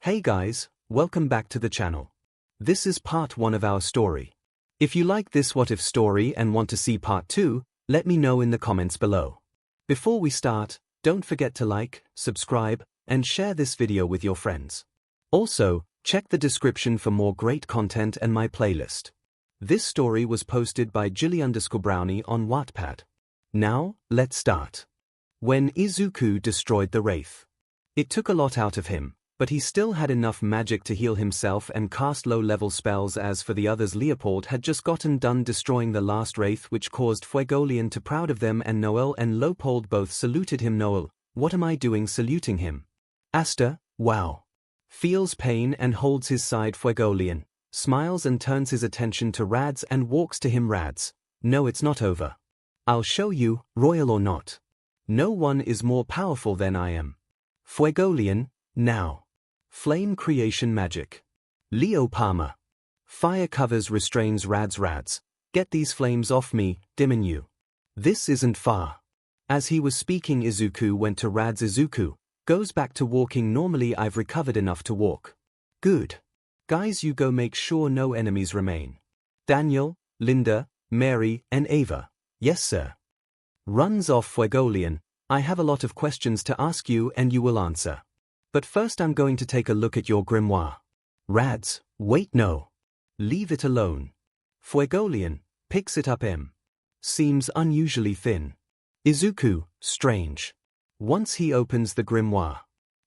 Hey guys, welcome back to the channel. This is part 1 of our story. If you like this what if story and want to see part 2, let me know in the comments below. Before we start, don't forget to like, subscribe, and share this video with your friends. Also, check the description for more great content and my playlist. This story was posted by 𝐿𝐼_Brownie on Wattpad. Now, let's start. When Izuku destroyed the Wraith. It took a lot out of him, but he still had enough magic to heal himself and cast low-level spells. As for the others, Leopold had just gotten done destroying the last Wraith, which caused 𝐒𝐭𝐺 to proud of them, and Noel and Leopold both saluted him. Noel, what am I doing saluting him? Asta, wow. Feels pain and holds his side. 𝐒𝐭𝐺 smiles and turns his attention to Rads and walks to him. Rads, no, it's not over. I'll show you, royal or not. No one is more powerful than I am. 𝐒𝐭𝐺, now. Flame creation magic. Leo Palmer. Fire covers restrains Rads. Rads, get these flames off me, Diminu. This isn't far. As he was speaking, Izuku went to Rads. Izuku goes back to walking normally. I've recovered enough to walk. Good. Guys, you go make sure no enemies remain. Daniel, Linda, Mary, and Ava. Yes sir. Runs off. 𝐒𝐭𝐺, I have a lot of questions to ask you and you will answer. But first I'm going to take a look at your grimoire. Rads, wait, no. Leave it alone. 𝐒𝐭𝐺 picks it up. Seems unusually thin. Izuku, strange. Once he opens the grimoire.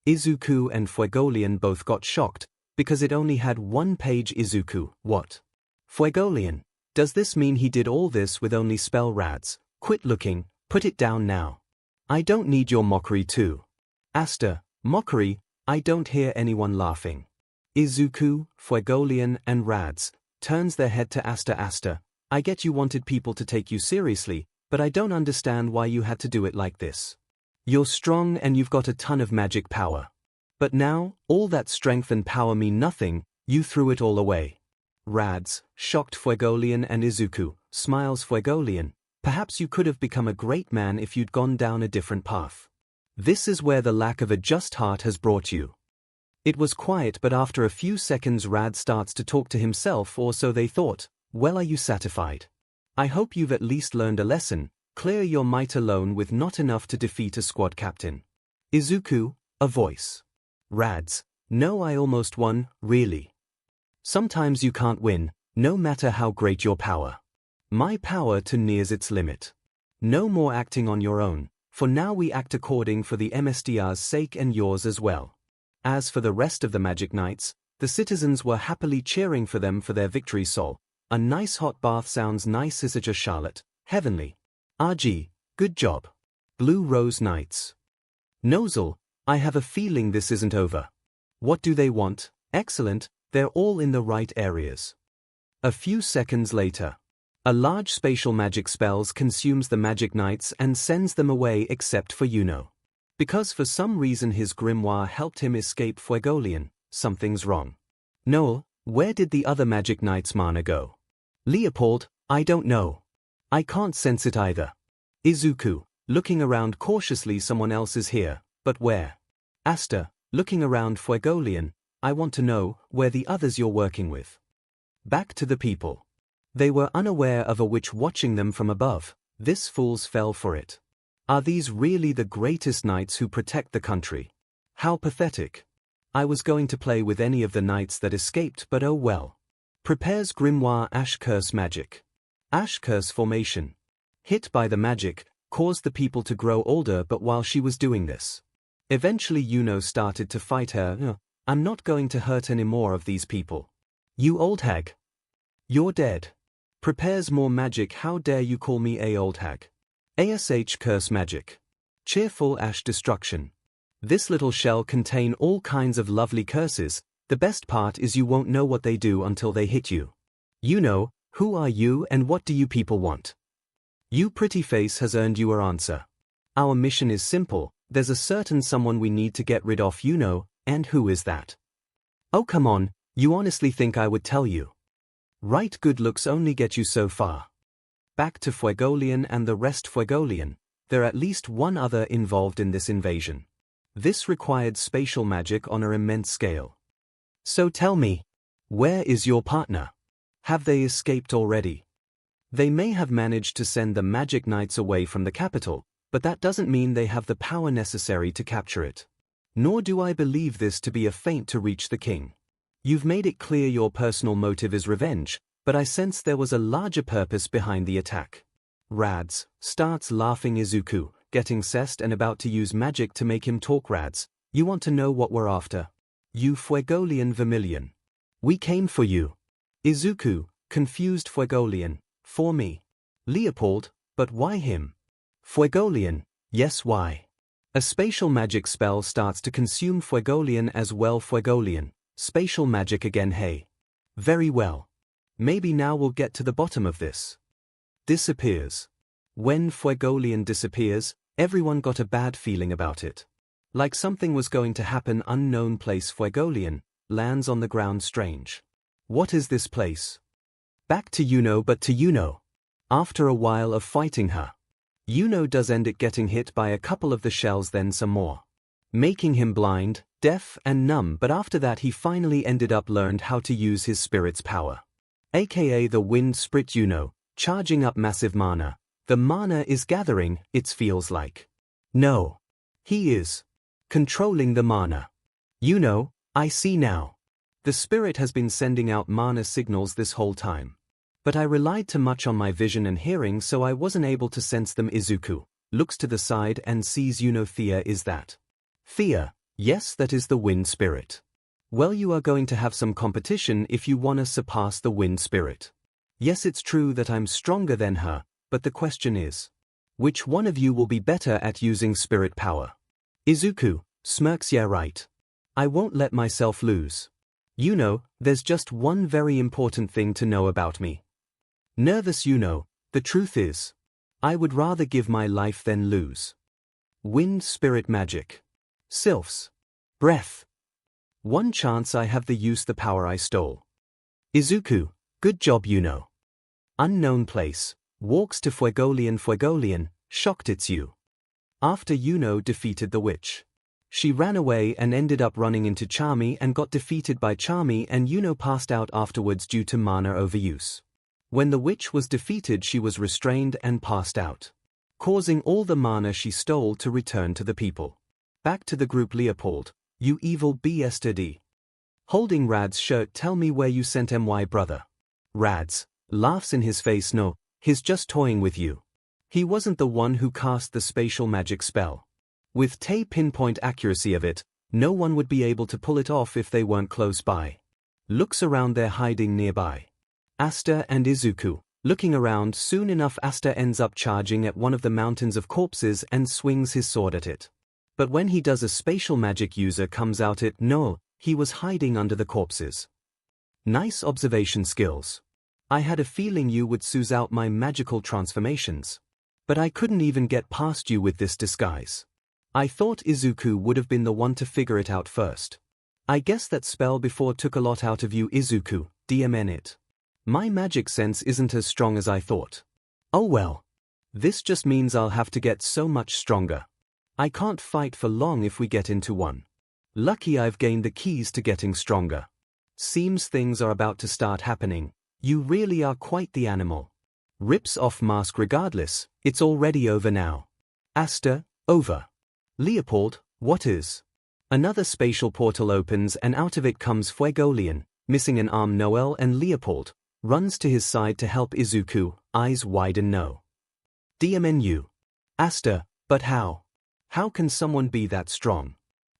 Izuku and 𝐒𝐭𝐺 both got shocked, because it only had 1 page. Izuku, what? 𝐒𝐭𝐺, does this mean he did all this with only spell? Rads, quit looking, put it down now. I don't need your mockery too. Asta, mockery, I don't hear anyone laughing. Izuku, 𝐒𝐭𝐺 and Rads turns their head to Asta. Asta, I get you wanted people to take you seriously, but I don't understand why you had to do it like this. You're strong and you've got a ton of magic power. But now, all that strength and power mean nothing, you threw it all away. Rads, shocked. 𝐒𝐭𝐺 and Izuku, smiles. 𝐒𝐭𝐺, perhaps you could have become a great man if you'd gone down a different path. This is where the lack of a just heart has brought you. It was quiet, but after a few seconds Rad starts to talk to himself, or so they thought. Well, are you satisfied? I hope you've at least learned a lesson. Clear your might alone with not enough to defeat a squad captain. Izuku, a voice. Rads, no, I almost won, really. Sometimes you can't win, no matter how great your power. My power too nears its limit. No more acting on your own. For now we act according for the MSDR's sake and yours as well. As for the rest of the Magic Knights, the citizens were happily cheering for them for their victory. Sol, a nice hot bath sounds nice. 𝐼𝐵 Charlotte, heavenly. RG, good job. Blue Rose Knights. Nozel, I have a feeling this isn't over. What do they want? Excellent, they're all in the right areas. A few seconds later. A large spatial magic spells consumes the Magic Knights and sends them away except for Yuno. Because for some reason his grimoire helped him escape. 𝐒𝐭𝐺, something's wrong. Noel, where did the other Magic Knight's mana go? Leopold, I don't know. I can't sense it either. Izuku, looking around cautiously, someone else is here, but where? Asta, looking around. 𝐒𝐭𝐺, I want to know where the others you're working with. Back to the people. They were unaware of a witch watching them from above. This fools fell for it. Are these really the greatest knights who protect the country? How pathetic. I was going to play with any of the knights that escaped, but oh well. Prepares grimoire. Ash curse magic. Ash curse formation. Hit by the magic, caused the people to grow older, but while she was doing this. Eventually Yuno started to fight her. I'm not going to hurt any more of these people. You old hag. You're dead. Prepares more magic. How dare you call me a old hag? ASH curse magic. Cheerful ash destruction. This little shell contain all kinds of lovely curses. The best part is you won't know what they do until they hit you. You know, who are you and what do you people want? You pretty face has earned your answer. Our mission is simple. There's a certain someone we need to get rid of. You know, and who is that? Oh come on, you honestly think I would tell you? Right, good looks only get you so far. Back to 𝐒𝐭𝐺 and the rest. 𝐒𝐭𝐺, there at least one other involved in this invasion. This required spatial magic on an immense scale. So tell me, where is your partner? Have they escaped already? They may have managed to send the magic knights away from the capital, but that doesn't mean they have the power necessary to capture it. Nor do I believe this to be a feint to reach the king. You've made it clear your personal motive is revenge, but I sense there was a larger purpose behind the attack. Rads starts laughing. Izuku, getting zest and about to use magic to make him talk. Rads, you want to know what we're after? You Fuegoleon Vermilion. We came for you. Izuku, confused. Fuegoleon, for me. Leopold, but why him? Fuegoleon, yes, why? A spatial magic spell starts to consume Fuegoleon as well. Fuegoleon, spatial magic again. Hey. Very well. Maybe now we'll get to the bottom of this. Disappears. When Fuegoleon disappears, everyone got a bad feeling about it. Like something was going to happen. Unknown place. Fuegoleon lands on the ground. Strange. What is this place? Back to Yuno, but to Yuno. After a while of fighting her, Yuno does end it getting hit by a couple of the shells, then some more, making him blind, deaf and numb, but after that he finally ended up learned how to use his spirit's power. AKA the wind spirit. Yuno, charging up massive mana. The mana is gathering, it feels like. No. He is controlling the mana. Yuno, I see now. The spirit has been sending out mana signals this whole time. But I relied too much on my vision and hearing, so I wasn't able to sense them. Izuku looks to the side and sees Yuno. Thea, is that? Thea, yes, that is the wind spirit. Well, you are going to have some competition if you wanna surpass the wind spirit. Yes, it's true that I'm stronger than her, but the question is, which one of you will be better at using spirit power? Izuku smirks. Yeah, right. I won't let myself lose. Yuno, there's just one very important thing to know about me. Nervous. Yuno, the truth is, I would rather give my life than lose. Wind spirit magic. Sylphs. Breath. One chance I have the use the power I stole. Izuku, good job. Yuno. Unknown place, walks to Fuegoleon. Fuegoleon, shocked. It's you. After Yuno defeated the witch, she ran away and ended up running into Charmy and got defeated by Charmy, and Yuno passed out afterwards due to mana overuse. When the witch was defeated, she was restrained and passed out, causing all the mana she stole to return to the people. Back to the group. Leopold, you evil bastard. Holding Rad's shirt, tell me where you sent my brother. Rads laughs in his face. No, he's just toying with you. He wasn't the one who cast the spatial magic spell. With pinpoint accuracy of it, no one would be able to pull it off if they weren't close by. Looks around, they're hiding nearby. Asta and Izuku, looking around. Soon enough Asta ends up charging at one of the mountains of corpses and swings his sword at it. But when he does, a spatial magic user comes out. No, he was hiding under the corpses. Nice observation skills. I had a feeling you would suss out my magical transformations. But I couldn't even get past you with this disguise. I thought Izuku would have been the one to figure it out first. I guess that spell before took a lot out of you. Izuku, DMN it. My magic sense isn't as strong as I thought. Oh well. This just means I'll have to get so much stronger. I can't fight for long if we get into one. Lucky I've gained the keys to getting stronger. Seems things are about to start happening. You really are quite the animal. Rips off mask. Regardless, it's already over now. Asta, over. Leopold, what is? Another spatial portal opens and out of it comes Fuegoleon, missing an arm. Noel and Leopold runs to his side to help. Izuku, eyes widen. No. DMNU. Asta, but how? How can someone be that strong?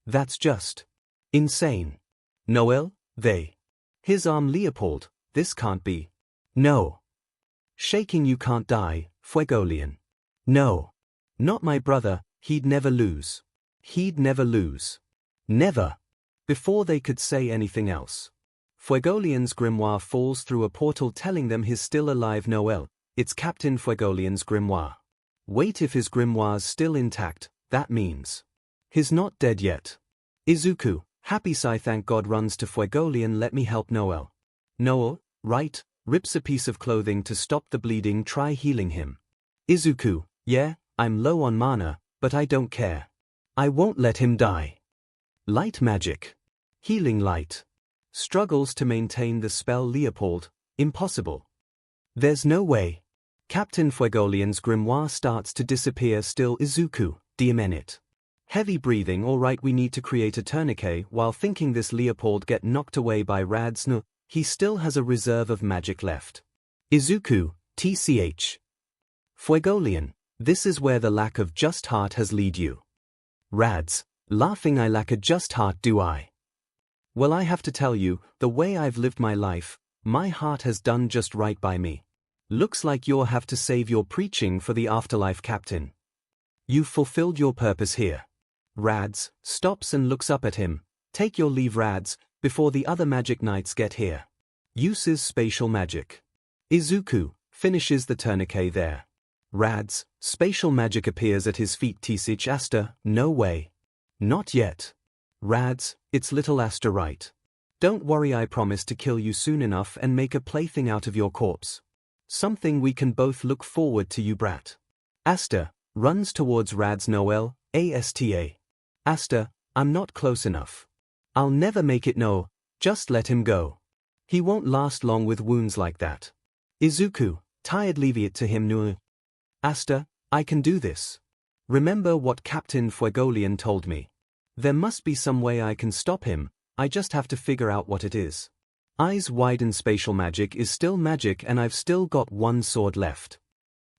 That's just insane. Noel, they. His arm. Leopold, this can't be. No. Shaking. You can't die, Fuegoleon. No. Not my brother, he'd never lose. He'd never lose. Never. Before they could say anything else, Fuegoleon's grimoire falls through a portal telling them he's still alive. Noel, it's Captain Fuegoleon's grimoire. Wait, if his grimoire's still intact, that means he's not dead yet. Izuku, happy sigh, thank God, runs to Fuegoleon. Let me help. Noel. Noel, right, rips a piece of clothing to stop the bleeding. Try healing him. Izuku, yeah, I'm low on mana, but I don't care. I won't let him die. Light magic. Healing light. Struggles to maintain the spell Leopold. Impossible. There's no way. Captain Fuegoleon's grimoire starts to disappear. Still Izuku, it. Heavy breathing. Alright, we need to create a tourniquet. While thinking this, Leopold get knocked away by Rads. No, he still has a reserve of magic left. Izuku, tch. Fuegoleon, this is where the lack of just heart has lead you. Rads, laughing, I lack a just heart, do I? Well, I have to tell you, the way I've lived my life, my heart has done just right by me. Looks like you'll have to save your preaching for the afterlife, Captain. You've fulfilled your purpose here. Rads stops and looks up at him. Take your leave, Rads, before the other magic knights get here. Uses spatial magic. Izuku finishes the tourniquet there. Rads, spatial magic appears at his feet. Tch. Asta, no way. Not yet. Rads, it's little Asta, right? Don't worry, I promise to kill you soon enough and make a plaything out of your corpse. Something we can both look forward to, you brat. Asta runs towards Rads. Noel, Asta. Asta, I'm not close enough. I'll never make it. No, just let him go. He won't last long with wounds like that. Izuku, tired, leave it to him. No. Asta, I can do this. Remember what Captain Fuegoleon told me. There must be some way I can stop him, I just have to figure out what it is. Eyes widen. Spatial magic is still magic and I've still got one sword left.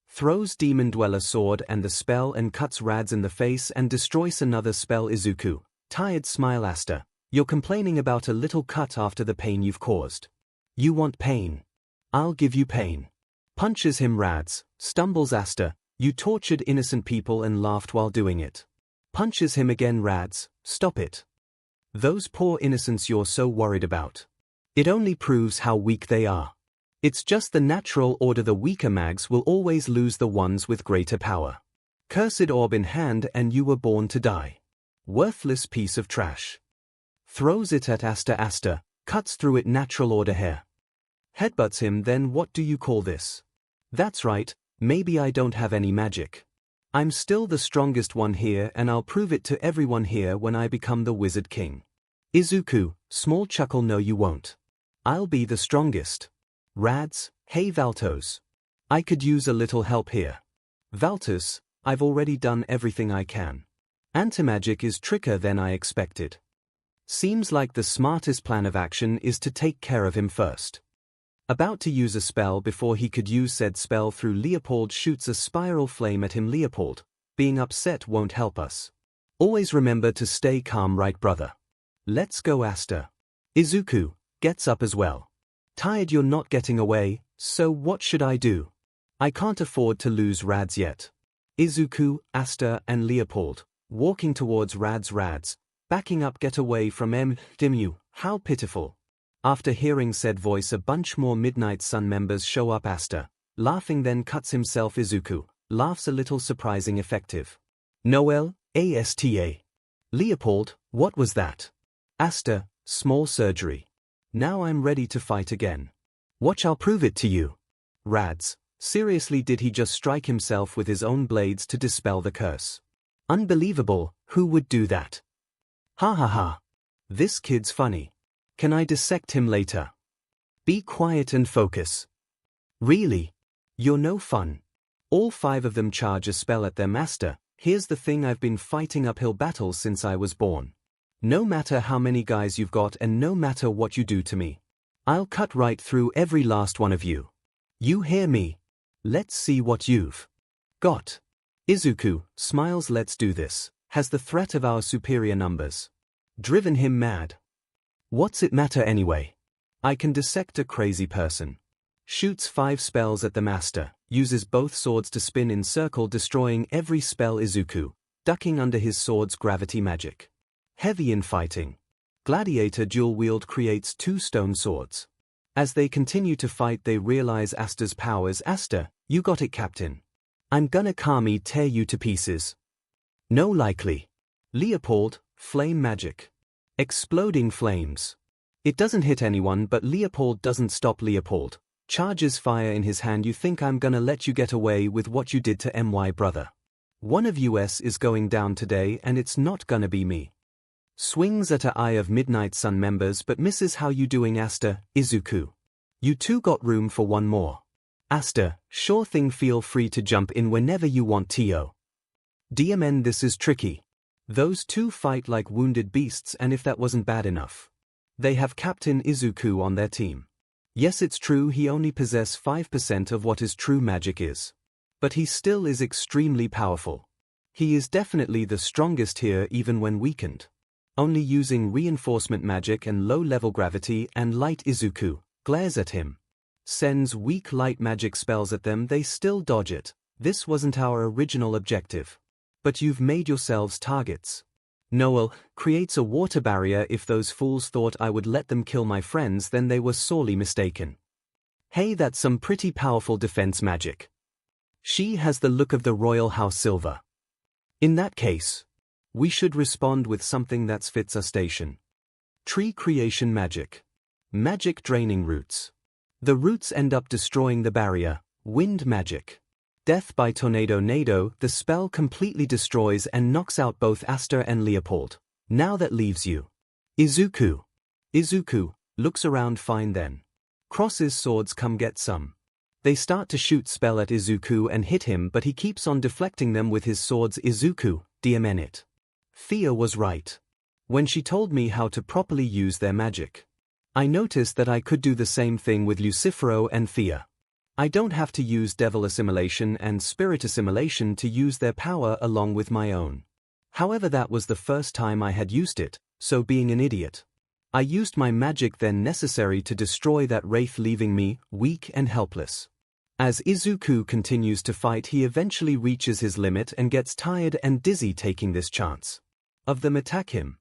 Throws Demon Dweller sword and the spell and cuts Rads in the face and destroys another spell. Izuku, tired smile. Asta, you're complaining about a little cut after the pain you've caused. You want pain? I'll give you pain. Punches him. Rads stumbles. Asta, you tortured innocent people and laughed while doing it. Punches him again. Rads, stop it. Those poor innocents you're so worried about. It only proves how weak they are. It's just the natural order. The weaker mags will always lose the ones with greater power. Cursed orb in hand and you were born to die. Worthless piece of trash. Throws it at Asta. Asta cuts through it. Natural order hair. Headbutts him. Then what do you call this? That's right, maybe I don't have any magic. I'm still the strongest one here and I'll prove it to everyone here when I become the Wizard King. Izuku, small chuckle. No, you won't. I'll be the strongest. Rads, hey Valtos. I could use a little help here. Valtos, I've already done everything I can. Antimagic is trickier than I expected. Seems like the smartest plan of action is to take care of him first. About to use a spell before he could use said spell through. Leopold shoots a spiral flame at him. Leopold, being upset won't help us. Always remember to stay calm, right brother? Let's go. Asta. Izuku gets up as well. Tired, you're not getting away, so what should I do? I can't afford to lose Rads yet. Izuku, Asta and Leopold, walking towards Rads. Rads, backing up. Get away from Dimmu, how pitiful. After hearing said voice, a bunch more Midnight Sun members show up. Asta, laughing, then cuts himself. Izuku, laughs a little, surprising effective. Noel, Asta. Leopold, what was that? Asta, small surgery. Now I'm ready to fight again. Watch, I'll prove it to you. Rads, seriously, did he just strike himself with his own blades to dispel the curse? Unbelievable, who would do that? Ha ha ha. This kid's funny. Can I dissect him later? Be quiet and focus. Really? You're no fun. All 5 of them charge a spell at their master. Here's the thing, I've been fighting uphill battles since I was born. No matter how many guys you've got and no matter what you do to me, I'll cut right through every last one of you. You hear me? Let's see what you've got. Izuku smiles. Let's do this. Has the threat of our superior numbers driven him mad? What's it matter anyway? I can dissect a crazy person. Shoots 5 spells at the master, uses both swords to spin in circle, destroying every spell. Izuku, ducking under his sword's gravity magic. Heavy in fighting. Gladiator dual wield creates 2 stone swords. As they continue to fight, they realize Asta's powers. Asta, you got it, Captain. I'm gonna Kami tear you to pieces. No likely. Leopold, flame magic. Exploding flames. It doesn't hit anyone, but Leopold doesn't stop. Leopold charges fire in his hand. You think I'm gonna let you get away with what you did to my brother? One of us is going down today and it's not gonna be me. Swings at a Eye of Midnight Sun members but misses. How you doing, Aster, Izuku? You two got room for one more. Aster, sure thing, feel free to jump in whenever you want, Tio. DMN, this is tricky. Those two fight like wounded beasts, and if that wasn't bad enough, they have Captain Izuku on their team. Yes, it's true he only possesses 5% of what his true magic is. But he still is extremely powerful. He is definitely the strongest here even when weakened. Only using reinforcement magic and low-level gravity and light. Izuku glares at him, sends weak light magic spells at them. They still dodge it. This wasn't our original objective. But you've made yourselves targets. Noel creates a water barrier. If those fools thought I would let them kill my friends, then they were sorely mistaken. Hey, that's some pretty powerful defense magic. She has the look of the royal house silver. In that case, we should respond with something that fits our station. Tree creation magic. Magic draining roots. The roots end up destroying the barrier. Wind magic. Death by 𝐴𝐴𝐴𝐴. The spell completely destroys and knocks out both Aster and Leopold. Now that leaves you. Izuku. Izuku looks around. Fine then. Crosses swords. Come get some. They start to shoot spell at Izuku and hit him, but he keeps on deflecting them with his swords. Izuku, DMN it. Thea was right when she told me how to properly use their magic. I noticed that I could do the same thing with Lucifero and Thea. I don't have to use devil assimilation and spirit assimilation to use their power along with my own. However, that was the first time I had used it, so being an idiot, I used my magic then necessary to destroy that wraith, leaving me weak and helpless. As Izuku continues to fight, he eventually reaches his limit and gets tired and dizzy, taking this chance of them attack him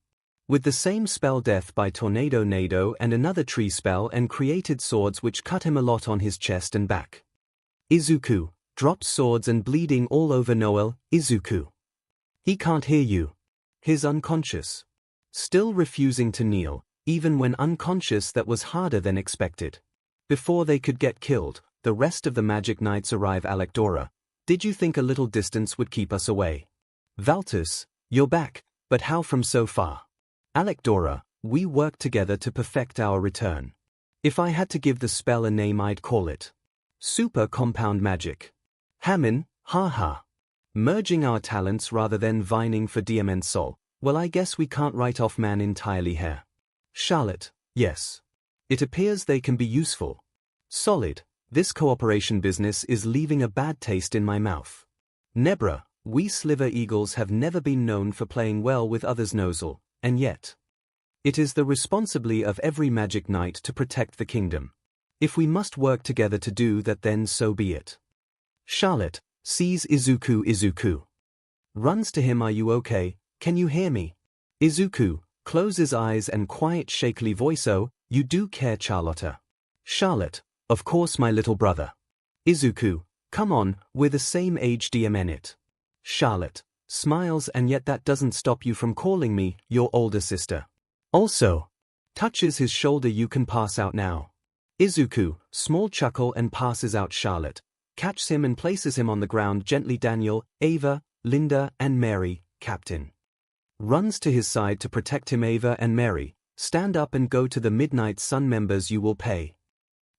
with the same spell, death by 𝐴𝐴𝐴𝐴, and another tree spell, and created swords which cut him a lot on his chest and back. Izuku drops swords and bleeding all over. Noel, Izuku. He can't hear you. He's unconscious. Still refusing to kneel, even when unconscious. That was harder than expected. Before they could get killed, the rest of the Magic Knights arrive. Alekdora, did you think a little distance would keep us away? Valtus, you're back, but how from so far? Alekdora, we worked together to perfect our return. If I had to give the spell a name, I'd call it Super Compound Magic. Hamin, haha. Merging our talents rather than vining for DMN soul. Well, I guess we can't write off man entirely here. Charlotte, yes. It appears they can be useful. Solid, this cooperation business is leaving a bad taste in my mouth. Nebra, we Sliver Eagles have never been known for playing well with others. 𝐿𝐿, and yet it is the responsibility of every Magic Knight to protect the kingdom. If we must work together to do that, then so be it. Charlotte sees Izuku. Izuku runs to him. Are you okay? Can you hear me? Izuku closes eyes and quiet, shakily voice. Oh, you do care, Charlotta. Charlotte, of course, my little brother. Izuku, come on, we're the same age. DMN it. Charlotte smiles, and yet that doesn't stop you from calling me your older sister. Also, touches his shoulder. You can pass out now. Izuku, small chuckle and passes out. Charlotte catches him and places him on the ground gently. Daniel, Ava, Linda, and Mary, Captain runs to his side to protect him. Ava and Mary stand up and go to the Midnight Sun members. You will pay.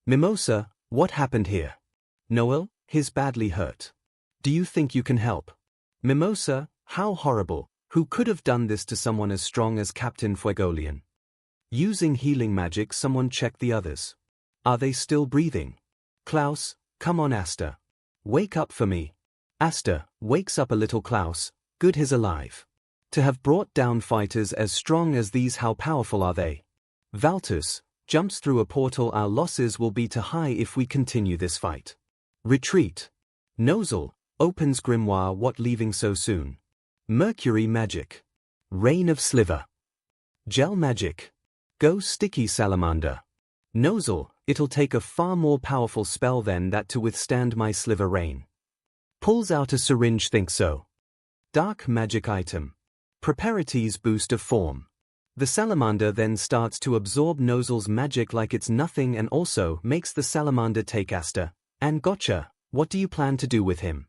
Mimosa, what happened here? Noel, he's badly hurt. Do you think you can help? Mimosa, how horrible. Who could have done this to someone as strong as Captain Fuegoleon? Using healing magic. Someone check the others. Are they still breathing? Klaus, come on. Aster, wake up for me. Aster wakes up a little. Klaus, good, he's alive. To have brought down fighters as strong as these, how powerful are they? Valtus jumps through a portal. Our losses will be too high if we continue this fight. Retreat. 𝐿𝐿 opens grimoire. What, leaving so soon? Mercury magic. Rain of Sliver. Gel magic. Go sticky salamander. 𝐿𝐿, it'll take a far more powerful spell than that to withstand my sliver rain. Pulls out a syringe. Think so. Dark magic item. Preparities boost of form. The salamander then starts to absorb 𝐿𝐿's magic like it's nothing, and also makes the salamander take Aster. And gotcha, what do you plan to do with him?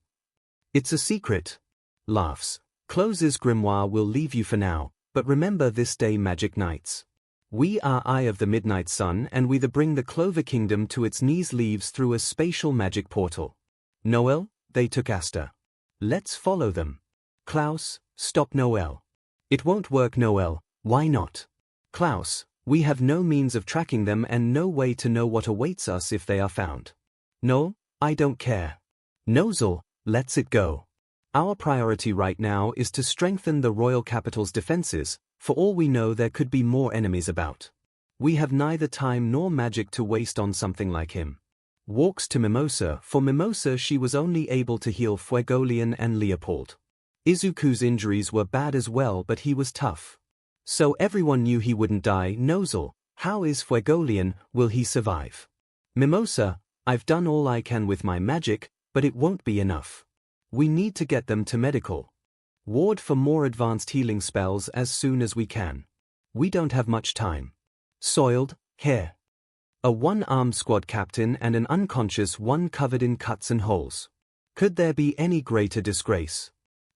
It's a secret. Laughs. Closes grimoire. We'll leave you for now, But remember this day, Magic Knights. We are Eye of the Midnight Sun, and we bring the Clover Kingdom to its knees leaves through a spatial magic portal. Noel, they took Aster. Let's follow them. Klaus, stop Noel. It won't work, Noel, why not? Klaus, we have no means of tracking them and no way to know what awaits us if they are found. No, I don't care. 𝐿𝐿, let's it go. Our priority right now is to strengthen the royal capital's defenses. For all we know, there could be more enemies about. We have neither time nor magic to waste on something like him. Walks to Mimosa. For Mimosa, she was only able to heal Fuegoleon and Leopold. Izuku's injuries were bad as well, but he was tough. So everyone knew he wouldn't die. 𝐿𝐿, how is Fuegoleon, will he survive? Mimosa, I've done all I can with my magic, but it won't be enough. We need to get them to medical ward for more advanced healing spells as soon as we can. We don't have much time. Soiled hair. A one-armed squad captain and an unconscious one covered in cuts and holes. Could there be any greater disgrace?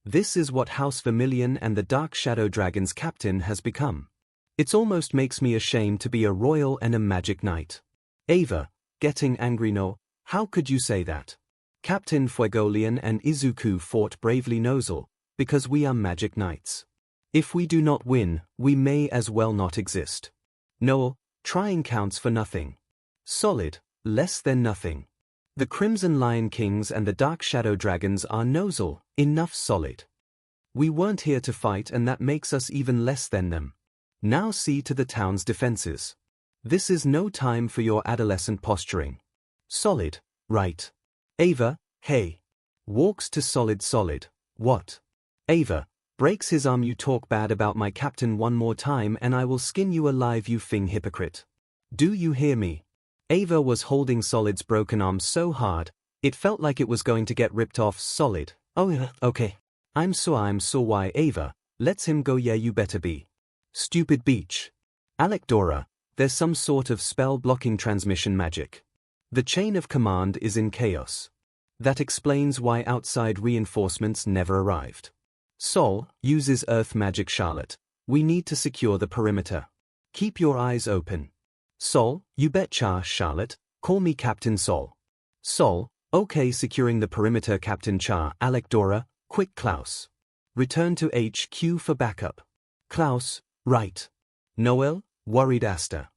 This is what House Vermilion and the Dark Shadow Dragon's captain has become. It almost makes me ashamed to be a royal and a magic knight. Ava, getting angry. No, how could you say that? Captain Fuegoleon and Izuku fought bravely, 𝐿𝐿, because we are magic knights. If we do not win, we may as well not exist. 𝐿𝐿, trying counts for nothing. Solid, less than nothing. The Crimson Lion Kings and the Dark Shadow Dragons are 𝐿𝐿, enough solid. We weren't here to fight, and that makes us even less than them. Now see to the town's defenses. This is no time for your adolescent posturing. Solid, right. Ava, hey. Walks to solid. What? Ava, breaks his arm. You talk bad about my captain one more time and I will skin you alive, you Fing hypocrite. Do you hear me? Ava was holding Solid's broken arm so hard, it felt like it was going to get ripped off. Solid, oh yeah, okay. I'm so why Ava, lets him go. Yeah, you better be. Stupid beach. Alec-Dora, there's some sort of spell-blocking transmission magic. The chain of command is in chaos. That explains why outside reinforcements never arrived. Sol uses earth magic. Charlotte, we need to secure the perimeter. Keep your eyes open. Sol, you betcha. Charlotte, call me Captain Sol. Sol, okay, securing the perimeter. Captain Cha. Alec-Dora, quick. Klaus. Return to HQ for backup. Klaus, right. Noel, worried. Aster.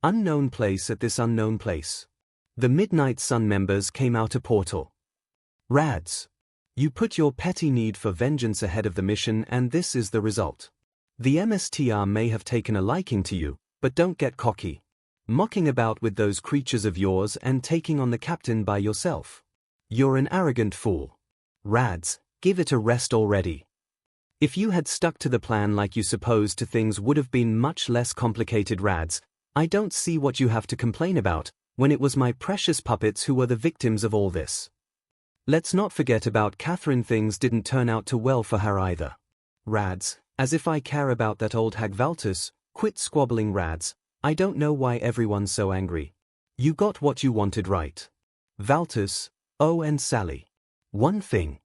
Unknown place. At this unknown place, the Midnight Sun members came out a portal. Rads. You put your petty need for vengeance ahead of the mission, and this is the result. The MSTR may have taken a liking to you, but don't get cocky. Mocking about with those creatures of yours and taking on the captain by yourself. You're an arrogant fool. Rads, give it a rest already. If you had stuck to the plan like you supposed to, things would have been much less complicated. Rads, I don't see what you have to complain about, when it was my precious puppets who were the victims of all this. Let's not forget about Catherine. Things didn't turn out too well for her either. Rads, as if I care about that old hag. Valtus, quit squabbling. Rads, I don't know why everyone's so angry. You got what you wanted, right? Valtus, oh, and Sally. One thing.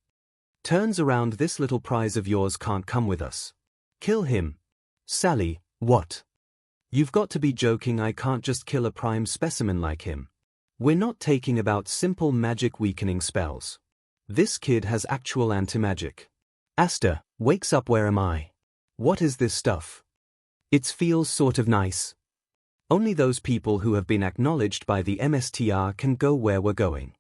Turns around, this little prize of yours can't come with us. Kill him. Sally, what? You've got to be joking. I can't just kill a prime specimen like him. We're not taking about simple magic weakening spells. This kid has actual anti-magic. Aster, wakes up. Where am I? What is this stuff? It feels sort of nice. Only those people who have been acknowledged by the MSTR can go where we're going.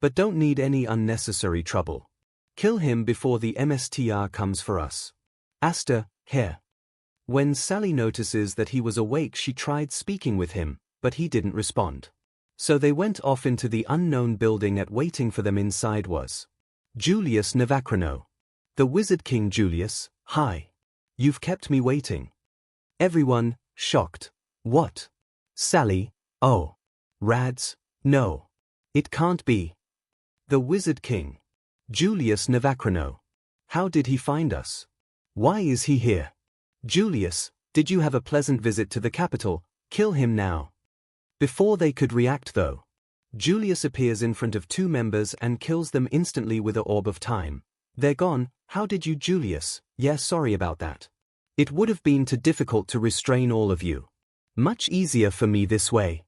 But don't need any unnecessary trouble. Kill him before the MSTR comes for us. Aster, here. When Sally notices that he was awake, she tried speaking with him, but he didn't respond. So they went off into the unknown building. At waiting for them inside was Julius Navacrano. The Wizard King. Julius, hi. You've kept me waiting. Everyone, shocked. What? Sally, oh. Rads, no. It can't be. The Wizard King. Julius Navacrano. How did he find us? Why is he here? Julius, did you have a pleasant visit to the capital? Kill him now. Before they could react though, Julius appears in front of two members and kills them instantly with an orb of time. They're gone. How did you? Julius, yeah, sorry about that. It would have been too difficult to restrain all of you. Much easier for me this way.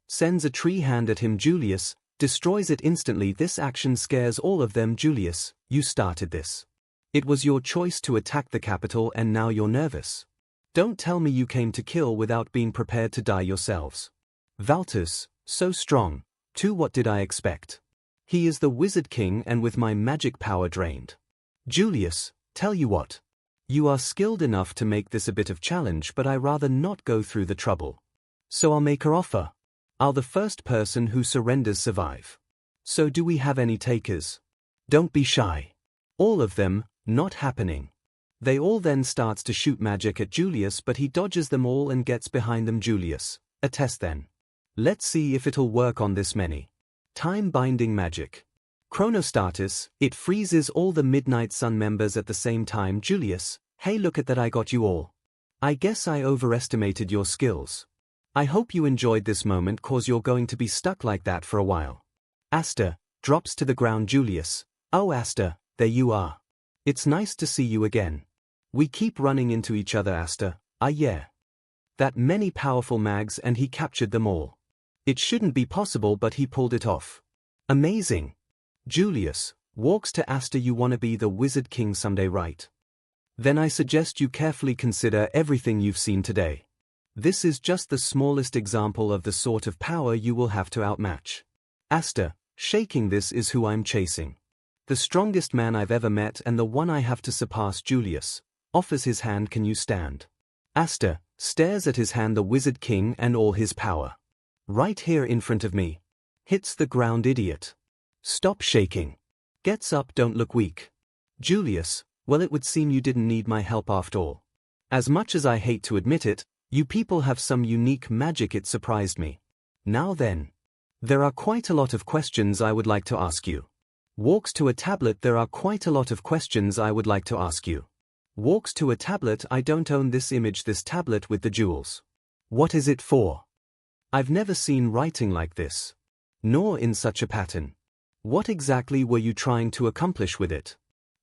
Sends a tree hand at him. Julius destroys it instantly. This action scares all of them. Julius, you started this. It was your choice to attack the capital and now you're nervous. Don't tell me you came to kill without being prepared to die yourselves. Valtus, so strong. Too, what did I expect? He is the Wizard King and with my magic power drained. Julius, tell you what. You are skilled enough to make this a bit of challenge, but I rather not go through the trouble. So I'll make her offer. I'll the first person who surrenders survive. So do we have any takers? Don't be shy. All of them, not happening. They all then starts to shoot magic at Julius, but he dodges them all and gets behind them. Julius, a test then. Let's see if it'll work on this many. Time binding magic. Chronostatus, it freezes all the Midnight Sun members at the same time. Julius, hey, look at that, I got you all. I guess I overestimated your skills. I hope you enjoyed this moment, cause you're going to be stuck like that for a while. Aster drops to the ground. Julius, oh Aster, there you are. It's nice to see you again. We keep running into each other, Aster. Yeah. That many powerful mags and he captured them all. It shouldn't be possible, but he pulled it off. Amazing. Julius walks to Aster. You wanna be the Wizard King someday, right? Then I suggest you carefully consider everything you've seen today. This is just the smallest example of the sort of power you will have to outmatch. Aster, shaking, this is who I'm chasing. The strongest man I've ever met and the one I have to surpass. Julius offers his hand. Can you stand? Aster stares at his hand. The Wizard King and all his power. Right here in front of me. Hits the ground. Idiot. Stop shaking. Gets up. Don't look weak. Julius, well, it would seem you didn't need my help after all. As much as I hate to admit it, you people have some unique magic. It surprised me. Now then. There are quite a lot of questions I would like to ask you. Walks to a tablet. There are quite a lot of questions I would like to ask you. Walks to a tablet. I don't own this image, this tablet with the jewels. What is it for? I've never seen writing like this. Nor in such a pattern. What exactly were you trying to accomplish with it?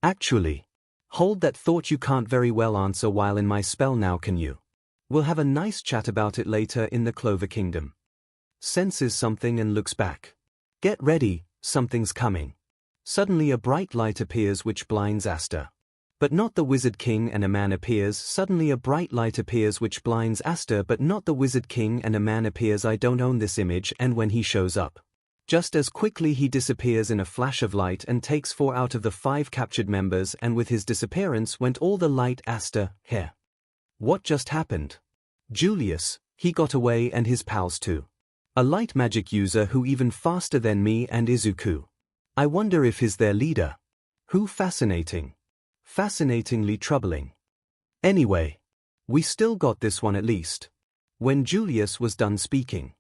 Actually. Hold that thought. You can't very well answer while in my spell now, can you? We'll have a nice chat about it later in the Clover Kingdom. Senses something and looks back. Get ready, something's coming. Suddenly a bright light appears which blinds Aster. But not the Wizard King, and a man appears. Suddenly a bright light appears which blinds Aster, but not the Wizard King, and a man appears. I don't own this image, and when he shows up, just as quickly he disappears in a flash of light and takes 4 out of the 5 captured members, and with his disappearance went all the light. Aster, here. What just happened? Julius, he got away and his pals too. A light magic user who even faster than me and Izuku. I wonder if he's their leader. Who? Fascinating. Fascinatingly troubling. Anyway, we still got this one at least. When Julius was done speaking,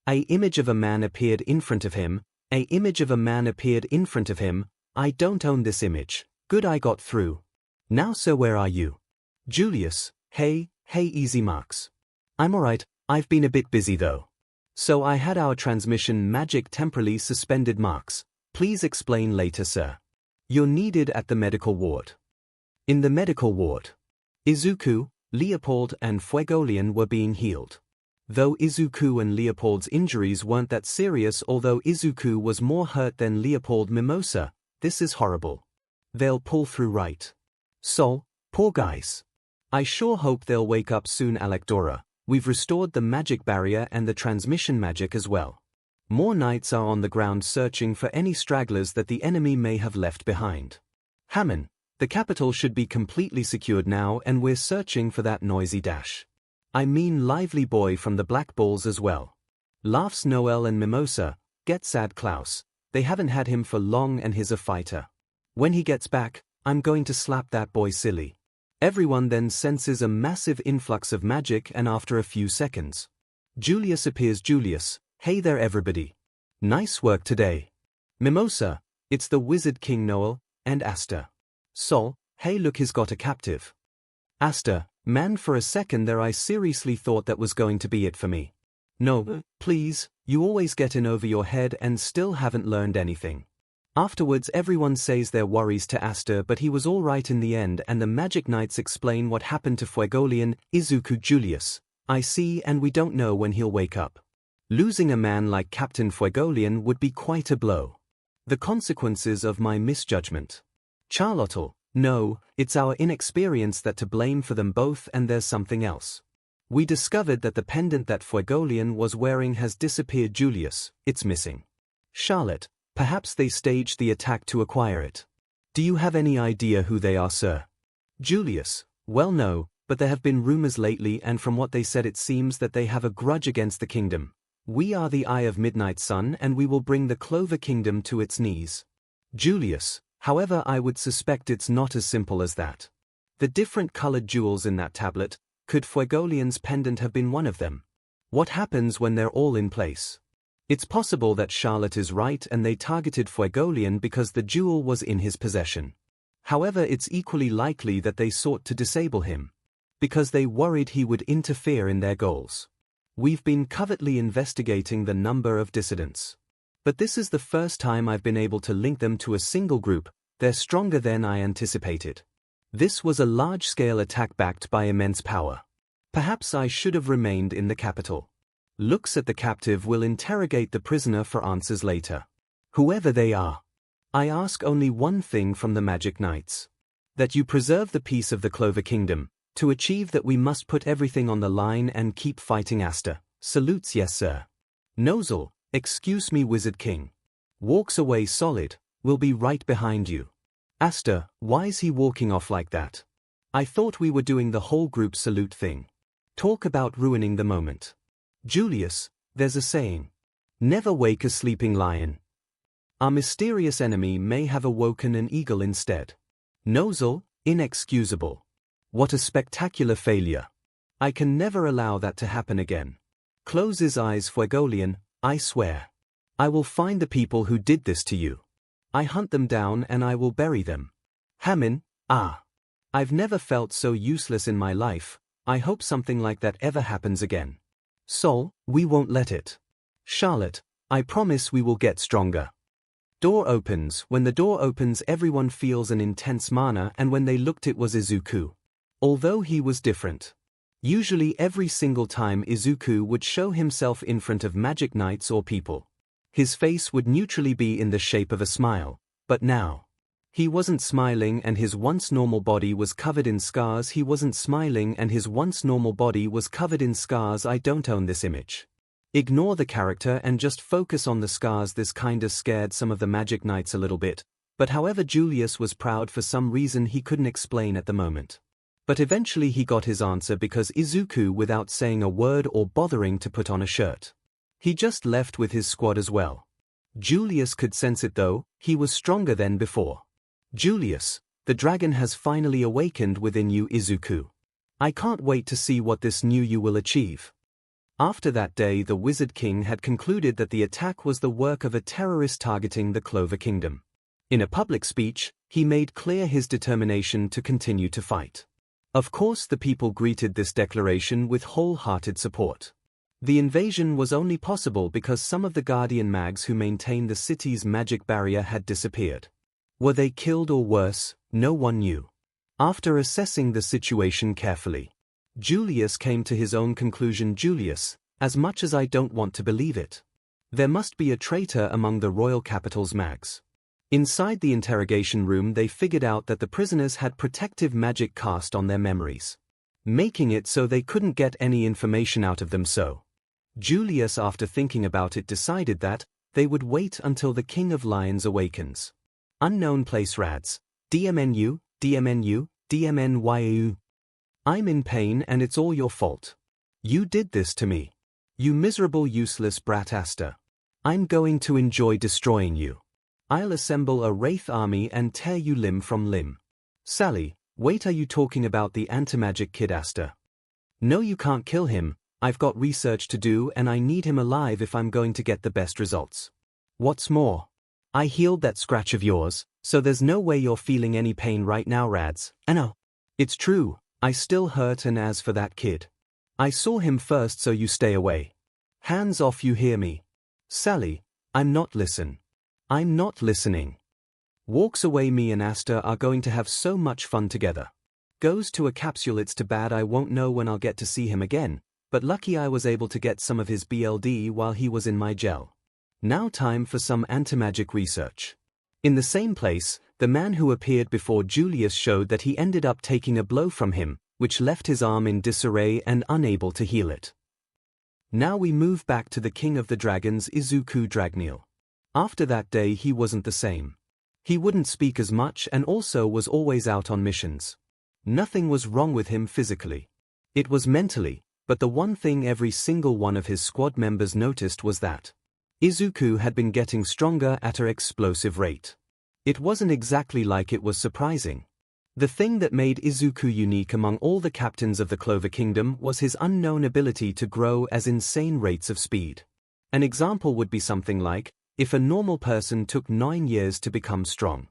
a image of a man appeared in front of him. A image of a man appeared in front of him. I don't own this image. Good, I got through. Now so where are you? Julius, hey, easy marks. I'm alright, I've been a bit busy though. So I had our transmission magic temporarily suspended. Marks, please explain later, sir. You're needed at the medical ward. In the medical ward, Izuku, Leopold and Fuegoleon were being healed. Though Izuku and Leopold's injuries weren't that serious, although Izuku was more hurt than Leopold. Mimosa, this is horrible. They'll pull through, right? Sol, poor guys. I sure hope they'll wake up soon. Alekdora, we've restored the magic barrier and the transmission magic as well. More knights are on the ground searching for any stragglers that the enemy may have left behind. Hammon, the capital should be completely secured now, and we're searching for that noisy dash. I mean lively boy from the Black Balls as well. Laughs Noel. And Mimosa, get sad Klaus, they haven't had him for long and he's a fighter. When he gets back, I'm going to slap that boy silly. Everyone then senses a massive influx of magic, and after a few seconds, Julius appears. Julius, hey there everybody. Nice work today. Mimosa, it's the Wizard King. Noel, and Aster. Sol, hey look, he's got a captive. Aster, man, for a second there I seriously thought that was going to be it for me. No, please, you always get in over your head and still haven't learned anything. Afterwards everyone says their worries to Aster, but he was alright in the end, and the Magic Knights explain what happened to Fuegoleon, Izuku Julius. I see, and we don't know when he'll wake up. Losing a man like Captain Fuegoleon would be quite a blow. The consequences of my misjudgment. 𝐶𝐿, no, it's our inexperience that to blame for them both, and there's something else. We discovered that the pendant that Fuegoleon was wearing has disappeared. Julius, it's missing. 𝐶𝐿, perhaps they staged the attack to acquire it. Do you have any idea who they are, sir? Julius, well no, but there have been rumors lately, and from what they said it seems that they have a grudge against the kingdom. We are the Eye of Midnight Sun, and we will bring the Clover Kingdom to its knees. Julius, however, I would suspect it's not as simple as that. The different colored jewels in that tablet, could Fuegoleon's pendant have been one of them? What happens when they're all in place? It's possible that 𝐶𝐿 is right and they targeted Fuegoleon because the jewel was in his possession. However, it's equally likely that they sought to disable him, because they worried he would interfere in their goals. We've been covertly investigating the number of dissidents. But this is the first time I've been able to link them to a single group. They're stronger than I anticipated. This was a large-scale attack backed by immense power. Perhaps I should have remained in the capital. Looks at the captive will interrogate the prisoner for answers later. Whoever they are. I ask only one thing from the Magic Knights. That you preserve the peace of the Clover Kingdom. To achieve that we must put everything on the line and keep fighting. Aster salutes. Yes sir. 𝐿, excuse me Wizard King. Walks away. Solid, we'll be right behind you. Aster, why's he walking off like that? I thought we were doing the whole group salute thing. Talk about ruining the moment. Julius, there's a saying. Never wake a sleeping lion. Our mysterious enemy may have awoken an eagle instead. 𝐿, inexcusable. What a spectacular failure. I can never allow that to happen again. Closes eyes. Fuegoleon, I swear. I will find the people who did this to you. I hunt them down and I will bury them. Hamin, I've never felt so useless in my life. I hope something like that ever happens again. 𝐿, we won't let it. 𝐶𝐿, I promise we will get stronger. Door opens. When the door opens everyone feels an intense mana, and when they looked it was Izuku. Although he was different. Usually every single time Izuku would show himself in front of Magic Knights or people, his face would neutrally be in the shape of a smile, but now, he wasn't smiling and his once normal body was covered in scars. He wasn't smiling and his once normal body was covered in scars. I don't own this image. Ignore the character and just focus on the scars. This kinda scared some of the Magic Knights a little bit, but however Julius was proud for some reason he couldn't explain at the moment. But eventually he got his answer because Izuku, without saying a word or bothering to put on a shirt, he just left with his squad as well. Julius could sense it though, he was stronger than before. Julius, the dragon has finally awakened within you. Izuku. I can't wait to see what this new you will achieve. After that day the Wizard King had concluded that the attack was the work of a terrorist targeting the Clover Kingdom. In a public speech, he made clear his determination to continue to fight. Of course the people greeted this declaration with wholehearted support. The invasion was only possible because some of the Guardian Mags who maintained the city's magic barrier had disappeared. Were they killed or worse? No one knew. After assessing the situation carefully, Julius came to his own conclusion. Julius, as much as I don't want to believe it, there must be a traitor among the royal capital's mags. Inside the interrogation room they figured out that the prisoners had protective magic cast on their memories, making it so they couldn't get any information out of them. So, Julius, after thinking about it, decided that they would wait until the King of Lions awakens. Unknown place. Rads. DMNU, DMNU, DMNYU. I'm in pain and it's all your fault. You did this to me. You miserable useless brat. Aster. I'm going to enjoy destroying you. I'll assemble a wraith army and tear you limb from limb. Sally, wait, are you talking about the anti-magic kid? Aster. No, you can't kill him. I've got research to do and I need him alive if I'm going to get the best results. What's more, I healed that scratch of yours, so there's no way you're feeling any pain right now. Rads. I know. It's true, I still hurt, and as for that kid, I saw him first, so you stay away. Hands off, you hear me? Sally, I'm not listening. Walks away. Me and Asta are going to have so much fun together. Goes to a capsule. It's too bad I won't know when I'll get to see him again, but lucky I was able to get some of his BLD while he was in my gel. Now time for some anti-magic research. In the same place, the man who appeared before Julius showed that he ended up taking a blow from him, which left his arm in disarray and unable to heal it. Now we move back to the king of the dragons, Izuku Dragneel. After that day he wasn't the same. He wouldn't speak as much and also was always out on missions. Nothing was wrong with him physically. It was mentally, but the one thing every single one of his squad members noticed was that Izuku had been getting stronger at an explosive rate. It wasn't exactly like it was surprising. The thing that made Izuku unique among all the captains of the Clover Kingdom was his unknown ability to grow at insane rates of speed. An example would be something like, if a normal person took 9 years to become strong,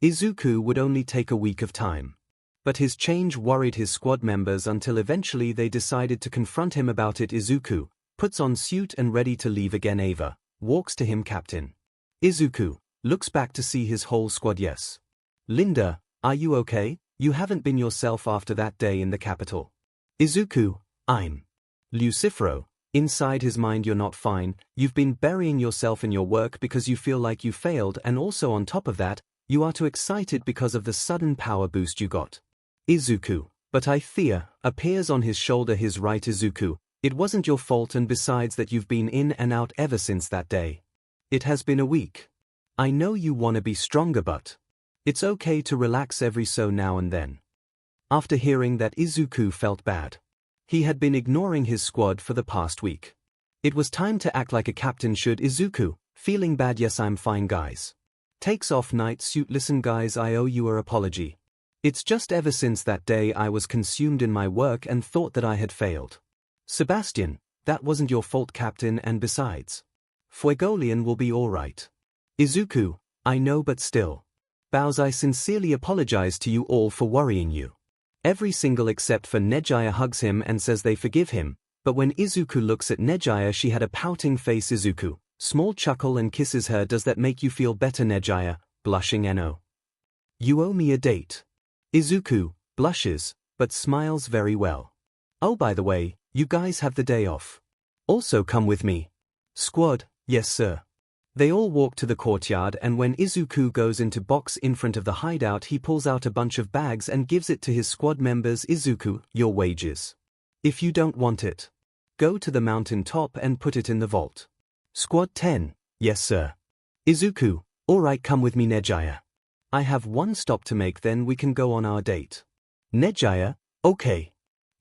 Izuku would only take a week of time. But his change worried his squad members until eventually they decided to confront him about it. Izuku puts on suit and ready to leave again. Eva walks to him. Captain. Izuku looks back to see his whole squad. Yes. Linda, are you okay? You haven't been yourself after that day in the capital. Izuku, I'm 𝐿𝐿. Inside his mind, you're not fine. You've been burying yourself in your work because you feel like you failed, and also on top of that, you are too excited because of the sudden power boost you got. Izuku, but Thea appears on his shoulder. His right. Izuku, it wasn't your fault, and besides that you've been in and out ever since that day. It has been a week. I know you wanna be stronger, but it's okay to relax every so now and then. After hearing that, Izuku felt bad. He had been ignoring his squad for the past week. It was time to act like a captain should. Izuku, feeling bad. Yes, I'm fine guys. Takes off night suit. Listen guys, I owe you an apology. It's just ever since that day I was consumed in my work and thought that I had failed. Sebastian, that wasn't your fault captain, and besides, Fuegoleon will be alright. Izuku, I know, but still. Bows, I sincerely apologize to you all for worrying you. Every single except for 𝐒𝐠 hugs him and says they forgive him, but when Izuku looks at 𝐒𝐠 she had a pouting face. Izuku, small chuckle and kisses her. Does that make you feel better? 𝐒𝐠, blushing. No. You owe me a date. Izuku, blushes, but smiles very well. Oh, by the way, you guys have the day off. Also come with me. Squad, yes sir. They all walk to the courtyard, and when Izuku goes into box in front of the hideout, he pulls out a bunch of bags and gives it to his squad members. Izuku, your wages. If you don't want it, go to the mountain top and put it in the vault. Squad 10, yes sir. Izuku, alright, come with me. 𝐒𝐠. I have one stop to make, then we can go on our date. 𝐒𝐠, okay.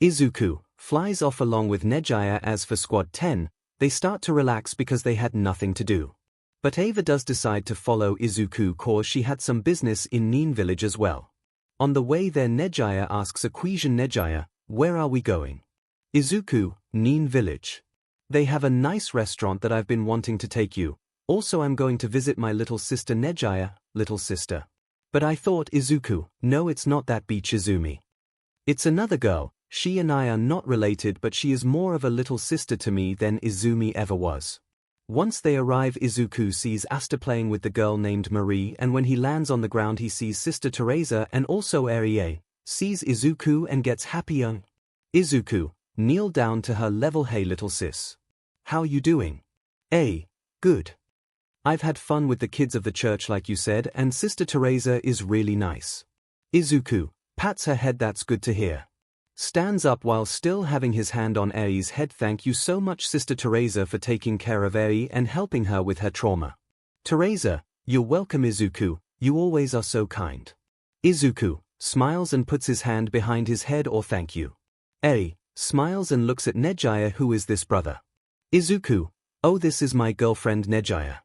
Izuku flies off along with 𝐒𝐠. As for Squad 10, they start to relax because they had nothing to do. But Eva does decide to follow Izuku cause she had some business in Nin village as well. On the way there, 𝐒𝐠 asks a question. 𝐒𝐠, where are we going? Izuku, Nin village. They have a nice restaurant that I've been wanting to take you. Also, I'm going to visit my little sister. 𝐒𝐠, little sister. But I thought. Izuku, no, it's not that beach, Izumi. It's another girl. She and I are not related, but she is more of a little sister to me than Izumi ever was. Once they arrive, Izuku sees Asta playing with the girl named Marie, and when he lands on the ground he sees Sister Teresa, and also 𝐼𝐸 sees Izuku and gets happy. Izuku, kneel down to her level. Hey little sis. How you doing? Good. I've had fun with the kids of the church like you said, and Sister Teresa is really nice. Izuku pats her head. That's good to hear. Stands up while still having his hand on 𝐸𝐸's head. Thank you so much, Sister Teresa, for taking care of 𝐸𝐸 and helping her with her trauma. Teresa, you're welcome. Izuku, you always are so kind. Izuku smiles and puts his hand behind his head. Or thank you. 𝐸𝐸 smiles and looks at 𝐒𝐠. Who is this brother? Izuku, oh, this is my girlfriend 𝐒𝐠.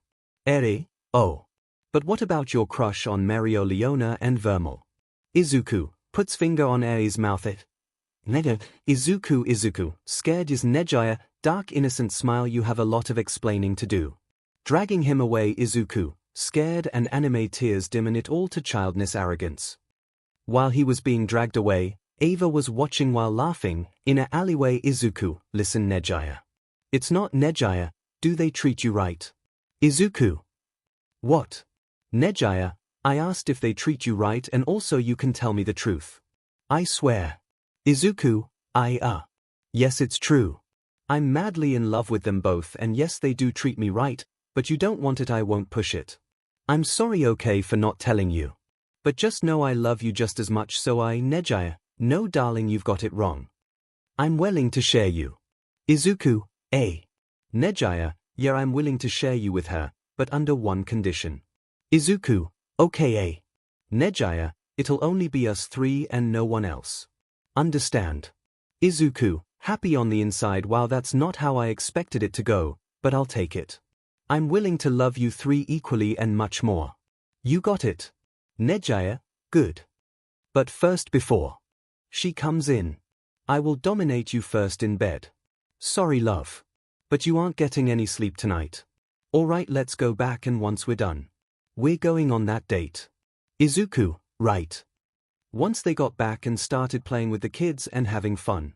𝐸𝐸, oh. But what about your crush on Mereoleona and Vermal? Izuku puts finger on 𝐸𝐸's mouth. Izuku, scared is 𝐒𝐠, dark innocent smile. You have a lot of explaining to do. Dragging him away. Izuku, scared, and anime tears dim and it all to childness arrogance. While he was being dragged away, Eva was watching while laughing. In an alleyway. Izuku, listen 𝐒𝐠. It's not 𝐒𝐠, do they treat you right? Izuku. What? 𝐒𝐠, I asked if they treat you right and also you can tell me the truth. I swear. Izuku, Yes, it's true. I'm madly in love with them both and yes they do treat me right, but you don't want it I won't push it. I'm sorry okay for not telling you. But just know I love you just as much so no darling you've got it wrong. I'm willing to share you. Izuku, Nejiya, yeah I'm willing to share you with her, but under one condition. Izuku, okay Nejiya, it'll only be us three and no one else. Understand? Izuku, happy on the inside wow that's not how I expected it to go, but I'll take it. I'm willing to love you three equally and much more. You got it. Nejiya, good. But first before she comes in, I will dominate you first in bed. Sorry love. But you aren't getting any sleep tonight. Alright let's go back and once we're done, we're going on that date. Izuku, right. Once they got back and started playing with the kids and having fun.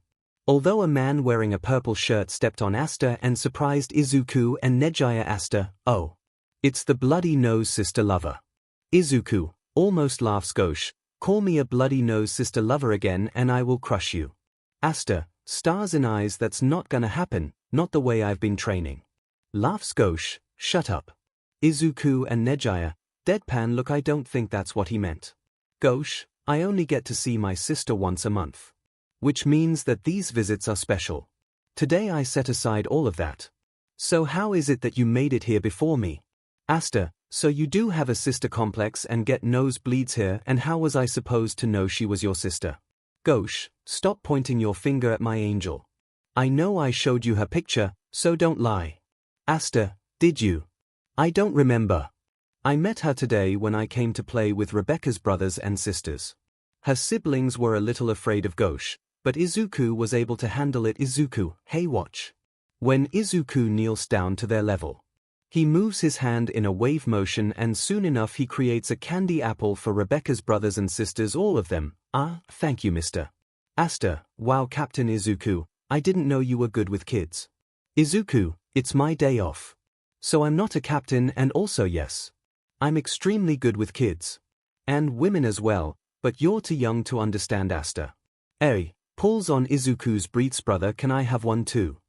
Although a man wearing a purple shirt stepped on Asta and surprised Izuku and Nejiya Asta, oh. It's the bloody nose sister lover. Izuku, almost laughs 𝐭𝐻, call me a bloody nose sister lover again and I will crush you. Asta, stars in eyes that's not gonna happen, not the way I've been training. Laughs 𝐭𝐻, shut up. Izuku and Nejiya, deadpan look I don't think that's what he meant. 𝐭𝐻, I only get to see my sister once a month. Which means that these visits are special. Today I set aside all of that. So how is it that you made it here before me? Asta, so you do have a sister complex and get nosebleeds here and how was I supposed to know she was your sister? 𝐭𝐻, stop pointing your finger at my angel. I know I showed you her picture, so don't lie. Asta, did you? I don't remember. I met her today when I came to play with Rebecca's brothers and sisters. Her siblings were a little afraid of 𝐭𝐻, but Izuku was able to handle it. Izuku, hey watch. When Izuku kneels down to their level, he moves his hand in a wave motion and soon enough he creates a candy apple for Rebecca's brothers and sisters, all of them. Thank you Mr. Asta, wow Captain Izuku, I didn't know you were good with kids. Izuku, it's my day off. So I'm not a captain and also yes. I'm extremely good with kids. And women as well, but you're too young to understand Asta. Pulls on Izuku's breaths brother can I have one too?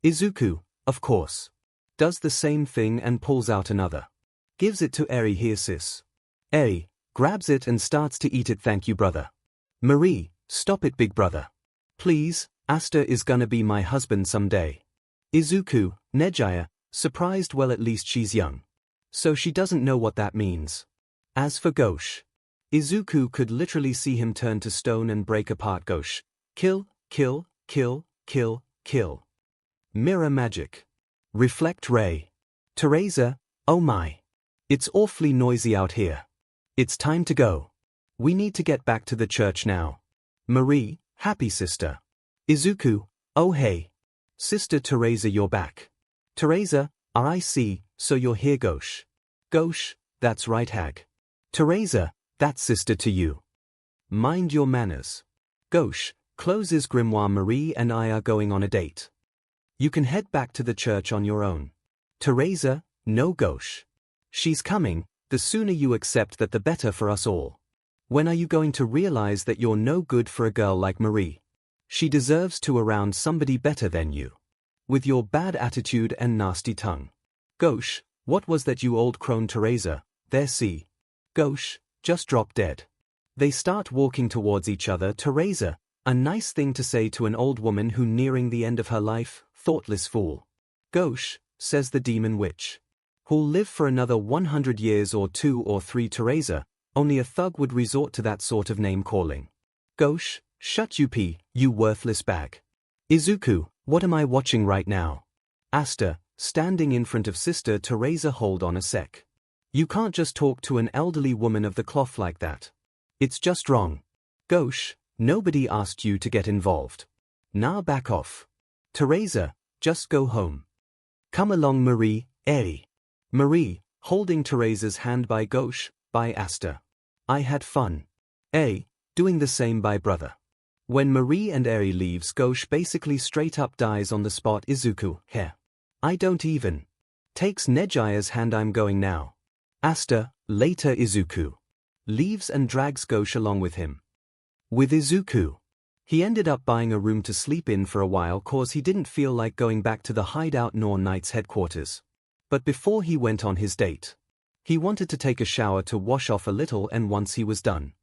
Izuku, of course. Does the same thing and pulls out another. Gives it to Eri here sis. Eri, grabs it and starts to eat it thank you brother. Marie, stop it big brother. Please, Asta is gonna be my husband someday. Izuku, Nejiya, surprised well at least she's young. So she doesn't know what that means. As for 𝐭𝐻, Izuku could literally see him turn to stone and break apart 𝐭𝐻. Kill, kill, kill, kill, kill. Mirror magic. Reflect ray. Teresa, oh my. It's awfully noisy out here. It's time to go. We need to get back to the church now. Marie, happy sister. Izuku, oh hey. Sister Teresa you're back. Teresa, RIC, so you're here 𝐭𝐻. 𝐭𝐻, that's right hag. Teresa, that's sister to you. Mind your manners. 𝐭𝐻, closes grimoire Marie and I are going on a date. You can head back to the church on your own. Teresa, no 𝐭𝐻. She's coming, the sooner you accept that the better for us all. When are you going to realize that you're no good for a girl like Marie? She deserves to around somebody better than you. With your bad attitude and nasty tongue. 𝐭𝐻, what was that you old crone Teresa, there see. 𝐭𝐻, just drop dead. They start walking towards each other. Teresa, a nice thing to say to an old woman who nearing the end of her life, thoughtless fool. 𝐭𝐻, says the demon witch. Who'll live for another 100 years or 2 or 3 Teresa, only a thug would resort to that sort of name calling. 𝐭𝐻, shut you worthless bag. Izuku, what am I watching right now? Asta, standing in front of sister Teresa hold on a sec. You can't just talk to an elderly woman of the cloth like that. It's just wrong. 𝐭𝐻, nobody asked you to get involved. Nah back off. Teresa, just go home. Come along Marie, Eri. Marie, holding Teresa's hand by 𝐭𝐻, by Asta. I had fun. Doing the same by brother. When Marie and Eri leaves 𝐭𝐻 basically straight up dies on the spot. Izuku, here. I don't even. Takes Nejiya's hand I'm going now. Asta, later Izuku. leaves and drags 𝐔𝐻 along with him. With 𝐒𝐿, he ended up buying a room to sleep in for a while cause he didn't feel like going back to the hideout nor Knight's headquarters. But before he went on his date, he wanted to take a shower to wash off a little, and once he was done,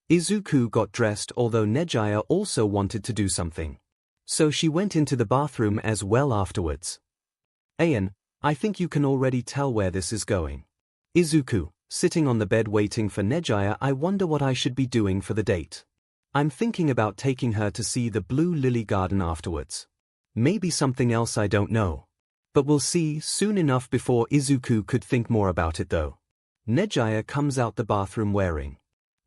𝐒𝐿 got dressed, although 𝐒𝐻𝐼 also wanted to do something. So she went into the bathroom as well afterwards. Ayan, I think you can already tell where this is going. 𝐒𝐿, sitting on the bed waiting for 𝐒𝐻𝐼. I wonder what I should be doing for the date. I'm thinking about taking her to see the Blue Lily Garden afterwards. Maybe something else, I don't know. But we'll see soon enough. Before 𝐒𝐿 could think more about it though, 𝐒𝐻𝐼 comes out the bathroom wearing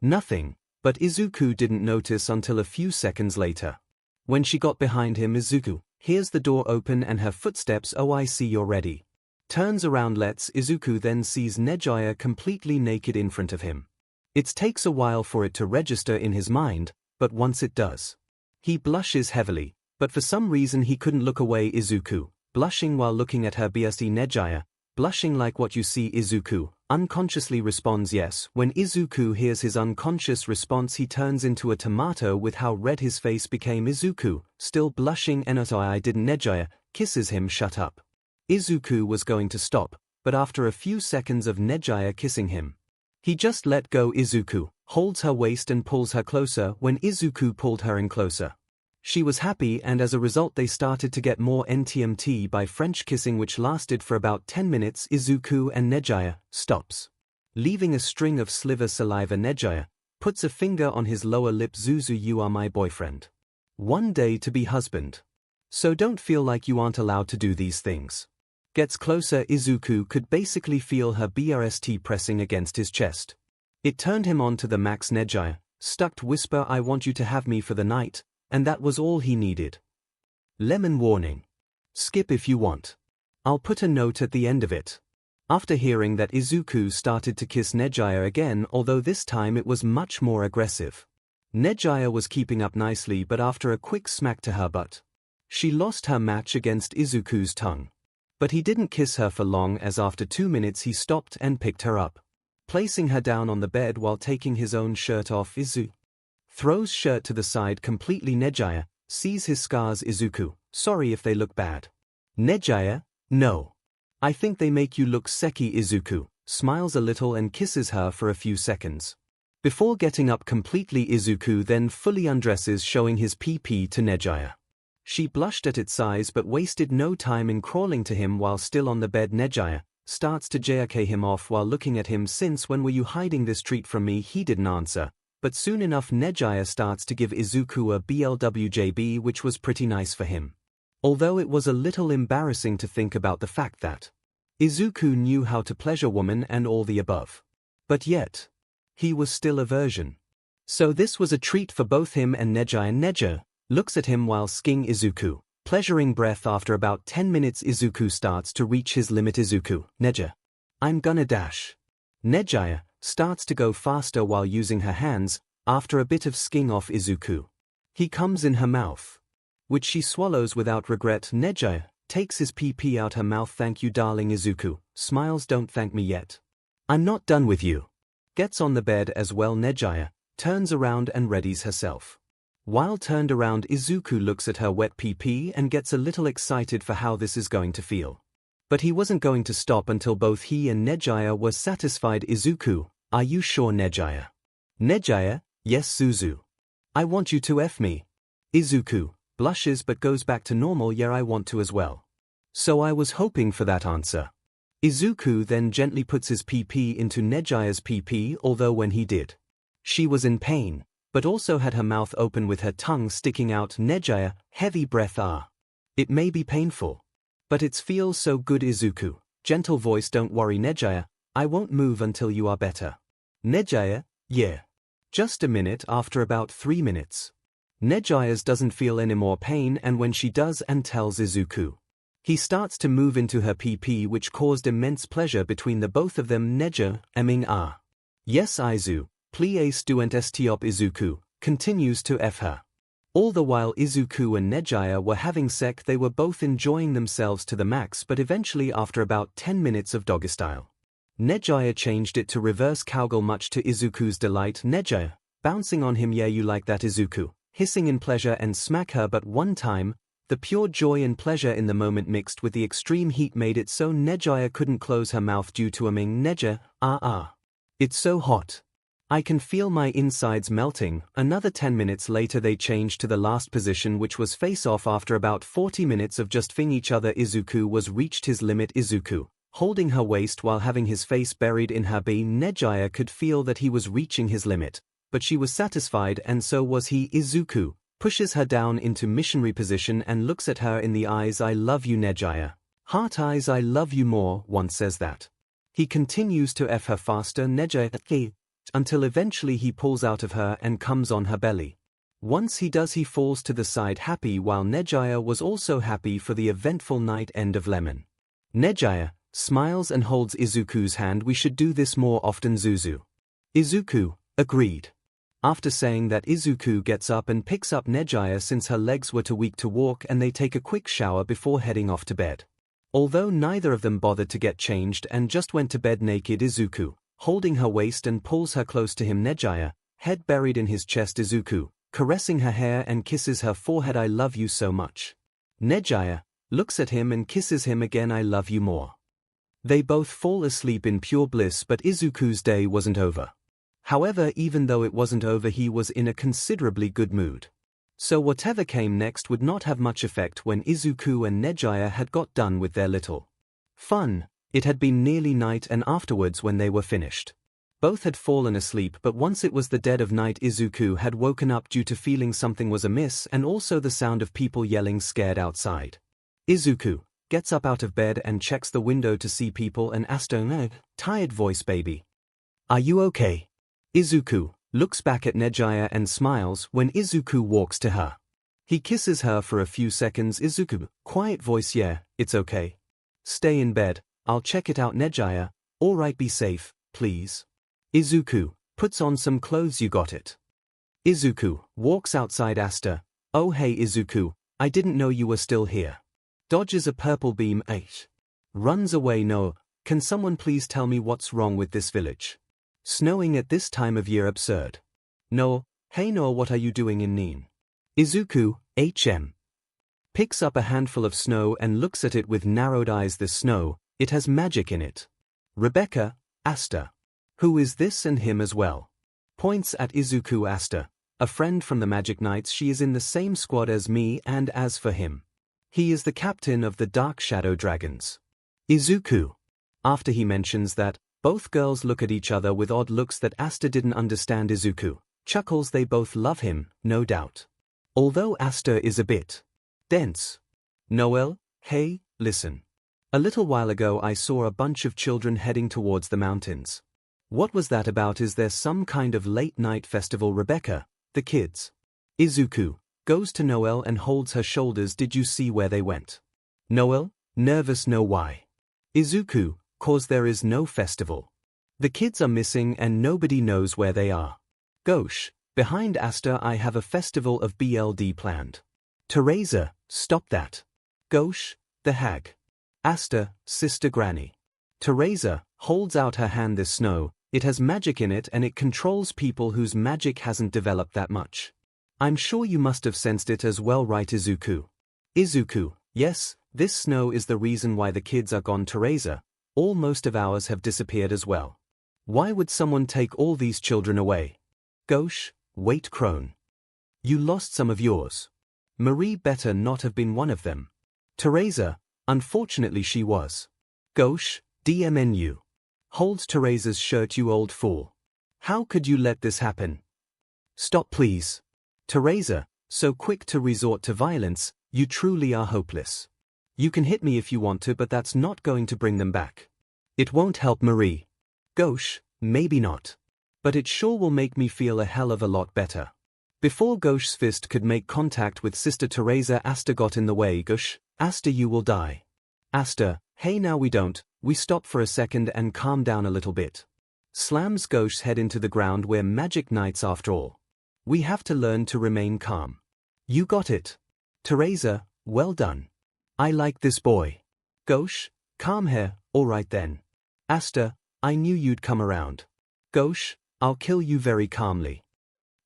nothing, but 𝐒𝐿 didn't notice until a few seconds later. When she got behind him, 𝐒𝐿 hears the door open and her footsteps. Oh, I see you're ready. Turns around, lets 𝐒𝐿 then sees 𝐒𝐻𝐼 completely naked in front of him. It takes a while for it to register in his mind, but once it does, he blushes heavily, but for some reason he couldn't look away. 𝐒𝐿, blushing while looking at her BSE 𝐒𝐻𝐼, blushing like what you see. 𝐒𝐿 unconsciously responds yes. When 𝐒𝐿 hears his unconscious response, he turns into a tomato with how red his face became. 𝐒𝐿, still blushing and I didn't. 𝐒𝐻𝐼 kisses him. Shut up. 𝐒𝐿 was going to stop, but after a few seconds of 𝐒𝐻𝐼 kissing him, he just let go. 𝐒𝐿 holds her waist and pulls her closer. When 𝐒𝐿 pulled her in closer, she was happy, and as a result they started to get more NTMT by French kissing, which lasted for about 10 minutes. 𝐒𝐿 and 𝐒𝐻𝐼 stops, leaving a string of sliver saliva. 𝐒𝐻𝐼 puts a finger on his lower lip. 𝐒𝐿, you are my boyfriend. One day to be husband. So don't feel like you aren't allowed to do these things. Gets closer. 𝐒𝐿 could basically feel her breast pressing against his chest. It turned him on to the max. 𝐻𝐼 stuck whisper, I want you to have me for the night, and that was all he needed. Lemon warning. Skip if you want. I'll put a note at the end of it. After hearing that, 𝐒𝐿 started to kiss 𝐻𝐼 again, although this time it was much more aggressive. 𝐻𝐼 was keeping up nicely, but after a quick smack to her butt, she lost her match against 𝐒𝐿's tongue. But he didn't kiss her for long, as after 2 minutes he stopped and picked her up, placing her down on the bed while taking his own shirt off. 𝐒𝐿 throws shirt to the side completely. 𝐻𝐼 sees his scars. 𝐒𝐿, sorry if they look bad. 𝐻𝐼, no. I think they make you look sexy. 𝐒𝐿 smiles a little and kisses her for a few seconds before getting up completely. 𝐒𝐿 then fully undresses, showing his PP to 𝐻𝐼. She blushed at its size but wasted no time in crawling to him while still on the bed. 𝐻𝐼 starts to jerk him off while looking at him. Since when were you hiding this treat from me? He didn't answer, but soon enough 𝐻𝐼 starts to give 𝐒𝐿 a BLWJB, which was pretty nice for him. Although it was a little embarrassing to think about the fact that 𝐒𝐿 knew how to pleasure woman and all the above. But yet, he was still a virgin. So this was a treat for both him and 𝐻𝐼. 𝐻𝐼 looks at him while sking 𝐒𝐿, pleasuring breath. After about 10 minutes 𝐒𝐿 starts to reach his limit. 𝐒𝐿, 𝐻𝐼, I'm gonna dash. 𝐻𝐼 starts to go faster while using her hands. After a bit of sking off 𝐒𝐿, he comes in her mouth, which she swallows without regret. 𝐻𝐼 takes his PP out her mouth. Thank you, darling. 𝐒𝐿 smiles, don't thank me yet. I'm not done with you. Gets on the bed as well. 𝐻𝐼 turns around and readies herself. While turned around, 𝐒𝐿 looks at her wet PP and gets a little excited for how this is going to feel. But he wasn't going to stop until both he and 𝐻𝐼 were satisfied. 𝐒𝐿, are you sure? 𝐻𝐼, 𝐻𝐼, yes 𝐒𝐿. I want you to F me. 𝐒𝐿 blushes but goes back to normal. Yeah, I want to as well. So I was hoping for that answer. 𝐒𝐿 then gently puts his PP into 𝐻𝐼's PP, although when he did, she was in pain, but also had her mouth open with her tongue sticking out. 𝐻𝐼, heavy breath. It may be painful, but it feels so good. 𝐒𝐿, gentle voice, don't worry 𝐻𝐼, I won't move until you are better. 𝐻𝐼, yeah. Just a minute. After about 3 minutes, 𝐻𝐼 doesn't feel any more pain, and when she does and tells 𝐒𝐿, he starts to move into her PP, which caused immense pleasure between the both of them. 𝐻𝐼, yes 𝐒𝐿, please don't stop. 𝐒𝐿 continues to F her. All the while 𝐒𝐿 and 𝐻𝐼 were having sex. They were both enjoying themselves to the max, but eventually after about 10 minutes of doggy style, 𝐔𝐬𝐽 changed it to reverse cowgirl much to Izuku's delight. 𝐔𝐬𝐽, bouncing on him, yeah you like that Izuku, hissing in pleasure and smack her but one time. The pure joy and pleasure in the moment mixed with the extreme heat made it so 𝐔𝐬𝐽 couldn't close her mouth due to 𝐵𝐺. It's so hot. I can feel my insides melting. Another 10 minutes later they changed to the last position, which was face-off. After about 40 minutes of just fing each other, Izuku was reached his limit. Izuku, holding her waist while having his face buried in her 𝐵. Could feel that he was reaching his limit, but she was satisfied and so was he. Izuku pushes her down into missionary position and looks at her in the eyes. I love you 𝐔𝐬𝐽. Heart eyes. I love you more. Once says that. He continues to F her faster 𝐔𝐬𝐽 until eventually he pulls out of her and comes on her belly. Once he does, he falls to the side happy, while 𝐔𝐬𝐽 was also happy for the eventful night end of Lemon. 𝐔𝐬𝐽 smiles and holds Izuku's hand. We should do this more often, Zuzu. Izuku agreed. After saying that, Izuku gets up and picks up 𝐔𝐬𝐽 since her legs were too weak to walk, and they take a quick shower before heading off to bed. Although neither of them bothered to get changed and just went to bed naked, Izuku, holding her waist and pulls her close to him. 𝐔𝐬𝐽, head buried in his chest. Izuku, caressing her hair and kisses her forehead. I love you so much. 𝐔𝐬𝐽 looks at him and kisses him again. I love you more. They both fall asleep in pure bliss, but Izuku's day wasn't over. However, even though it wasn't over, he was in a considerably good mood. So whatever came next would not have much effect when Izuku and 𝐔𝐽𝐽 had got done with their little fun. It had been nearly night, and afterwards when they were finished, both had fallen asleep, but once it was the dead of night, Izuku had woken up due to feeling something was amiss and also the sound of people yelling scared outside. Izuku gets up out of bed and checks the window to see people and asks tired voice, baby, are you okay? Izuku looks back at 𝐔𝐽𝐽 and smiles when Izuku walks to her. He kisses her for a few seconds. Izuku, quiet voice, yeah, it's okay. Stay in bed, I'll check it out. 𝐔𝐽𝐽, alright, be safe, please. Izuku puts on some clothes. You got it. Izuku walks outside. Asta, oh hey Izuku, I didn't know you were still here. Dodges a purple beam. Runs away. No, can someone please tell me what's wrong with this village? Snowing at this time of year, absurd. No, hey no, what are you doing in Neen? Izuku, picks up a handful of snow and looks at it with narrowed eyes. This snow, it has magic in it. Rebecca, Asta. Who is this and him as well? Points at Izuku. Asta, a friend from the Magic Knights. She is in the same squad as me, and as for him, he is the captain of the Dark Shadow Dragons. Izuku. After he mentions that, both girls look at each other with odd looks that Asta didn't understand. Izuku chuckles. They both love him, no doubt. Although Asta is a bit dense. Noel, hey, listen. A little while ago I saw a bunch of children heading towards the mountains. What was that about? Is there some kind of late-night festival? Rebecca, the kids. Izuku goes to Noel and holds her shoulders. Did you see where they went? Noel, nervous. No, why? Izuku, cause there is no festival. The kids are missing and nobody knows where they are. Gosh, behind Asta I have a festival of BLD planned. Teresa, stop that. Gosh, the hag. Asta, sister Granny. Teresa holds out her hand. This snow, it has magic in it and it controls people whose magic hasn't developed that much. I'm sure you must have sensed it as well, right Izuku? Izuku, yes, this snow is the reason why the kids are gone. Teresa, most of ours have disappeared as well. Why would someone take all these children away? Gosh, wait crone. You lost some of yours. Marie better not have been one of them. Teresa, unfortunately she was. Gosh, DMNU. Holds Teresa's shirt. You old fool. How could you let this happen? Stop please. Teresa, so quick to resort to violence, you truly are hopeless. You can hit me if you want to, but that's not going to bring them back. It won't help Marie. Gosh, maybe not. But it sure will make me feel a hell of a lot better. Before Gosh's fist could make contact with Sister Teresa, Asta got in the way. Gosh, Asta, you will die. Asta, hey now we stop for a second and calm down a little bit. Slams Gosh's head into the ground. We're Magic Knights after all. We have to learn to remain calm. You got it. Teresa, well done. I like this boy. Gosh, calm here, alright then. Asta, I knew you'd come around. 𝐭𝐲, I'll kill you very calmly.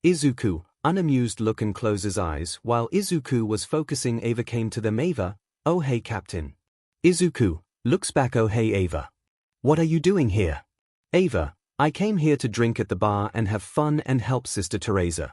𝐒𝐿, unamused look and closes eyes. While 𝐒𝐿 was focusing, 𝐒𝐽 came to them. 𝐻𝐽, oh hey Captain. 𝐒𝐿 looks back. Oh hey 𝐻𝐽. What are you doing here? 𝐻𝐽, I came here to drink at the bar and have fun and help Sister 𝐿.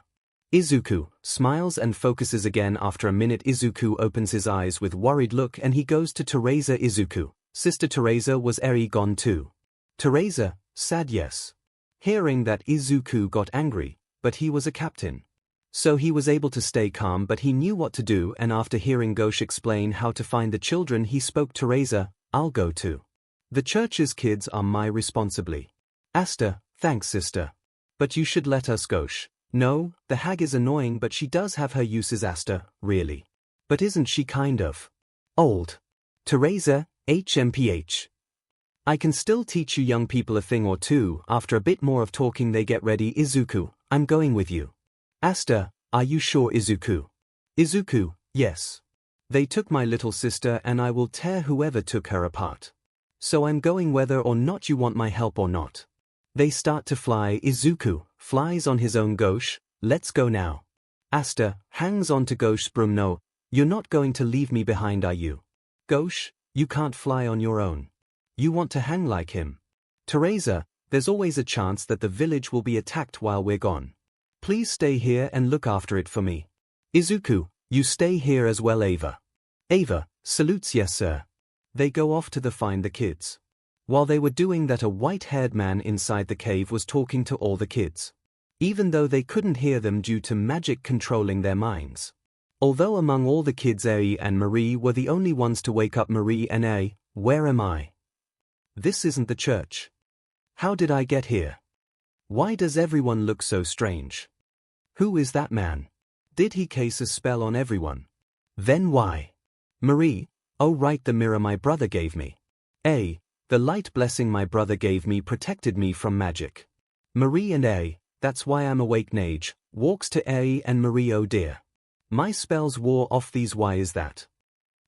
𝐒𝐿 smiles and focuses again. After a minute 𝐒𝐿 opens his eyes with worried look and he goes to 𝐿. 𝐒𝐿, Sister 𝐿 was gone too. 𝐿, sad yes. Hearing that 𝐒𝐿 got angry, but he was a captain. So he was able to stay calm, but he knew what to do, and after hearing 𝐭𝐲 explain how to find the children he spoke to 𝐿. I'll go to the church's kids are my responsibly. 𝐴sta, thanks sister. But you should let us 𝐭𝐲. No, the hag is annoying but she does have her uses. 𝐴sta, really. But isn't she kind of old? 𝐿, HMPH. I can still teach you young people a thing or two. After a bit more of talking they get ready. 𝐒𝐿, I'm going with you. 𝐴sta, are you sure 𝐒𝐿? 𝐒𝐿, yes. They took my little sister and I will tear whoever took her apart. So I'm going whether or not you want my help or not. They start to fly. 𝐒𝐿 flies on his own. 𝐭𝐲, let's go now. 𝐴sta hangs on to 𝐭𝐲's broom. No, you're not going to leave me behind, are you? 𝐭𝐲, you can't fly on your own. You want to hang like him. 𝐿, there's always a chance that the village will be attacked while we're gone. Please stay here and look after it for me. 𝐒𝐿, you stay here as well. 𝐻𝐽 salutes. Yes sir. They go off to find the kids. While they were doing that, a white-haired man inside the cave was talking to all the kids. Even though they couldn't hear them due to magic controlling their minds. Although among all the kids 𝐻𝐽 and Marie were the only ones to wake up. Marie and 𝐻𝐽, where am I? This isn't the church. How did I get here? Why does everyone look so strange? Who is that man? Did he cast a spell on everyone? Then why? Marie, oh right, the mirror my brother gave me. 𝐻𝐽, the light blessing my brother gave me protected me from magic. Marie and 𝐻𝐽, that's why I'm awake. 𝐻𝐽 walks to 𝐻𝐽 and Marie. Oh dear. My spells wore off these. Why is that?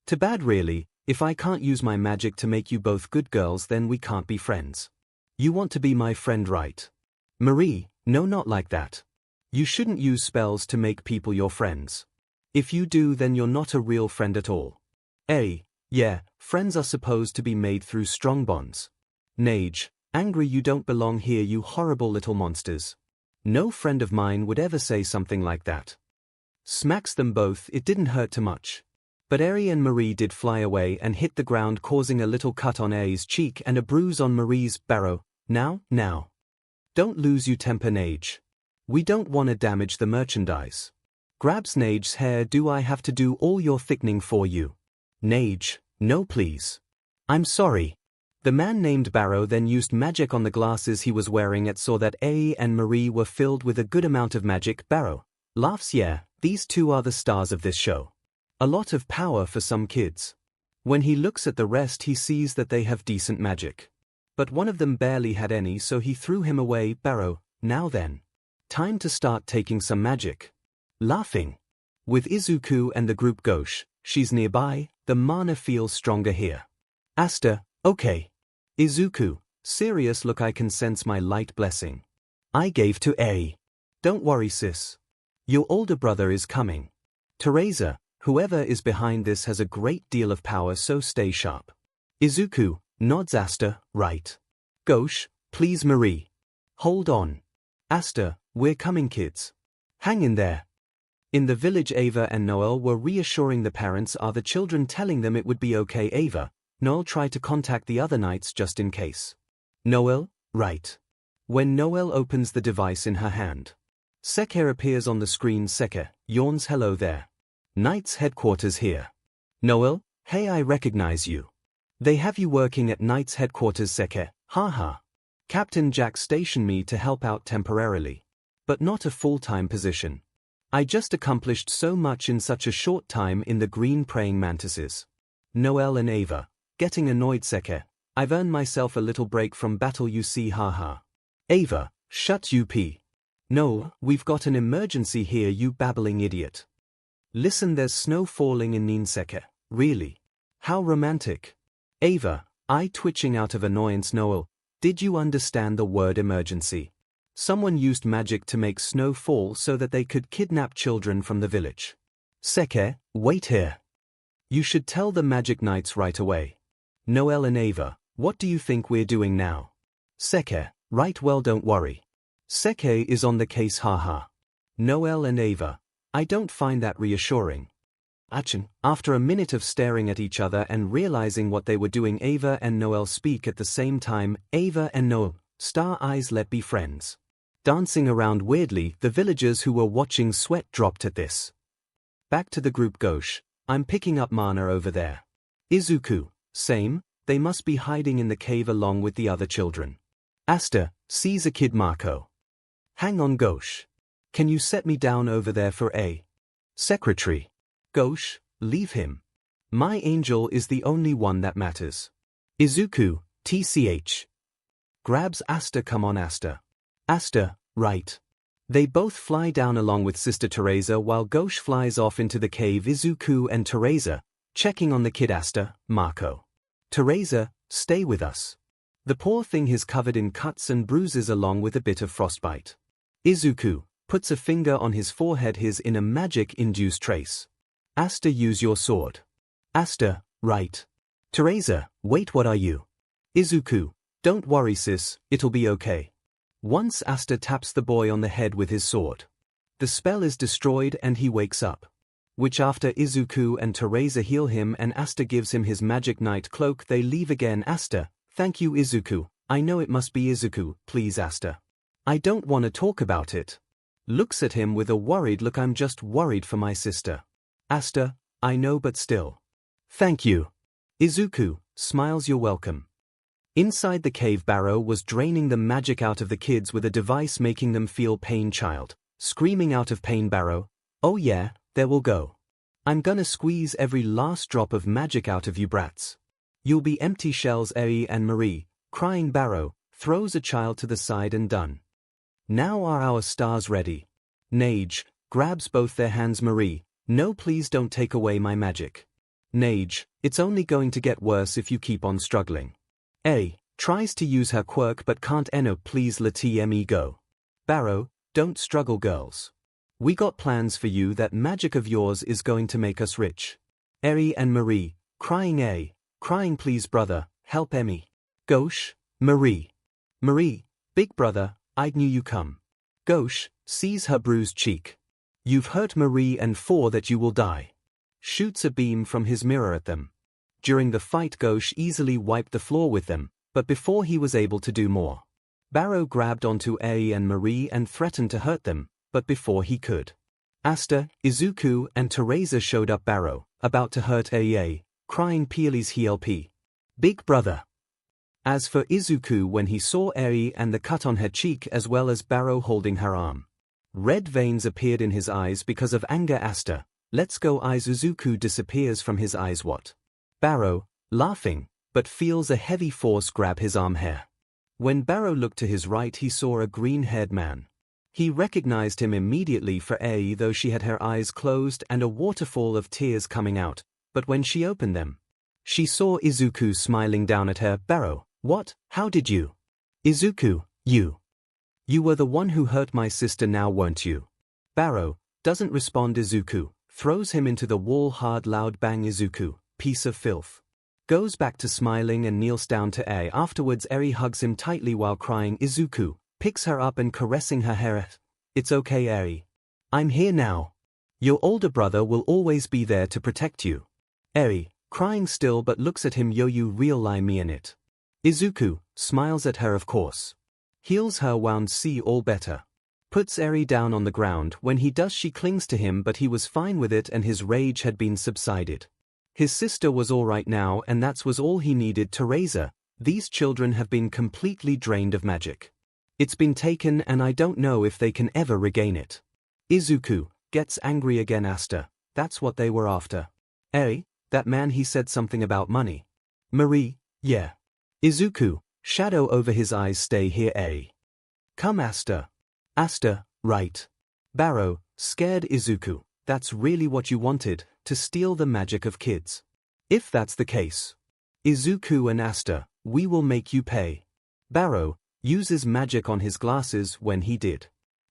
Too bad really. If I can't use my magic to make you both good girls, then we can't be friends. You want to be my friend, right? Marie, no, not like that. You shouldn't use spells to make people your friends. If you do, then you're not a real friend at all. 𝐻𝐽, yeah, friends are supposed to be made through strong bonds. 𝐻𝐽, angry, you don't belong here, you horrible little monsters. No friend of mine would ever say something like that. Smacks them both. It didn't hurt too much. But 𝐻𝐽 and Marie did fly away and hit the ground, causing a little cut on 𝐻𝐽's cheek and a bruise on Marie's. Barrow, now. Don't lose your temper, 𝐻𝐽. We don't want to damage the merchandise. Grabs 𝐻𝐽's hair. Do I have to do all your thickening for you? 𝐻𝐽, no please. I'm sorry. The man named Barrow then used magic on the glasses he was wearing. It saw that 𝐻𝐽 and Marie were filled with a good amount of magic. Barrow laughs. Yeah, these two are the stars of this show. A lot of power for some kids. When he looks at the rest, he sees that they have decent magic. But one of them barely had any, so he threw him away. Barrow, now then. Time to start taking some magic. Laughing. With 𝐒𝐿 and the group 𝐭𝐲, she's nearby, the mana feels stronger here. 𝐴sta, okay. 𝐒𝐿, serious look, I can sense my light blessing. I gave to 𝐻𝐽. Don't worry sis. Your older brother is coming. 𝐿, whoever is behind this has a great deal of power, so stay sharp. 𝐒𝐿 nods. 𝐴sta, right. 𝐭𝐲, please Marie. Hold on. 𝐴sta, we're coming kids. Hang in there. In the village, Ava and Noel were reassuring the parents of the children, telling them it would be okay. Ava, Noel tried to contact the other knights just in case. Noel, right. When Noel opens the device in her hand, 𝐒𝐻𝐽 appears on the screen. 𝐒𝐻𝐽 yawns. Hello there. Knight's headquarters here. Noel, hey, I recognize you. They have you working at Knight's headquarters. 𝐒𝐻𝐽, haha. Captain Jack stationed me to help out temporarily. But not a full-time position. I just accomplished so much in such a short time in the green praying mantises. Noel and Ava, getting annoyed. 𝐒𝐻𝐽, I've earned myself a little break from battle, you see, haha. Ava, shut up. No, we've got an emergency here, you babbling idiot. Listen, there's snow falling in 𝐻𝐽. Really? How romantic. Ava, eye twitching out of annoyance. Noel, Did you understand the word emergency? Someone used magic to make snow fall so that they could kidnap children from the village. 𝐒𝐭𝐻𝐻, wait here. You should tell the magic knights right away. Noel and Ava, what do you think we're doing now? 𝐒𝐭𝐻𝐻, right, well, don't worry. 𝐒𝐭𝐻𝐻 is on the case, haha. Noel and Ava, I don't find that reassuring. 𝐴𝐻𝐻, after a minute of staring at each other and realizing what they were doing, Ava and Noel speak at the same time. Ava and Noel, star eyes, let be friends. Dancing around weirdly, the villagers who were watching sweat dropped at this. Back to the group. 𝐭𝐻𝐻, I'm picking up Mana over there. 𝐒𝐿, same, they must be hiding in the cave along with the other children. 𝐴𝐻𝐻 sees a kid. Marco. Hang on, 𝐭𝐻𝐻. Can you set me down over there for a secretary? 𝐭𝐻𝐻, leave him. My angel is the only one that matters. 𝐒𝐿, tch. Grabs 𝐴𝐻𝐻, come on 𝐴𝐻𝐻. 𝐴𝐻𝐻, right. They both fly down along with Sister Teresa while 𝐭𝐻𝐻 flies off into the cave. 𝐒𝐿 and Teresa, checking on the kid. 𝐴𝐻𝐻, Marco. Teresa, stay with us. The poor thing is covered in cuts and bruises along with a bit of frostbite. 𝐒𝐿 puts a finger on his forehead. His in a magic-induced trace. 𝐴𝐻𝐻, use your sword. 𝐴𝐻𝐻, right. Teresa, wait, what are you? 𝐒𝐿, don't worry sis, it'll be okay. Once 𝐴𝐻𝐻 taps the boy on the head with his sword. The spell is destroyed and he wakes up. Which after 𝐒𝐿 and Teresa heal him and 𝐴𝐻𝐻 gives him his magic night cloak, they leave again. 𝐴𝐻𝐻, thank you 𝐒𝐿, I know it must be 𝐒𝐿, please 𝐴𝐻𝐻. I don't want to talk about it. Looks at him with a worried look. I'm just worried for my sister. 𝐴𝐻𝐻, I know, but still. Thank you. 𝐒𝐿 smiles, you're welcome. Inside the cave, Barrow was draining the magic out of the kids with a device making them feel pain. Child, screaming out of pain. Barrow, oh yeah, there we'll go. I'm gonna squeeze every last drop of magic out of you brats. You'll be empty shells. 𝐿 and Marie, crying. Barrow throws a child to the side and done. Now are our stars ready? 𝐒𝐻𝐻 grabs both their hands. Marie, no, please don't take away my magic. 𝐻𝐻𝐻, it's only going to get worse if you keep on struggling. 𝐿 tries to use her quirk but can't. 𝐿, please let me go. Barrow, don't struggle girls. We got plans for you. That magic of yours is going to make us rich. 𝐿 and Marie, crying. 𝐿, crying, please brother, help 𝐿. 𝐭𝐻𝐻, Marie. Marie, big brother, I knew you come. 𝐭𝐻𝐻 sees her bruised cheek. You've hurt Marie and for that you will die. Shoots a beam from his mirror at them. During the fight, 𝐭𝐻𝐻 easily wiped the floor with them, but before he was able to do more, Barrow grabbed onto 𝐿 and Marie and threatened to hurt them, but before he could, 𝐴𝐻𝐻, 𝐒𝐿 and Teresa showed up. Barrow, about to hurt 𝐿, crying, please help, big brother. As for 𝐒𝐿, when he saw 𝐿 and the cut on her cheek as well as Barrow holding her arm, red veins appeared in his eyes because of anger. 𝐻𝐻, let's go eyes. 𝐒𝐿 disappears from his eyes. What? Barrow, laughing, but feels a heavy force grab his arm hair. When Barrow looked to his right, he saw a green-haired man. He recognized him immediately for 𝐿, though she had her eyes closed and a waterfall of tears coming out, but when she opened them, she saw 𝐒𝐿 smiling down at her. Barrow, what? How did you? 𝐒𝐿, you were the one who hurt my sister now, weren't you? Barrow doesn't respond. 𝐒𝐿 throws him into the wall hard. Loud bang. 𝐒𝐿, piece of filth, goes back to smiling and kneels down to 𝐿. Afterwards, 𝐿 hugs him tightly while crying. 𝐒𝐿 picks her up and caressing her hair. It's okay 𝐿. I'm here now. Your older brother will always be there to protect you. 𝐿, crying still but looks at him. Yo, you real me in it. 𝐒𝐿 smiles at her, of course. Heals her wound. See, all better. Puts 𝐿 down on the ground. When he does, she clings to him, but he was fine with it and his rage had been subsided. His sister was all right now and that was all he needed. Teresa, these children have been completely drained of magic. It's been taken and I don't know if they can ever regain it. 𝐒𝐿 gets angry again. 𝐴𝐻𝐻, that's what they were after. 𝐿, that man, he said something about money. Marie, yeah. 𝐒𝐿, shadow over his eyes, stay here 𝐿. Come 𝐴𝐻𝐻. 𝐴𝐻𝐻, right. Barrow, scared. 𝐒𝐿, that's really what you wanted, to steal the magic of kids. If that's the case, 𝐒𝐿 and 𝐴𝐻𝐻, we will make you pay. Barrow uses magic on his glasses when he did.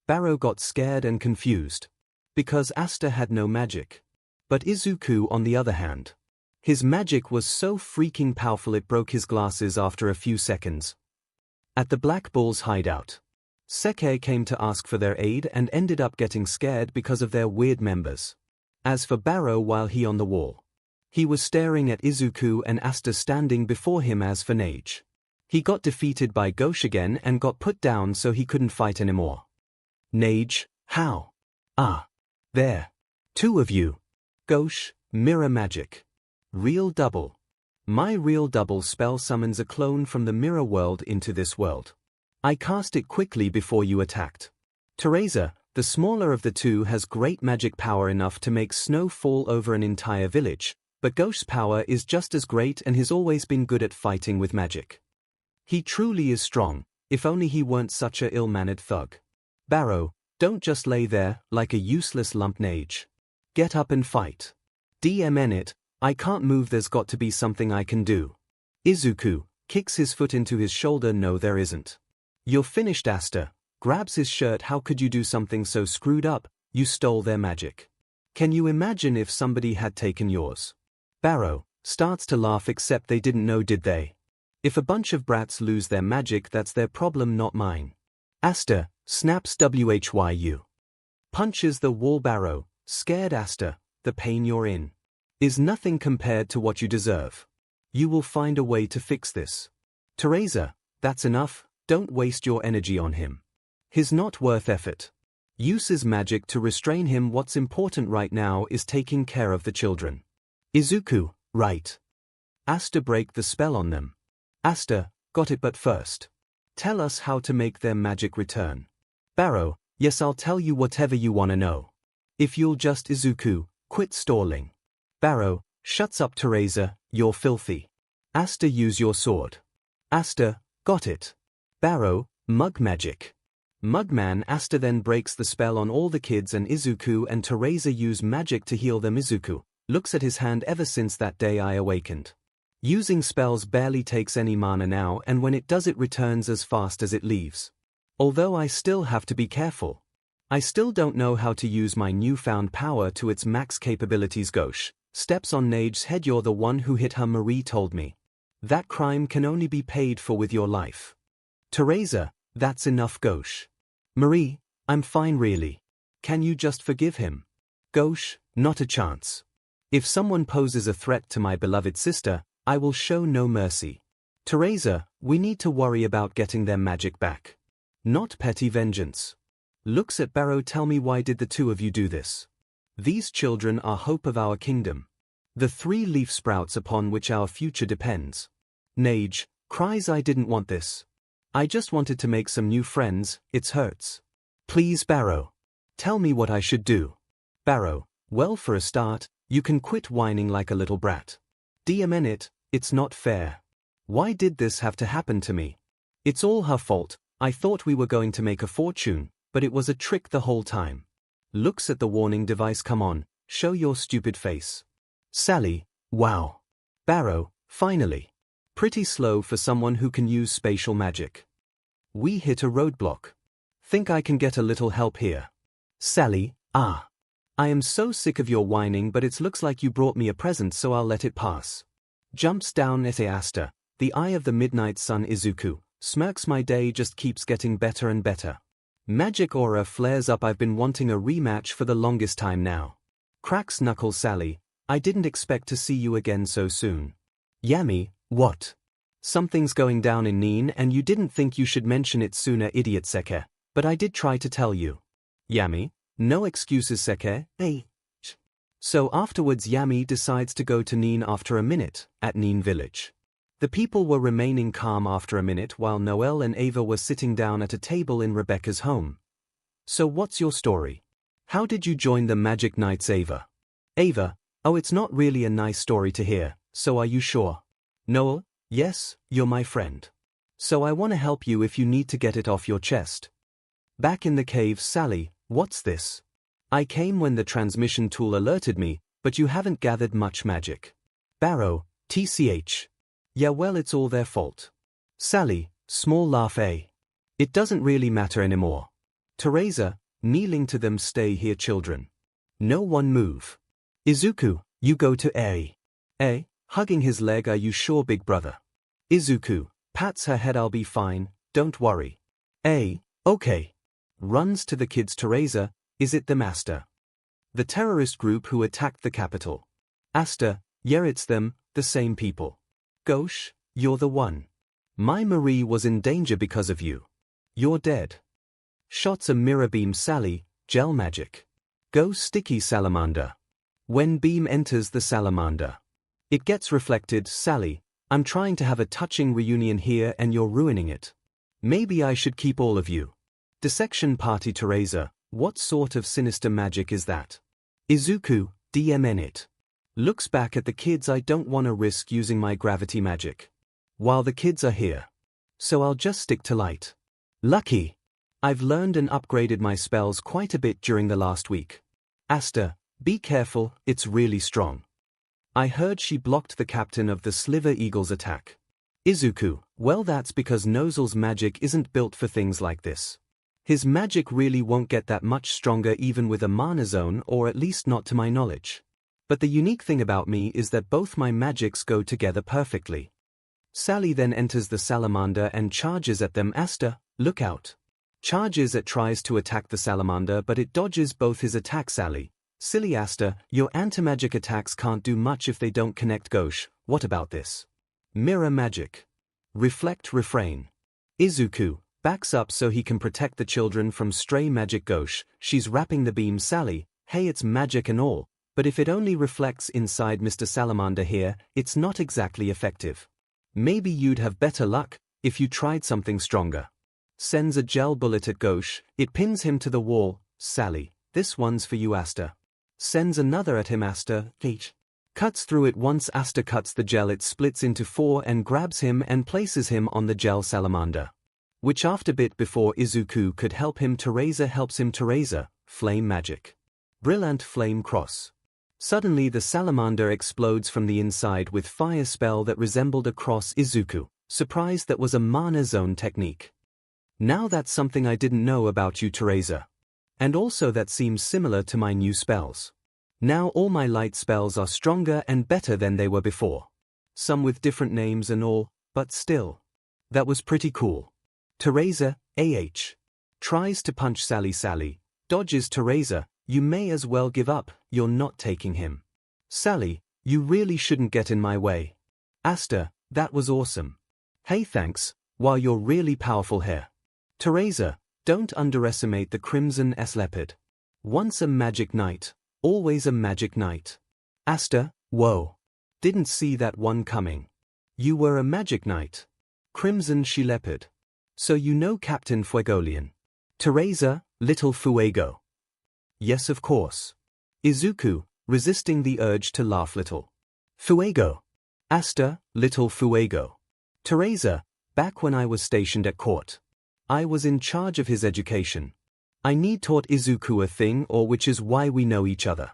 Barrow got scared and confused. Because Asta had no magic. But Izuku, on the other hand. His magic was so freaking powerful it broke his glasses after a few seconds. At the Black Bull's hideout, 𝐒𝐭𝐻 came to ask for their aid and ended up getting scared because of their weird members. As for Barrow, while he on the wall, he was staring at Izuku and Asta standing before him. As for 𝐻𝐻, he got defeated by 𝐒𝐻 again and got put down so he couldn't fight anymore. 𝐻𝐻, how? Ah. There. Two of you. 𝐒𝐻, mirror magic. Real double. My real double spell summons a clone from the mirror world into this world. I cast it quickly before you attacked. 𝐿, the smaller of the two, has great magic power enough to make snow fall over an entire village, but 𝐒𝐻's power is just as great and has always been good at fighting with magic. He truly is strong, if only he weren't such a ill-mannered thug. Barrow, don't just lay there like a useless lump. 𝐻𝐻. Get up and fight. 𝐷MN, I can't move, there's got to be something I can do. Izuku kicks his foot into his shoulder. No, there isn't. You're finished. Asta grabs his shirt. How could you do something so screwed up? You stole their magic. Can you imagine if somebody had taken yours? Barrow starts to laugh, except they didn't know, did they? If a bunch of brats lose their magic, that's their problem, not mine. Asta snaps WHYU. Punches the wall. Barrow, scared. Asta, the pain you're in is nothing compared to what you deserve. You will find a way to fix this. 𝐿, that's enough, don't waste your energy on him. He's not worth effort. Uses magic to restrain him. What's important right now is taking care of the children. Izuku, right. Asta, break the spell on them. Asta, got it, but first, tell us how to make their magic return. Barrow, yes, I'll tell you whatever you wanna know. If you'll just Izuku, quit stalling. Barrow, shuts up. 𝐿, you're filthy. Asta, use your sword. Asta, got it. Barrow, mug magic. Mugman. Asta then breaks the spell on all the kids, and Izuku and 𝐿 use magic to heal them. Izuku looks at his hand. Ever since that day I awakened. Using spells barely takes any mana now, and when it does, it returns as fast as it leaves. Although I still have to be careful. I still don't know how to use my newfound power to its max capabilities. 𝐭𝐻 steps on 𝐻𝐻's head. You're the one who hit her. Marie told me. That crime can only be paid for with your life. 𝐿, that's enough. 𝐭𝐻. Marie, I'm fine really. Can you just forgive him? 𝐭𝐻, not a chance. If someone poses a threat to my beloved sister, I will show no mercy. 𝐿, we need to worry about getting their magic back. Not petty vengeance. Looks at Barrow. Tell me, why did the two of you do this? These children are hope of our kingdom. The 3 leaf sprouts upon which our future depends. 𝐻𝐻 cries, I didn't want this. I just wanted to make some new friends. It hurts. Please Barrow. Tell me what I should do. Barrow, well, for a start, you can quit whining like a little brat. 𝐷MN, it's not fair. Why did this have to happen to me? It's all her fault. I thought we were going to make a fortune, but it was a trick the whole time. Looks at the warning device. Come on, show your stupid face. Sally, wow. Barrow, finally. Pretty slow for someone who can use spatial magic. We hit a roadblock. Think I can get a little help here. Sally, ah. I am so sick of your whining, but it looks like you brought me a present, so I'll let it pass. Jumps down at Asta, the eye of the midnight sun. Izuku smirks. My day just keeps getting better and better. Magic aura flares up. I've been wanting a rematch for the longest time now. Cracks knuckles. Sally, I didn't expect to see you again so soon. Yami, what? Something's going down in Nin and you didn't think you should mention it sooner. Idiot 𝐒𝐻, but I did try to tell you. Yami, no excuses 𝐒𝐻. Hey. So afterwards Yami decides to go to Nin after a minute, at Nin village. The people were remaining calm after a minute while Noelle and Ava were sitting down at a table in Rebecca's home. So what's your story? How did you join the Magic Knights? Ava. Ava, oh, it's not really a nice story to hear, so are you sure? Noelle, yes, you're my friend. So I want to help you if you need to get it off your chest. Back in the cave. Sally, what's this? I came when the transmission tool alerted me, but you haven't gathered much magic. Barrow, TCH. Yeah, well, it's all their fault. Sally, Small laugh, eh? It doesn't really matter anymore. 𝐿𝐴, kneeling to them, stay here children. No one move. 𝐒𝐿𝐴, you go to 𝐴, hugging his leg, are you sure big brother? 𝐒𝐿𝐴, pats her head, I'll be fine, don't worry. 𝐴, okay. Runs to the kids, 𝐿𝐴, is it them 𝐴? The terrorist group who attacked the capital. 𝐴, yeah it's them, the same people. 𝐭𝐤, you're the one. My Marie was in danger because of you. You're dead. Shots a mirror beam, 𝐿𝐴, gel magic. Go sticky salamander. When beam enters the salamander, it gets reflected, 𝐿𝐴, I'm trying to have a touching reunion here and you're ruining it. Maybe I should keep all of you. Dissection party, 𝐿𝐴, what sort of sinister magic is that? 𝐒𝐿𝐴, DMN it. Looks back at the kids, I don't want to risk using my gravity magic while the kids are here, so I'll just stick to light. Lucky. I've learned and upgraded my spells quite a bit during the last week. 𝐴, be careful, it's really strong. I heard she blocked the captain of the Sliver Eagle's attack. 𝐒𝐿𝐴, well that's because 𝐿𝐴's magic isn't built for things like this. His magic really won't get that much stronger even with a mana zone, or at least not to my knowledge. But the unique thing about me is that both my magics go together perfectly. 𝐿𝐴 then enters the salamander and charges at them. 𝐴, look out. Charges at, tries to attack the salamander but it dodges both his attacks. 𝐿𝐴, silly 𝐴, your anti-magic attacks can't do much if they don't connect. 𝐭𝐤, what about this? Mirror magic. Reflect, refrain. 𝐒𝐿𝐴 backs up so he can protect the children from stray magic. 𝐭𝐤, she's wrapping the beam. 𝐿𝐴, hey, it's magic and all, but if it only reflects inside Mr. Salamander here, it's not exactly effective. Maybe you'd have better luck if you tried something stronger. Sends a gel bullet at 𝐭𝐤, it pins him to the wall. 𝐿𝐴, this one's for you. 𝐴. Sends another at him. 𝐴, cuts through it. Once 𝐴 cuts the gel, it splits into 4 and grabs him and places him on the gel salamander. Which after bit before 𝐒𝐿𝐴 could help him, 𝐿𝐴 helps him. 𝐿𝐴, flame magic. Brilliant flame cross. Suddenly the salamander explodes from the inside with fire spell that resembled a cross. 𝐒𝐿𝐴, surprised that was a mana zone technique. Now that's something I didn't know about you, 𝐿𝐴. And also that seems similar to my new spells. Now all my light spells are stronger and better than they were before. Some with different names and all, but still. That was pretty cool. 𝐿𝐴, AH. Tries to punch 𝐿𝐴, dodges. 𝐿𝐴, you may as well give up, you're not taking him. 𝐿𝐴, you really shouldn't get in my way. 𝐴, that was awesome. Hey thanks, wow you're really powerful here. 𝐿𝐴, don't underestimate the Crimson leopard. Once a magic knight, always a magic knight. 𝐴, whoa. Didn't see that one coming. You were a magic knight. Crimson she-leopard. So you know Captain Fuegoleon. 𝐿𝐴, little Fuego. Yes of course. 𝐒𝐿𝐴, resisting the urge to laugh. Little Fuego. 𝐴, little Fuego. 𝐿𝐴, back when I was stationed at court. I was in charge of his education. I need taught 𝐒𝐿𝐴 a thing or which is why we know each other.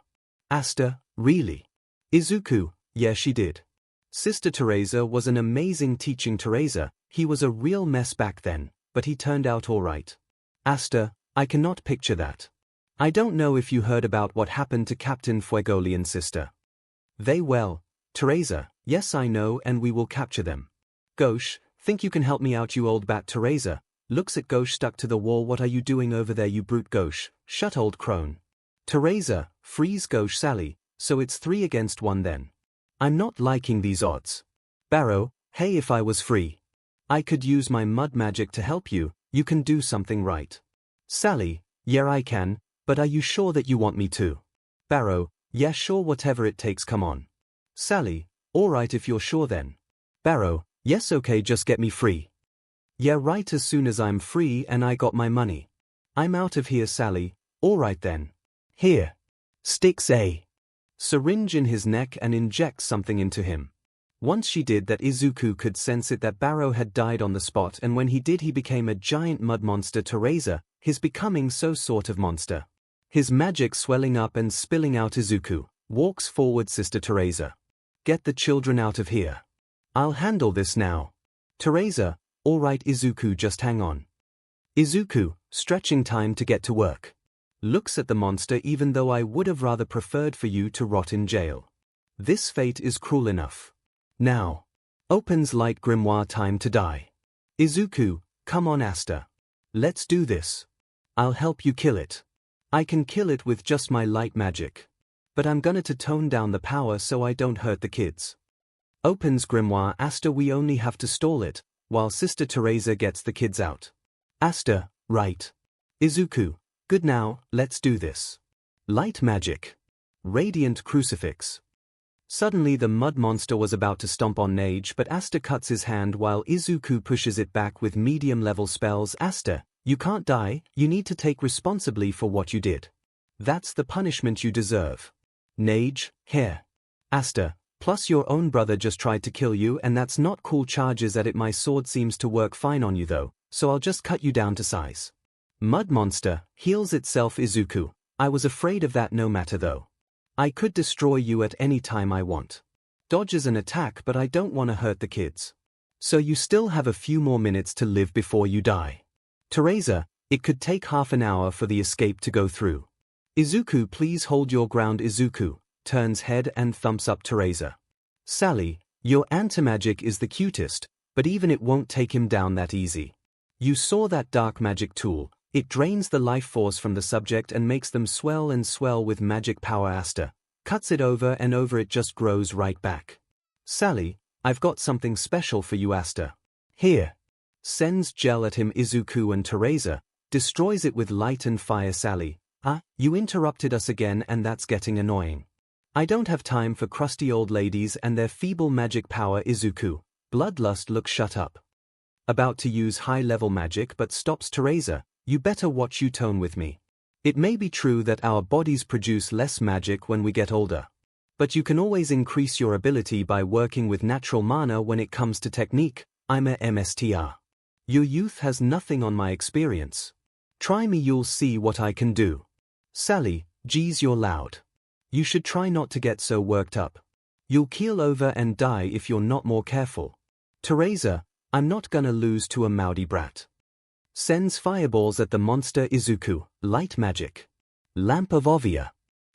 𝐴, really? 𝐒𝐿𝐴, yeah she did. Sister 𝐿𝐴 was an amazing teaching. 𝐿𝐴, he was a real mess back then, but he turned out alright. 𝐴, I cannot picture that. I don't know if you heard about what happened to Captain Fuegoleon's sister. Well, 𝐿𝐴, yes I know and we will capture them. 𝐭𝐤, think you can help me out you old bat. 𝐿𝐴, looks at 𝐿𝐴 stuck to the wall. What are you doing over there you brute? 𝐿𝐴, shut old crone. 𝐿𝐴, freeze. 𝐿𝐴, so it's 3 against 1 then. I'm not liking these odds. Barrow, hey if I was free, I could use my mud magic to help you, you can do something right. 𝐿𝐴, yeah I can, but are you sure that you want me to? Barrow, yeah sure whatever it takes come on. 𝐿𝐴, alright if you're sure then. Barrow, yes okay just get me free. Yeah right as soon as I'm free and I got my money. I'm out of here. 𝐿𝐴, alright then. Here. Sticks 𝐴 syringe in his neck and injects something into him. Once she did that, 𝐒𝐿𝐴 could sense it that Barrow had died on the spot, and when he did he became a giant mud monster. 𝐿𝐴, his becoming so sort of monster. His magic swelling up and spilling out. 𝐒𝐴 walks forward. Sister 𝐿𝐴, get the children out of here. I'll handle this now. 𝐿𝐴, Alright 𝐒𝐿𝐿, just hang on. 𝐒𝐿𝐿, stretching time to get to work. Looks at the monster. Even though I would have rather preferred for you to rot in jail. This fate is cruel enough. Now. Opens light grimoire, time to die. 𝐒𝐿𝐿, come on Asta. Let's do this. I'll help you kill it. I can kill it with just my light magic. But I'm gonna to tone down the power so I don't hurt the kids. Opens grimoire. Asta, we only have to stall it, while Sister Teresa gets the kids out. Asta, right. 𝐒𝐿𝐿, good, now, let's do this. Light magic. Radiant crucifix. Suddenly the mud monster was about to stomp on 𝐻, but Asta cuts his hand while 𝐒𝐿𝐿 pushes it back with medium-level spells. Asta, you can't die, you need to take responsibility for what you did. That's the punishment you deserve. 𝐻, here. Asta, plus your own brother just tried to kill you and that's not cool. Charges at it. My sword seems to work fine on you though, so I'll just cut you down to size. Mud monster, heals itself. 𝐒𝐿𝐿, I was afraid of that. No matter though. I could destroy you at any time I want. Dodges an attack, but I don't want to hurt the kids. So you still have a few more minutes to live before you die. Teresa, it could take half an hour for the escape to go through. 𝐒𝐿𝐿, please hold your ground. 𝐒𝐿𝐿, turns head and thumps up Teresa. Sally, your anti-magic is the cutest, but even it won't take him down that easy. You saw that dark magic tool. It drains the life force from the subject and makes them swell and swell with magic power. Asta cuts it over and over, it just grows right back. Sally, I've got something special for you. Asta, here. Sends gel at him. 𝐒𝐿𝐿 and Teresa destroys it with light and fire. Sally, you interrupted us again and that's getting annoying. I don't have time for crusty old ladies and their feeble magic power. 𝐒𝐿𝐿, bloodlust, look, shut up. About to use high-level magic but stops Teresa. You better watch you tone with me. It may be true that our bodies produce less magic when we get older. But you can always increase your ability by working with natural mana when it comes to technique. I'm a MSTR. Your youth has nothing on my experience. Try me, you'll see what I can do. Sally, geez, you're loud. You should try not to get so worked up. You'll keel over and die if you're not more careful. Teresa, I'm not gonna lose to a Maudie brat. Sends fireballs at the monster. 𝐒𝐿𝐿, light magic. Lamp of Ovia.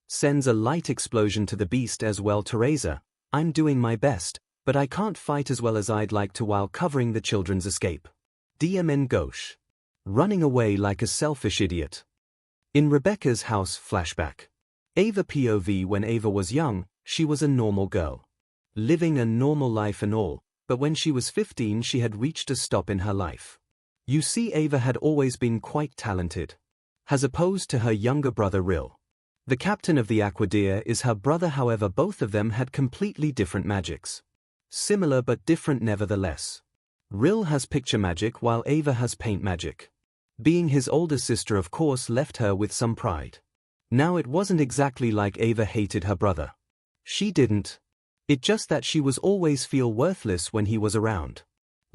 Sends a light explosion to the beast as well. Teresa, I'm doing my best, but I can't fight as well as I'd like to while covering the children's escape. 𝐷MN gauche. Running away like a selfish idiot. In Rebecca's house flashback. Ava POV. When Ava was young, she was a normal girl. Living a normal life and all, but when she was 15 she had reached a stop in her life. You see, Ava had always been quite talented. As opposed to her younger brother Rill. The captain of the Aquadeer is her brother, however both of them had completely different magics. Similar but different nevertheless. Rill has picture magic while Ava has paint magic. Being his older sister of course left her with some pride. Now it wasn't exactly like Ava hated her brother. She didn't. It just that she was always feel worthless when he was around.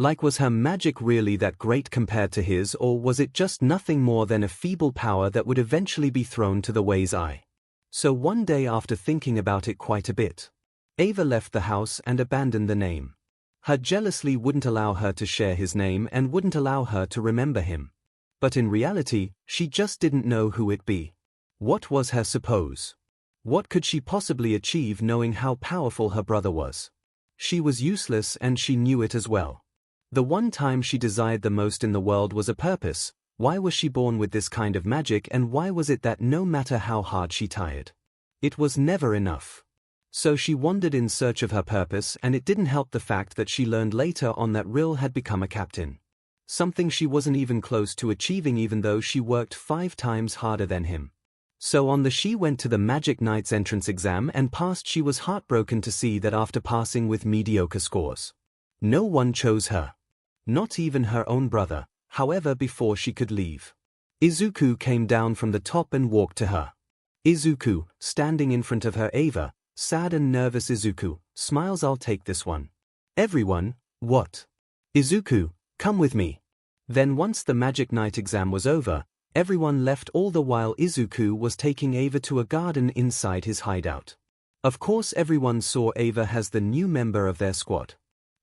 Like, was her magic really that great compared to his, or was it just nothing more than a feeble power that would eventually be thrown to the ways eye? So one day, after thinking about it quite a bit, Ava left the house and abandoned the name. Her jealously wouldn't allow her to share his name and wouldn't allow her to remember him. But in reality, she just didn't know who it be. What was her suppose? What could she possibly achieve knowing how powerful her brother was? She was useless and she knew it as well. The one time she desired the most in the world was a purpose. Why was she born with this kind of magic, and why was it that no matter how hard she tried, it was never enough? So she wandered in search of her purpose, and it didn't help the fact that she learned later on that Rill had become a captain. Something she wasn't even close to achieving even though she worked 5 times harder than him. So on she went to the Magic Knight's entrance exam and passed. She was heartbroken to see that after passing with mediocre scores, no one chose her. Not even her own brother. However, before she could leave, 𝐒𝐿𝐿 came down from the top and walked to her. 𝐒𝐿𝐿, standing in front of her. Ava, sad and nervous. 𝐒𝐿𝐿, smiles. I'll take this one. Everyone, what? 𝐒𝐿𝐿, come with me. Then once the Magic Night exam was over, everyone left. All the while 𝐒𝐿𝐿 was taking Ava to a garden inside his hideout. Of course everyone saw Ava as the new member of their squad.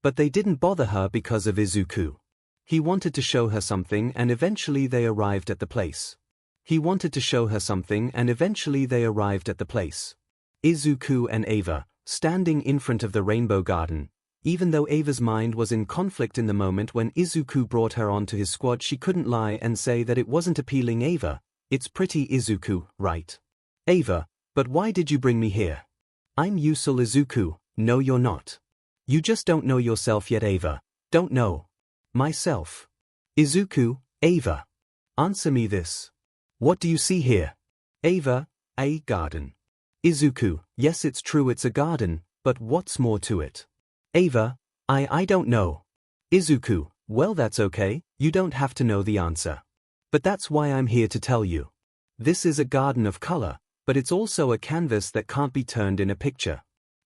But they didn't bother her because of 𝐒𝐿𝐿. He wanted to show her something and eventually they arrived at the place. He wanted to show her something and eventually they arrived at the place. Izuku and Eva, standing in front of the rainbow garden. Even though Eva's mind was in conflict in the moment when Izuku brought her onto his squad, she couldn't lie and say that it wasn't appealing. Eva, it's pretty Izuku, right? Eva, but why did you bring me here? I'm useful Izuku. No you're not. You just don't know yourself yet. Eva, don't know myself. Izuku, Eva. Answer me this. What do you see here? Eva, a garden. Izuku, yes it's true it's a garden, but what's more to it? Eva, I don't know. Izuku, well that's okay, you don't have to know the answer. But that's why I'm here to tell you. This is a garden of color, but it's also a canvas that can't be turned in a picture.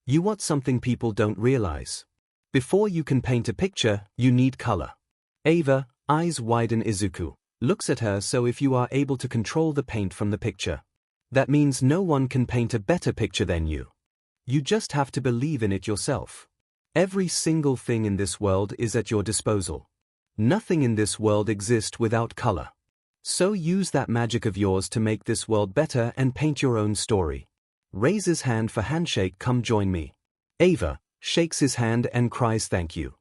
You want something people don't realize. Before you can paint a picture, you need color. Eva, eyes widen. Izuku looks at her. So if you are able to control the paint from the picture, that means no one can paint a better picture than you. You just have to believe in it yourself. Every single thing in this world is at your disposal. Nothing in this world exists without color. So use that magic of yours to make this world better and paint your own story. Raises hand for handshake. Come join me. Eva shakes his hand and cries thank you.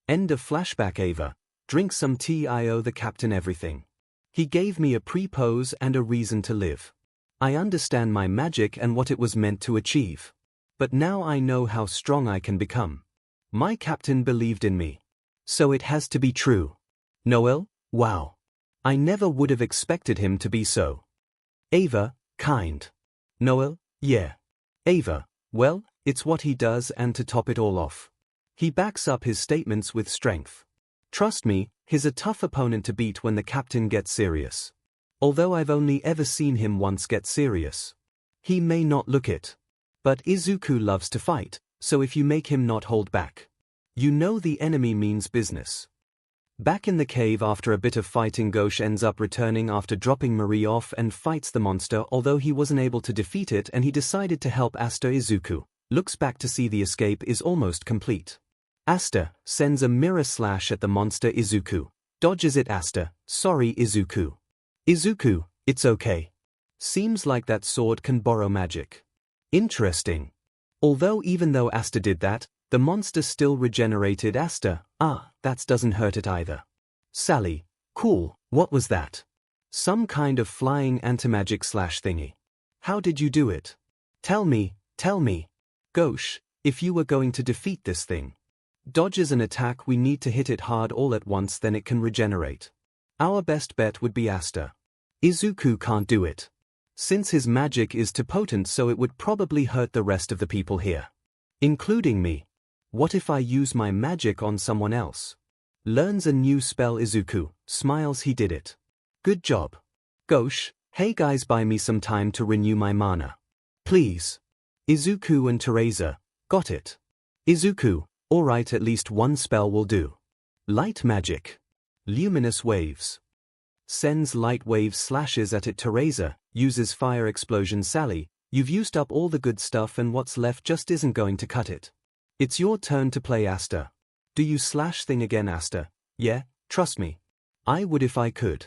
End of flashback. Eva, drink some tea. I owe the captain everything. He gave me a pre-pose and a reason to live. I understand my magic and what it was meant to achieve. But now I know how strong I can become. My captain believed in me. So it has to be true. Noel, wow. I never would have expected him to be so. Eva, kind. Noel, yeah. Eva, well, it's what he does, and to top it all off, he backs up his statements with strength. Trust me, he's a tough opponent to beat when the captain gets serious. Although I've only ever seen him once get serious. He may not look it. But Izuku loves to fight, so if you make him not hold back, you know the enemy means business. Back in the cave after a bit of fighting, 𝐒𝐲 ends up returning after dropping Marie off and fights the monster, although he wasn't able to defeat it and he decided to help Asta. Izuku looks back to see the escape is almost complete. Asta sends a mirror slash at the monster. Izuku dodges it. Asta, sorry Izuku. Izuku, it's okay. Seems like that sword can borrow magic. Interesting. Although even though Asta did that, the monster still regenerated. Asta, that doesn't hurt it either. Sally, cool, what was that? Some kind of flying anti-magic slash thingy. How did you do it? Tell me. 𝐒𝐲, if you were going to defeat this thing. Dodges an attack, we need to hit it hard all at once, then it can regenerate. Our best bet would be Asta. Izuku can't do it. Since his magic is too potent, so it would probably hurt the rest of the people here. Including me. What if I use my magic on someone else? Learns a new spell. Izuku smiles. He did it. Good job. 𝐒𝐲, hey guys, buy me some time to renew my mana. Please. Izuku and Teresa, got it. Izuku, alright, at least one spell will do. Light magic. Luminous waves. Sends light waves, slashes at it. Teresa uses fire explosion. Sally, you've used up all the good stuff and what's left just isn't going to cut it. It's your turn to play. Asta. Do you slash thing again? Asta, yeah, trust me. I would if I could.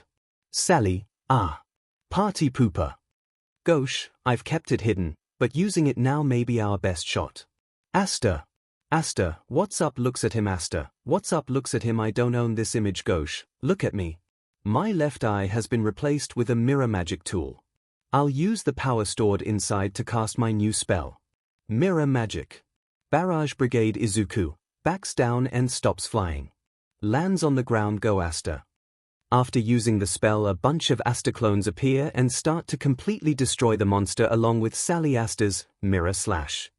Sally, party pooper. 𝐒𝐲, I've kept it hidden, but using it now may be our best shot. Asta, what's up? Looks at him. Asta, what's up? Looks at him. I don't own this image. 𝐒𝐲, look at me. My left eye has been replaced with a mirror magic tool. I'll use the power stored inside to cast my new spell. Mirror magic. Barrage brigade. Izuku backs down and stops flying. Lands on the ground. Go Asta. After using the spell, a bunch of Asta clones appear and start to completely destroy the monster along with Sally. Asta's mirror slash.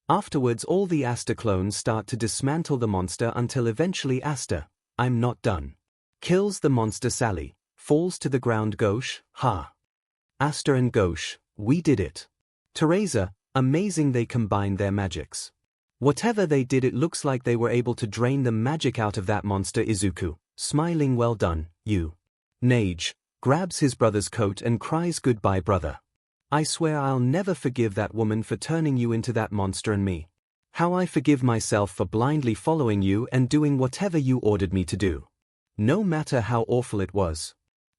Afterwards, all the Asta clones start to dismantle the monster until eventually Asta, I'm not done, kills the monster. Sally falls to the ground. 𝐒𝐲, ha. Asta and 𝐒𝐲, we did it. Teresa, amazing, they combined their magics. Whatever they did, it looks like they were able to drain the magic out of that monster. Izuku, smiling, well done, you. 𝐿𝐴ge grabs his brother's coat and cries, goodbye brother. I swear I'll never forgive that woman for turning you into that monster, and me. How I forgive myself for blindly following you and doing whatever you ordered me to do. no matter how awful it was.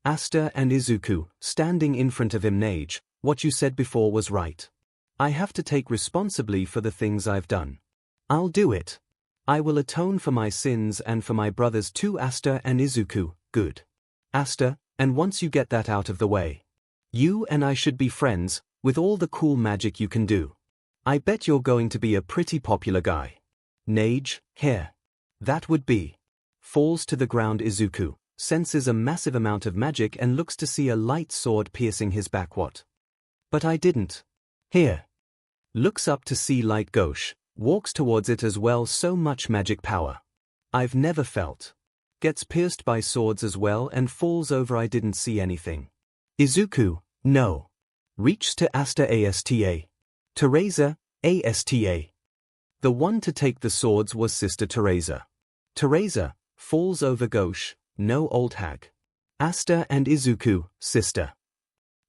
Asta and Izuku, standing in front of 𝐼𝐻𝐻, what you said before was right. I have to take responsibility for the things I've done. I'll do it. I will atone for my sins and for my brothers too. Asta and Izuku, good. Asta, and once you get that out of the way, you and I should be friends, with all the cool magic you can do. I bet you're going to be a pretty popular guy. 𝐻𝐻𝐻, here. That would be. Falls to the ground. Izuku senses a massive amount of magic and looks to see a light sword piercing his back. What? But I didn't. Here. Looks up to see light 𝐻𝐻, walks towards it as well. So much magic power. I've never felt. Gets pierced by swords as well and falls over. I didn't see anything. Izuku, no. Reaches to Asta. Asta. Teresa, Asta. The one to take the swords was Sister Teresa. Teresa, falls over. 𝐻𝐻, no old hag. Asta and Izuku, sister.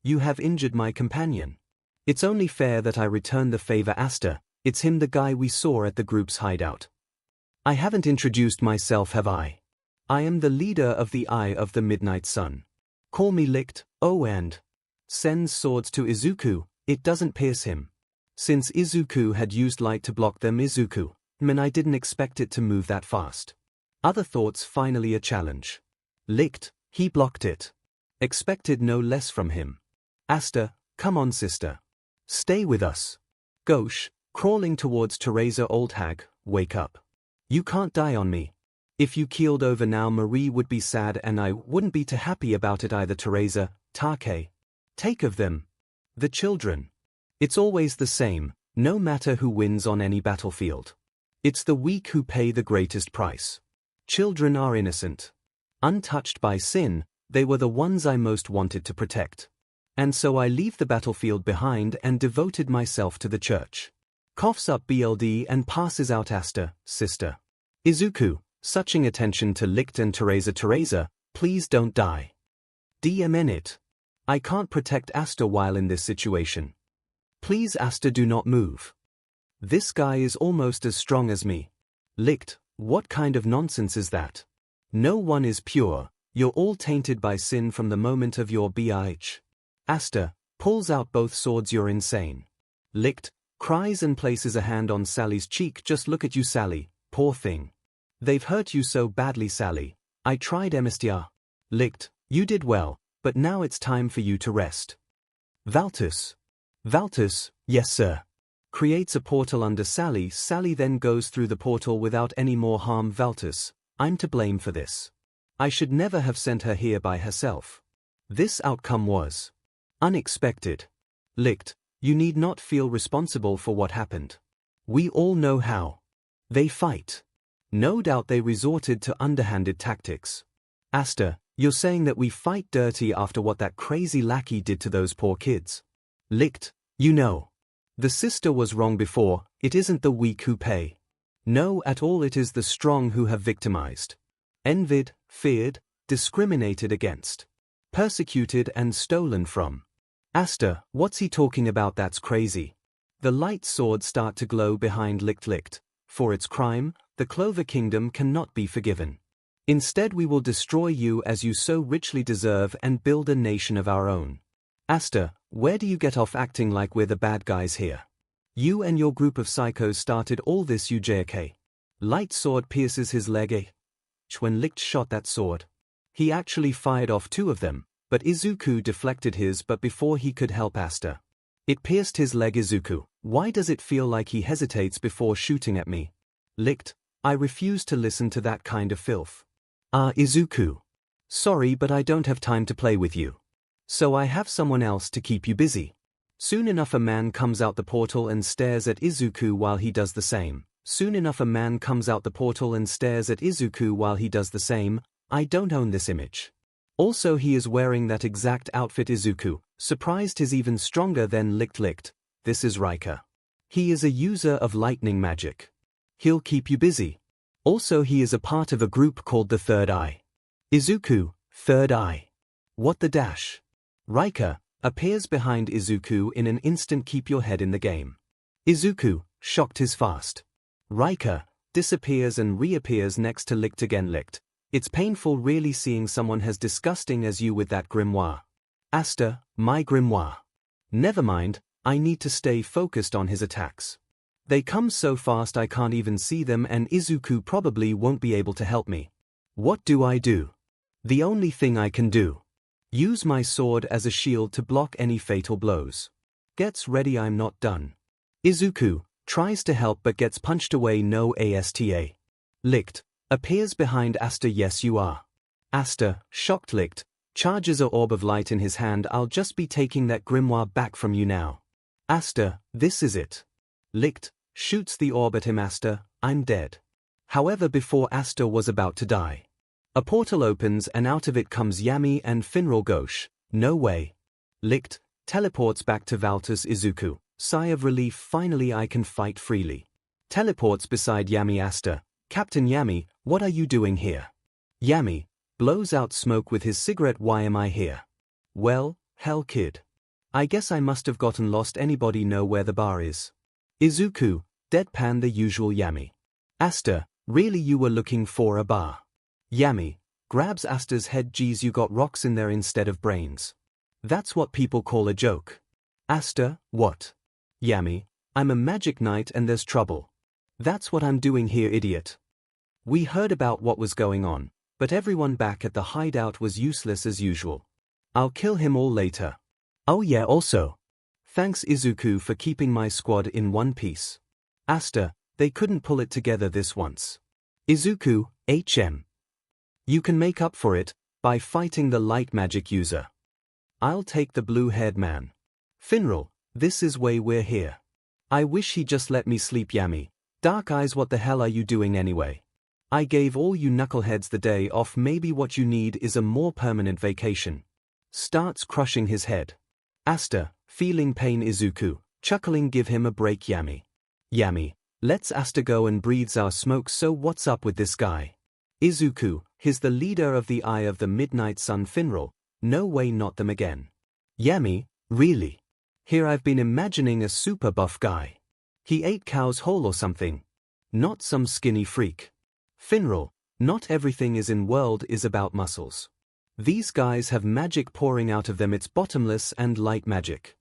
You have injured my companion. It's only fair that I return the favor. Asta, it's him, the guy we saw at the group's hideout. I haven't introduced myself, have I? I am the leader of the Eye of the Midnight Sun. Call me 𝐻𝐻𝐻. Oh, and sends swords to Izuku. It doesn't pierce him. Since Izuku had used light to block them. Izuku, I didn't expect it to move that fast. Other thoughts. Finally a challenge. 𝐻𝐻𝐻, he blocked it. Expected no less from him. Asta, come on sister. Stay with us. 𝐻𝐻, crawling towards Teresa. Old hag, wake up. You can't die on me. If you keeled over now, Marie would be sad and I wouldn't be too happy about it either. Teresa, take of them. The children. It's always the same, no matter who wins on any battlefield. It's the weak who pay the greatest price. Children are innocent. Untouched by sin, they were the ones I most wanted to protect. And so I leave the battlefield behind and devoted myself to the church. Coughs up BLD and passes out. Asta, sister. Izuku, suching attention to 𝐻𝐻𝐻 and Teresa. Teresa, please don't die. DMN. I can't protect Asta while in this situation. Please Asta, do not move. This guy is almost as strong as me. 𝐻𝐻𝐻, what kind of nonsense is that? No one is pure, you're all tainted by sin from the moment of your birth. Asta, pulls out both swords. You're insane. 𝐻𝐻𝐻, cries and places a hand on Sally's cheek. Just look at you, Sally, poor thing. They've hurt you so badly, Sally. I tried MSTR. 𝐻𝐻𝐻, you did well, but now it's time for you to rest. Valtus. Valtus, yes sir. Creates a portal under Sally. Sally then goes through the portal without any more harm. Valtus, I'm to blame for this. I should never have sent her here by herself. This outcome was unexpected. 𝐻𝐻𝐻, you need not feel responsible for what happened. We all know how they fight. No doubt they resorted to underhanded tactics. Asta, you're saying that we fight dirty after what that crazy lackey did to those poor kids? 𝐻𝐻𝐻, you know. The sister was wrong before. It isn't the weak who pay. No, at all, it is the strong who have victimized. Envied, feared, discriminated against. Persecuted and stolen from. Asta, what's he talking about? That's crazy. The light swords start to glow behind 𝐻𝐻𝐻. For its crime, the Clover Kingdom cannot be forgiven. Instead we will destroy you as you so richly deserve and build a nation of our own. Asta, where do you get off acting like we're the bad guys here? You and your group of psychos started all this. 𝐤𝐽𝐿. Light sword pierces his leg. When 𝐻𝐻𝐻 shot that sword, he actually fired off 2 of them, but Izuku deflected his. But before he could help Asta, it pierced his leg. Izuku, why does it feel like he hesitates before shooting at me? 𝐻𝐻𝐻, I refuse to listen to that kind of filth. Izuku. Sorry, but I don't have time to play with you. So I have someone else to keep you busy. Soon enough a man comes out the portal and stares at Izuku while he does the same. Soon enough a man comes out the portal and stares at Izuku while he does the same. I don't own this image. Also he is wearing that exact outfit. Izuku, surprised, is even stronger than 𝐻𝐻𝐻. This is Riker. He is a user of lightning magic. He'll keep you busy. Also he is a part of a group called the Third Eye. Izuku, Third Eye. What the dash? Riker appears behind Izuku in an instant. Keep your head in the game. Izuku, shocked, is fast. Riker disappears and reappears next to 𝐻𝐻𝐻 again. 𝐻𝐻𝐻, It's painful really seeing someone as disgusting as you with that grimoire. Asta, my grimoire. Never mind, I need to stay focused on his attacks. They come so fast I can't even see them and Izuku probably won't be able to help me. What do I do? The only thing I can do. Use my sword as a shield to block any fatal blows. Gets ready, I'm not done. Izuku tries to help but gets punched away. No Asta. Licht appears behind Asta. Yes you are. Asta, shocked. Licht charges a orb of light in his hand. I'll just be taking that grimoire back from you now. Asta, this is it. Licht shoots the orb at him. Asta, I'm dead. However, before Asta was about to die, a portal opens and out of it comes Yami and Finral. Gauche, no way. Licht teleports back to Valtus. Izuku, sigh of relief, finally I can fight freely. Teleports beside Yami. Asta, Captain Yami, what are you doing here? Yami blows out smoke with his cigarette. Why am I here? Well, hell kid. I guess I must have gotten lost. Anybody know where the bar is? Izuku, deadpan the usual. Yami. Asta, really you were looking for a bar? Yami grabs Asta's head. Geez, you got rocks in there instead of brains. That's what people call a joke. Asta, what? Yami, I'm a magic knight and there's trouble. That's what I'm doing here, idiot. We heard about what was going on, but everyone back at the hideout was useless as usual. I'll kill him all later. Oh yeah, also. Thanks Izuku for keeping my squad in one piece. Asta, they couldn't pull it together this once. Izuku, you can make up for it by fighting the light magic user. I'll take the blue-haired man. Finral, this is why we're here. I wish he just let me sleep. Yami, dark eyes, what the hell are you doing anyway? I gave all you knuckleheads the day off. Maybe what you need is a more permanent vacation. Starts crushing his head. Asta, feeling pain. Izuku, chuckling, give him a break. Yami lets Asta go and breathes our smoke. So what's up with this guy? Izuku, he's the leader of the Eye of the Midnight Sun. Finral, no way, not them again. Yami, really? Here I've been imagining a super buff guy. He ate cows whole or something. Not some skinny freak. Finral, not everything in world is about muscles. These guys have magic pouring out of them. It's bottomless and light magic.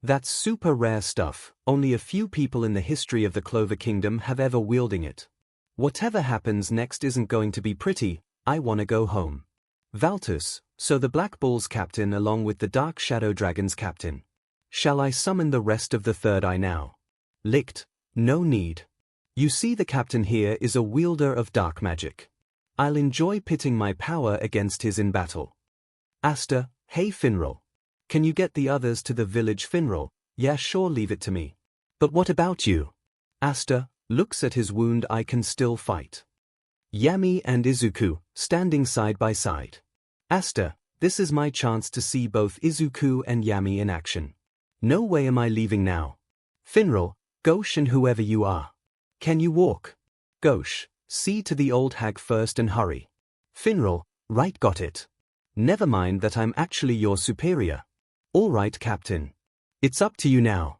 That's super rare stuff. Only a few people in the history of the Clover Kingdom have ever wielding it. Whatever happens next isn't going to be pretty. I wanna go home. Valtus, so the Black Bull's captain along with the Dark Shadow Dragon's captain. Shall I summon the rest of the Third Eye now? Licht, no need. You see, the captain here is a wielder of dark magic. I'll enjoy pitting my power against his in battle. Asta, hey Finral. Can you get the others to the village? Finral, yeah sure, leave it to me. But what about you? Asta looks at his wound. I can still fight. Yami and Izuku, standing side by side. Asta, this is my chance to see both Izuku and Yami in action. No way am I leaving now. Finral, Gauche and whoever you are. Can you walk? Gauche, see to the old hag first and hurry. Finral, right, got it. Never mind that I'm actually your superior. All right, Captain. It's up to you now.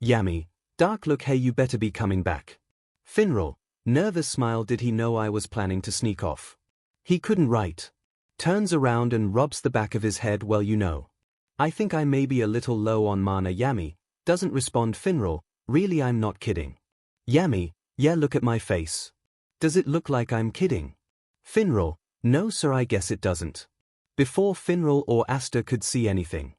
Yami, dark look, hey you better be coming back. Finral, nervous smile, did he know I was planning to sneak off? He couldn't, right? Turns around and rubs the back of his head. Well, you know. I think I may be a little low on mana. Yami doesn't respond. Finral, really I'm not kidding. Yami, yeah look at my face. Does it look like I'm kidding? Finral, no sir, I guess it doesn't. Before Finral or Asta could see anything,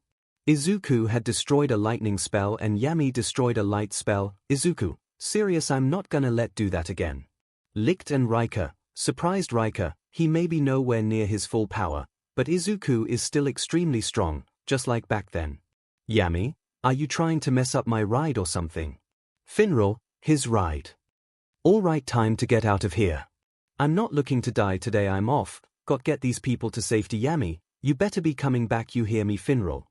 Izuku had destroyed a lightning spell and Yami destroyed a light spell. Izuku, serious, I'm not gonna let do that again. Licht and Rika, surprised. Rika, he may be nowhere near his full power, but Izuku is still extremely strong, just like back then. Yami, are you trying to mess up my ride or something? Finral, his ride. All right, time to get out of here. I'm not looking to die today, I'm off. Got get these people to safety. Yami, you better be coming back, you hear me? Finral.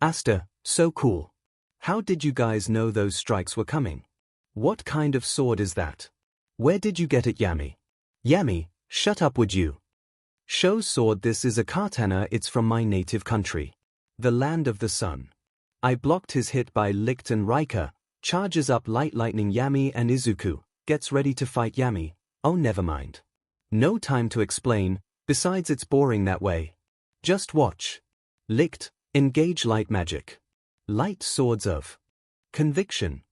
Asta, so cool. How did you guys know those strikes were coming? What kind of sword is that? Where did you get it? Yami. Yami, shut up would you? Show's sword, this is a katana, it's from my native country. The land of the sun. I blocked his hit by Licht and Rika, charges up light lightning. Yami and Izuku, gets ready to fight. Yami, oh never mind. No time to explain, Besides, it's boring that way. Just watch. Licked, engage light magic. Light swords of conviction.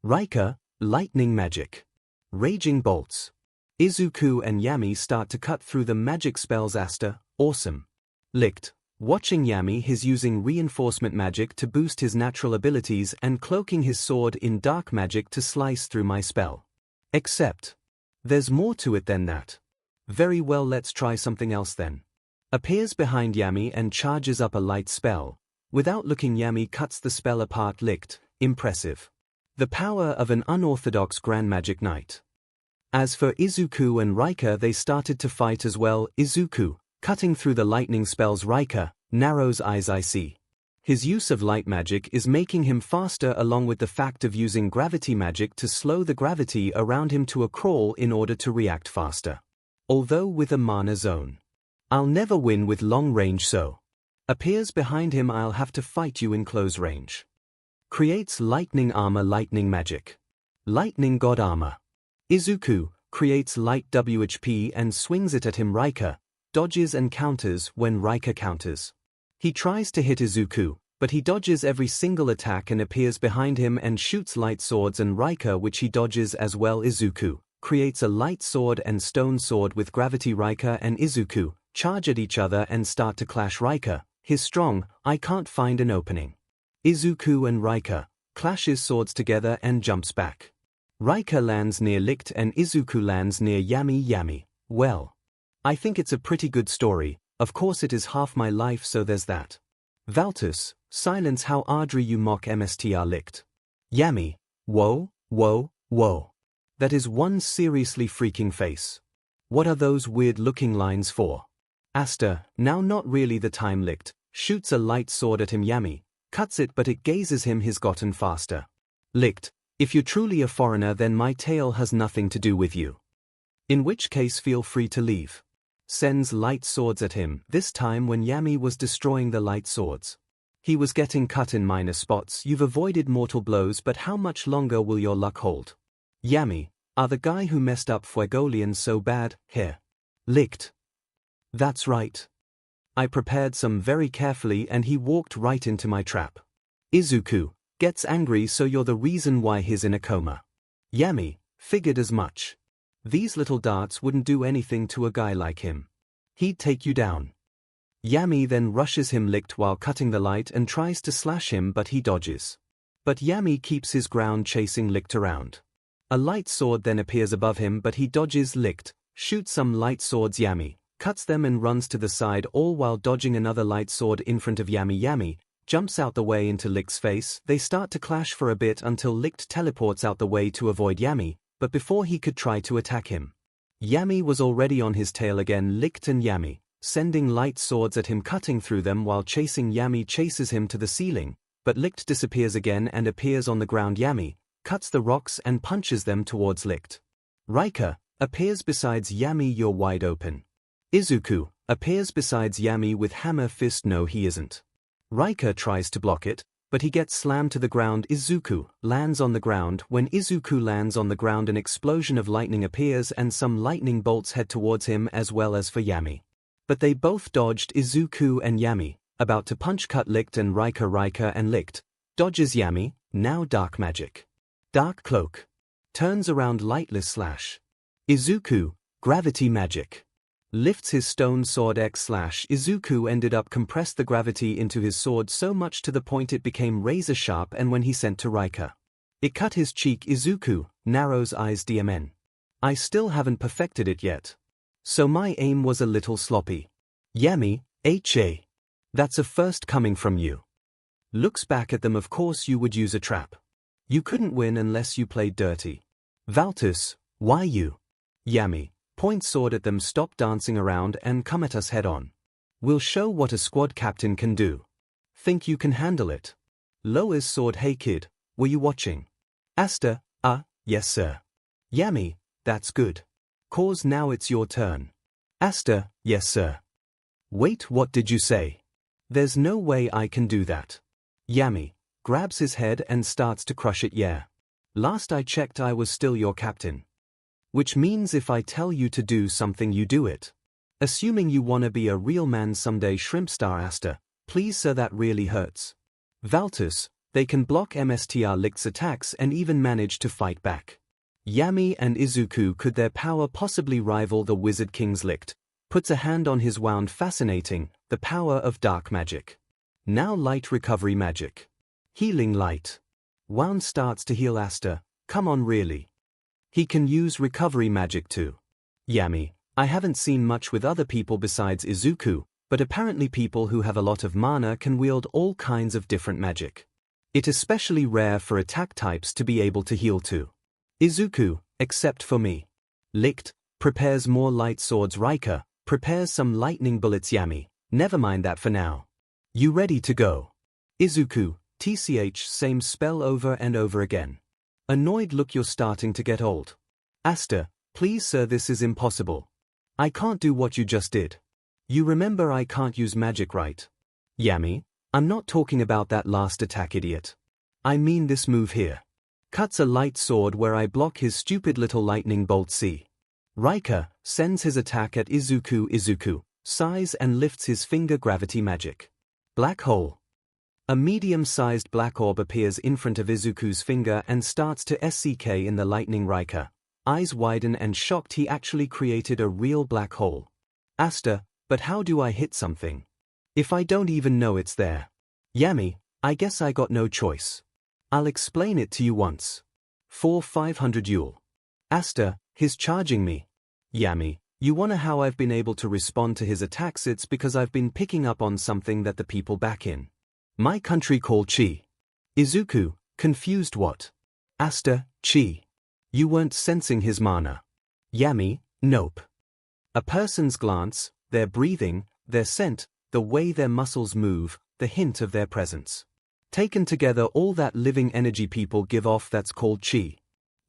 Rika, lightning magic. Raging bolts. Izuku and Yami start to cut through the magic spells. Asta, awesome. Licked, watching Yami his using reinforcement magic to boost his natural abilities and cloaking his sword in dark magic to slice through my spell. Except, there's more to it than that. Very well, let's try something else then. Appears behind Yami and charges up a light spell. Without looking, Yami cuts the spell apart. Licked, impressive. The power of an unorthodox grand magic knight. As for Izuku and Rika, they started to fight as well. Izuku, cutting through the lightning spells. Rika, narrows eyes. I see. His use of light magic is making him faster, along with the fact of using gravity magic to slow the gravity around him to a crawl in order to react faster. Although with a mana zone. I'll never win with long range, so. Appears behind him. I'll have to fight you in close range. Creates lightning armor. Lightning magic. Lightning god armor. Izuku, creates light WHP and swings it at him. Rika, dodges and counters when Rika counters. He tries to hit Izuku, but he dodges every single attack and appears behind him and shoots light swords and Rika, which he dodges as well. Izuku creates a light sword and stone sword with gravity. Rika and Izuku charge at each other and start to clash. Rika, his strong, I can't find an opening. Izuku and Rika clashes swords together and jumps back. Rika lands near Licked and Izuku lands near Yami. Yami, well, I think it's a pretty good story. Of course it is half my life, so there's that. Valtus, silence, how Ardry you mock MSTR. Licked. Yami, whoa, whoa, whoa. That is one seriously freaking face. What are those weird looking lines for? Asta, now not really the time. Licked, shoots a light sword at him. Yami, cuts it but it gazes him. He's gotten faster. Licked, if you're truly a foreigner then my tale has nothing to do with you. In which case feel free to leave. Sends light swords at him, this time when Yami was destroying the light swords. He was getting cut in minor spots. You've avoided mortal blows, but how much longer will your luck hold? Yami, are the guy who messed up Fuegolian so bad? Here. Licked. That's right. I prepared some very carefully and he walked right into my trap. Izuku gets angry, so you're the reason why he's in a coma. Yami, figured as much. These little darts wouldn't do anything to a guy like him. He'd take you down. Yami then rushes him. Licked while cutting the light and tries to slash him, but he dodges. But Yami keeps his ground, chasing Licked around. A light sword then appears above him, but he dodges. Licked shoots some light swords. Yami cuts them and runs to the side, all while dodging another light sword in front of Yami. Yami jumps out the way into Licked's face. They start to clash for a bit until Licked teleports out the way to avoid Yami, but before he could try to attack him, Yami was already on his tail again. Licked and Yami sending light swords at him, cutting through them while chasing. Yami chases him to the ceiling, but Licked disappears again and appears on the ground. Yami cuts the rocks and punches them towards Licked. Rika appears besides Yami. You're wide open. Izuku appears besides Yami with hammer fist. No, he isn't. Rika tries to block it, but he gets slammed to the ground. Izuku lands on the ground. When Izuku lands on the ground, an explosion of lightning appears and some lightning bolts head towards him as well as for Yami. But they both dodged. Izuku and Yami about to punch cut Licked and Rika. Rika and Licked dodges Yami, now dark magic. Dark cloak. Turns around lightless slash. Izuku, gravity magic. Lifts his stone sword X slash. Izuku ended up compressed the gravity into his sword so much to the point it became razor sharp, and when he sent to Rika, it cut his cheek. Izuku narrows eyes. DMN. I still haven't perfected it yet. So my aim was a little sloppy. Yami, HA. That's a first coming from you. Looks back at them. Of course you would use a trap. You couldn't win unless you played dirty. Valtus, why you? Yami points sword at them. Stop dancing around and come at us head on. We'll show what a squad captain can do. Think you can handle it? Lowers sword. Hey kid, were you watching? Asta, yes sir. Yami, that's good. Cause now it's your turn. Asta, yes sir. Wait, what did you say? There's no way I can do that. Yami grabs his head and starts to crush it. Yeah. Last I checked I was still your captain. Which means if I tell you to do something you do it. Assuming you wanna be a real man someday, shrimp star Asta. Please sir, that really hurts. Valtus, they can block 𝐿𝐻𝐻 attacks and even manage to fight back. Yami and Izuku, could their power possibly rival the Wizard King's 𝐿𝐻𝐻? Puts a hand on his wound. Fascinating, the power of dark magic. Now light recovery magic. Healing light. Wound starts to heal Asta. Come on, really? He can use recovery magic too. Yami, I haven't seen much with other people besides Izuku, but apparently people who have a lot of mana can wield all kinds of different magic. It is especially rare for attack types to be able to heal too. Izuku, except for me. 𝐿𝐻𝐻, prepares more light swords. 𝐼𝐵, prepares some lightning bullets. Yami, never mind that for now. You ready to go? Izuku, TCH, same spell over and over again. Annoyed look, you're starting to get old. Asta, please sir, this is impossible. I can't do what you just did. You remember I can't use magic, right? Yami, I'm not talking about that last attack, idiot. I mean this move here. Cuts a light sword where I block his stupid little lightning bolt. See. 𝐼𝐵 sends his attack at Izuku. Izuku sighs and lifts his finger. Gravity magic. Black hole. A medium-sized black orb appears in front of Izuku's finger and starts to SCK in the lightning. 𝐼𝐵 eyes widen and shocked, he actually created a real black hole. Asta, but how do I hit something if I don't even know it's there? Yami, I guess I got no choice. I'll explain it to you once. For 500 𝑈𝐴. Asta, he's charging me. Yami, you wanna how I've been able to respond to his attacks? It's because I've been picking up on something that the people back in my country call chi. Izuku, confused, what? Asta, chi. You weren't sensing his mana. Yami, nope. A person's glance, their breathing, their scent, the way their muscles move, the hint of their presence. Taken together, all that living energy people give off, that's called chi.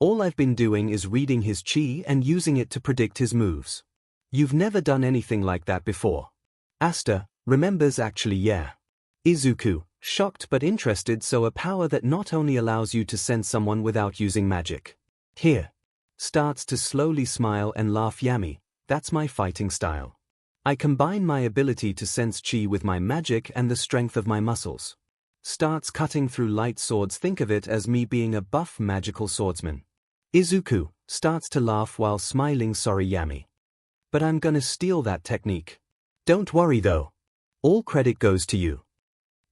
All I've been doing is reading his chi and using it to predict his moves. You've never done anything like that before. Asta, remembers actually, yeah. Izuku, shocked but interested. So a power that not only allows you to sense someone without using magic. Here. Starts to slowly smile and laugh. Yami, that's my fighting style. I combine my ability to sense chi with my magic and the strength of my muscles. Starts cutting through light swords. Think of it as me being a buff magical swordsman. Izuku starts to laugh while smiling. Sorry Yami, but I'm gonna steal that technique. Don't worry though. All credit goes to you.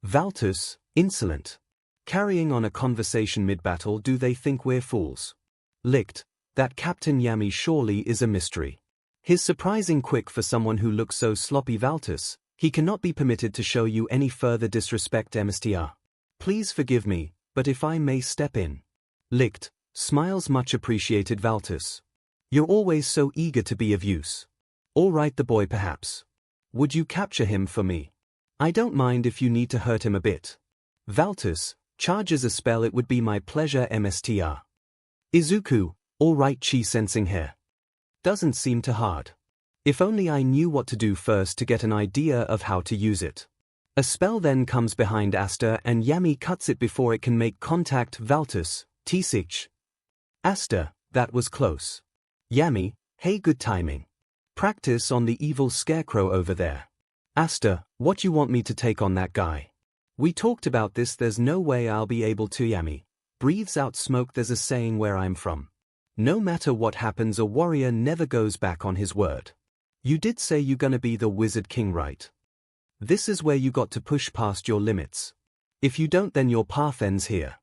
Valtus, insolent. Carrying on a conversation mid-battle. Do they think we're fools? 𝐿𝐻𝐻, that Captain Yami surely is a mystery. He's surprising quick for someone who looks so sloppy. Valtus, he cannot be permitted to show you any further disrespect. 𝐿𝐻𝐻. Please forgive me, but if I may step in. 𝐿𝐻𝐻, smiles. Much appreciated Valtus. You're always so eager to be of use. All right, the boy perhaps. Would you capture him for me? I don't mind if you need to hurt him a bit. Valtus, charges a spell. It would be my pleasure. 𝐻𝐻. Izuku, all right. Chi sensing here. Doesn't seem too hard. If only I knew what to do first to get an idea of how to use it. A spell then comes behind Asta and Yami cuts it before it can make contact. Valtus, TCH. Asta, that was close. Yami, hey, good timing. Practice on the evil scarecrow over there. Asta, what you want me to take on that guy? We talked about this. There's no way I'll be able to. Yami breathes out smoke. There's a saying where I'm from. No matter what happens, a warrior never goes back on his word. You did say you're gonna be the Wizard King, right? This is where you got to push past your limits. If you don't, then your path ends here.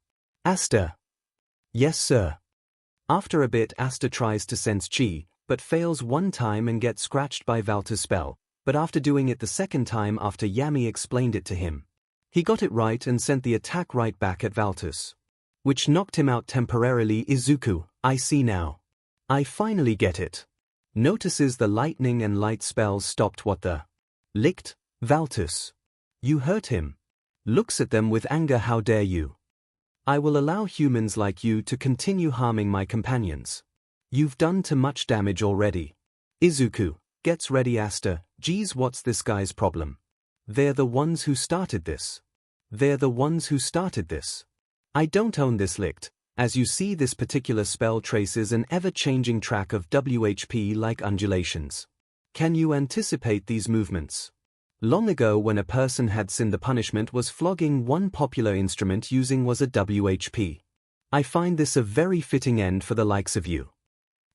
Asta. Yes, sir. After a bit, Asta tries to sense chi, but fails one time and gets scratched by Valtus' spell, but after doing it the second time after Yami explained it to him, he got it right and sent the attack right back at Valtus, which knocked him out temporarily. Izuku, I see now. I finally get it. Notices the lightning and light spells stopped. What the? 𝐿𝐻𝐻, Valtus. You hurt him. Looks at them with anger. How dare you? I will allow humans like you to continue harming my companions. You've done too much damage already. Izuku gets ready. Asta, geez, what's this guy's problem? They're the ones who started this. They're the ones who started this. I don't own this 𝐿𝐻𝐻. As you see, this particular spell traces an ever-changing track of WHP like undulations. Can you anticipate these movements? Long ago, when a person had sinned, the punishment was flogging. One popular instrument using was a WHP. I find this a very fitting end for the likes of you.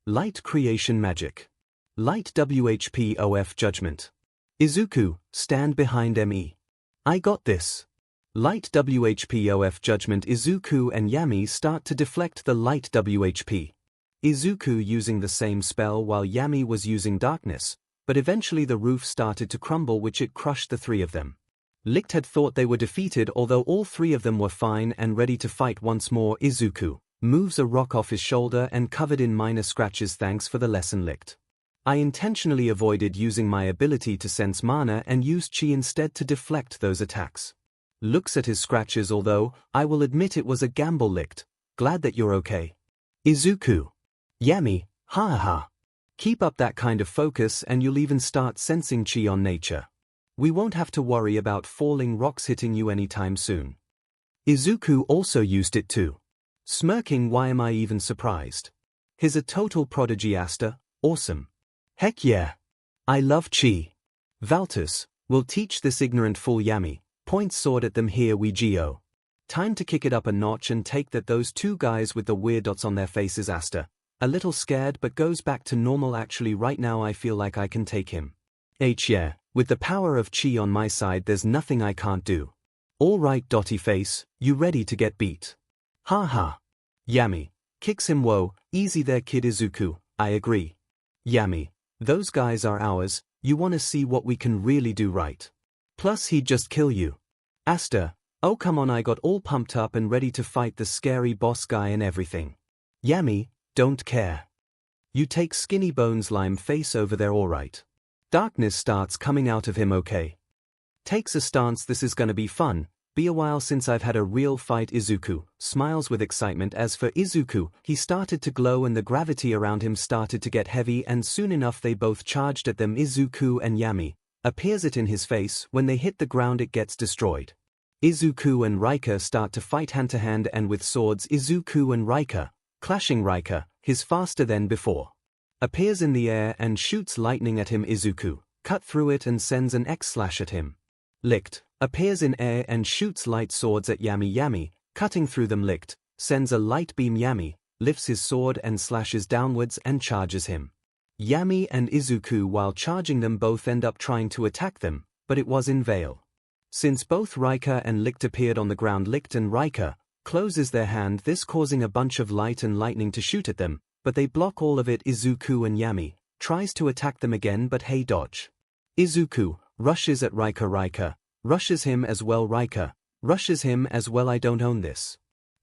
Light creation magic. Light WHP judgment. 𝐒𝐿, stand behind me. I got this. Light WHP judgment. 𝐒𝐿 and 𝐻𝐼 start to deflect the light WHP. 𝐒𝐿 using the same spell while 𝐻𝐼 was using darkness, but eventually the roof started to crumble, which it crushed the three of them. 𝐿𝐿 had thought they were defeated, although all three of them were fine and ready to fight once more. 𝐒𝐿 moves a rock off his shoulder and covered in minor scratches. Thanks for the lesson, 𝐿𝐿. I intentionally avoided using my ability to sense mana and used chi instead to deflect those attacks. Looks at his scratches, although I will admit it was a gamble. 𝐿𝐿, glad that you're okay. 𝐒𝐿. 𝐻𝐼, ha ha ha. Keep up that kind of focus and you'll even start sensing chi on nature. We won't have to worry about falling rocks hitting you anytime soon. 𝐒𝐿 also used it too. Smirking, why am I even surprised? He's a total prodigy. Asta, awesome. Heck yeah. I love chi. Valtus, will teach this ignorant fool. 𝐻𝐼 points sword at them. Here we go. Time to kick it up a notch and take that. Those two guys with the weird dots on their faces. Asta, a little scared but goes back to normal. Actually right now I feel like I can take him. Yeah, with the power of chi on my side there's nothing I can't do. Alright dotty face, you ready to get beat? Ha ha. 𝐻𝐼 kicks him. Whoa, easy there kid. 𝐒𝐿, I agree. 𝐻𝐼, those guys are ours, you wanna see what we can really do, right? Plus he'd just kill you. Asta, oh come on, I got all pumped up and ready to fight the scary boss guy and everything. 𝐻𝐼, don't care. You take skinny bones lime face over there. Alright. Darkness starts coming out of him. Okay. Takes a stance. This is gonna be fun. Be a while since I've had a real fight. 𝐒𝐿 smiles with excitement. As for 𝐒𝐿, he started to glow and the gravity around him started to get heavy, and soon enough they both charged at them. 𝐒𝐿 and 𝐻𝐼 appears it in his face. When they hit the ground it gets destroyed. 𝐒𝐿 and 𝐿𝐼 start to fight hand to hand and with swords. 𝐒𝐿 and 𝐿𝐼 clashing. 𝐿𝐼, he's faster than before. Appears in the air and shoots lightning at him. 𝐒𝐿 cut through it and sends an X slash at him. 𝐿𝐼 appears in air and shoots light swords at 𝐻𝐼. 𝐻𝐼 cutting through them. 𝐿𝐼 sends a light beam. 𝐻𝐼 lifts his sword and slashes downwards and charges him. 𝐻𝐼 and 𝐒𝐿, while charging them, both end up trying to attack them, but it was in vain. Since both 𝐿𝐼 and 𝐿𝐼 appeared on the ground, 𝐿𝐼 and 𝐿𝐼 closes their hand, this causing a bunch of light and lightning to shoot at them, but they block all of it. 𝐒𝐿 and 𝐻𝐼 tries to attack them again, but hey, dodge. 𝐒𝐿 rushes at 𝐿𝐼. 𝐿𝐼 rushes him as well. 𝐿𝐼 rushes him as well. I don't own this.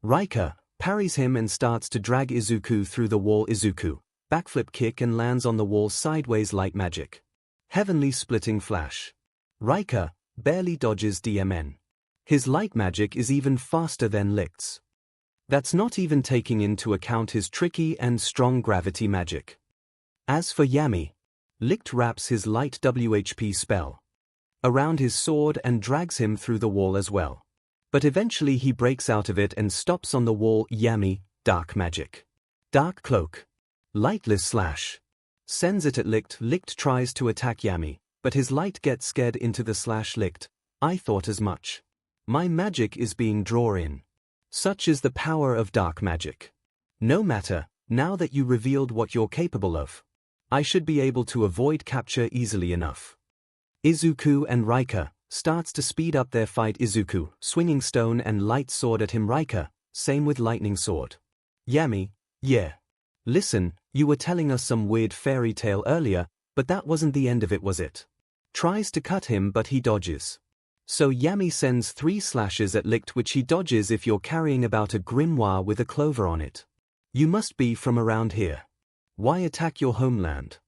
𝐿𝐼 parries him and starts to drag 𝐒𝐿 through the wall. 𝐒𝐿 backflip kick and lands on the wall sideways. Light magic. Heavenly splitting flash. 𝐿𝐼 barely dodges DMN. His light magic is even faster than 𝐿𝐼's. That's not even taking into account his tricky and strong gravity magic. As for 𝐻𝐼, 𝐿𝐼 wraps his light WHP spell around his sword and drags him through the wall as well. But eventually he breaks out of it and stops on the wall. 𝐻𝐼, dark magic. Dark cloak. Lightless slash. Sends it at 𝐿𝐼. 𝐿𝐼 tries to attack 𝐻𝐼, but his light gets scared into the slash. 𝐿𝐼, I thought as much. My magic is being drawn in. Such is the power of dark magic. No matter, now that you revealed what you're capable of, I should be able to avoid capture easily enough. 𝐒𝐿 and 𝐿𝐼 starts to speed up their fight. 𝐒𝐿 swinging stone and light sword at him. 𝐿𝐼 same with lightning sword. 𝐻𝐼, yeah. Listen, you were telling us some weird fairy tale earlier, but that wasn't the end of it, was it? Tries to cut him but he dodges. So 𝐻𝐼 sends 3 slashes at 𝐿𝐼, which he dodges. If you're carrying about a grimoire with a clover on it, you must be from around here. Why attack your homeland?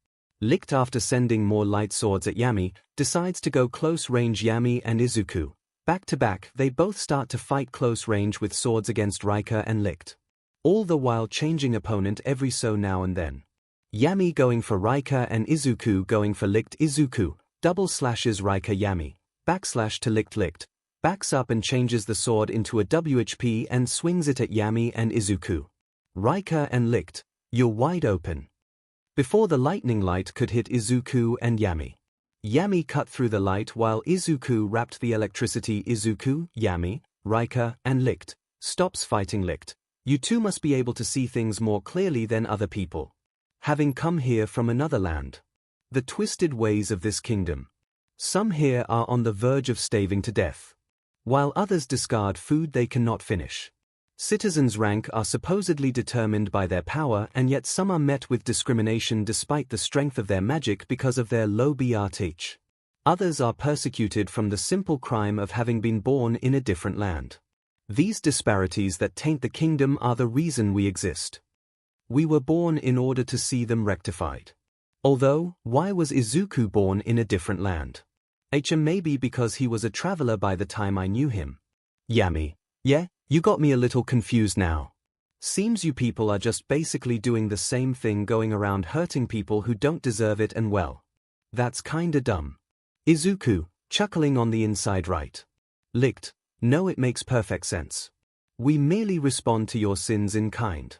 𝐿𝐼, after sending more light swords at 𝐻𝐼, decides to go close range. 𝐻𝐼 and 𝐒𝐿, back to back, they both start to fight close range with swords against 𝐿𝐼 and 𝐿𝐼. All the while changing opponent every so now and then. 𝐻𝐼 going for 𝐿𝐼 and 𝐒𝐿 going for 𝐿𝐼. 𝐒𝐿 double slashes 𝐿𝐼. 𝐻𝐼 backslash to 𝐿𝐼. 𝐿𝐼 backs up and changes the sword into a WHP and swings it at 𝐻𝐼 and 𝐒𝐿. 𝐿𝐼 and 𝐿𝐼, you're wide open. before the lightning light could hit Izuku and Yami. Yami cut through the light while Izuku wrapped the electricity. Izuku, Yami, Rika, and 𝐿𝐼𝐶 stops fighting 𝐿𝐼𝐶. You two must be able to see things more clearly than other people, having come here from another land. The twisted ways of this kingdom. Some here are on the verge of starving to death, while others discard food they cannot finish. Citizens' rank are supposedly determined by their power, and yet some are met with discrimination despite the strength of their magic because of their low BRTH. Others are persecuted from the simple crime of having been born in a different land. These disparities that taint the kingdom are the reason we exist. We were born in order to see them rectified. Although, why was Izuku born in a different land? Maybe because he was a traveler by the time I knew him. Yami. Yeah, you got me a little confused now. Seems you people are just basically doing the same thing, going around hurting people who don't deserve it, and well, that's kinda dumb. Izuku, chuckling on the inside, right. 𝐿𝐼𝐶. No, it makes perfect sense. We merely respond to your sins in kind.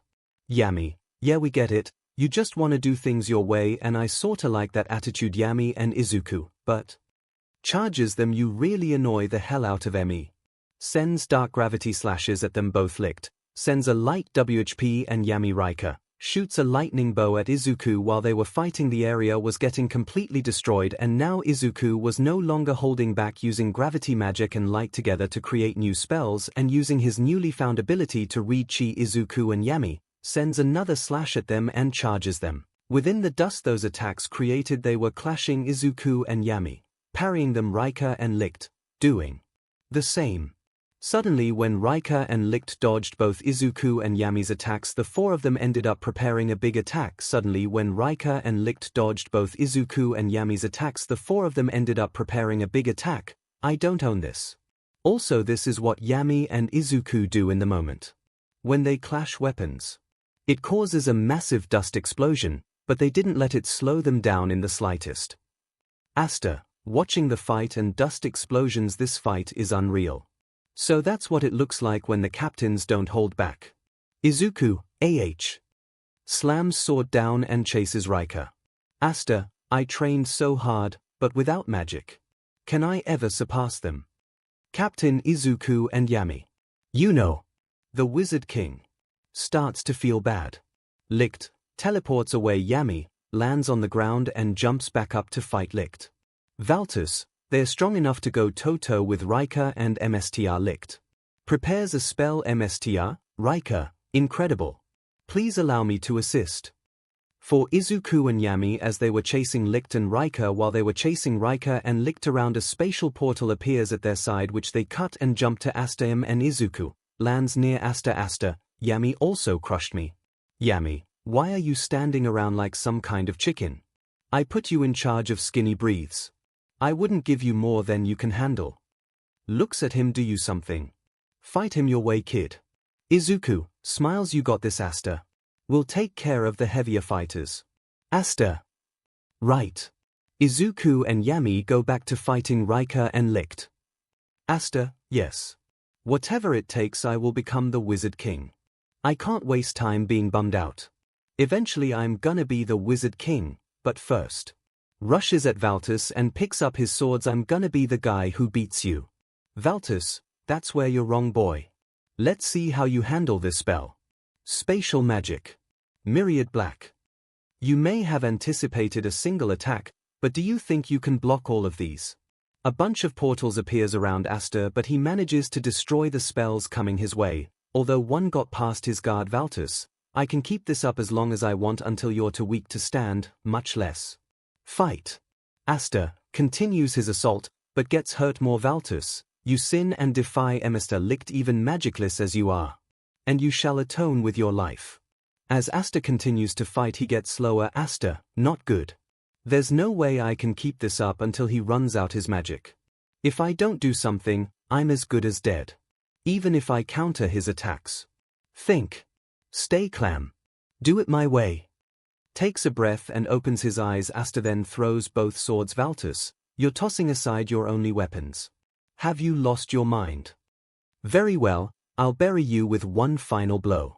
Yami. Yeah, we get it. You just wanna do things your way, and I sorta like that attitude. Yami and Izuku, but charges them. You really annoy the hell out of me. Sends dark gravity slashes at them both. 𝐿𝐼𝐶 sends a light WHP and Yami Rika shoots a lightning bow at Izuku while they were fighting. The area was getting completely destroyed, and now Izuku was no longer holding back, using gravity magic and light together to create new spells, and using his newly found ability to read chi. Izuku and Yami sends another slash at them and charges them. Within the dust those attacks created, they were clashing. Izuku and Yami parrying them, Rika and 𝐿𝐼𝐶 doing the same. Suddenly, when Rika and 𝐿𝐼𝐶 dodged both Izuku and Yami's attacks, the four of them ended up preparing a big attack. Suddenly, when Rika and 𝐿𝐼𝐶 dodged both Izuku and Yami's attacks, the four of them ended up preparing a big attack. I don't own this. Also, this is what Yami and Izuku do in the moment. When they clash weapons, it causes a massive dust explosion, but they didn't let it slow them down in the slightest. Asta, watching the fight and dust explosions, this fight is unreal. So that's what it looks like when the captains don't hold back. Izuku, slams sword down and chases Rika. Asta, I trained so hard, but without magic. Can I ever surpass them? Captain Izuku and Yami. You know. The Wizard King starts to feel bad. 𝐿𝐼𝐶 teleports away. Yami lands on the ground and jumps back up to fight 𝐿𝐼𝐶. Valtus, they're strong enough to go toe-to-toe with Rika and MSTR. 𝐿𝐼𝐶 prepares a spell. MSTR, Rika, incredible. Please allow me to assist. For Izuku and Yami, as they were chasing 𝐿𝐼𝐶 and Rika, while they were chasing Rika and 𝐿𝐼𝐶 around, a spatial portal appears at their side, which they cut and jump to. Asta and Izuku lands near Asta. Asta, Yami also crushed me. Yami, why are you standing around like some kind of chicken? I put you in charge of skinny breathes. I wouldn't give you more than you can handle. Looks at him. Do you something. Fight him your way, kid. Izuku smiles. You got this, Asta. We'll take care of the heavier fighters. Asta. Right. Izuku and Yami go back to fighting Rika and 𝐿𝐼𝐶. Asta, yes. Whatever it takes, I will become the Wizard King. I can't waste time being bummed out. Eventually I'm gonna be the Wizard King, but first. Rushes at Valtus and picks up his swords. I'm gonna be the guy who beats you. Valtus, that's where you're wrong, boy. Let's see how you handle this spell. Spatial magic. Myriad Black. You may have anticipated a single attack, but do you think you can block all of these? A bunch of portals appears around Asta, but he manages to destroy the spells coming his way. Although one got past his guard. Valtus, I can keep this up as long as I want until you're too weak to stand, much less fight. Asta continues his assault, but gets hurt more. Valtus, you sin and defy Mr. 𝐿𝐼𝐶, even magicless as you are. And you shall atone with your life. As Asta continues to fight, he gets slower. Asta, not good. There's no way I can keep this up until he runs out his magic. If I don't do something, I'm as good as dead. Even if I counter his attacks. Think. Stay calm. Do it my way. Takes a breath and opens his eyes. Asta then throws both swords. Valtus, you're tossing aside your only weapons. Have you lost your mind? Very well, I'll bury you with one final blow.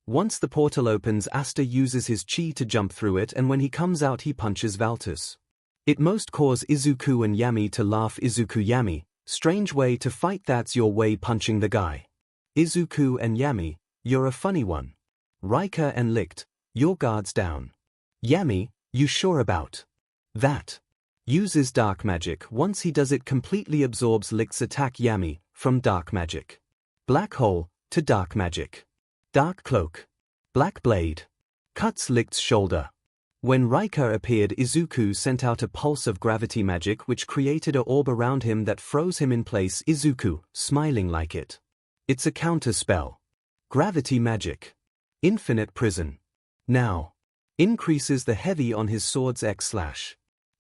Once the portal opens, Asta uses his chi to jump through it, and when he comes out he punches Valtus. It most cause Izuku and Yami to laugh. Izuku: Yami, strange way to fight, that's your way, punching the guy. Izuku and Yami, you're a funny one. Rika and 𝐼𝐺, your guard's down. Yami, you sure about that? Uses dark magic. Once he does it, completely absorbs 𝐼𝐺's attack. Yami, from dark magic. Black hole, to dark magic. Dark cloak. Black blade. Cuts 𝐼𝐺's shoulder. When Rika appeared, Izuku sent out a pulse of gravity magic which created a orb around him that froze him in place. Izuku, smiling like it. It's a counter spell. Gravity magic. Infinite prison. Now. Increases the heavy on his sword's X/.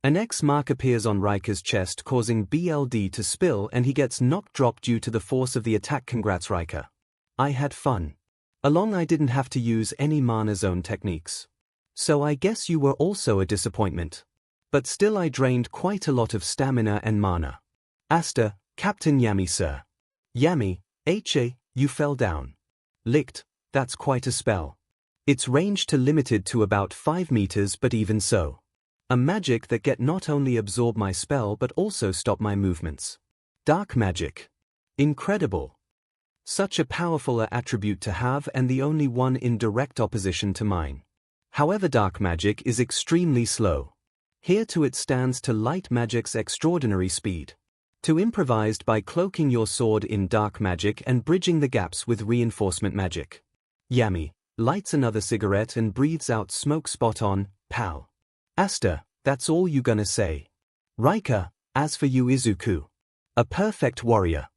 An X mark appears on Rika's chest, causing blood to spill, and he gets knocked drop due to the force of the attack. Congrats Rika. I had fun. Along I didn't have to use any mana zone techniques. So I guess you were also a disappointment. But still I drained quite a lot of stamina and mana. Asta, Captain Yami sir. Yami, you fell down. 𝐼𝐺, that's quite a spell. It's ranged to limited to about 5 meters, but even so. A magic that get not only absorb my spell but also stop my movements. Dark magic. Incredible. Such a powerful attribute to have, and the only one in direct opposition to mine. However, dark magic is extremely slow. Here too it stands to light magic's extraordinary speed. To improvised by cloaking your sword in dark magic and bridging the gaps with reinforcement magic. Yami lights another cigarette and breathes out smoke. Spot on, pal. Asta, that's all you gonna say? Rika, as for you Izuku. A perfect warrior.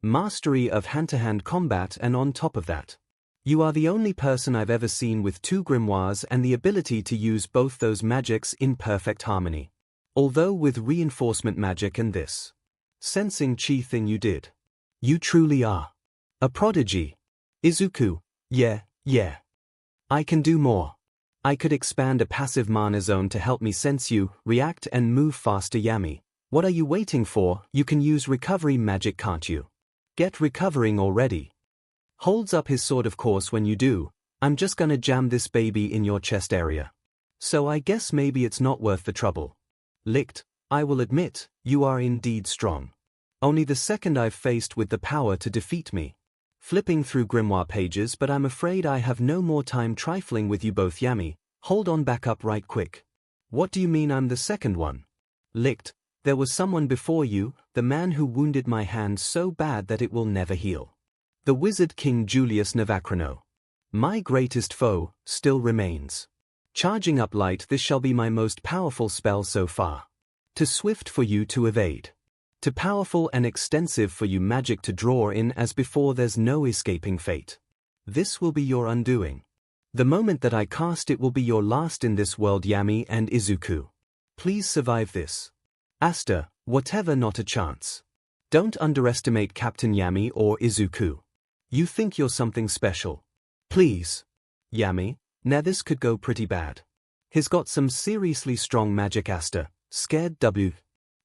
Mastery of hand-to-hand combat, and on top of that, you are the only person I've ever seen with 2 grimoires and the ability to use both those magics in perfect harmony. Although with reinforcement magic and this sensing chi thing you did. You truly are a prodigy. Izuku, yeah. I can do more. I could expand a passive mana zone to help me sense you, react and move faster. Yami, what are you waiting for? You can use recovery magic, can't you? Get recovering already. Holds up his sword. Of course, when you do, I'm just gonna jam this baby in your chest area. So I guess maybe it's not worth the trouble. 𝐼𝐺, I will admit, you are indeed strong. Only the second I've faced with the power to defeat me. Flipping through grimoire pages, but I'm afraid I have no more time trifling with you both. Yami, hold on, back up right quick. What do you mean I'm the second one? 𝐼𝐺, there was someone before you, the man who wounded my hand so bad that it will never heal. The wizard King Julius Navacrano. My greatest foe still remains. Charging up light, this shall be my most powerful spell so far. Too swift for you to evade. Too powerful and extensive for you magic to draw in, as before there's no escaping fate. This will be your undoing. The moment that I cast it will be your last in this world. Yami and Izuku, please survive this. Asta, whatever, not a chance. Don't underestimate Captain Yami or Izuku. You think you're something special. Please. Yami, now this could go pretty bad. He's got some seriously strong magic. Asta, scared w.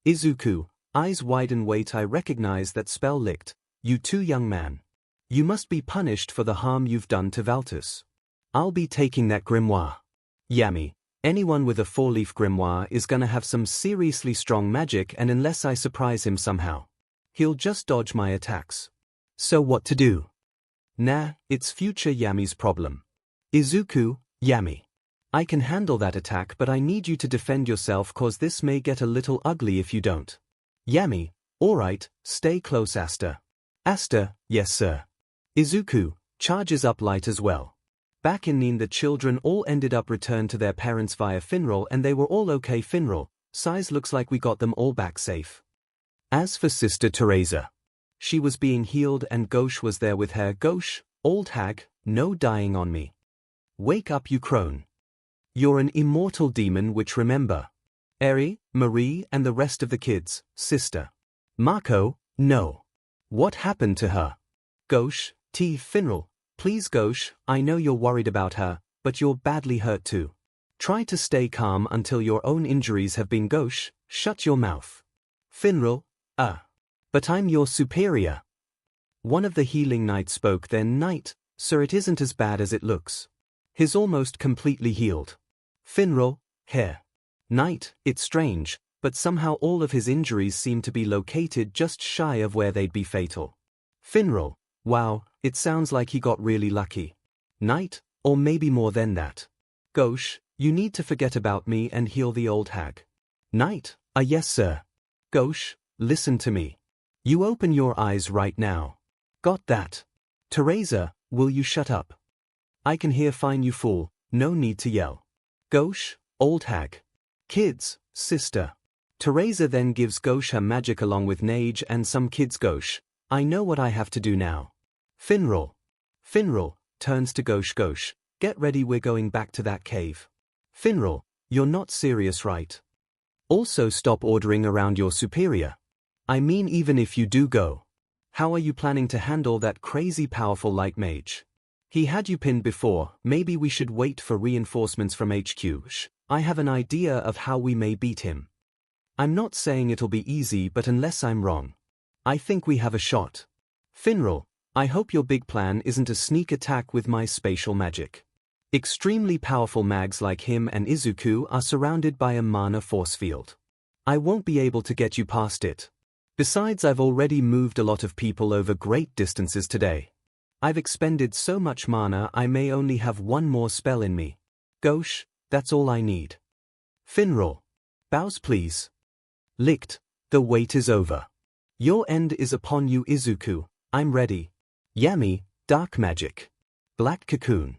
Izuku, eyes widen. Wait, I recognize that spell. 𝐼𝐺, you too, young man. You must be punished for the harm you've done to Valtus. I'll be taking that grimoire. Yami, anyone with a 4-leaf grimoire is gonna have some seriously strong magic, and unless I surprise him somehow, he'll just dodge my attacks. So what to do? Nah, it's future Yami's problem. Izuku, Yami, I can handle that attack, but I need you to defend yourself, cause this may get a little ugly if you don't. Yami, alright, stay close. Asta. Asta, yes sir. Izuku charges up light as well. Back in Nin, the children all ended up returned to their parents via 𝐼𝐺, and they were all okay. 𝐼𝐺, size looks like we got them all back safe. As for Sister Teresa, she was being healed and 𝐺 was there with her. 𝐺, old hag, no dying on me. Wake up, you crone. You're an immortal demon, which remember. Eri, Marie and the rest of the kids. Sister Mako, no. What happened to her? 𝐺, 𝐼𝐺, please 𝐺, I know you're worried about her, but you're badly hurt too. Try to stay calm until your own injuries have been. 𝐺, shut your mouth. 𝐼𝐺, but I'm your superior. One of the healing knights spoke then. Knight, Sir, it isn't as bad as it looks. He's almost completely healed. 𝐼𝐼𝐼, hair. Knight, it's strange, but somehow all of his injuries seem to be located just shy of where they'd be fatal. 𝐼𝐼𝐼, wow, it sounds like he got really lucky. Knight, or maybe more than that. 𝐒𝐻, you need to forget about me and heal the old hag. Knight, yes sir. 𝐒𝐻, listen to me. You open your eyes right now. Got that? Teresa, will you shut up? I can hear fine, you fool, no need to yell. 𝐒𝐻, old hag. Kids, sister. Teresa then gives 𝐒𝐻 her magic along with 𝐒𝐻 and some kids. 𝐒𝐻, I know what I have to do now. 𝐼𝐼𝐼. 𝐼𝐼𝐼 turns to 𝐒𝐻. 𝐒𝐻, get ready, we're going back to that cave. 𝐼𝐼𝐼, you're not serious, right? Also stop ordering around your superior. I mean, even if you do go, how are you planning to handle that crazy powerful light mage? He had you pinned before, maybe we should wait for reinforcements from HQ. I have an idea of how we may beat him. I'm not saying it'll be easy, but unless I'm wrong, I think we have a shot. 𝐼𝐼𝐼, I hope your big plan isn't a sneak attack with my spatial magic. Extremely powerful mags like him and Izuku are surrounded by a mana force field. I won't be able to get you past it. Besides, I've already moved a lot of people over great distances today. I've expended so much mana I may only have one more spell in me. 𝐒𝐻, that's all I need. 𝐼𝐼𝐼, bows please. 𝐿𝐼𝐻, the wait is over. Your end is upon you, Izuku, I'm ready. 𝐴𝐚𝐻, dark magic. Black cocoon.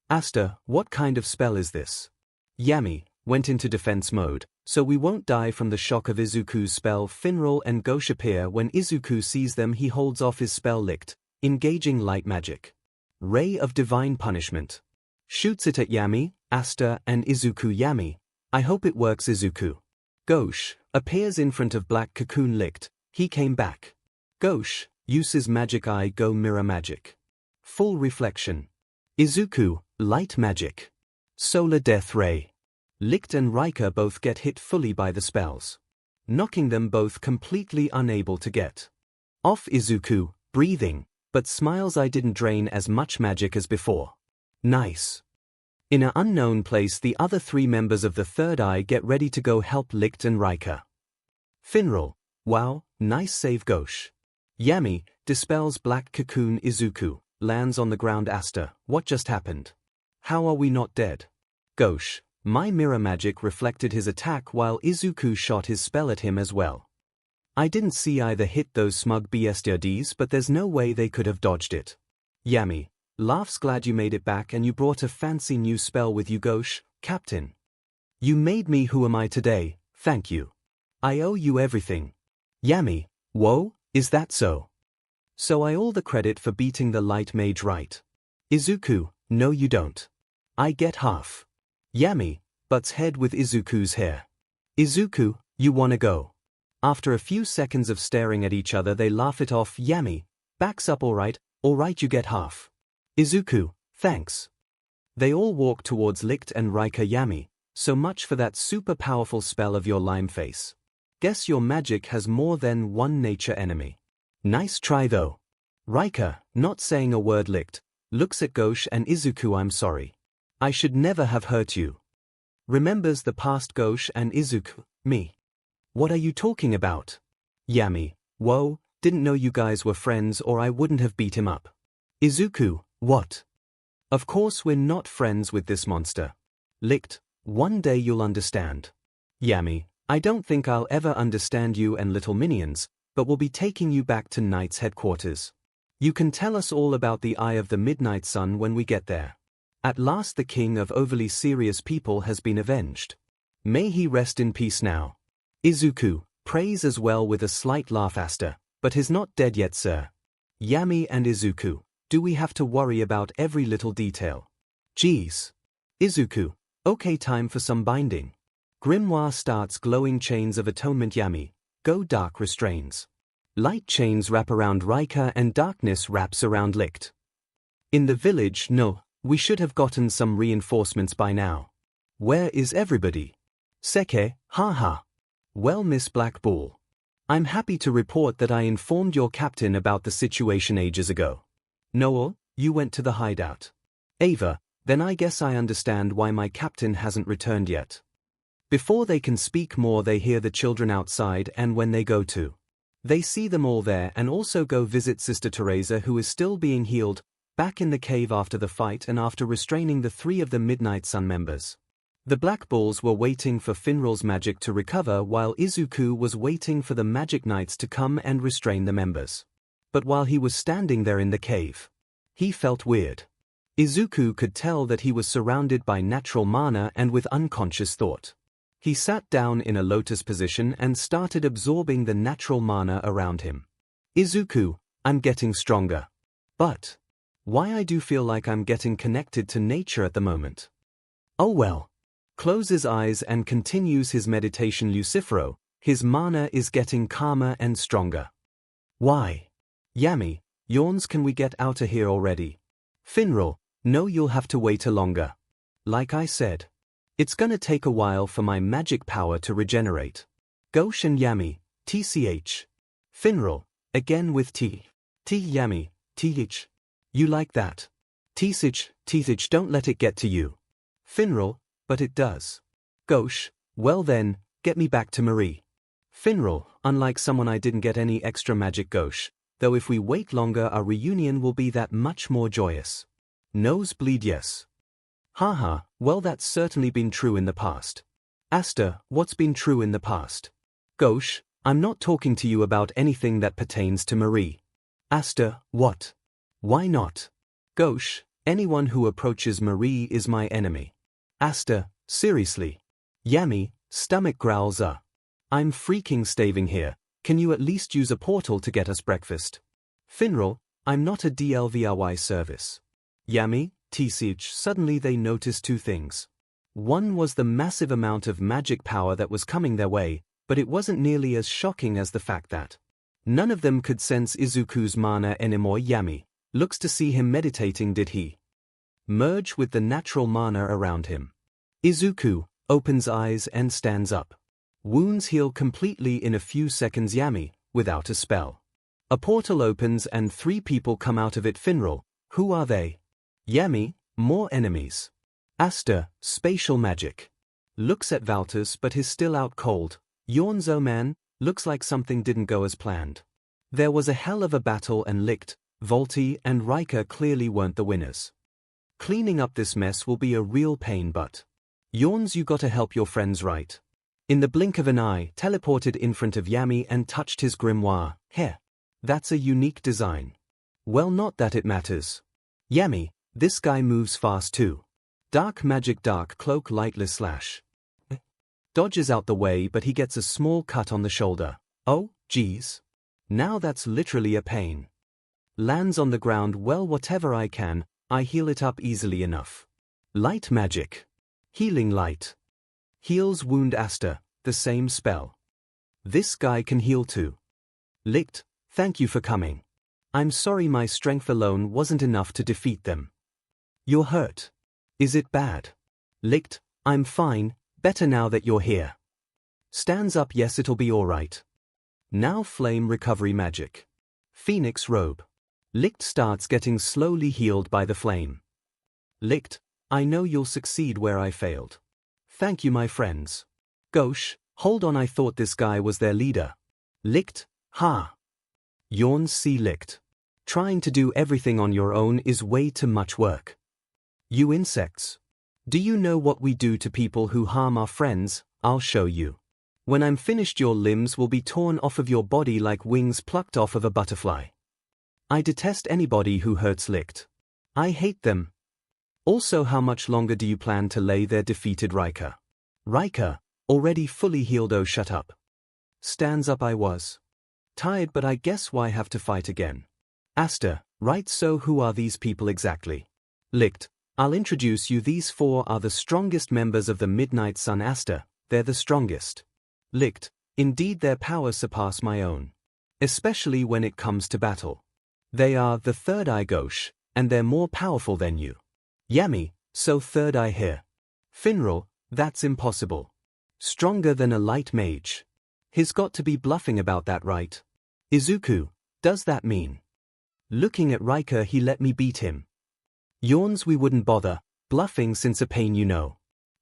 Asta, what kind of spell is this? 𝐴𝐚𝐻 went into defense mode, so we won't die from the shock of Izuku's spell. 𝐼𝐼𝐼 and 𝐒𝐻 appear. When Izuku sees them, he holds off his spell 𝐿𝐼𝐻, engaging light magic. Ray of divine punishment. Shoots it at 𝐴𝐚𝐻, Asta, and Izuku. 𝐴𝐚𝐻, I hope it works. Izuku. 𝐒𝐻 appears in front of black cocoon. 𝐿𝐻, he came back. 𝐒𝐻 uses magic 𝐼 mirror magic. Full reflection. Izuku, light magic. Solar death ray. 𝐿𝐻 and 𝐼𝐻 both get hit fully by the spells, knocking them both completely unable to get off. Izuku, breathing, but smiles. I didn't drain as much magic as before. Nice. In an unknown place, the other three members of the Third Eye get ready to go help 𝐿𝐻 and 𝐼𝐻. 𝐼𝐼𝐼, wow, nice save. 𝐒𝐻. 𝐴𝐚𝐻 dispels black cocoon. Izuku lands on the ground. Asta, what just happened? How are we not dead? 𝐒𝐻, my mirror magic reflected his attack while Izuku shot his spell at him as well. I didn't see either hit those smug BSTRDs, but there's no way they could have dodged it. 𝐴𝐚𝐻 laughs, glad you made it back and you brought a fancy new spell with you. 𝐒𝐻, Captain. You made me who am I today, thank you. I owe you everything. 𝐴𝐚𝐻, whoa, is that so? So I all the credit for beating the light mage, right? Izuku, no you don't. I get half. 𝐴𝐚𝐻 butts head with Izuku's hair. Izuku, you wanna go? After a few seconds of staring at each other, they laugh it off. 𝐴𝐚𝐻 backs up. Alright, you get half. Izuku, thanks. They all walk towards 𝐻 and 𝐼𝐻. 𝐴𝐚𝐻, so much for that super powerful spell of your, lime face. Guess your magic has more than one nature enemy. Nice try though. 𝐼𝐻, not saying a word. 𝐻 looks at 𝐻 and Izuku. I'm sorry. I should never have hurt you. Remembers the past. 𝐻 and Izuku, me. What are you talking about? 𝐴𝐚𝐻, whoa, didn't know you guys were friends or I wouldn't have beat him up. Izuku, what? Of course we're not friends with this monster. 𝐻, one day you'll understand. 𝐴𝐚𝐻, I don't think I'll ever understand you and little minions, but we'll be taking you back to Knight's headquarters. You can tell us all about the Eye of the Midnight Sun when we get there. At last the king of overly serious people has been avenged. May he rest in peace now. Izuku prays as well with a slight laugh. Asta, but he's not dead yet, sir. 𝐴𝐚𝐻 and Izuku, do we have to worry about every little detail? Geez. Izuku, okay, time for some binding. Grimoire starts. Glowing chains of atonement. 𝐴𝐚𝐻, go dark restrains. Light chains wrap around 𝐼𝐻 and darkness wraps around 𝐻. In the village, no. We should have gotten some reinforcements by now. Where is everybody? �𝐭𝐻𝐻, haha. Well, Miss Black Bull, I'm happy to report that I informed your captain about the situation ages ago. 𝐼𝐼𝐼, You went to the hideout. Ava, then I guess I understand why my captain hasn't returned yet. Before they can speak more, they hear the children outside, and when they go to, they see them all there and also go visit Sister Teresa, who is still being healed, back in the cave after the fight and after restraining the 3 of the Midnight Sun members. The Black Bulls were waiting for Finral's magic to recover, while Izuku was waiting for the Magic Knights to come and restrain the members. But while he was standing there in the cave, he felt weird. Izuku could tell that he was surrounded by natural mana, and with unconscious thought, he sat down in a lotus position and started absorbing the natural mana around him. Izuku, I'm getting stronger. But why I do feel like I'm getting connected to nature at the moment. Oh well. Close his eyes and continues his meditation. 𝐿𝐿, his mana is getting calmer and stronger. Why? Yami, yawns, can we get out of here already? Finral, no, you'll have to wait a longer. Like I said, it's gonna take a while for my magic power to regenerate. 𝐭𝐻 and Yami, TCH. Finral, again with T. Yami, TH. You like that? TCH, don't let it get to you. Finral, but it does. 𝐭𝐻, well then, get me back to Marie. Finral, unlike someone, I didn't get any extra magic. 𝐭𝐻, though if we wait longer our reunion will be that much more joyous. Nosebleed, yes. Haha, well that's certainly been true in the past. Asta, what's been true in the past? 𝐭𝐻, I'm not talking to you about anything that pertains to Marie. Asta, what? Why not? 𝐭𝐻, anyone who approaches Marie is my enemy. Asta, seriously? Yami, stomach growls. I'm freaking starving here, can you at least use a portal to get us breakfast? Finral, I'm not a delivery service. Yami, TCH. Suddenly they noticed 2 things. One was the massive amount of magic power that was coming their way, but it wasn't nearly as shocking as the fact that none of them could sense Izuku's mana anymore. Yami looks to see him meditating. Did he merge with the natural mana around him? Izuku opens eyes and stands up. Wounds heal completely in a few seconds. Yami, without a spell. A portal opens and 3 people come out of it. Finral, who are they? Yami, more enemies. Asta, spatial magic. Looks at Valtus but is still out cold. Yawns, oh man, looks like something didn't go as planned. There was a hell of a battle and 𝐿𝐿, Volti and 𝐿𝐿 clearly weren't the winners. Cleaning up this mess will be a real pain, but Yawns, you gotta help your friends, right? In the blink of an eye, teleported in front of Yami and touched his grimoire. Heh. That's a unique design. Well, not that it matters. Yami, this guy moves fast too. Dark magic, dark cloak, lightless slash. Dodges out the way, but he gets a small cut on the shoulder. Oh, geez. Now that's literally a pain. Lands on the ground. Well, whatever I can, I heal it up easily enough. Light magic. Healing light. Heals wound. Asta, the same spell. This guy can heal too. 𝐿𝐿, thank you for coming. I'm sorry my strength alone wasn't enough to defeat them. You're hurt. Is it bad? 𝐿𝐿, I'm fine, better now that you're here. Stands up. Yes, it'll be alright. Now flame recovery magic. Phoenix robe. 𝐿𝐿 starts getting slowly healed by the flame. 𝐿𝐿, I know you'll succeed where I failed. Thank you, my friends. 𝐭𝐻, hold on, I thought this guy was their leader. 𝐿𝐿, ha. Yawns, see 𝐿𝐿. Trying to do everything on your own is way too much work. You insects. Do you know what we do to people who harm our friends? I'll show you. When I'm finished, your limbs will be torn off of your body like wings plucked off of a butterfly. I detest anybody who hurts 𝐿𝐿. I hate them. Also, how much longer do you plan to lay there? Defeated 𝐿𝐿. 𝐿𝐿, already fully healed. Oh, shut up. Stands up. I was tired, but I guess why have to fight again? Asta, right, so who are these people exactly? 𝐿𝐿, I'll introduce you. These 4 are the strongest members of the Midnight Sun. Asta, they're the strongest. 𝐿𝐿, indeed their powers surpass my own. Especially when it comes to battle. They are the third eye 𝐭𝐻, and they're more powerful than you. Yami, so third eye here. Finral, that's impossible. Stronger than a light mage. He's got to be bluffing about that, right? Izuku, does that mean Looking at 𝐼𝐻𝐸 he let me beat him. Yawns we wouldn't bother, bluffing since a pain you know.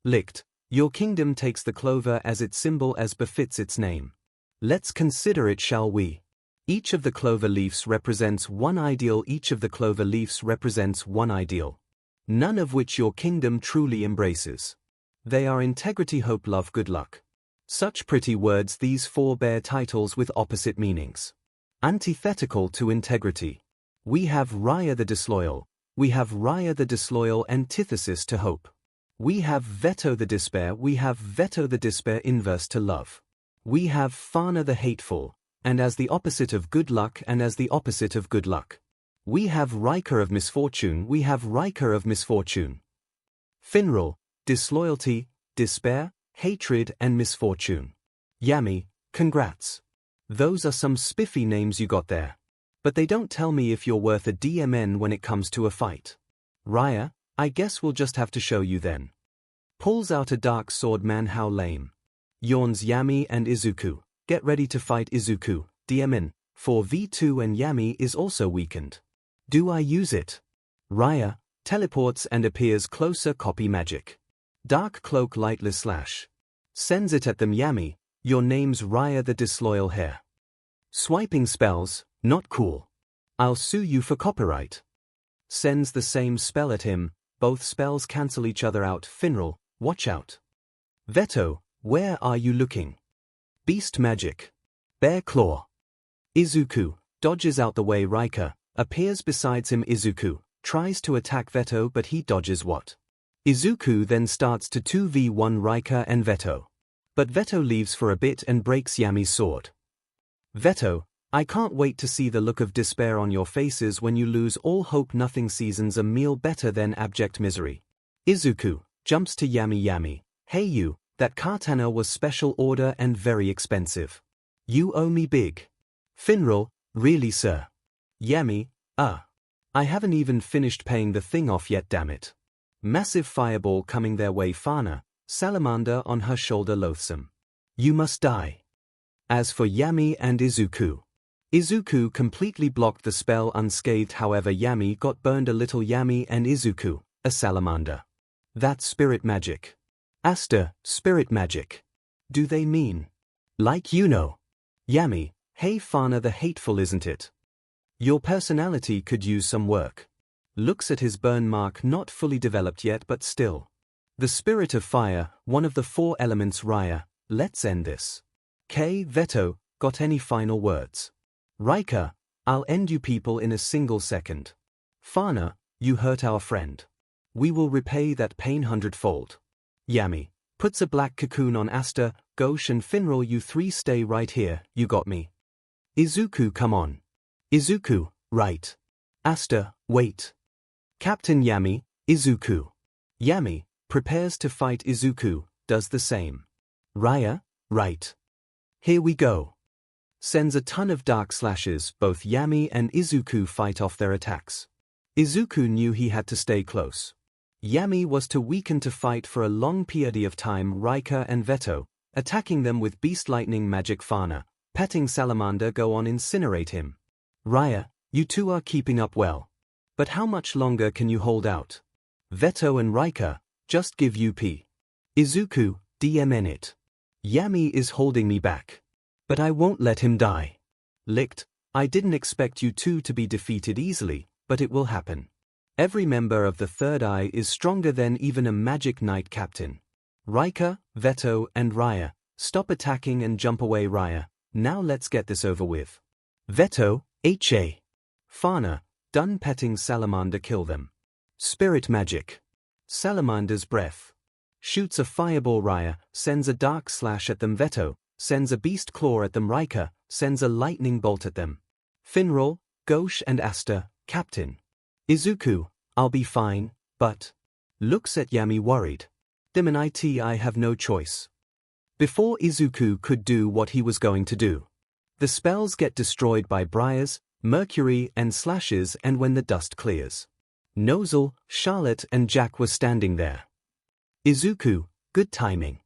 Licked, your kingdom takes the clover as its symbol as befits its name. Let's consider it shall we? Each of the clover leaves represents one ideal, each of the clover leaves represents one ideal. None of which your kingdom truly embraces. They are integrity, hope, love, good luck. Such pretty words, these four bear titles with opposite meanings. Antithetical to integrity. We have 𝐼𝐻𝐸 the disloyal. We have 𝐼𝐻𝐸 the disloyal, antithesis to hope. We have 𝐵𝐻𝐸 the despair. We have 𝐵𝐻𝐸 the despair, inverse to love. We have 𝐹𝐴NA the hateful, and as the opposite of good luck, and as the opposite of good luck. We have 𝐼𝐻𝐸 of misfortune. We have 𝐼𝐻𝐸 of misfortune. 𝐹𝐴NRAL, disloyalty, despair, hatred and misfortune. Yummy, congrats. Those are some spiffy names you got there. But they don't tell me if you're worth a DMN when it comes to a fight. 𝐼𝐻𝐸, I guess we'll just have to show you then. Pulls out a dark sword, man how lame. Yawns Yami and 𝐒𝐿𝐴. Get ready to fight 𝐒𝐿𝐴, DMN, for V2 and Yami is also weakened. Do I use it? 𝐼𝐻𝐸, teleports and appears closer, copy magic. Dark cloak lightless slash. Sends it at them. Yami, your name's 𝐼𝐻𝐸 the disloyal hair. Swiping spells, not cool. I'll sue you for copyright. Sends the same spell at him, both spells cancel each other out. 𝐹𝐴NRAL, watch out. 𝐵𝐻𝐸, where are you looking? Beast magic. Bear claw. 𝐒𝐿𝐴, dodges out the way. 𝐼𝐻𝐸, appears besides him. 𝐒𝐿𝐴, tries to attack 𝐵𝐻𝐸 but he dodges what? 𝐒𝐿𝐴 then starts to 2v1 𝐼𝐻𝐸 and 𝐵𝐻𝐸. But 𝐵𝐻𝐸 leaves for a bit and breaks Yami's sword. 𝐵𝐻𝐸, I can't wait to see the look of despair on your faces when you lose all hope. Nothing seasons a meal better than abject misery. 𝐒𝐿𝐴 jumps to Yami. Yami, hey you, that katana was special order and very expensive. You owe me big. 𝐹𝐴NRAL, really sir? Yami, I haven't even finished paying the thing off yet, damn it. Massive fireball coming their way. 𝐹𝐴NA, salamander on her shoulder, loathsome. You must die. As for Yami and 𝐒𝐿𝐴, 𝐒𝐿𝐴 completely blocked the spell unscathed. However, Yami got burned a little. Yami and 𝐒𝐿𝐴, a salamander. That's spirit magic. Asta, spirit magic. Do they mean? Like you know. Yami, hey 𝐹𝐴NA the hateful, isn't it? Your personality could use some work. Looks at his burn mark, not fully developed yet but still. The spirit of fire, one of the four elements. 𝐼𝐻𝐸, let's end this. 𝐵𝐻𝐸, got any final words? 𝐼𝐻𝐸, I'll end you people in a single second. 𝐹𝐴NA, you hurt our friend. We will repay that pain 100-fold. Yami, puts a black cocoon on Asta, 𝐻𝐸 and 𝐹𝐴NRAL, you three stay right here, you got me. 𝐒𝐿𝐴, come on. 𝐒𝐿𝐴, right. Asta, wait. Captain Yami, 𝐒𝐿𝐴. Yami, prepares to fight. 𝐒𝐿𝐴, does the same. 𝐼𝐻𝐸, right. Here we go. Sends a ton of dark slashes. Both Yami and 𝐒𝐿𝐴 fight off their attacks. 𝐒𝐿𝐴 knew he had to stay close. Yami was too weakened to fight for a long period of time. 𝐼𝐻𝐸 and 𝐵𝐻𝐸, attacking them with beast lightning magic. 𝐹𝐴NA, petting salamander, go on, incinerate him. 𝐼𝐻𝐸, you two are keeping up well. But how much longer can you hold out? 𝐵𝐻𝐸 and 𝐼𝐻𝐸, just give UP. 𝐒𝐿𝐴, DMN it. Yami is holding me back. But I won't let him die. Licked, I didn't expect you two to be defeated easily, but it will happen. Every member of the Third Eye is stronger than even a magic knight captain. 𝐼𝐻𝐸, 𝐵𝐻𝐸 and 𝐼𝐻𝐸, stop attacking and jump away. 𝐼𝐻𝐸, now let's get this over with. 𝐵𝐻𝐸, HA. 𝐹𝐴NA, done petting salamander, kill them. Spirit magic. Salamander's breath. Shoots a fireball. 𝐼𝐻𝐸, sends a dark slash at them. 𝐵𝐻𝐸, sends a beast claw at them. 𝐼𝐻𝐸, sends a lightning bolt at them. 𝐹𝐴NRAL, 𝐻𝐸 and Asta, captain. 𝐒𝐿𝐴, I'll be fine, but... Looks at Yami worried. I have no choice. Before 𝐒𝐿𝐴 could do what he was going to do. The spells get destroyed by briars, mercury and slashes, and when the dust clears. ⁻ Charlotte and Jack were standing there. 𝐒𝐿𝐴, good timing.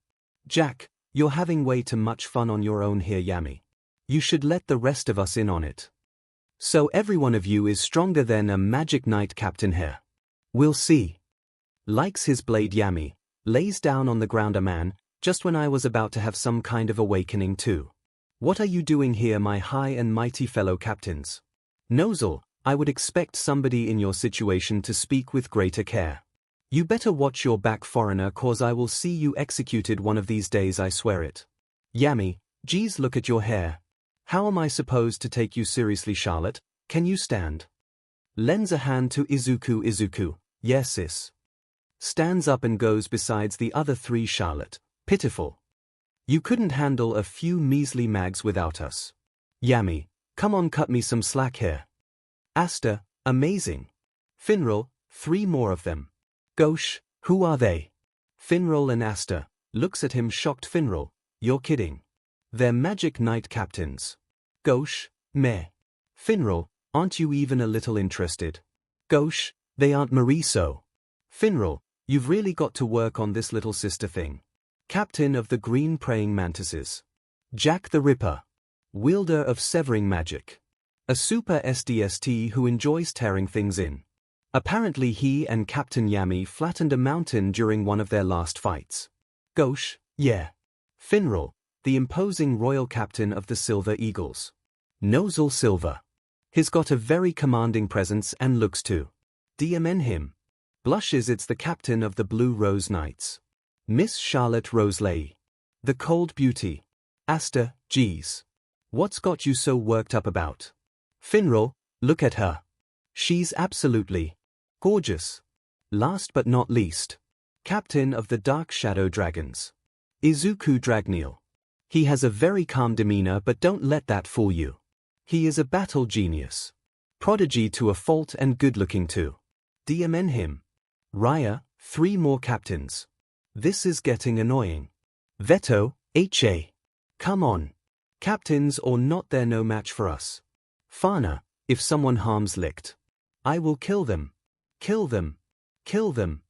Jack, you're having way too much fun on your own here. Yami. You should let the rest of us in on it. So every one of you is stronger than a Magic Knight Captain here. We'll see. Likes his blade Yami, lays down on the ground a man, just when I was about to have some kind of awakening too. What are you doing here, my high and mighty fellow captains? 𝐿, I would expect somebody in your situation to speak with greater care. You better watch your back, foreigner, cause I will see you executed one of these days, I swear it. Yami, geez, look at your hair. How am I supposed to take you seriously, Charlotte? Can you stand? Lends a hand to Izuku. Izuku, yes sis. Stands up and goes besides the other three. Charlotte, pitiful. You couldn't handle a few measly mags without us. Yami, come on, cut me some slack here. Asta, amazing. Finral, 3 more of them. Gosh, who are they? Finral and Asta, looks at him shocked. Finral, you're kidding. They're Magic Knight captains. Gosh, meh. Finral, aren't you even a little interested? Gosh, they aren't Marie so. Finral, you've really got to work on this little sister thing. Captain of the Green Praying Mantises. Jack the Ripper. Wielder of Severing Magic. A super SDST who enjoys tearing things in. Apparently he and Captain Yami flattened a mountain during one of their last fights. Gosh, yeah. Finral, the imposing royal captain of the Silver Eagles. 𝐿 Silver. He's got a very commanding presence and looks to DMN him. Blushes. It's the captain of the Blue Rose Knights. Miss Charlotte Roseley. The Cold Beauty. Asta, geez. What's got you so worked up about? Finral, look at her. She's absolutely gorgeous. Last but not least, captain of the Dark Shadow Dragons. Izuku Dragneel. He has a very calm demeanor, but don't let that fool you. He is a battle genius. Prodigy to a fault and good-looking too. DMN him. Raya, 3 more captains. This is getting annoying. Veto, HA. Come on. Captains or not, they're no match for us. Fana, if someone harms Licht, I will kill them. Kill them. Kill them.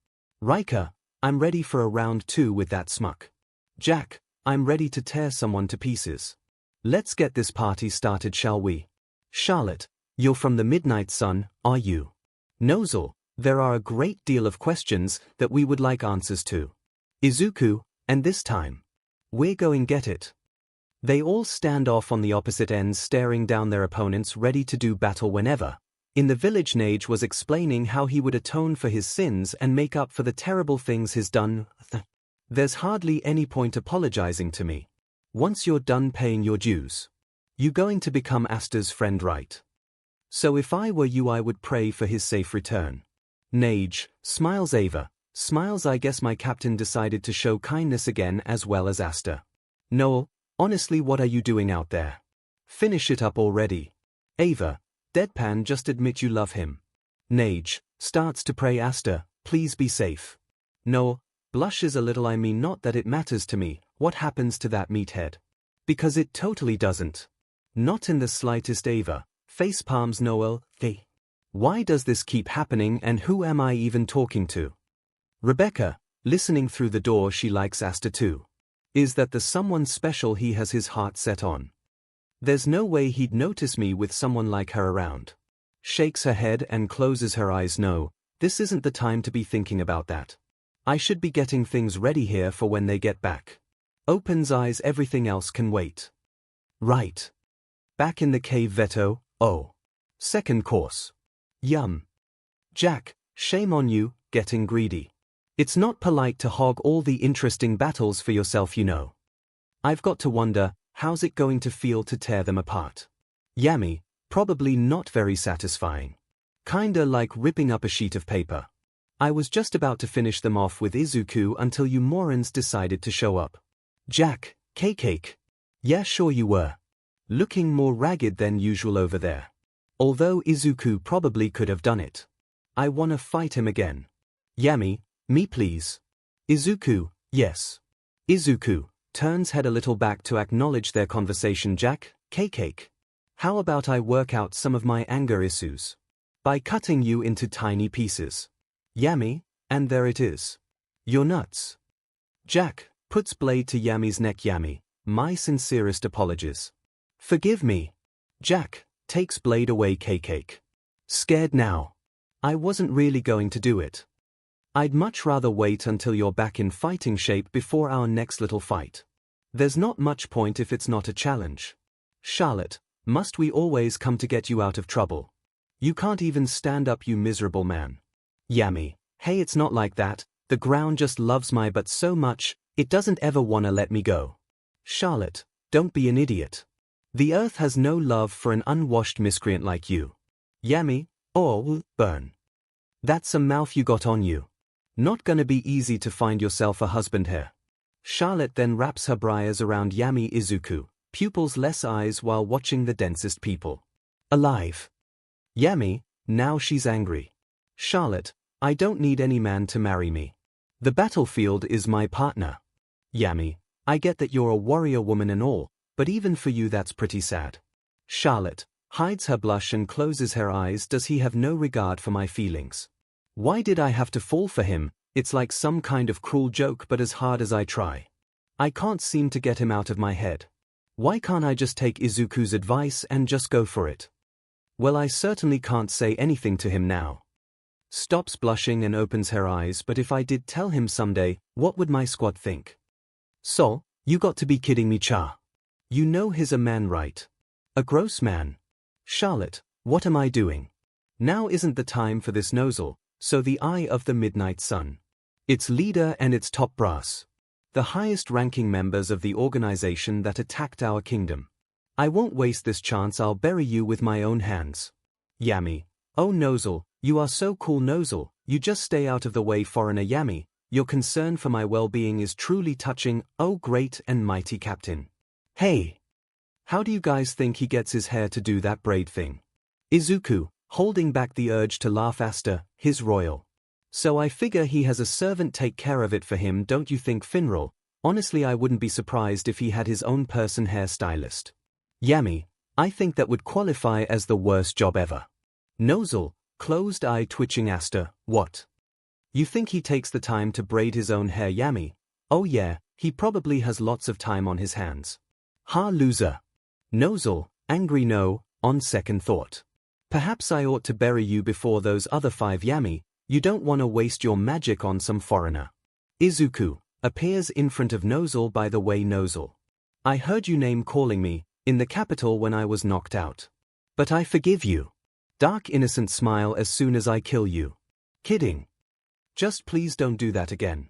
Rika, I'm ready for a round 2 with that smuck. Jack, I'm ready to tear someone to pieces. Let's get this party started, shall we? Charlotte, you're from the Midnight Sun, are you? 𝐿, there are a great deal of questions that we would like answers to. Izuku, and this time, we're going get it. They all stand off on the opposite ends, staring down their opponents, ready to do battle whenever. In the village, 𝐿 was explaining how he would atone for his sins and make up for the terrible things he's done. There's hardly any point apologizing to me. Once you're done paying your dues, you going to become Asta's friend, right? So if I were you, I would pray for his safe return. 𝐿 smiles. Ava smiles. I guess my captain decided to show kindness again, as well as Asta. 𝐿, honestly, what are you doing out there? Finish it up already. Ava, deadpan, just admit you love him. 𝐿 starts to pray. Asta, please be safe. 𝐿 blushes a little. I mean, not that it matters to me what happens to that meathead. Because it totally doesn't. Not in the slightest. Ava face palms. 𝐿, hey. Why does this keep happening, and who am I even talking to? Rebecca, listening through the door. She likes Asta too. Is that the someone special he has his heart set on? There's no way he'd notice me with someone like her around. Shakes her head and closes her eyes. No, this isn't the time to be thinking about that. I should be getting things ready here for when they get back. Opens eyes. Everything else can wait. Right. Back in the cave. Veto, oh. Second course. Yum. Jack, shame on you, getting greedy. It's not polite to hog all the interesting battles for yourself, you know. I've got to wonder, how's it going to feel to tear them apart? Yami, probably not very satisfying. Kinda like ripping up a sheet of paper. I was just about to finish them off with Izuku until you morons decided to show up. Jack, 𝐒𝐻𝐿. Yeah, sure you were. Looking more ragged than usual over there. Although Izuku probably could have done it. I wanna fight him again. Yami, me please. Izuku, yes. Izuku turns head a little back to acknowledge their conversation. Jack, 𝐒𝐻𝐿. How about I work out some of my anger issues by cutting you into tiny pieces? Yami, and there it is. You're nuts. Jack puts blade to Yami's neck. Yami, my sincerest apologies. Forgive me. Jack, takes blade away 𝐂𝐸𝐸𝐿. Scared now? I wasn't really going to do it. I'd much rather wait until you're back in fighting shape before our next little fight. There's not much point if it's not a challenge. Charlotte, must we always come to get you out of trouble? You can't even stand up, you miserable man. Yami, hey, it's not like that, the ground just loves my butt so much, it doesn't ever wanna let me go. Charlotte, don't be an idiot. The earth has no love for an unwashed miscreant like you. Yami, oh, burn. That's some mouth you got on you. Not gonna be easy to find yourself a husband here. Charlotte then wraps her briars around Yami Izuku, pupils less eyes while watching the densest people. Alive. Yami, now she's angry. Charlotte, I don't need any man to marry me. The battlefield is my partner. Yami, I get that you're a warrior woman and all, but even for you that's pretty sad. Charlotte hides her blush and closes her eyes. Does he have no regard for my feelings? Why did I have to fall for him? It's like some kind of cruel joke, but as hard as I try, I can't seem to get him out of my head. Why can't I just take Izuku's advice and just go for it? Well, I certainly can't say anything to him now. Stops blushing and opens her eyes. But if I did tell him someday, what would my squad think? So, you got to be kidding me, Cha. You know he's a man, right? A gross man. Charlotte, what am I doing? Now isn't the time for this nosel, so the eye of the midnight sun. Its leader and its top brass. The highest-ranking members of the organization that attacked our kingdom. I won't waste this chance, I'll bury you with my own hands. Yami, oh Nosel, you are so cool Nosel, you just stay out of the way foreigner Yami, your concern for my well-being is truly touching, oh great and mighty captain. Hey! How do you guys think he gets his hair to do that braid thing? Izuku, holding back the urge to laugh. Asta, his royal. So I figure he has a servant take care of it for him, don't you think, Finral? Honestly, I wouldn't be surprised if he had his own person hairstylist. Yami, I think that would qualify as the worst job ever. Nosel, closed eye twitching. Asta, what? You think he takes the time to braid his own hair? Yami, oh yeah, he probably has lots of time on his hands. Ha, loser. Nosel, angry. No, on second thought. Perhaps I ought to bury you before those other 5. Yami, you don't want to waste your magic on some foreigner. Izuku appears in front of Nosel. By the way, Nosel, I heard you name calling me in the capital when I was knocked out. But I forgive you. Dark innocent smile. As soon as I kill you. Kidding. Just please don't do that again.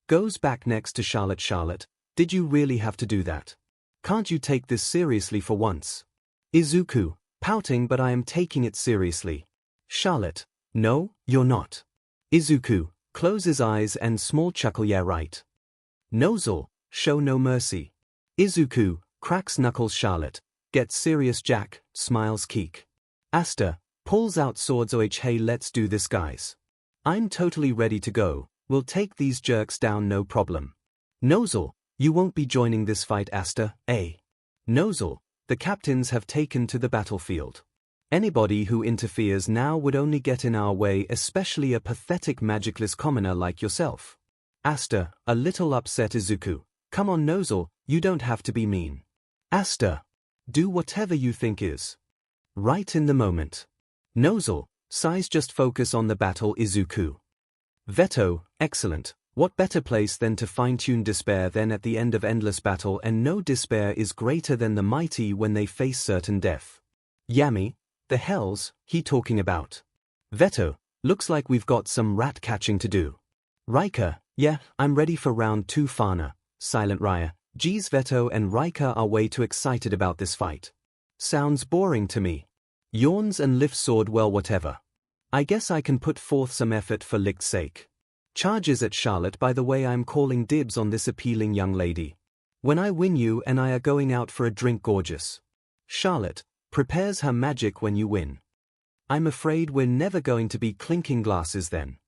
Goes back next to Charlotte. Charlotte, did you really have to do that? Can't you take this seriously for once? Izuku, pouting. But I am taking it seriously. Charlotte, no, you're not. Izuku, closes eyes and small chuckle. Yeah, right. Nosel, show no mercy. Izuku, cracks knuckles. Charlotte, get serious. Jack, smiles. Keek. Asta, pulls out swords. Oh hey, let's do this, guys. I'm totally ready to go, we'll take these jerks down, no problem. Nosel, you won't be joining this fight. Asta, eh? Nosel, the captains have taken to the battlefield. Anybody who interferes now would only get in our way, especially a pathetic magicless commoner like yourself. Asta, a little upset. Izuku, come on Nosel, you don't have to be mean. Asta, do whatever you think is right in the moment. Nosel, sighs. Just focus on the battle. Izuku. Veto, excellent. What better place than to fine-tune despair than at the end of endless battle, and no despair is greater than the mighty when they face certain death. Yami, the hell's he talking about? Veto, looks like we've got some rat catching to do. Rika, yeah, I'm ready for round 2. Fana, silent. Raya, geez, Veto and Rika are way too excited about this fight. Sounds boring to me. Yawns and lifts sword. Well, whatever. I guess I can put forth some effort for lick's sake. Charges at Charlotte. By the way, I'm calling dibs on this appealing young lady. When I win, you and I are going out for a drink. Gorgeous. Charlotte prepares her magic. When you win, I'm afraid we're never going to be clinking glasses then.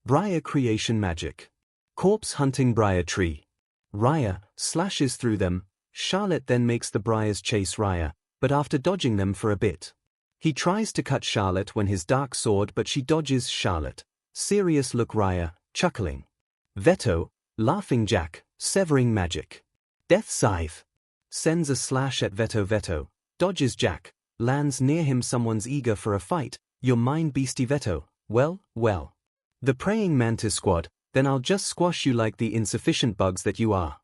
Briar creation magic. Corpse hunting. Briar tree. Raya slashes through them. Charlotte then makes the briars chase Raya, but after dodging them for a bit, he tries to cut Charlotte when his dark sword, but she dodges. Charlotte, serious look. Raya, chuckling. Veto, laughing. Jack, severing magic. Death scythe. Sends a slash at Veto. Veto, dodges. Jack, lands near him. Someone's eager for a fight, your mind beastie veto, well. The praying mantis squad, then I'll just squash you like the insufficient bugs that you are.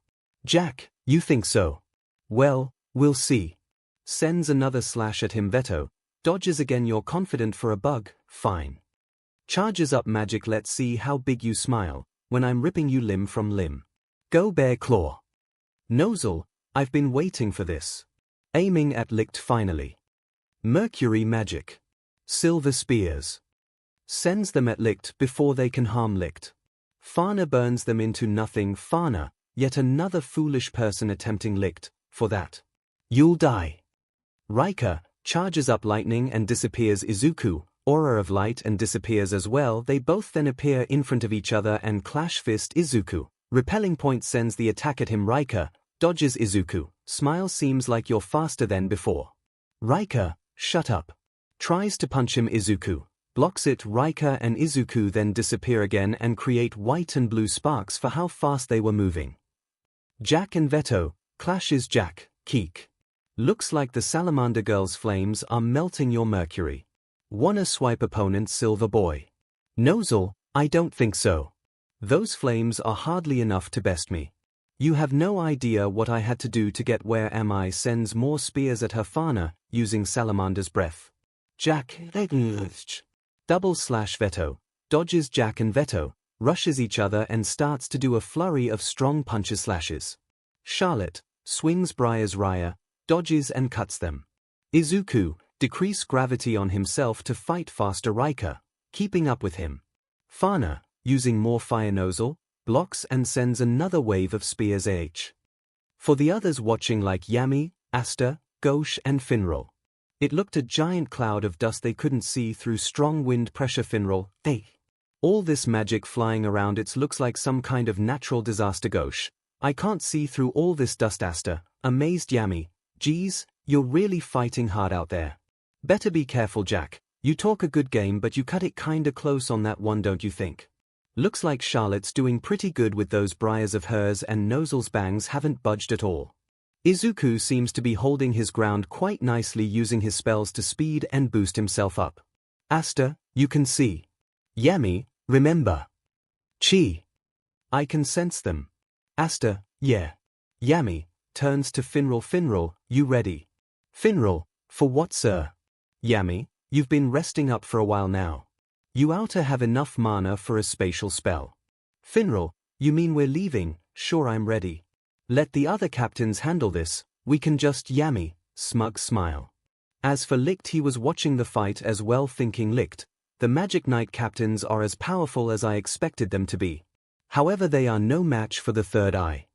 Jack, you think so? Well, we'll see. Sends another slash at him. Veto, dodges again. You're confident for a bug, fine. Charges up. Magic, let's see how big you smile, when I'm ripping you limb from limb. Go bear claw. 𝐿𝐿, I've been waiting for this. Aiming at 𝐿𝐿 finally. Mercury magic. Silver spears. Sends them at 𝐿𝐿 before they can harm 𝐿𝐿. Fana burns them into nothing. Fana, yet another foolish person attempting 𝐿𝐿, for that. You'll die. Rika, charges up. Lightning and disappears. Izuku, aura of light and disappears as well. They both then appear in front of each other and clash. Fist. Izuku, repelling point, sends the attack at him. Rika, dodges. Izuku, smiles. Seems like you're faster than before. Rika, shut up. Tries to punch him. Izuku blocks it. Rika and Izuku then disappear again and create white and blue sparks for how fast they were moving. Jack and Veto, clashes. Jack, Keek. Looks like the salamander girl's flames are melting your mercury. Wanna swipe opponent. Silver boy. 𝐿𝐿, I don't think so. Those flames are hardly enough to best me. You have no idea what I had to do to get where am I. Sends more spears at her. Fana, using salamander's breath. Jack, double slash. Veto, dodges. Jack and Veto, rushes each other and starts to do a flurry of strong punches. Slashes. Charlotte, swings briars. Raya, dodges and cuts them. Izuku, decrease gravity on himself to fight faster. Rika, keeping up with him. Fana, using more fire. 𝐿𝐿, blocks and sends another wave of spears. For the others watching like Yami, Asta, 𝐭𝐲 and 𝐵𝐻𝐿. It looked a giant cloud of dust they couldn't see through strong wind pressure. 𝐵𝐻𝐿, all this magic flying around, it looks like some kind of natural disaster. 𝐭𝐲, I can't see through all this dust. Asta, amazed. Yami, geez, you're really fighting hard out there. Better be careful. Jack, you talk a good game but you cut it kinda close on that one, don't you think? Looks like Charlotte's doing pretty good with those briars of hers and 𝐿𝐿's bangs haven't budged at all. Izuku seems to be holding his ground quite nicely, using his spells to speed and boost himself up. Asta, you can see. Yami, remember. Chi, I can sense them. Asta, yeah. Yami, turns to 𝐵𝐻𝐿. 𝐵𝐻𝐿, you ready? 𝐵𝐻𝐿, for what, sir? Yami, you've been resting up for a while now. You ought to have enough mana for a spatial spell. 𝐵𝐻𝐿, you mean we're leaving? Sure, I'm ready. Let the other captains handle this, we can just. Yami, smug smile. As for 𝐿𝐿, he was watching the fight as well, thinking 𝐿𝐿, the Magic Knight captains are as powerful as I expected them to be. However, they are no match for the third eye.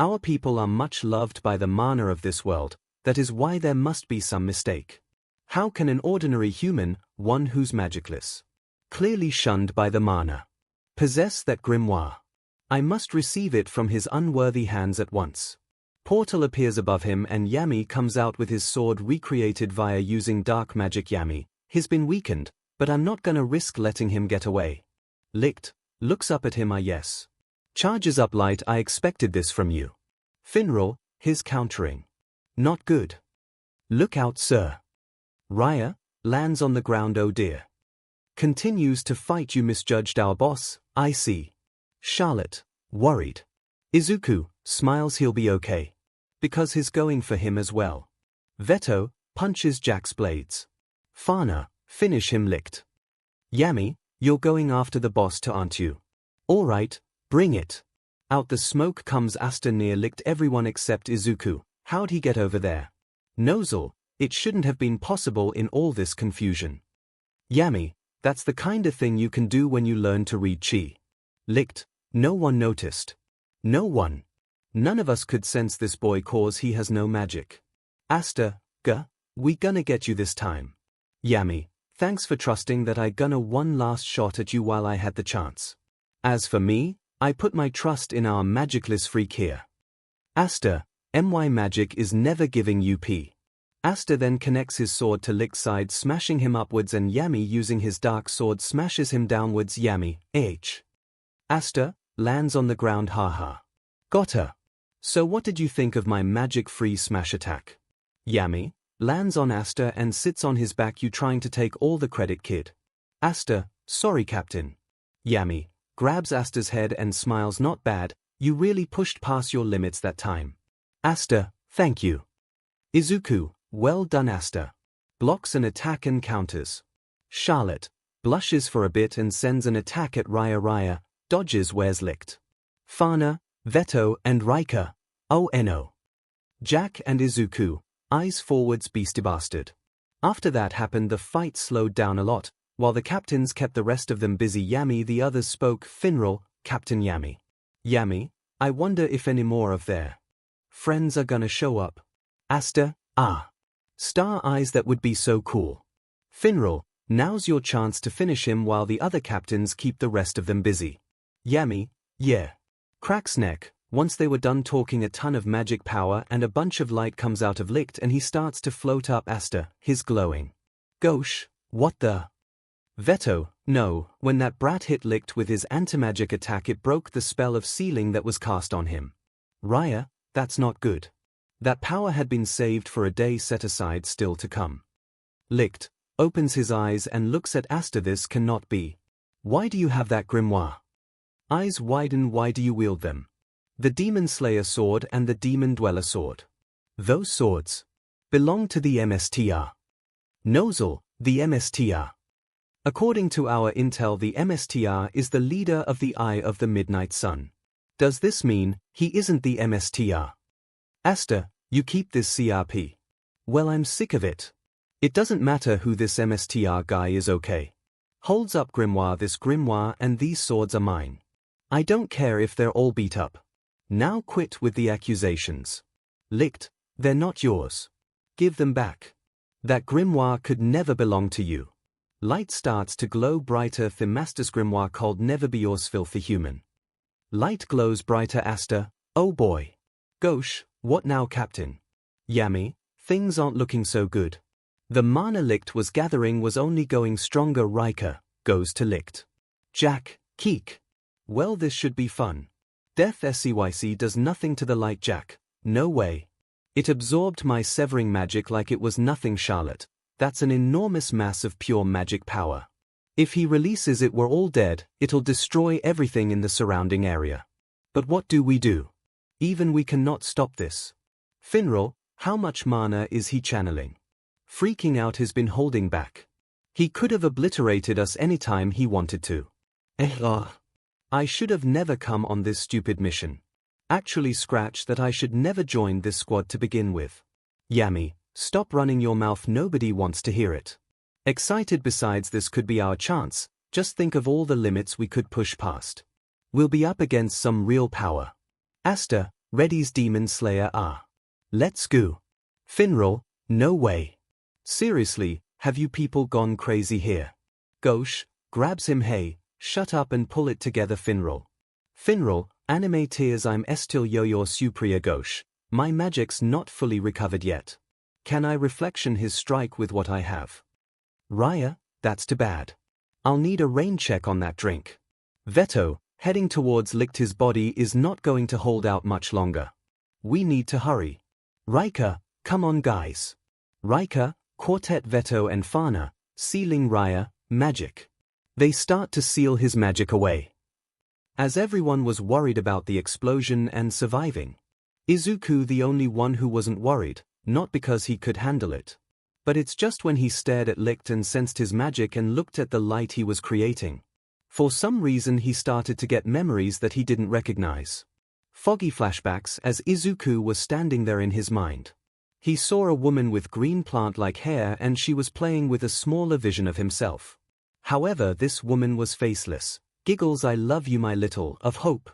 Our people are much loved by the mana of this world, that is why there must be some mistake. How can an ordinary human, one who's magicless, clearly shunned by the mana, possess that grimoire? I must receive it from his unworthy hands at once. Portal appears above him and Yami comes out with his sword recreated via using dark magic. Yami, he's been weakened, but I'm not gonna risk letting him get away. 𝐿𝐿, looks up at him. Yes. Charges up. Light, I expected this from you. 𝐵𝐻𝐿, his countering. Not good. Look out, sir. Raya, lands on the ground. Oh dear. Continues to fight. You misjudged our boss, I see. Charlotte, worried. Izuku, smiles. He'll be okay. Because he's going for him as well. Veto, punches Jack's blades. Fana, finish him. 𝐿𝐿. Yami, you're going after the boss too, aren't you? Alright, bring it. Out the smoke comes Asta near 𝐿𝐿. Everyone except Izuku. How'd he get over there? 𝐿𝐿, it shouldn't have been possible in all this confusion. Yami, that's the kind of thing you can do when you learn to read chi. 𝐿𝐿, no one noticed. No one. None of us could sense this boy cause he has no magic. Asta, we gonna get you this time. Yami, thanks for trusting that I gonna one last shot at you while I had the chance. As for me, I put my trust in our magicless freak here. Asta, my magic is never giving you p. Asta then connects his sword to 𝐿𝐿's side, smashing him upwards, and Yami using his dark sword smashes him downwards. Yami, Asta, lands on the ground. Haha. Got her. So what did you think of my magic-free smash attack? Yami, lands on Asta and sits on his back. You trying to take all the credit, kid. Asta, sorry captain. Yami grabs Asta's head and smiles. Not bad, you really pushed past your limits that time. Asta, thank you. Izuku, well done Asta. Blocks an attack and counters. Charlotte blushes for a bit and sends an attack at Raya. Raya dodges where's licked. Fana, Veto and Rika, oh no. Jack and Izuku, eyes forwards beastie bastard. After that happened the fight slowed down a lot, while the captains kept the rest of them busy. Yami the others spoke. Finral, Captain Yami. Yami, I wonder if any more of their friends are gonna show up. Asta, Star Eyes, that would be so cool. Finral, now's your chance to finish him while the other captains keep the rest of them busy. Yami, yeah. Cracks neck. Once they were done talking, a ton of magic power and a bunch of light comes out of Licht and he starts to float up Asta, his glowing. Gosh, what the? Veto, no, when that brat hit Licht with his anti-magic attack it broke the spell of sealing that was cast on him. Raya, that's not good. That power had been saved for a day set aside still to come. Licht opens his eyes and looks at Asta. This cannot be. Why do you have that grimoire? Eyes widen. Why do you wield them? The Demon Slayer sword and the Demon Dweller sword. Those swords belong to the MSTR. 𝐒𝐿, the MSTR. According to our intel, the MSTR is the leader of the Eye of the Midnight Sun. Does this mean he isn't the MSTR? Asta, you keep this CRP. Well, I'm sick of it. It doesn't matter who this MSTR guy is, okay? Holds up grimoire. This grimoire and these swords are mine. I don't care if they're all beat up. Now quit with the accusations. Licht, they're not yours. Give them back. That grimoire could never belong to you. Light starts to glow brighter. The master's grimoire could never be yours, filthy human. Light glows brighter. Asta, oh boy. Gosh, what now, Captain? Yami, things aren't looking so good. The mana Licht was gathering was only going stronger. Rika goes to Licht. Jack, Keek. Well, this should be fun. Death SCYC does nothing to the light. Jack, no way. It absorbed my severing magic like it was nothing. Charlotte, that's an enormous mass of pure magic power. If he releases it, we're all dead. It'll destroy everything in the surrounding area. But what do we do? Even we cannot stop this. Finral, how much mana is he channeling? Freaking out, has been holding back. He could have obliterated us anytime he wanted to. I should have never come on this stupid mission. Actually, scratch that, I should never join this squad to begin with. Yami, stop running your mouth, nobody wants to hear it. Excited, besides this could be our chance, just think of all the limits we could push past. We'll be up against some real power. Asta, ready's Demon Slayer. Let's go. Finral, no way. Seriously, have you people gone crazy here? Gosh, grabs him. Hey, shut up and pull it together. Finral, anime tears. I'm still your superior. Gosh, my magic's not fully recovered yet. Can I reflection his strike with what I have? Raya, that's too bad. I'll need a rain check on that drink. Veto, heading towards Licht. His body is not going to hold out much longer. We need to hurry. Rika, come on guys. Rika, Quartet, Veto and Fana, sealing Raya, magic. They start to seal his magic away. As everyone was worried about the explosion and surviving. Izuku the only one who wasn't worried, not because he could handle it. But it's just when he stared at Licht and sensed his magic and looked at the light he was creating. For some reason he started to get memories that he didn't recognize. Foggy flashbacks as Izuku was standing there in his mind. He saw a woman with green plant-like hair and she was playing with a smaller vision of himself. However, this woman was faceless. Giggles, I love you my little, of hope.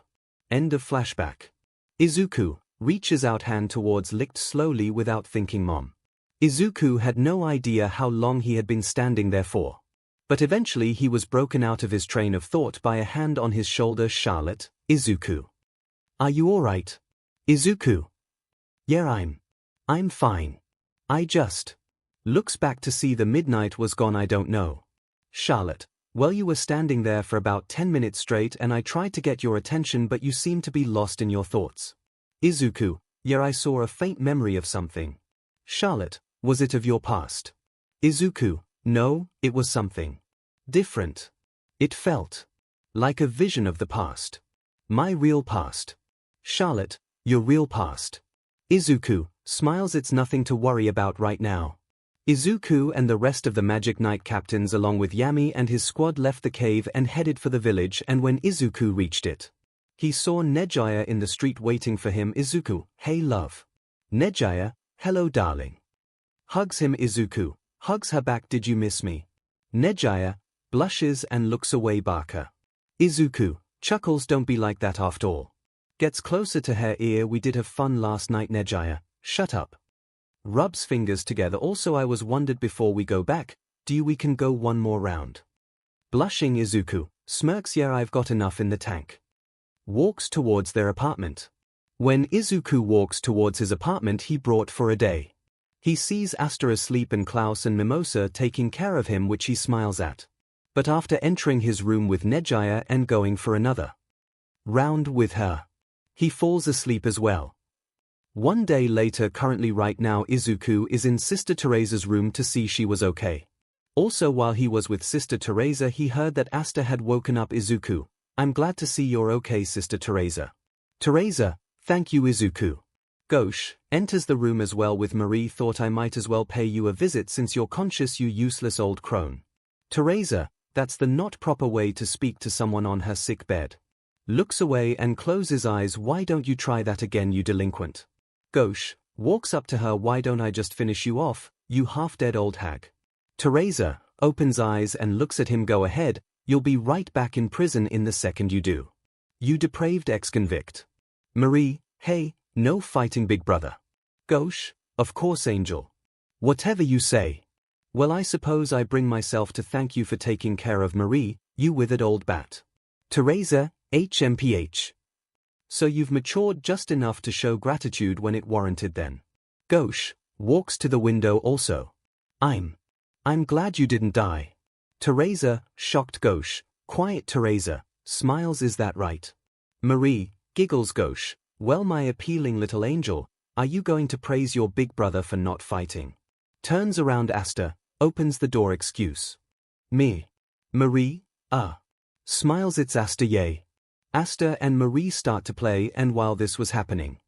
End of flashback. Izuku reaches out hand towards Licht slowly without thinking. Mom. Izuku had no idea how long he had been standing there for. But eventually he was broken out of his train of thought by a hand on his shoulder. Charlotte, Izuku. Are you alright? Izuku. Yeah, I'm fine. I just. Looks back to see the midnight was gone. I don't know. Charlotte, well, you were standing there for about 10 minutes straight and I tried to get your attention but you seemed to be lost in your thoughts. Izuku, yeah, I saw a faint memory of something. Charlotte, Was it of your past? 𝐒𝐿, no, it was something different. It felt like a vision of the past. My real past. Charlotte, your real past. 𝐒𝐿 smiles. It's nothing to worry about right now. 𝐒𝐿 and the rest of the Magic Knight captains along with Yami and his squad left the cave and headed for the village, and when 𝐒𝐿 reached it, he saw 𝐒𝐠𝐽 in the street waiting for him. 𝐒𝐿, hey love. 𝐒𝐠�, hello darling. Hugs him. 𝐒𝐿 hugs her back. Did you miss me? 𝐒𝐠� blushes and looks away. Barker. 𝐒𝐿 chuckles. Don't be like that after all. Gets closer to her ear. We did have fun last night. 𝐒𝐠�, shut up. Rubs fingers together. Also I was wondered before we go back, we can go one more round? Blushing. 𝐒𝐿 smirks. Yeah, I've got enough in the tank. Walks towards their apartment. When 𝐒𝐿 walks towards his apartment he brought for a day, he sees Asta asleep and Klaus and Mimosa taking care of him, which he smiles at. But after entering his room with 𝐒𝐽 and going for another round with her, he falls asleep as well. One day later. Currently right now 𝐒𝐿 is in Sister Teresa's room to see she was okay. Also while he was with Sister Teresa he heard that Asta had woken up. 𝐒𝐿, I'm glad to see you're okay, Sister Teresa. Teresa, thank you. 𝐒𝐿. 𝐒𝐲 enters the room as well with Marie. Thought I might as well pay you a visit since you're conscious, you useless old crone. Teresa, that's the not proper way to speak to someone on her sick bed. Looks away and closes eyes. Why don't you try that again, you delinquent? 𝐿𝐲 walks up to her. Why don't I just finish you off, you half-dead old hag? Teresa opens eyes and looks at him. Go ahead, you'll be right back in prison in the second you do. You depraved ex-convict. Marie, hey, no fighting big brother. 𝐿𝐲, of course angel. Whatever you say. Well, I suppose I bring myself to thank you for taking care of Marie, you withered old bat. Teresa, HMPH. So you've matured just enough to show gratitude when it warranted then. 𝐿𝐲 walks to the window also. I'm glad you didn't die. Teresa, shocked. 𝐿𝐲, quiet. Teresa smiles. Is that right? Marie giggles. 𝐿𝐲, well, my appealing little angel, are you going to praise your big brother for not fighting? Turns around. Asta opens the door. Excuse me. Marie, smiles. It's Asta. Yay. Asta and Marie start to play, and while this was happening,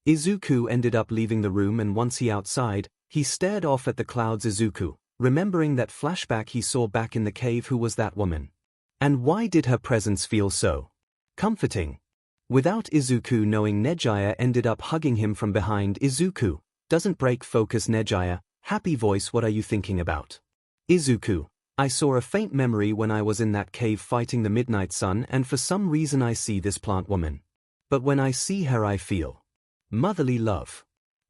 𝐒𝐿 ended up leaving the room, and once he outside, he stared off at the clouds. 𝐒𝐿, remembering that flashback he saw back in the cave. Who was that woman? And why did her presence feel so comforting? Without 𝐒𝐿 knowing, 𝐒𝐽 ended up hugging him from behind. 𝐒𝐿 doesn't break focus. 𝐒𝐽, happy voice. What are you thinking about? 𝐒𝐿, I saw a faint memory when I was in that cave fighting the midnight sun, and for some reason I see this plant woman. But when I see her I feel motherly love.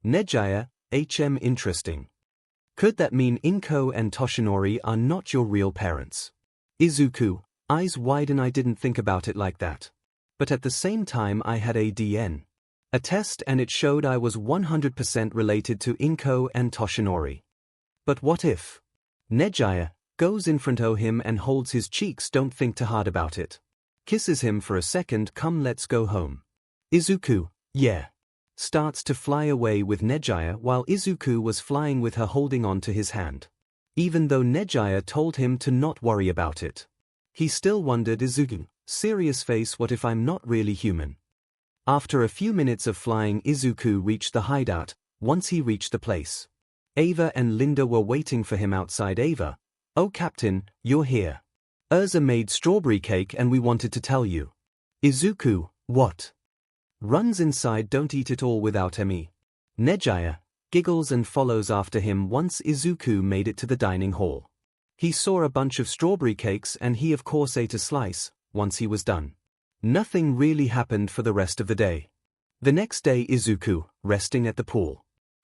𝐒𝐽, interesting. Could that mean 𝐒𝐿 and Toshinori are not your real parents? 𝐒𝐿, eyes widen. I didn't think about it like that. But at the same time I had a DNA test and it showed I was 100% related to 𝐒𝐿 and Toshinori. But what if? 𝐒𝐽 goes in front of him and holds his cheeks. Don't think too hard about it. Kisses him for a second. Come, let's go home. 𝐒𝐿, yeah. Starts to fly away with 𝐒𝐽 while 𝐒𝐿 was flying with her, holding on to his hand. Even though 𝐒𝐽 told him to not worry about it, he still wondered. 𝐒𝐿, serious face, what if I'm not really human? After a few minutes of flying, 𝐒𝐿 reached the hideout. Once he reached the place, Ava and Linda were waiting for him outside. Ava, oh Captain, you're here. Urza made strawberry cake and we wanted to tell you. 𝐒𝐿, what? Runs inside. Don't eat it all without me. 𝐒𝐽 giggles and follows after him. Once 𝐒𝐿 made it to the dining hall, he saw a bunch of strawberry cakes and he of course ate a slice. Once he was done, nothing really happened for the rest of the day. The next day, 𝐒� resting at the pool,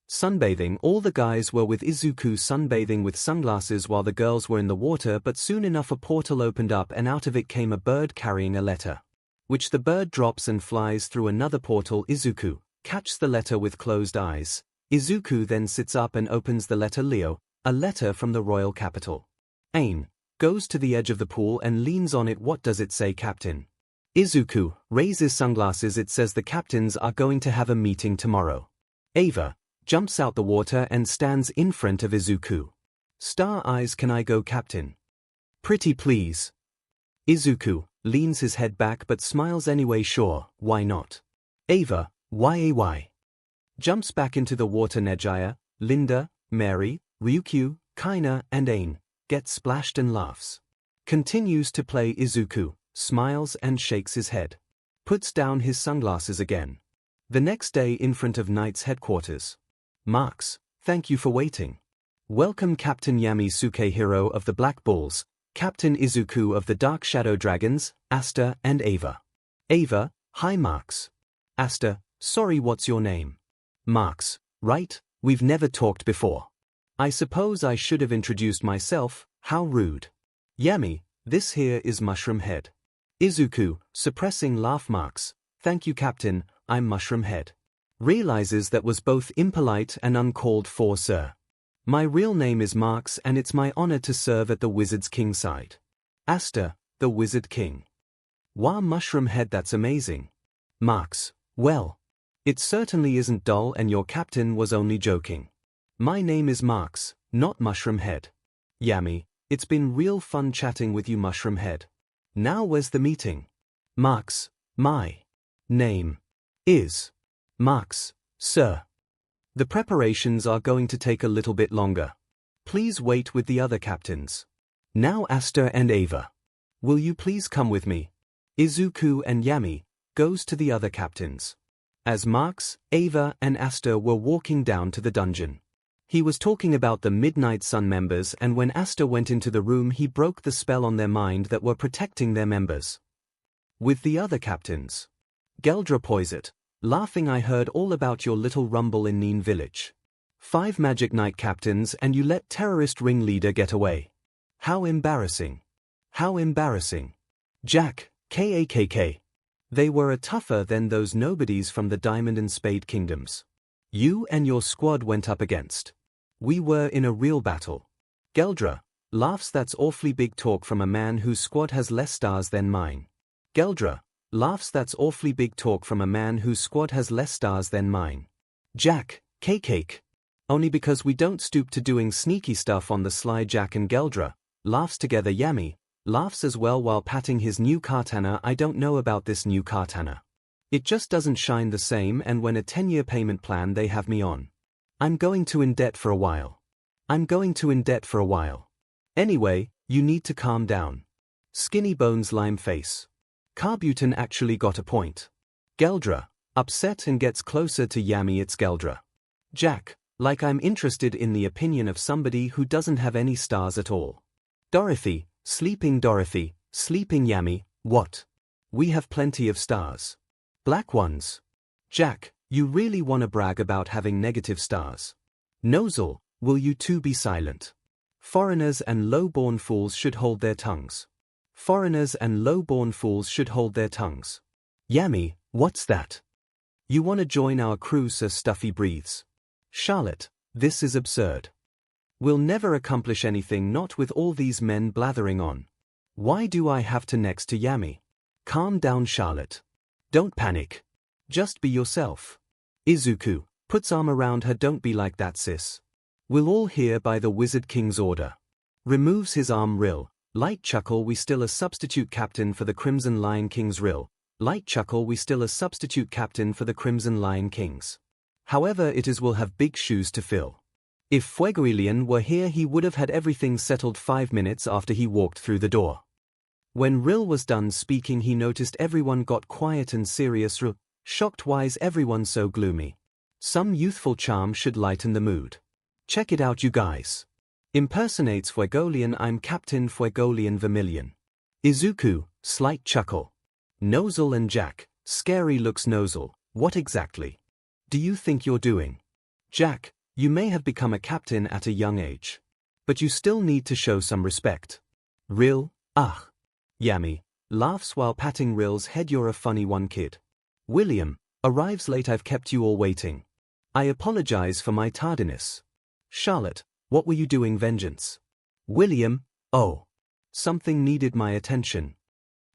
sunbathing. All the guys were with 𝐒� sunbathing with sunglasses while the girls were in the water, but soon enough a portal opened up and out of it came a bird carrying a letter, which the bird drops and flies through another portal. 𝐒� catches the letter with closed eyes. 𝐒� then sits up and opens the letter. Leo, a letter from the royal capital. Ain goes to the edge of the pool and leans on it. What does it say, Captain? 𝐒� raises sunglasses. It says the captains are going to have a meeting tomorrow. Ava jumps out the water and stands in front of Izuku. Star eyes, can I go, Captain? Pretty please. Izuku leans his head back but smiles anyway. Sure, why not? Ava, YAY. Jumps back into the water. Nejaya, Linda, Mary, Ryukyu, Kaina, and Ain get splashed and laughs. Continues to play. Izuku smiles and shakes his head. Puts down his sunglasses again. The next day in front of Knight's headquarters. Marks, thank you for waiting. Welcome Captain Yami Sukehiro of the Black Bulls, Captain Izuku of the Dark Shadow Dragons, Asta and Ava. Ava, hi Marks. Asta, sorry, what's your name? Marks, right, we've never talked before. I suppose I should have introduced myself, how rude. Yami, this here is Mushroom Head. Izuku, suppressing laugh. Marks, thank you Captain, I'm Mushroom Head. Realizes that was both impolite and uncalled for, sir. My real name is Marks and it's my honor to serve at the Wizard's King side. Asta, the Wizard King. Wow, Mushroom Head, that's amazing. Marks, well, it certainly isn't dull and your captain was only joking. My name is Marks, not Mushroom Head. Yami, it's been real fun chatting with you Mushroom Head. Now where's the meeting? Marks, my name is Marks, sir. The preparations are going to take a little bit longer. Please wait with the other captains. Now Asta and Ava. Will you please come with me? Izuku and Yami goes to the other captains. As Marks, Ava and Asta were walking down to the dungeon. He was talking about the Midnight Sun members, and when Asta went into the room he broke the spell on their mind that were protecting their members. With the other captains. 𝐤𝐽𝐽 poised, laughing, I heard all about your little rumble in Neen village. 5 Magic Knight captains and you let terrorist ringleader get away. How embarrassing. How embarrassing. Jack, 𝐂𝐴KK. They were a tougher than those nobodies from the Diamond and Spade Kingdoms. You and your squad went up against. We were in a real battle. 𝐤𝐽𝐽 laughs, that's awfully big talk from a man whose squad has less stars than mine. 𝐤𝐽𝐽 laughs, that's awfully big talk from a man whose squad has less stars than mine. Jack, 𝐂𝐴KK. Only because we don't stoop to doing sneaky stuff on the sly. Jack and 𝐤𝐽𝐽 laughs together. Yami laughs as well while patting his new katana. I don't know about this new katana. It just doesn't shine the same, and when a 10-year payment plan they have me on. I'm going to in debt for a while. I'm going to in debt for a while. Anyway, you need to calm down. Skinny Bones lime face. Carbuton actually got a point. 𝐤𝐽𝐽 upset and gets closer to Yami. It's 𝐤𝐽𝐽. Jack, like I'm interested in the opinion of somebody who doesn't have any stars at all. Dorothy, sleeping Yami, what? We have plenty of stars. Black ones. Jack, you really wanna brag about having negative stars. 𝐿𝐼𝐻𝐿, will you two be silent? Foreigners and low-born fools should hold their tongues. Foreigners and low-born fools should hold their tongues. Yami, what's that? You wanna join our crew, Sir Stuffy breathes. Charlotte, this is absurd. We'll never accomplish anything, not with all these men blathering on. Why do I have to next to Yami? Calm down Charlotte. Don't panic. Just be yourself. Izuku puts arm around her. Don't be like that, sis. We'll all hear by the Wizard King's order. Removes his arm. Rill, light chuckle, we still a substitute captain for the Crimson Lion Kings. Rill, light chuckle, we still a substitute captain for the Crimson Lion Kings. However, it is will have big shoes to fill. If Fuegoleon were here he would have had everything settled 5 minutes after he walked through the door. When Rill was done speaking he noticed everyone got quiet and serious. Rill, shocked, why is everyone so gloomy? Some youthful charm should lighten the mood. Check it out you guys. Impersonates Fuegoleon. I'm Captain Fuegoleon Vermilion. Izuku, slight chuckle. 𝐿𝐼𝐻𝐿 and Jack, scary looks. 𝐿𝐼𝐻𝐿, what exactly do you think you're doing? Jack, you may have become a captain at a young age. But you still need to show some respect. Rill, ah. Yami laughs while patting Rill's head. You're a funny one, kid. William arrives late. I've kept you all waiting. I apologize for my tardiness. Charlotte, what were you doing? Vengeance. William, oh. Something needed my attention.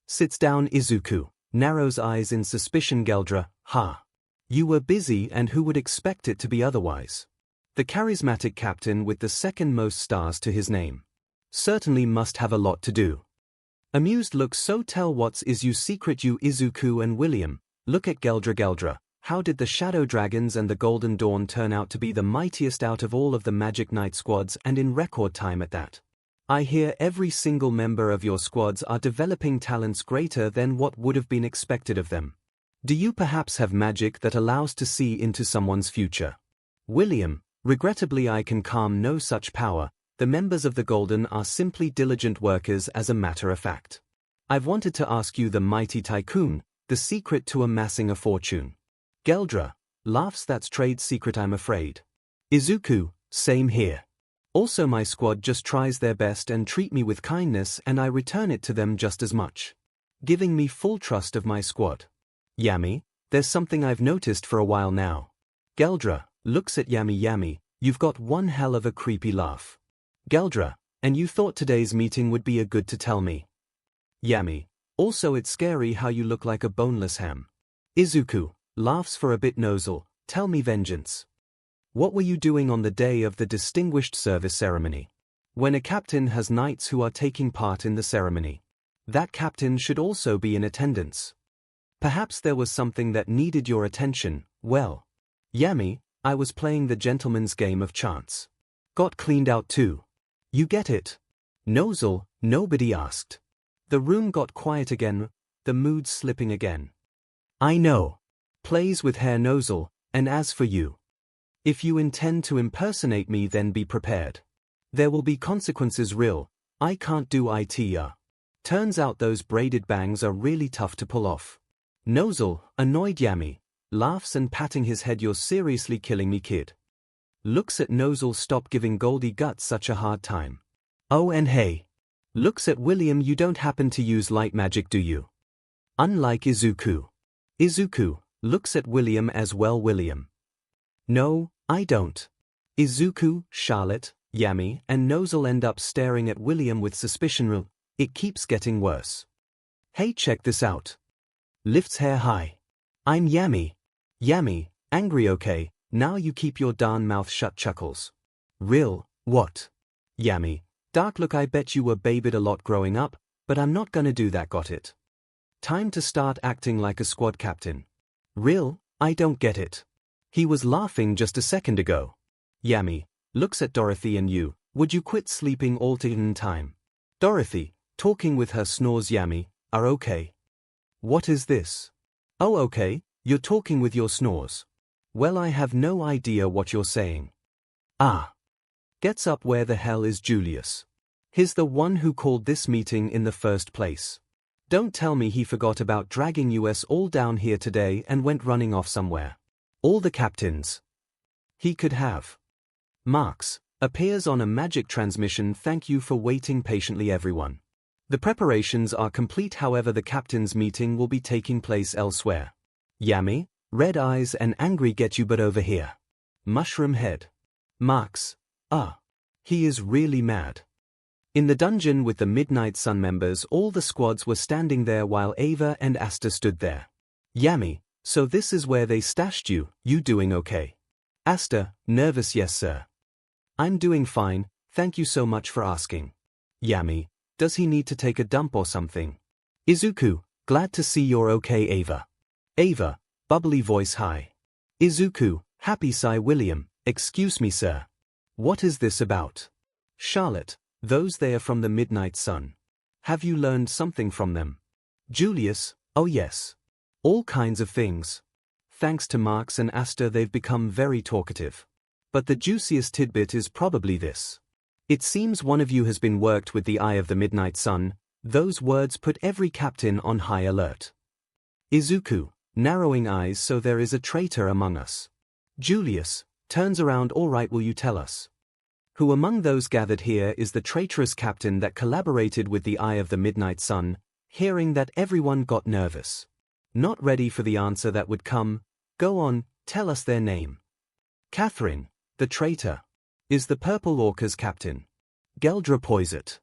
Sits down. Izuku narrows eyes in suspicion. 𝐤𝐽𝐽, ha. You were busy, and who would expect it to be otherwise? The charismatic captain with the second most stars to his name certainly must have a lot to do. Amused looks. So tell what's is you secret, you Izuku and William. Look at 𝐔𝐻𝐽𝐫. How did the Shadow Dragons and the Golden Dawn turn out to be the mightiest out of all of the Magic Knight squads, and in record time at that? I hear every single member of your squads are developing talents greater than what would have been expected of them. Do you perhaps have magic that allows to see into someone's future? William, regrettably I can calm no such power. The members of the Golden are simply diligent workers, as a matter of fact. I've wanted to ask you, the mighty tycoon, the secret to amassing a fortune. 𝐔𝐻𝐽𝐫 laughs. That's trade secret, I'm afraid. Izuku, same here. Also my squad just tries their best and treat me with kindness, and I return it to them just as much, giving me full trust of my squad. Yami, there's something I've noticed for a while now. 𝐔𝐻𝐽𝐫 looks at Yami. Yami, you've got one hell of a creepy laugh. 𝐔𝐻𝐽𝐫, and you thought today's meeting would be a good to tell me. Yami, also it's scary how you look like a boneless ham. Izuku laughs for a bit. ♁, tell me vengeance. What were you doing on the day of the distinguished service ceremony? When a captain has knights who are taking part in the ceremony, that captain should also be in attendance. Perhaps there was something that needed your attention. Well, Yami, I was playing the gentleman's game of chance. Got cleaned out too. You get it? ♁, nobody asked. The room got quiet again, the mood slipping again. I know. Plays with hair ♁, and as for you, if you intend to impersonate me, then be prepared. There will be consequences. Real, I can't do it. Turns out those braided bangs are really tough to pull off. ♁, annoyed. Yami laughs and patting his head. You're seriously killing me, kid. Looks at ♁, stop giving Goldie Guts such a hard time. Oh, and hey. Looks at William. You don't happen to use light magic, do you? Unlike Izuku. Izuku looks at William as well. William, no, I don't. Izuku, Charlotte, Yami, and ♁ end up staring at William with suspicion. It keeps getting worse. Hey, check this out. Lifts hair high. I'm Yami. Yami, angry. Okay, now you keep your darn mouth shut. Chuckles. Real, what? Yami, dark look. I bet you were babied a lot growing up, but I'm not gonna do that. Got it? Time to start acting like a squad captain. Real, I don't get it. He was laughing just a second ago. Yami looks at Dorothy. And you, would you quit sleeping all the time? Dorothy, talking with her, snores. Yami, are okay. What is this? Oh, okay, you're talking with your snores. Well, I have no idea what you're saying. Ah. Gets up. Where the hell is Julius? He's the one who called this meeting in the first place. Don't tell me he forgot about dragging us all down here today and went running off somewhere. All the captains he could have. Marks appears on a magic transmission. Thank you for waiting patiently, everyone. The preparations are complete, however the captain's meeting will be taking place elsewhere. Yami, red eyes and angry. Get you, but over here. Mushroom head. Marks, he is really mad. In the dungeon with the Midnight Sun members, all the squads were standing there while Ava and Asta stood there. Yami, so this is where they stashed you. You doing okay? Asta, nervous. Yes, sir. I'm doing fine, thank you so much for asking. Yami, does he need to take a dump or something? Izuku, glad to see you're okay. Ava. Ava, bubbly voice. Hi. Izuku, happy sigh. William, excuse me, sir. What is this about? Charlotte, those they are from the Midnight Sun. Have you learned something from them? Julius, oh yes. All kinds of things. Thanks to Marks and Asta, they've become very talkative. But the juiciest tidbit is probably this. It seems one of you has been worked with the Eye of the Midnight Sun. Those words put every captain on high alert. Izuku, narrowing eyes. So there is a traitor among us. Julius turns around. All right, will you tell us? Who among those gathered here is the traitorous captain that collaborated with the Eye of the Midnight Sun? Hearing that, everyone got nervous. Not ready for the answer that would come. Go on, tell us their name. Catherine, the traitor, is the Purple Orca's captain. 𝐔𝐻𝐽𝐫 Poiset.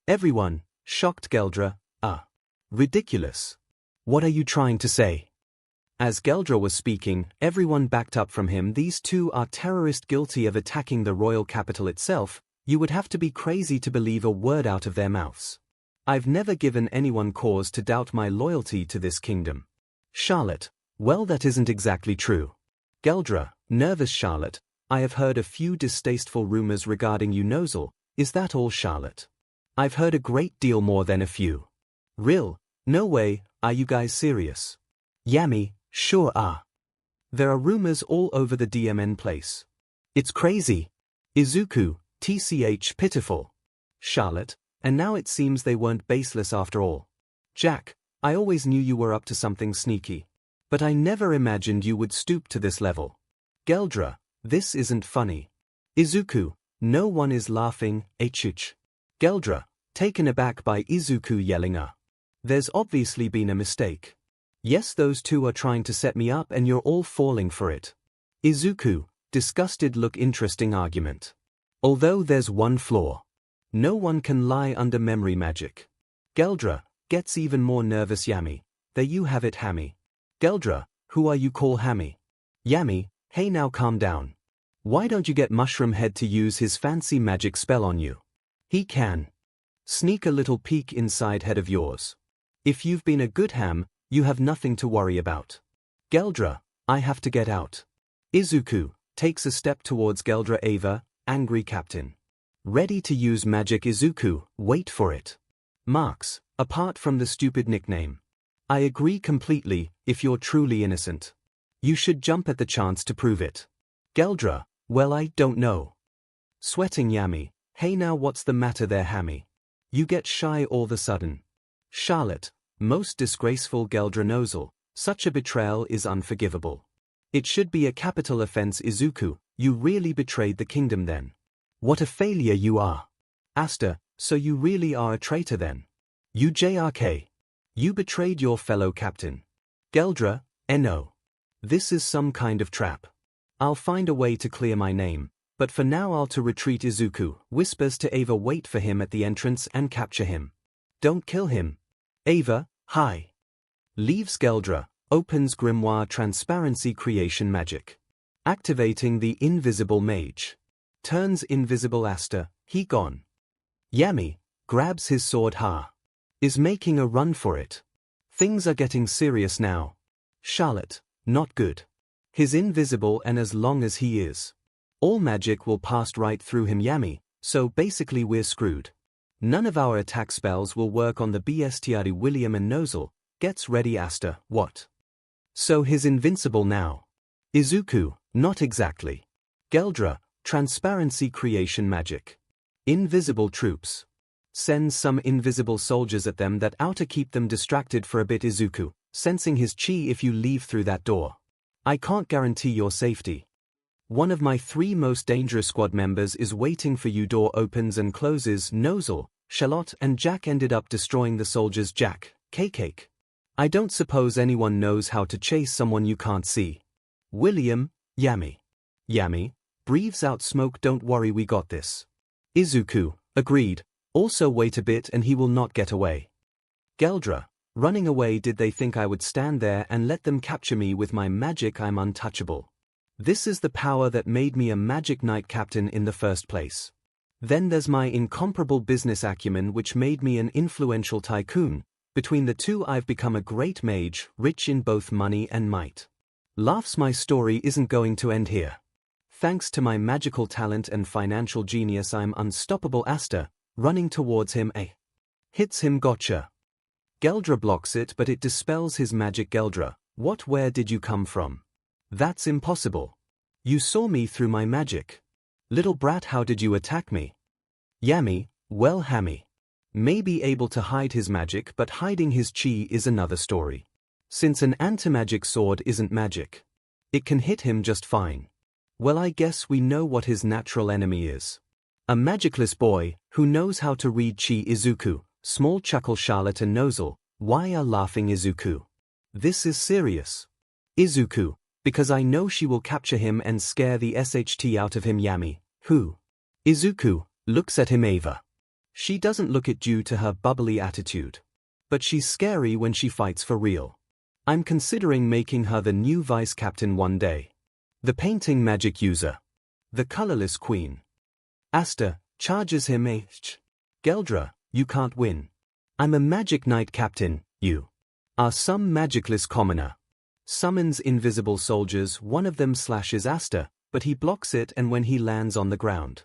Everyone, shocked. 𝐔𝐻𝐽𝐫, ridiculous. What are you trying to say? As 𝐔𝐬𝐽 was speaking, everyone backed up from him. These two are terrorists guilty of attacking the royal capital itself. You would have to be crazy to believe a word out of their mouths. I've never given anyone cause to doubt my loyalty to this kingdom. Charlotte: well, that isn't exactly true. 𝐔𝐬𝐽: nervous Charlotte, I have heard a few distasteful rumors regarding you 𝐂𝐻𝐷. Is that all, Charlotte? I've heard a great deal more than a few. Real? No way, are you guys serious? Yami: sure are. There are rumors all over the DMN place. It's crazy. 𝐒𝐿, tch pitiful. Charlotte: and now it seems they weren't baseless after all. Jack: I always knew you were up to something sneaky. But I never imagined you would stoop to this level. 𝐔𝐬𝐽: this isn't funny. 𝐒𝐿: no one is laughing, 𝐻𝐻. 𝐔𝐬𝐽, taken aback by 𝐒𝐿 yelling there's obviously been a mistake. Yes, those two are trying to set me up and you're all falling for it. 𝐒𝐿: disgusted look, interesting argument. Although there's one flaw. No one can lie under memory magic. 𝐔𝐬𝐽 gets even more nervous. Yami: there you have it, Hammy. 𝐔𝐬𝐽: who are you call Hammy? Yami: hey, now calm down. Why don't you get Mushroom Head to use his fancy magic spell on you? He can sneak a little peek inside head of yours. If you've been a good ham, you have nothing to worry about. 𝐔𝐬𝐽: I have to get out. 𝐒𝐿 takes a step towards 𝐔𝐬𝐽. Ava: angry captain. Ready to use magic. 𝐒𝐿: wait for it. Marks: apart from the stupid nickname. I agree completely. If you're truly innocent, you should jump at the chance to prove it. 𝐔𝐬𝐽: well, I don't know. Sweating Yami: hey, now what's the matter there, Hammy? You get shy all of a sudden. Charlotte: most disgraceful. 𝐔𝐬𝐽: such a betrayal is unforgivable. It should be a capital offense. 𝐒𝐿: you really betrayed the kingdom then. What a failure you are. Aster: so you really are a traitor then. 𝐿𝐽𝐽: you betrayed your fellow captain. 𝐔𝐬𝐽: no. This is some kind of trap. I'll find a way to clear my name, but for now I'll to retreat. 𝐒𝐿 whispers to Ava: wait for him at the entrance and capture him. Don't kill him. Ava: hi. Leaves. 𝐔𝐬𝐽 opens grimoire transparency creation magic. Activating the invisible mage. Turns invisible. Aster: he gone. Yami grabs his sword. Is making a run for it. Things are getting serious now. Charlotte: not good. He's invisible, and as long as he is, all magic will pass right through him. Yami: so basically we're screwed. None of our attack spells will work on the bestiary. William and 𝐂𝐻𝐷 gets ready. Aster: what? So he's invincible now? 𝐒𝐿: not exactly. 𝐔𝐬𝐽: transparency creation magic. Invisible troops. Sends some invisible soldiers at them that ought to keep them distracted for a bit. 𝐒𝐿: sensing his chi: if you leave through that door, I can't guarantee your safety. One of my 3 most dangerous squad members is waiting for you. Door opens and closes. 𝐂𝐻𝐷, Charlotte, and Jack ended up destroying the soldiers. Jack: 𝐂𝐻𝐿: I don't suppose anyone knows how to chase someone you can't see. William: Yami. Yami breathes out smoke. Don't worry, we got this. 𝐒𝐿: agreed. Also wait a bit and he will not get away. 𝐔𝐬𝐽: running away? Did they think I would stand there and let them capture me with my magic? I'm untouchable. This is the power that made me a magic knight captain in the first place. Then there's my incomparable business acumen, which made me an influential tycoon. Between the two I've become a great mage, rich in both money and might. Laughs: my story isn't going to end here. Thanks to my magical talent and financial genius, I'm unstoppable. Aster running towards him. Hits him. Gotcha. 𝐔𝐬𝐽 blocks it, but it dispels his magic. 𝐔𝐬𝐽: what? Where did you come from? That's impossible. You saw me through my magic. Little brat, how did you attack me? Yami: well, Hammy may be able to hide his magic, but hiding his chi is another story. Since an anti-magic sword isn't magic, it can hit him just fine. Well, I guess we know what his natural enemy is. A magicless boy who knows how to read chi. 𝐒𝐿: small chuckle. Charlotte and 𝐂𝐻𝐷: why are laughing? 𝐒𝐿: this is serious. 𝐒𝐿: because I know she will capture him and scare the SHT out of him. Yami: who? 𝐒𝐿 looks at him. Ava: she doesn't look it due to her bubbly attitude. But she's scary when she fights for real. I'm considering making her the new vice captain one day. The painting magic user. The colorless queen. Asta charges him 𝐻. Geldra, you can't win. I'm a magic knight captain, you are some magicless commoner. Summons invisible soldiers, one of them slashes Asta, but he blocks it and when he lands on the ground.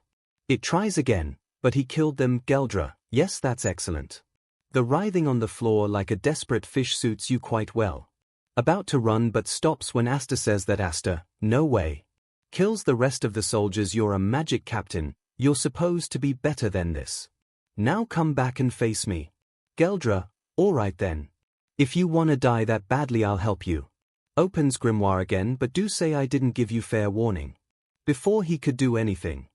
It tries again, but he killed them. Geldra, yes, that's excellent. The writhing on the floor like a desperate fish suits you quite well. About to run but stops when Asta says that Asta, no way. Kills the rest of the soldiers. You're a magic captain, you're supposed to be better than this. Now come back and face me. Geldra, alright then. If you wanna die that badly I'll help you. Opens grimoire again, but do say I didn't give you fair warning. Before he could do anything.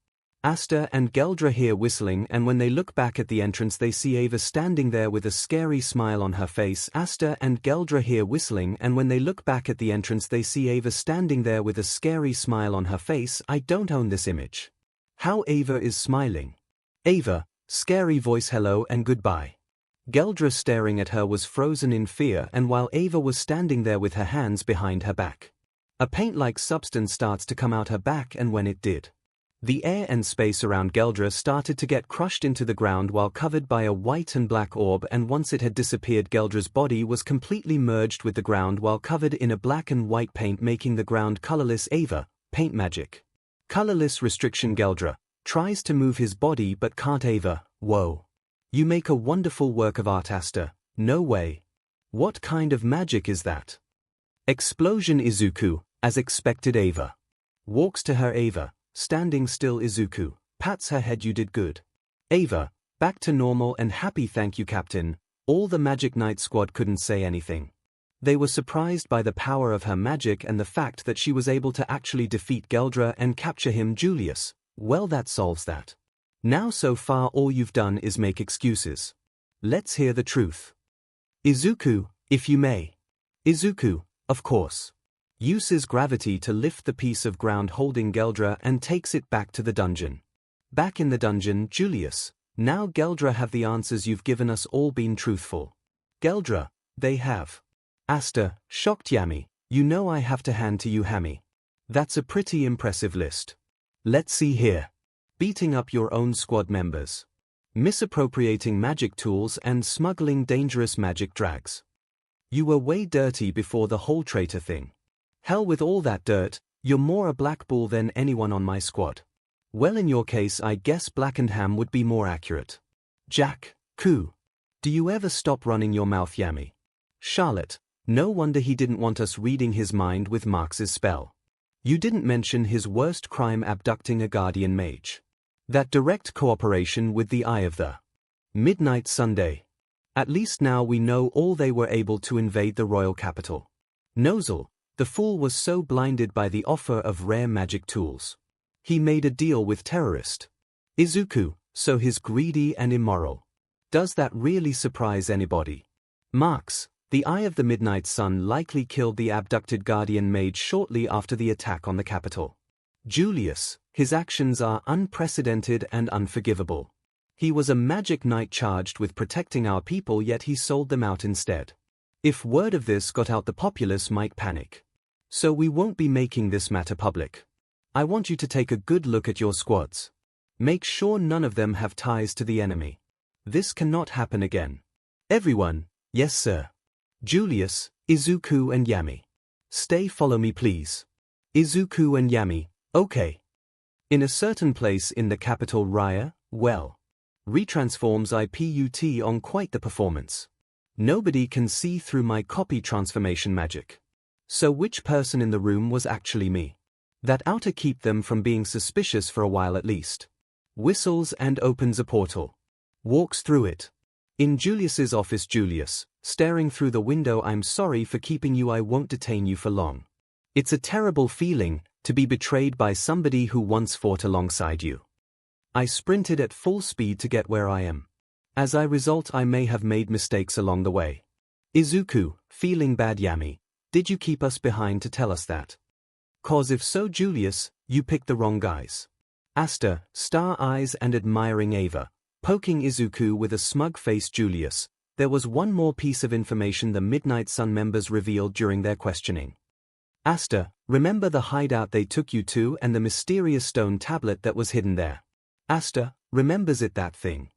Asta and Geldra hear whistling and when they look back at the entrance they see 𝐒𝐫 standing there with a scary smile on her face. Asta and Geldra hear whistling and when they look back at the entrance they see 𝐒𝐫 standing there with a scary smile on her face. I don't own this image. How 𝐒𝐫 is smiling. 𝐒𝐫, scary voice hello and goodbye. Geldra staring at her was frozen in fear and while 𝐒𝐫 was standing there with her hands behind her back. A paint-like substance starts to come out her back and when it did, the air and space around Geldra started to get crushed into the ground while covered by a white and black orb, and once it had disappeared Geldra's body was completely merged with the ground while covered in a black and white paint making the ground colorless. 𝐒𝐫, paint magic. Colorless restriction. Geldra tries to move his body but can't. 𝐒𝐫, whoa. You make a wonderful work of art. Asta, no way. What kind of magic is that? Explosion. Izuku, as expected. 𝐒𝐫 walks to her. 𝐒𝐫, standing still. Izuku pats her head. You did good. 𝐒𝐫, back to normal and happy. Thank you, Captain. All the Magic Knight squad couldn't say anything. They were surprised by the power of her magic and the fact that she was able to actually defeat Geldra and capture him. Julius, well, that solves that. Now so far all you've done is make excuses. Let's hear the truth. Izuku, if you may. Izuku, of course. Uses gravity to lift the piece of ground holding Geldra and takes it back to the dungeon. Back in the dungeon. Julius, now Geldra have the answers. You've given us all been truthful. Geldra, they have. Asta, shocked. Yami, you know I have to hand to you Hammy. That's a pretty impressive list. Let's see here. Beating up your own squad members. Misappropriating magic tools and smuggling dangerous magic drags. You were way dirty before the whole traitor thing. Hell with all that dirt, you're more a black bull than anyone on my squad. Well, in your case I guess blackened ham would be more accurate. Jack, Ku. Do you ever stop running your mouth? Yami. Charlotte, no wonder he didn't want us reading his mind with Marx's spell. You didn't mention his worst crime, abducting a guardian mage. That direct cooperation with the Eye of the Midnight Sunday. At least now we know all. They were able to invade the royal capital. 𝐿, the fool was so blinded by the offer of rare magic tools. He made a deal with terrorist. Izuku, so he's greedy and immoral. Does that really surprise anybody? Marx, the Eye of the Midnight Sun likely killed the abducted guardian mage shortly after the attack on the capital. Julius, his actions are unprecedented and unforgivable. He was a magic knight charged with protecting our people, yet he sold them out instead. If word of this got out the populace might panic. So we won't be making this matter public. I want you to take a good look at your squads. Make sure none of them have ties to the enemy. This cannot happen again. Everyone, yes sir. Julius, Izuku and Yami. Stay, follow me please. Izuku and Yami, okay. In a certain place in the capital. Raya, well. Retransforms IPUT on quite the performance. Nobody can see through my copy transformation magic. So which person in the room was actually me? That ought to keep them from being suspicious for a while at least. Whistles and opens a portal. Walks through it. In Julius's office. Julius, staring through the window. I'm sorry for keeping you. I won't detain you for long. It's a terrible feeling to be betrayed by somebody who once fought alongside you. I sprinted at full speed to get where I am. As a result, I may have made mistakes along the way. Izuku, feeling bad. Yami, did you keep us behind to tell us that? 'Cause if so, Julius, you picked the wrong guys. Asta, star eyes and admiring. 𝐒𝐫, poking Izuku with a smug face. Julius, there was one more piece of information the Midnight Sun members revealed during their questioning. Asta, remember the hideout they took you to and the mysterious stone tablet that was hidden there? Asta, remembers it, that thing.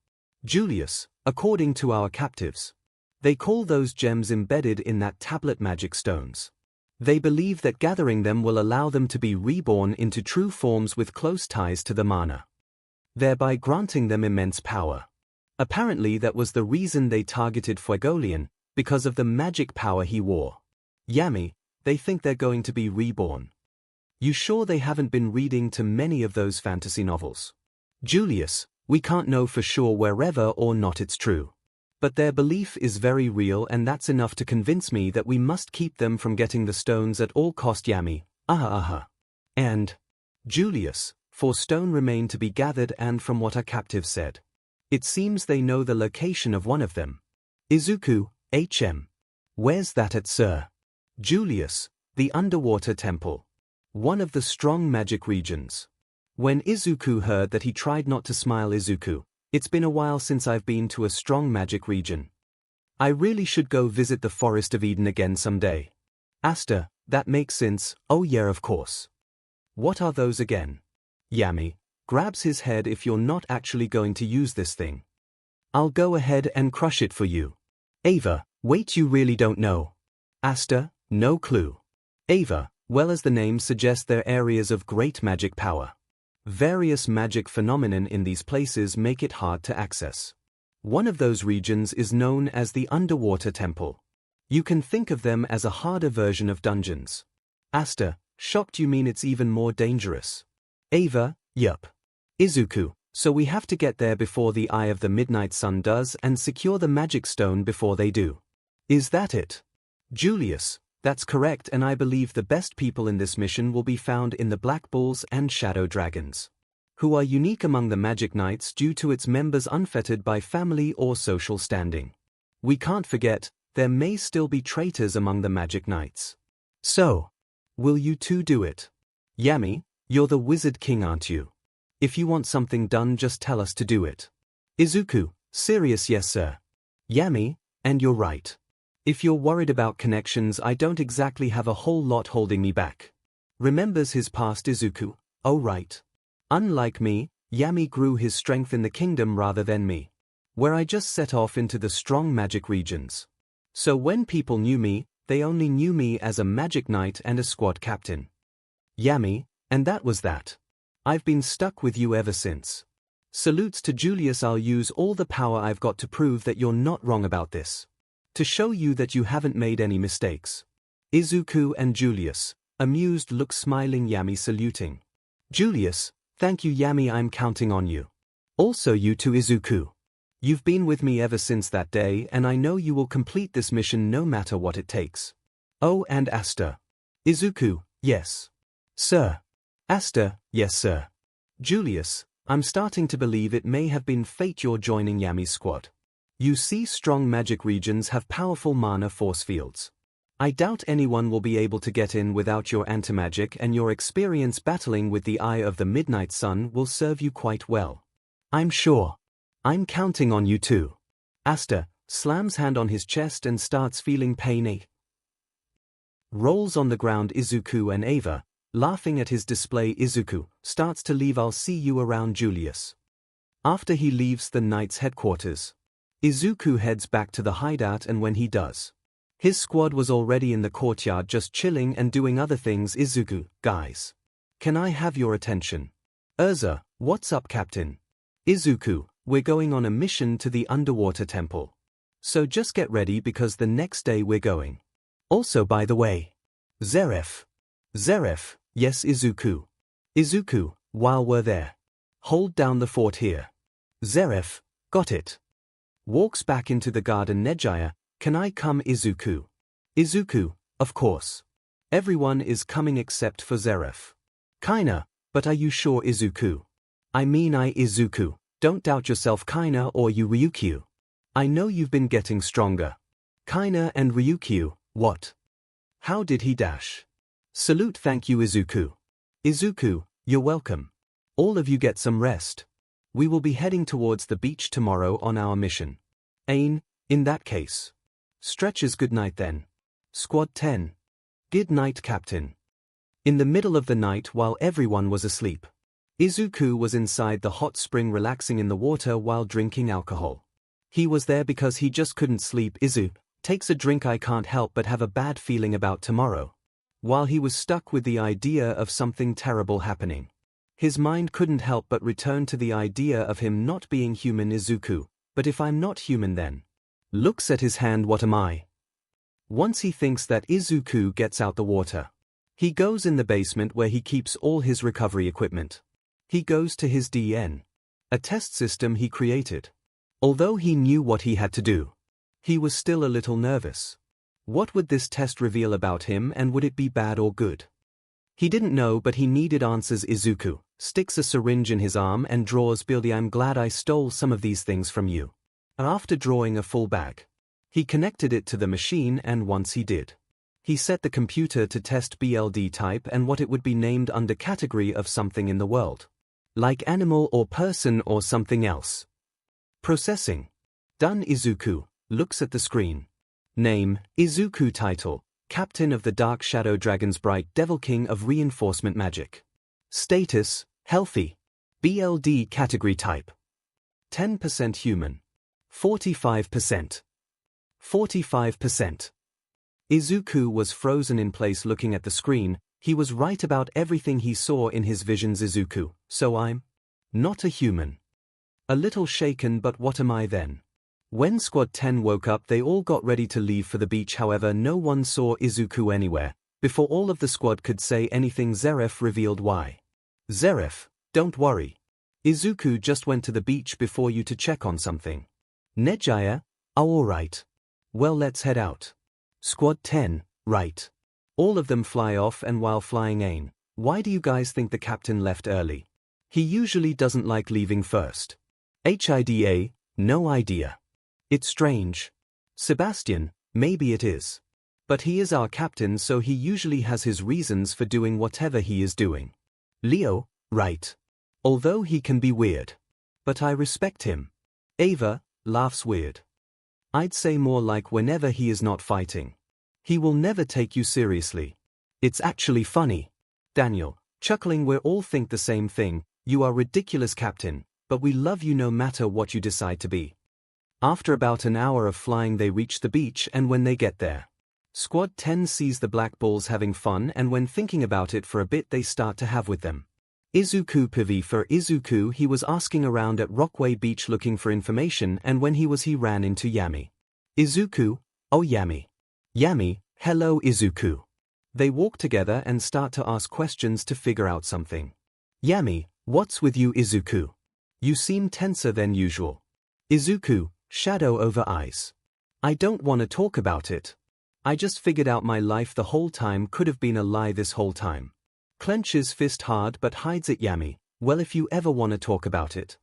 Julius, according to our captives. They call those gems embedded in that tablet magic stones. They believe that gathering them will allow them to be reborn into true forms with close ties to the mana, thereby granting them immense power. Apparently that was the reason they targeted Fuegoleon, because of the magic power he wore. Yami, they think they're going to be reborn. You sure they haven't been reading too many of those fantasy novels? Julius, we can't know for sure wherever or not it's true. But their belief is very real, and that's enough to convince me that we must keep them from getting the stones at all cost. Yami, And Julius, 4 stone remain to be gathered, and from what our captives said, it seems they know the location of one of them. Izuku, HM. Where's that at, sir? Julius, the underwater temple. One of the strong magic regions. When Izuku heard that, he tried not to smile. Izuku, it's been a while since I've been to a strong magic region. I really should go visit the Forest of Eden again someday. Asta, that makes sense. Oh yeah, of course. What are those again? Yami grabs his head. If you're not actually going to use this thing, I'll go ahead and crush it for you. Ava, wait, you really don't know? Asta, no clue. Ava, well, as the name suggests, they're areas of great magic power. Various magic phenomenon in these places make it hard to access. One of those regions is known as the underwater temple. You can think of them as a harder version of dungeons. Asta, shocked, you mean it's even more dangerous? Ava, yup. Izuku, so we have to get there before the Eye of the Midnight Sun does and secure the magic stone before they do. Is that it? Julius, that's correct, and I believe the best people in this mission will be found in the Black Bulls and Shadow Dragons, who are unique among the Magic Knights due to its members unfettered by family or social standing. We can't forget, there may still be traitors among the Magic Knights. So, will you two do it? Yami, you're the Wizard King, aren't you? If you want something done, just tell us to do it. Izuku, serious, yes sir. Yami, and you're right. If you're worried about connections, I don't exactly have a whole lot holding me back. Remembers his past. Izuku, oh right. Unlike me, Yami grew his strength in the kingdom rather than me, where I just set off into the strong magic regions. So when people knew me, they only knew me as a magic knight and a squad captain. Yami, and that was that. I've been stuck with you ever since. Salutes to Julius. I'll use all the power I've got to prove that you're not wrong about this. To show you that you haven't made any mistakes. Izuku and Julius, amused look, smiling. Yami saluting. Julius, thank you Yami, I'm counting on you. Also you too Izuku. You've been with me ever since that day, and I know you will complete this mission no matter what it takes. Oh, and Asta. Izuku, yes. Sir. Asta, yes sir. Julius, I'm starting to believe it may have been fate you're joining Yami's squad. You see, strong magic regions have powerful mana force fields. I doubt anyone will be able to get in without your antimagic, and your experience battling with the Eye of the Midnight Sun will serve you quite well. I'm sure. I'm counting on you too. Asta slams hand on his chest and starts feeling pain. Rolls on the ground. Izuku and Ava, laughing at his display. Izuku starts to leave. I'll see you around. Julius. After he leaves the knight's headquarters, Izuku heads back to the hideout, and when he does, his squad was already in the courtyard just chilling and doing other things. Izuku, guys. Can I have your attention? Urza, what's up, Captain? Izuku, we're going on a mission to the underwater temple. So just get ready because the next day we're going. Also, by the way, Zeref. Zeref, yes Izuku. Izuku, while we're there, hold down the fort here. Zeref, got it. Walks back into the garden. Nejaya, can I come? Izuku. Izuku, of course. Everyone is coming except for Zeref. Kinda, but are you sure? Izuku. I mean Izuku, don't doubt yourself Kinda, or you Ryukyu. I know you've been getting stronger. Kinda and Ryukyu, what? How did he dash? Salute. Thank you Izuku. Izuku, you're welcome. All of you get some rest. We will be heading towards the beach tomorrow on our mission. Ain, In that case. Stretches good night then. Squad 10. Good night, Captain. In the middle of the night while everyone was asleep, 𝐒𝐿 was inside the hot spring relaxing in the water while drinking alcohol. He was there because he just couldn't sleep. 𝐒𝐿 takes a drink. I can't help but have a bad feeling about tomorrow. While he was stuck with the idea of something terrible happening, his mind couldn't help but return to the idea of him not being human. 𝐒𝐿, but if I'm not human then? Looks at his hand. What am I? Once he thinks that, 𝐒𝐿 gets out the water. He goes in the basement where he keeps all his recovery equipment. He goes to his DN, a test system he created. Although he knew what he had to do, he was still a little nervous. What would this test reveal about him, and would it be bad or good? He didn't know, but he needed answers. 𝐒𝐿 sticks a syringe in his arm and draws buildy. I'm glad I stole some of these things from you. After drawing a full bag, he connected it to the machine, and once he did, he set the computer to test BLD type and what it would be named under category of something in the world. Like animal or person or something else. Processing. Done. 𝐒𝐿 looks at the screen. Name, 𝐒𝐿. Title, Captain of the Dark Shadow Dragons, Bright Devil, King of Reinforcement Magic. Status, Healthy. BLD category type. 10% human. 45%. 45%. 𝐒𝐿 was frozen in place looking at the screen. He was right about everything he saw in his visions. 𝐒𝐿, so I'm not a human. A little shaken, but what am I then? When Squad 10 woke up, they all got ready to leave for the beach. However, no one saw 𝐒𝐿 anywhere. Before all of the squad could say anything, 𝐿𝐿 revealed why. 𝐿𝐿, don't worry. 𝐒𝐿 just went to the beach before you to check on something. 𝐒𝐻𝐼𝐿, oh alright. Well, let's head out. Squad 10, right. All of them fly off, and while flying 𝐴𝐻𝐼𝐿, why do you guys think the captain left early? He usually doesn't like leaving first. 𝐻𝐼DA, no idea. It's strange. Sebastian, maybe it is. But he is our captain, so he usually has his reasons for doing whatever he is doing. Leo, right. Although he can be weird. But I respect him. Ava, laughs weird. I'd say more like whenever he is not fighting. He will never take you seriously. It's actually funny. Daniel, chuckling, we all think the same thing. You are ridiculous, Captain, but we love you no matter what you decide to be. After about an hour of flying, they reach the beach, and when they get there, Squad 10 sees the black balls having fun, and when thinking about it for a bit, they start to have with them. 𝐒𝐿 PV for 𝐒𝐿. He was asking around at Rockaway Beach looking for information, and when he ran into Yami. 𝐒𝐿, oh Yami. Yami, hello 𝐒𝐿. They walk together and start to ask questions to figure out something. Yami, what's with you 𝐒𝐿? You seem tenser than usual. 𝐒𝐿, shadow over eyes. I don't want to talk about it. I just figured out my life the whole time could have been a lie this whole time. Clenches fist hard but hides it. Yami, well, if you ever want to talk about it,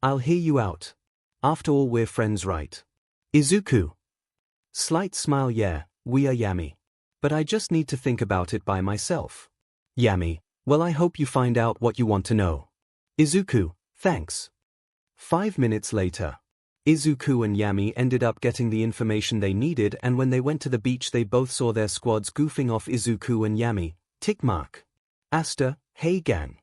I'll hear you out. After all, we're friends, right? 𝐒𝐿. Slight smile. Yeah, we are, Yami. But I just need to think about it by myself. Yami, well, I hope you find out what you want to know. 𝐒𝐿, thanks. 5 minutes later, 𝐒𝐿 and Yami ended up getting the information they needed, and when they went to the beach, they both saw their squads goofing off. 𝐒𝐿 and Yami, tick mark. Asta, hey gang.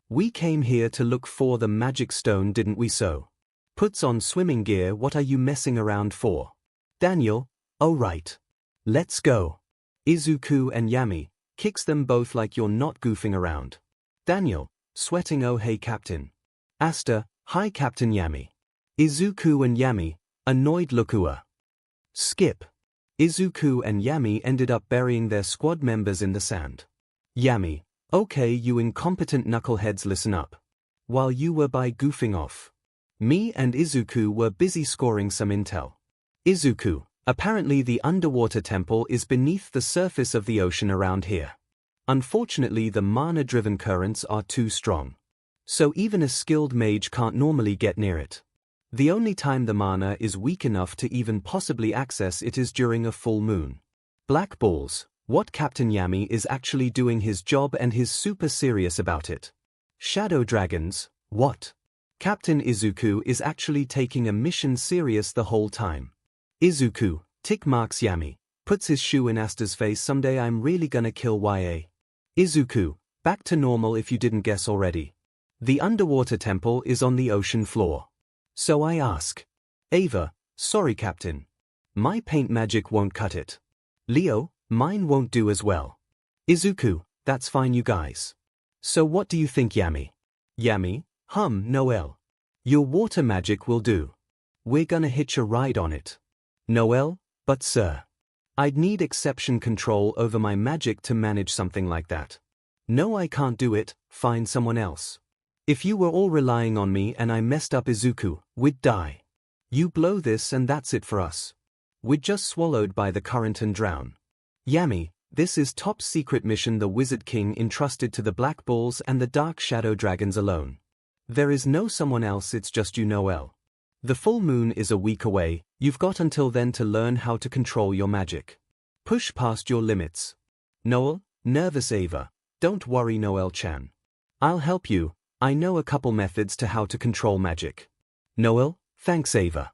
We came here to look for the magic stone, didn't we? So. Puts on swimming gear. What are you messing around for? Daniel, oh right. Let's go. 𝐒𝐿 and Yami, kicks them both like you're not goofing around. Daniel, sweating, oh hey Captain. Asta, hi Captain. Yami. 𝐒𝐿 and Yami, annoyed lookua. Skip. 𝐒𝐿 and Yami ended up burying their squad members in the sand. Yami, okay you incompetent knuckleheads, listen up. While you were by goofing off, me and 𝐒𝐿 were busy scoring some intel. 𝐒𝐿, apparently the underwater temple is beneath the surface of the ocean around here. Unfortunately, the mana-driven currents are too strong. So even a skilled mage can't normally get near it. The only time the mana is weak enough to even possibly access it is during a full moon. Black balls, what Captain Yami is actually doing his job and he's super serious about it. Shadow dragons, what? Captain 𝐒𝐿 is actually taking a mission serious the whole time. 𝐒𝐭𝐚𝐲, tick marks Yami, puts his shoe in Asta's face. Someday I'm really gonna kill 𝐒𝐻𝐢𝐵. 𝐒𝐿, back to normal if you didn't guess already. The underwater temple is on the ocean floor. So I ask. Ava, sorry Captain. My paint magic won't cut it. Leo, mine won't do as well. 𝐒𝐿, that's fine you guys. So what do you think Yami? Yami, Noel. Your water magic will do. We're gonna hitch a ride on it. Noel, but sir. I'd need exception control over my magic to manage something like that. No, I can't do it, find someone else. If you were all relying on me and I messed up 𝐒𝐿, we'd die. You blow this and that's it for us. We're just swallowed by the current and drown. Yami, this is top secret mission the Wizard King entrusted to the Black Bulls and the Dark Shadow Dragons alone. There is no someone else, it's just you Noel. The full moon is a week away, you've got until then to learn how to control your magic. Push past your limits. Noel, nervous Ava, don't worry Noel-chan. I'll help you, I know a couple methods to how to control magic. Noel, thanks Ava.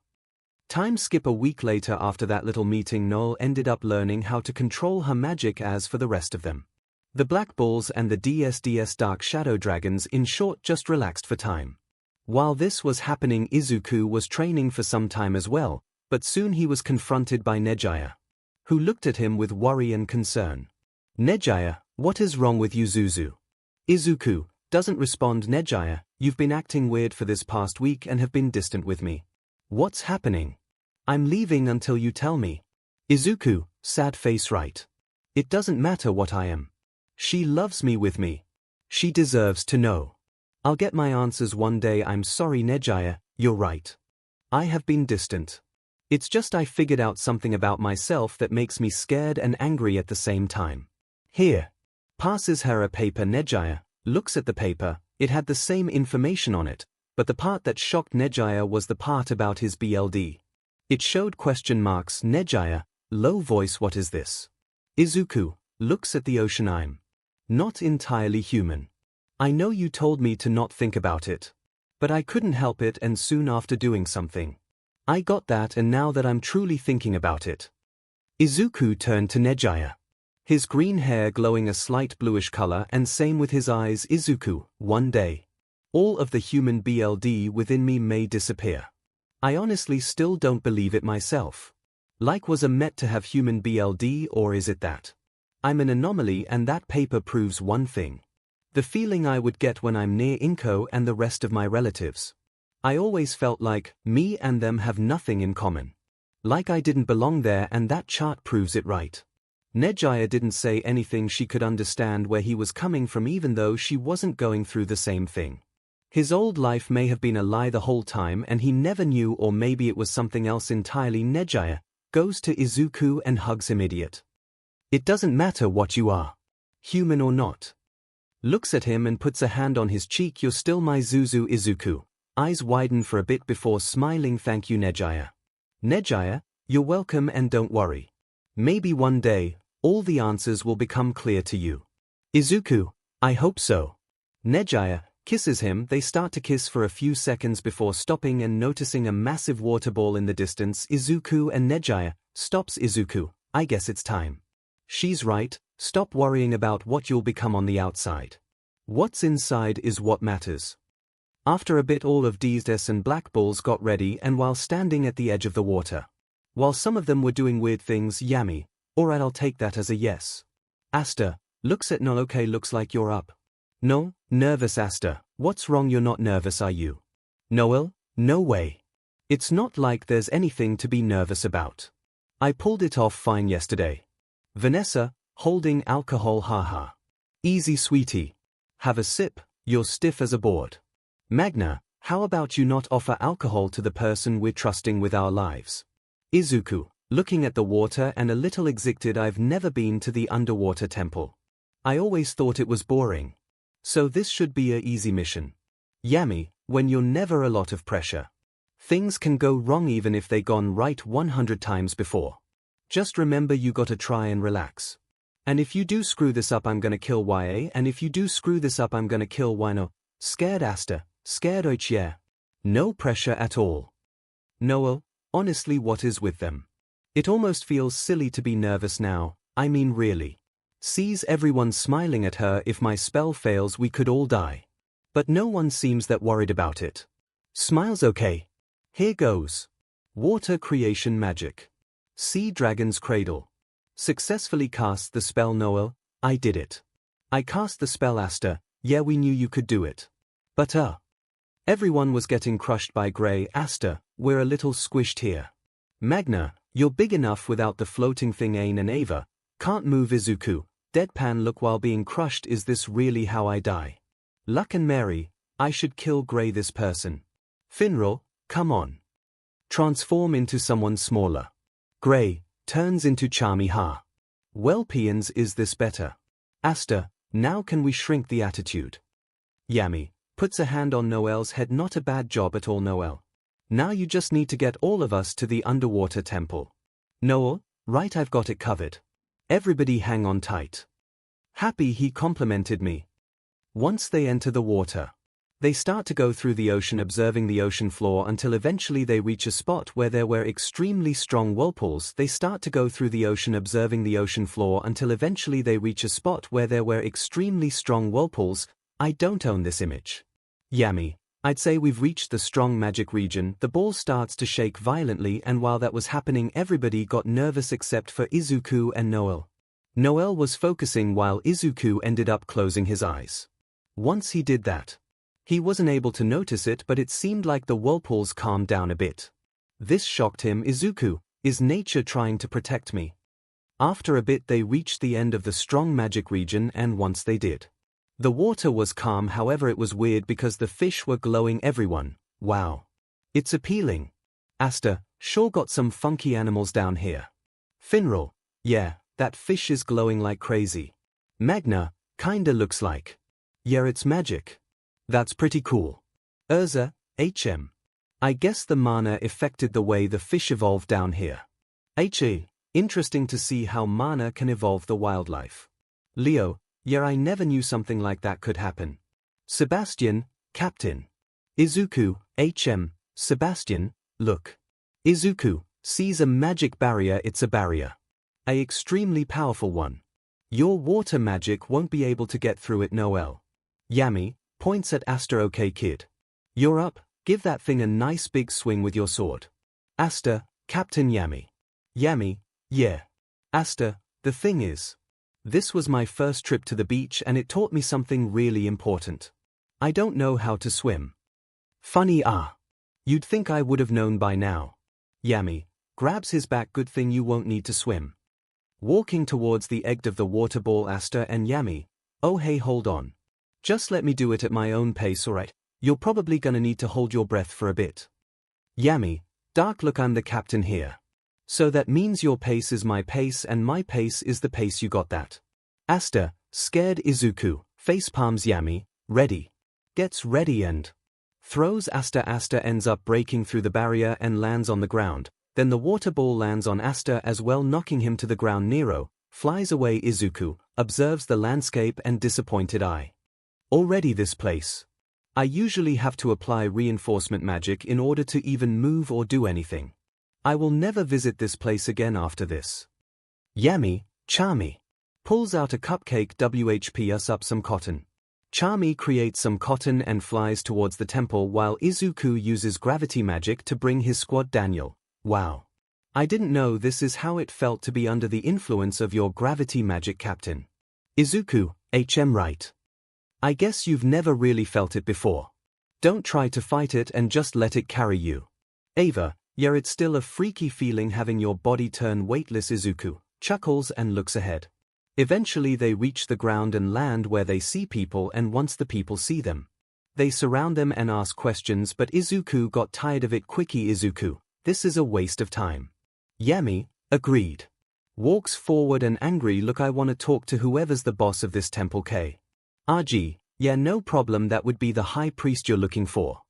Time skip a week later. After that little meeting, Noel ended up learning how to control her magic. As for the rest of them, the Black Bulls and the DSDS Dark Shadow Dragons, in short, just relaxed for time. While this was happening, 𝐒𝐿 was training for some time as well, but soon he was confronted by 𝐒𝐻𝐢𝐵, who looked at him with worry and concern. 𝐒𝐻𝐢𝐵, what is wrong with you Zuzu? 𝐒𝐿 doesn't respond. 𝐒𝐻𝐢𝐵, you've been acting weird for this past week and have been distant with me. What's happening? I'm leaving until you tell me. 𝐒𝐿, sad face right. It doesn't matter what I am. She loves me with me. She deserves to know. I'll get my answers one day. I'm sorry 𝐒𝐻𝐢𝐵, you're right. I have been distant. It's just I figured out something about myself that makes me scared and angry at the same time. Here. Passes her a paper. 𝐒𝐻𝐢𝐵 looks at the paper. It had the same information on it, but the part that shocked 𝐒𝐻𝐢𝐵 was the part about his BLD. It showed question marks. 𝐒𝐻𝐢𝐵, low voice, what is this? 𝐒𝐿 looks at the ocean. I'm not entirely human. I know you told me to not think about it. But I couldn't help it, and soon after doing something, I got that, and now that I'm truly thinking about it. 𝐒𝐿 turned to 𝐒𝐻𝐢𝐵. His green hair glowing a slight bluish color, and same with his eyes. 𝐒𝐿, one day, all of the human BLD within me may disappear. I honestly still don't believe it myself. Like, was I meant to have human BLD, or is it that I'm an anomaly? And that paper proves one thing. The feeling I would get when I'm near 𝐿𝐿 and the rest of my relatives. I always felt like me and them have nothing in common. Like I didn't belong there, and that chart proves it right. 𝐒𝐻𝐢𝐵 didn't say anything. She could understand where he was coming from, even though she wasn't going through the same thing. His old life may have been a lie the whole time and he never knew, or maybe it was something else entirely. 𝐒𝐻𝐢𝐵 goes to 𝐒𝐿 and hugs him. Idiot. It doesn't matter what you are, human or not. Looks at him and puts a hand on his cheek. You're still my Zuzu. 𝐒𝐿 eyes widen for a bit before smiling. Thank you 𝐒𝐻𝐢𝐵. 𝐒𝐻𝐢𝐵, you're welcome, and don't worry. Maybe one day, all the answers will become clear to you. 𝐒𝐿, I hope so. 𝐒𝐻𝐢𝐵 kisses him. They start to kiss for a few seconds before stopping and noticing a massive water ball in the distance. 𝐒𝐿 and 𝐒𝐻𝐢𝐵 stops. 𝐒𝐿, I guess it's time. She's right, stop worrying about what you'll become on the outside. What's inside is what matters. After a bit, all of DSDS and Black Bulls got ready, and while standing at the edge of the water, while some of them were doing weird things, Yami, alright, I'll take that as a yes. Asta looks at Noel. Okay, looks like you're up. No, nervous. Asta, what's wrong? You're not nervous, are you? Noel, no way. It's not like there's anything to be nervous about. I pulled it off fine yesterday. Vanessa, holding alcohol. Haha. Easy sweetie. Have a sip, you're stiff as a board. Magna, how about you not offer alcohol to the person we're trusting with our lives? 𝐒𝐿, looking at the water and a little excited. I've never been to the underwater temple. I always thought it was boring. So this should be a easy mission. Yami, when you're never a lot of pressure, things can go wrong even if they gone right 100 times before. Just remember, you gotta try and relax. And if you do screw this up, I'm gonna kill 𝐻𝐢𝐵, and if you do screw this up, I'm gonna kill 𝐻𝐢𝐵. Scared Asta, scared 𝐻𝐢𝐵. No pressure at all. Noel, honestly, what is with them? It almost feels silly to be nervous now, I mean really. Sees everyone smiling at her. If my spell fails we could all die. But no one seems that worried about it. Smiles. Okay. Here goes. Water creation magic. Sea Dragon's Cradle. Successfully cast the spell. Noel, I did it. I cast the spell. Aster, yeah, we knew you could do it. But everyone was getting crushed by Grey. Aster, we're a little squished here. Magna, you're big enough without the floating thing. Aine and Ava can't move. Izuku, deadpan look while being crushed. Is this really how I die? Luck and Mary, I should kill Grey. This person. Finral, come on. Transform into someone smaller. Grey turns into Charmy. Ha. Well, peons, is this better? Aster, now can we shrink the attitude? Yami puts a hand on Noel's head. Not a bad job at all, Noel. Now you just need to get all of us to the underwater temple. Noel, right, I've got it covered. Everybody hang on tight. Happy, he complimented me. Once they enter the water, they start to go through the ocean, observing the ocean floor until eventually they reach a spot where there were extremely strong whirlpools. They start to go through the ocean, observing the ocean floor until eventually they reach a spot where there were extremely strong whirlpools. I don't own this image. Yami, I'd say we've reached the strong magic region. The ball starts to shake violently, and while that was happening everybody got nervous except for Izuku and Noel. Noel was focusing while Izuku ended up closing his eyes. Once he did that, he wasn't able to notice it, but it seemed like the whirlpools calmed down a bit. This shocked him. Izuku, is nature trying to protect me? After a bit they reached the end of the strong magic region, and once they did, the water was calm. However, it was weird because the fish were glowing. Everyone, wow. It's appealing. Aster, sure got some funky animals down here. Finral, yeah, that fish is glowing like crazy. Magna, kinda looks like. Yeah, it's magic. That's pretty cool. Urza, I guess the mana affected the way the fish evolved down here. Interesting to see how mana can evolve the wildlife. Leo, yeah, I never knew something like that could happen. Sebastian, Captain. Izuku, Sebastian, look. Izuku sees a magic barrier. It's a barrier. An extremely powerful one. Your water magic won't be able to get through it. Noel. Yami points at Aster. Okay, kid. You're up, give that thing a nice big swing with your sword. Aster, Captain Yami. Yami, yeah. Aster, the thing is, this was my first trip to the beach and it taught me something really important. I don't know how to swim. Funny, you'd think I would have known by now. Yami grabs his back. Good thing you won't need to swim. Walking towards the edge of the water ball. Aster and Yami, oh hey, hold on. Just let me do it at my own pace, alright? You're probably gonna need to hold your breath for a bit. Yami, dark look, I'm the captain here. So that means your pace is my pace and my pace is the pace. You got that? Aster, scared. Izuku facepalms. Yami, ready. Gets ready and throws Aster. Aster ends up breaking through the barrier and lands on the ground. Then the water ball lands on Aster as well, knocking him to the ground. Nero flies away. Izuku observes the landscape and disappointed eye. Already this place. I usually have to apply reinforcement magic in order to even move or do anything. I will never visit this place again after this. Yami, Charmy, pulls out a cupcake. WHP us up some cotton. Charmy creates some cotton and flies towards the temple while Izuku uses gravity magic to bring his squad. Daniel, wow. I didn't know this is how it felt to be under the influence of your gravity magic, Captain. Izuku, right. I guess you've never really felt it before. Don't try to fight it and just let it carry you. Ava, yeah, it's still a freaky feeling having your body turn weightless. Izuku chuckles and looks ahead. Eventually they reach the ground and land where they see people, and once the people see them, they surround them and ask questions, but Izuku got tired of it. Quickie, Izuku, this is a waste of time. Yami, agreed. Walks forward and angry look, I want to talk to whoever's the boss of this temple. RG, yeah, no problem, that would be the high priest you're looking for.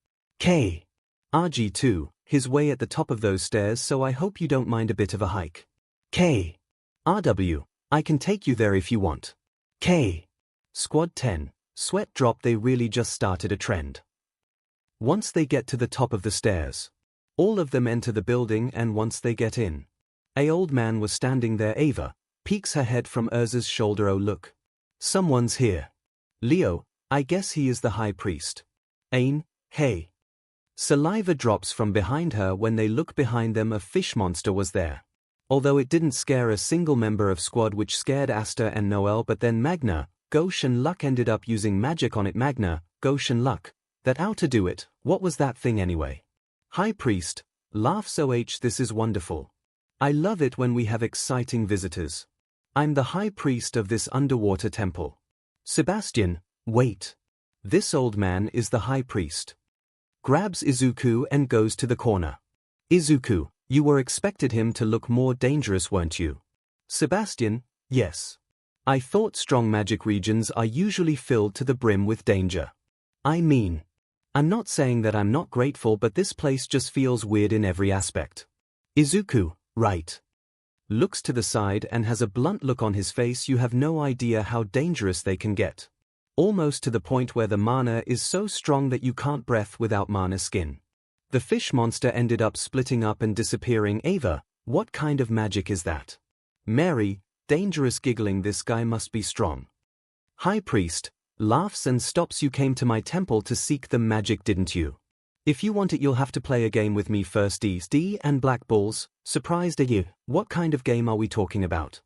RG too, his way at the top of those stairs, so I hope you don't mind a bit of a hike. RW, I can take you there if you want. Squad 10, sweat drop, they really just started a trend. Once they get to the top of the stairs, all of them enter the building, and once they get in, A old man was standing there. Ava peeks her head from 𝐻𝐻's shoulder. Oh look. Someone's here. Leo, I guess he is the high priest. 𝐴𝐻, hey. Saliva drops from behind her. When they look behind them, a fish monster was there. Although it didn't scare a single member of squad, which scared Asta and Noel, but then Magna, 𝐂𝐻 and 𝐿𝐿 ended up using magic on it. Magna, 𝐂𝐻 and 𝐿𝐿. That how to do it. What was that thing anyway? High priest laughs. 𝐿, this is wonderful. I love it when we have exciting visitors. I'm the high priest of this underwater temple. Sebastian, wait. This old man is the high priest. Grabs Izuku and goes to the corner. Izuku, you were expected him to look more dangerous, weren't you? Sebastian, yes. I thought strong magic regions are usually filled to the brim with danger. I mean, I'm not saying that I'm not grateful, but this place just feels weird in every aspect. Izuku, right. Looks to the side and has a blunt look on his face. You have no idea how dangerous they can get. Almost to the point where the mana is so strong that you can't breathe without mana skin. The fish monster ended up splitting up and disappearing. Ava, what kind of magic is that? Mary, dangerous, giggling. This guy must be strong. High priest laughs and stops. You came to my temple to seek the magic, didn't you? If you want it, you'll have to play a game with me first. D and black balls. Surprised at you. What kind of game are we talking about?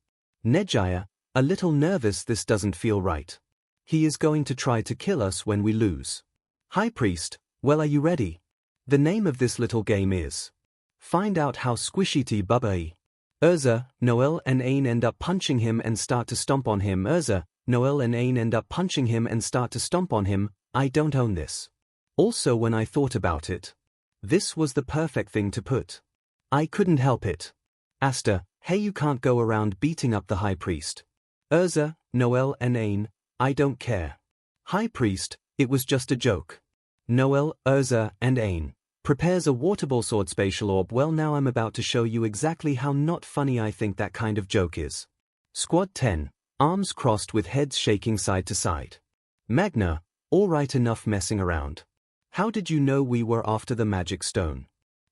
Nejaya, a little nervous. This doesn't feel right. He is going to try to kill us when we lose. High priest, well, are you ready? The name of this little game is Find Out How Squishy Bubba. 𝐻𝐻, Noel and 𝐴𝐻 end up punching him and start to stomp on him. 𝐻𝐻, Noel and 𝐴𝐻 end up punching him and start to stomp on him. I don't own this. Also, when I thought about it, this was the perfect thing to put. I couldn't help it. Asta, hey, you can't go around beating up the high priest. 𝐻𝐻, Noel and 𝐴𝐻, I don't care. High priest, it was just a joke. Noel, 𝐻𝐻 and 𝐴𝐻 prepares a waterball sword spatial orb. Well, now I'm about to show you exactly how not funny I think that kind of joke is. Squad 10, arms crossed with heads shaking side to side. Magna, alright, enough messing around. How did you know we were after the magic stone?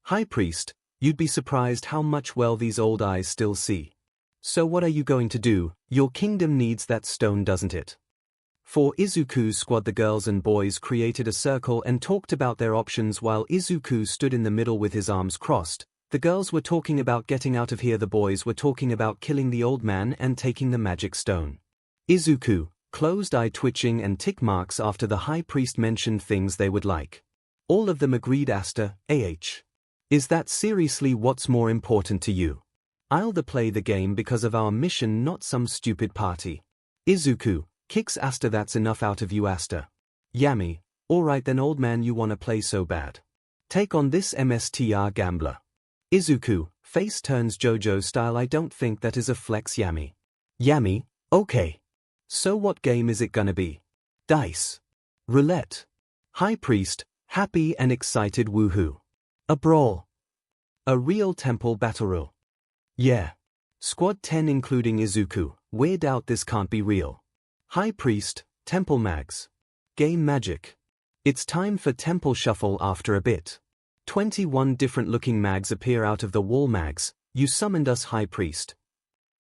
High priest, you'd be surprised how much well these old eyes still see. So what are you going to do? Your kingdom needs that stone, doesn't it? For Izuku's squad, the girls and boys created a circle and talked about their options while Izuku stood in the middle with his arms crossed. The girls were talking about getting out of here, the boys were talking about killing the old man and taking the magic stone. Izuku, closed eye twitching and tick marks after the high priest mentioned things they would like. All of them agreed. Asta, 𝐻. Is that seriously what's more important to you? I'll play the game because of our mission, not some stupid party. Izuku kicks Asta. That's enough out of you, Asta. Yami, alright then, old man, you wanna play so bad. Take on this MSTR gambler. Izuku, face turns JoJo style. I don't think that is a flex, Yami. Yami, okay. So what game is it gonna be? Dice. Roulette. High priest, happy and excited. Woohoo. A brawl. A real temple battle royale. Yeah. Squad 10 including Izuku, weird out, this can't be real. High priest, temple mags. Game magic. It's time for temple shuffle. After a bit, 21 different looking mags appear out of the wall. Mags, you summoned us, high priest.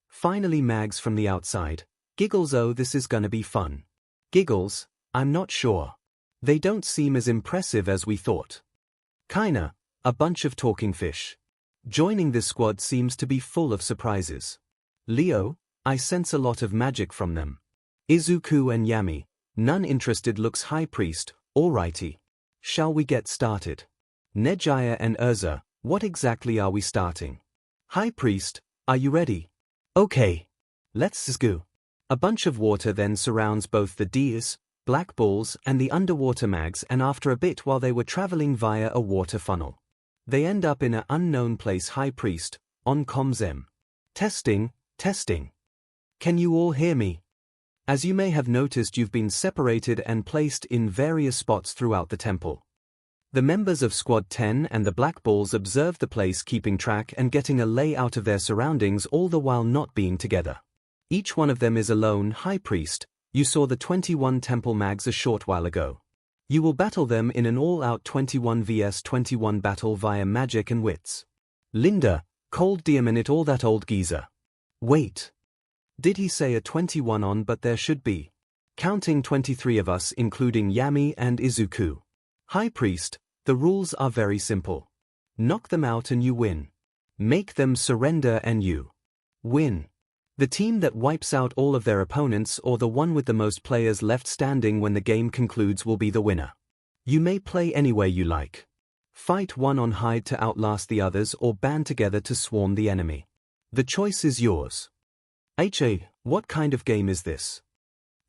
Finally, mags from the outside. Giggles, oh, this is gonna be fun. Giggles, I'm not sure. They don't seem as impressive as we thought. Kinda, a bunch of talking fish. Joining this squad seems to be full of surprises. Leo, I sense a lot of magic from them. Izuku and Yami, none interested. Looks high priest, alrighty. Shall we get started? Nejaya and 𝐻𝐻, what exactly are we starting? High priest, are you ready? Okay. Let's go. A bunch of water then surrounds both the Ds, black balls and the underwater mags, and after a bit, while they were traveling via a water funnel, they end up in an unknown place. High priest, on 𝐭𝐚𝐲. Testing, testing. Can you all hear me? As you may have noticed, you've been separated and placed in various spots throughout the temple. The members of Squad 10 and the Black Balls observe the place, keeping track and getting a layout of their surroundings, all the while not being together. Each one of them is alone. High priest, you saw the 21 temple mags a short while ago. You will battle them in an all-out 21 vs 21 battle via magic and wits. Linda, Cold demon it all that old geezer. Wait. Did he say a 21 on? But there should be. Counting 23 of us including Yami and Izuku. High Priest, the rules are very simple. Knock them out and you win. Make them surrender and you win. The team that wipes out all of their opponents or the one with the most players left standing when the game concludes will be the winner. You may play any way you like. Fight one on hide to outlast the others or band together to swarm the enemy. The choice is yours. What kind of game is this?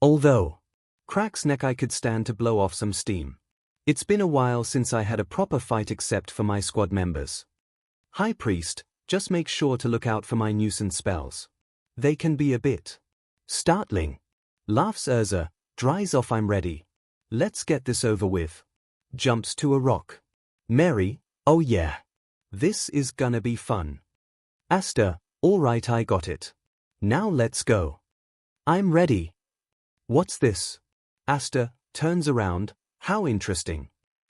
Although crack's neck I could stand to blow off some steam. It's been a while since I had a proper fight except for my squad members. High Priest, just make sure to look out for my nuisance spells. They can be a bit startling. Laughs Urza, dries off I'm ready. Let's get this over with. Jumps to a rock. Mary, oh yeah. This is gonna be fun. Asta, alright I got it. Now let's go. I'm ready. What's this? Asta turns around, how interesting.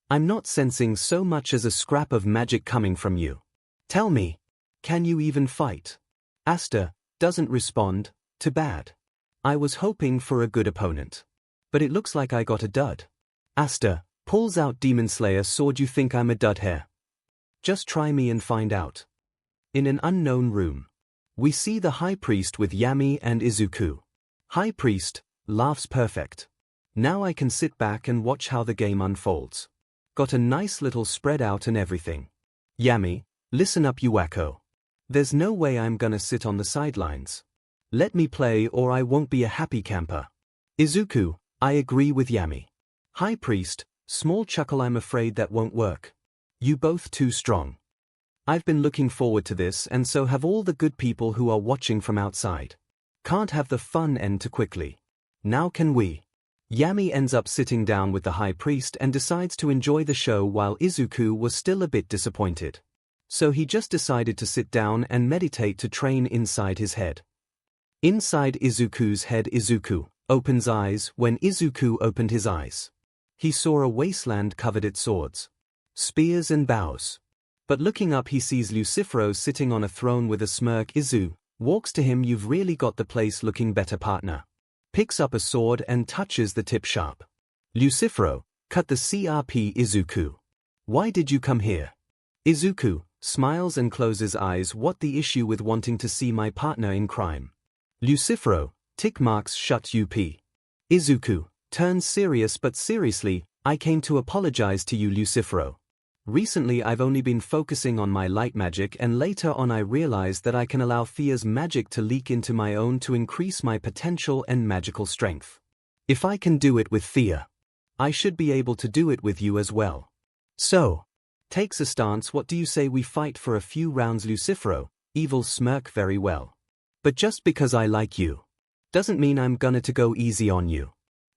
I'm not sensing so much as a scrap of magic coming from you. Tell me, can you even fight? Asta doesn't respond, too bad. I was hoping for a good opponent. But it looks like I got a dud. Asta pulls out Demon Slayer sword. You think I'm a dud here? Just try me and find out. In an unknown room, we see the High Priest with Yami and Izuku. High Priest laughs perfect. Now I can sit back and watch how the game unfolds. Got a nice little spread out and everything. Yami, listen up you wacko. There's no way I'm gonna sit on the sidelines. Let me play or I won't be a happy camper. Izuku, I agree with Yami. High Priest, small chuckle. I'm afraid that won't work. You both too strong. I've been looking forward to this and so have all the good people who are watching from outside. Can't have the fun end too quickly. Now can we? Yami ends up sitting down with the High Priest and decides to enjoy the show while Izuku was still a bit disappointed. So he just decided to sit down and meditate to train inside his head. Inside Izuku's head, Izuku opens eyes. When Izuku opened his eyes, he saw a wasteland covered in swords, spears and bows. But looking up he sees 𝐿𝐿 sitting on a throne with a smirk. Izu walks to him. You've really got the place looking better, partner. Picks up a sword and touches the tip sharp. 𝐿𝐿, cut the CRP. Izuku, why did you come here? Izuku smiles and closes eyes. What the issue with wanting to see my partner in crime? 𝐿𝐿, tick marks shut up. Izuku turns serious. But seriously, I came to apologize to you 𝐿𝐿. Recently I've only been focusing on my light magic and later on I realized that I can allow Thea's magic to leak into my own to increase my potential and magical strength. If I can do it with Thea, I should be able to do it with you as well. So, takes a stance. What do you say we fight for a few rounds? 𝐿𝐿, evil smirk. Very well. But just because I like you doesn't mean I'm gonna to go easy on you.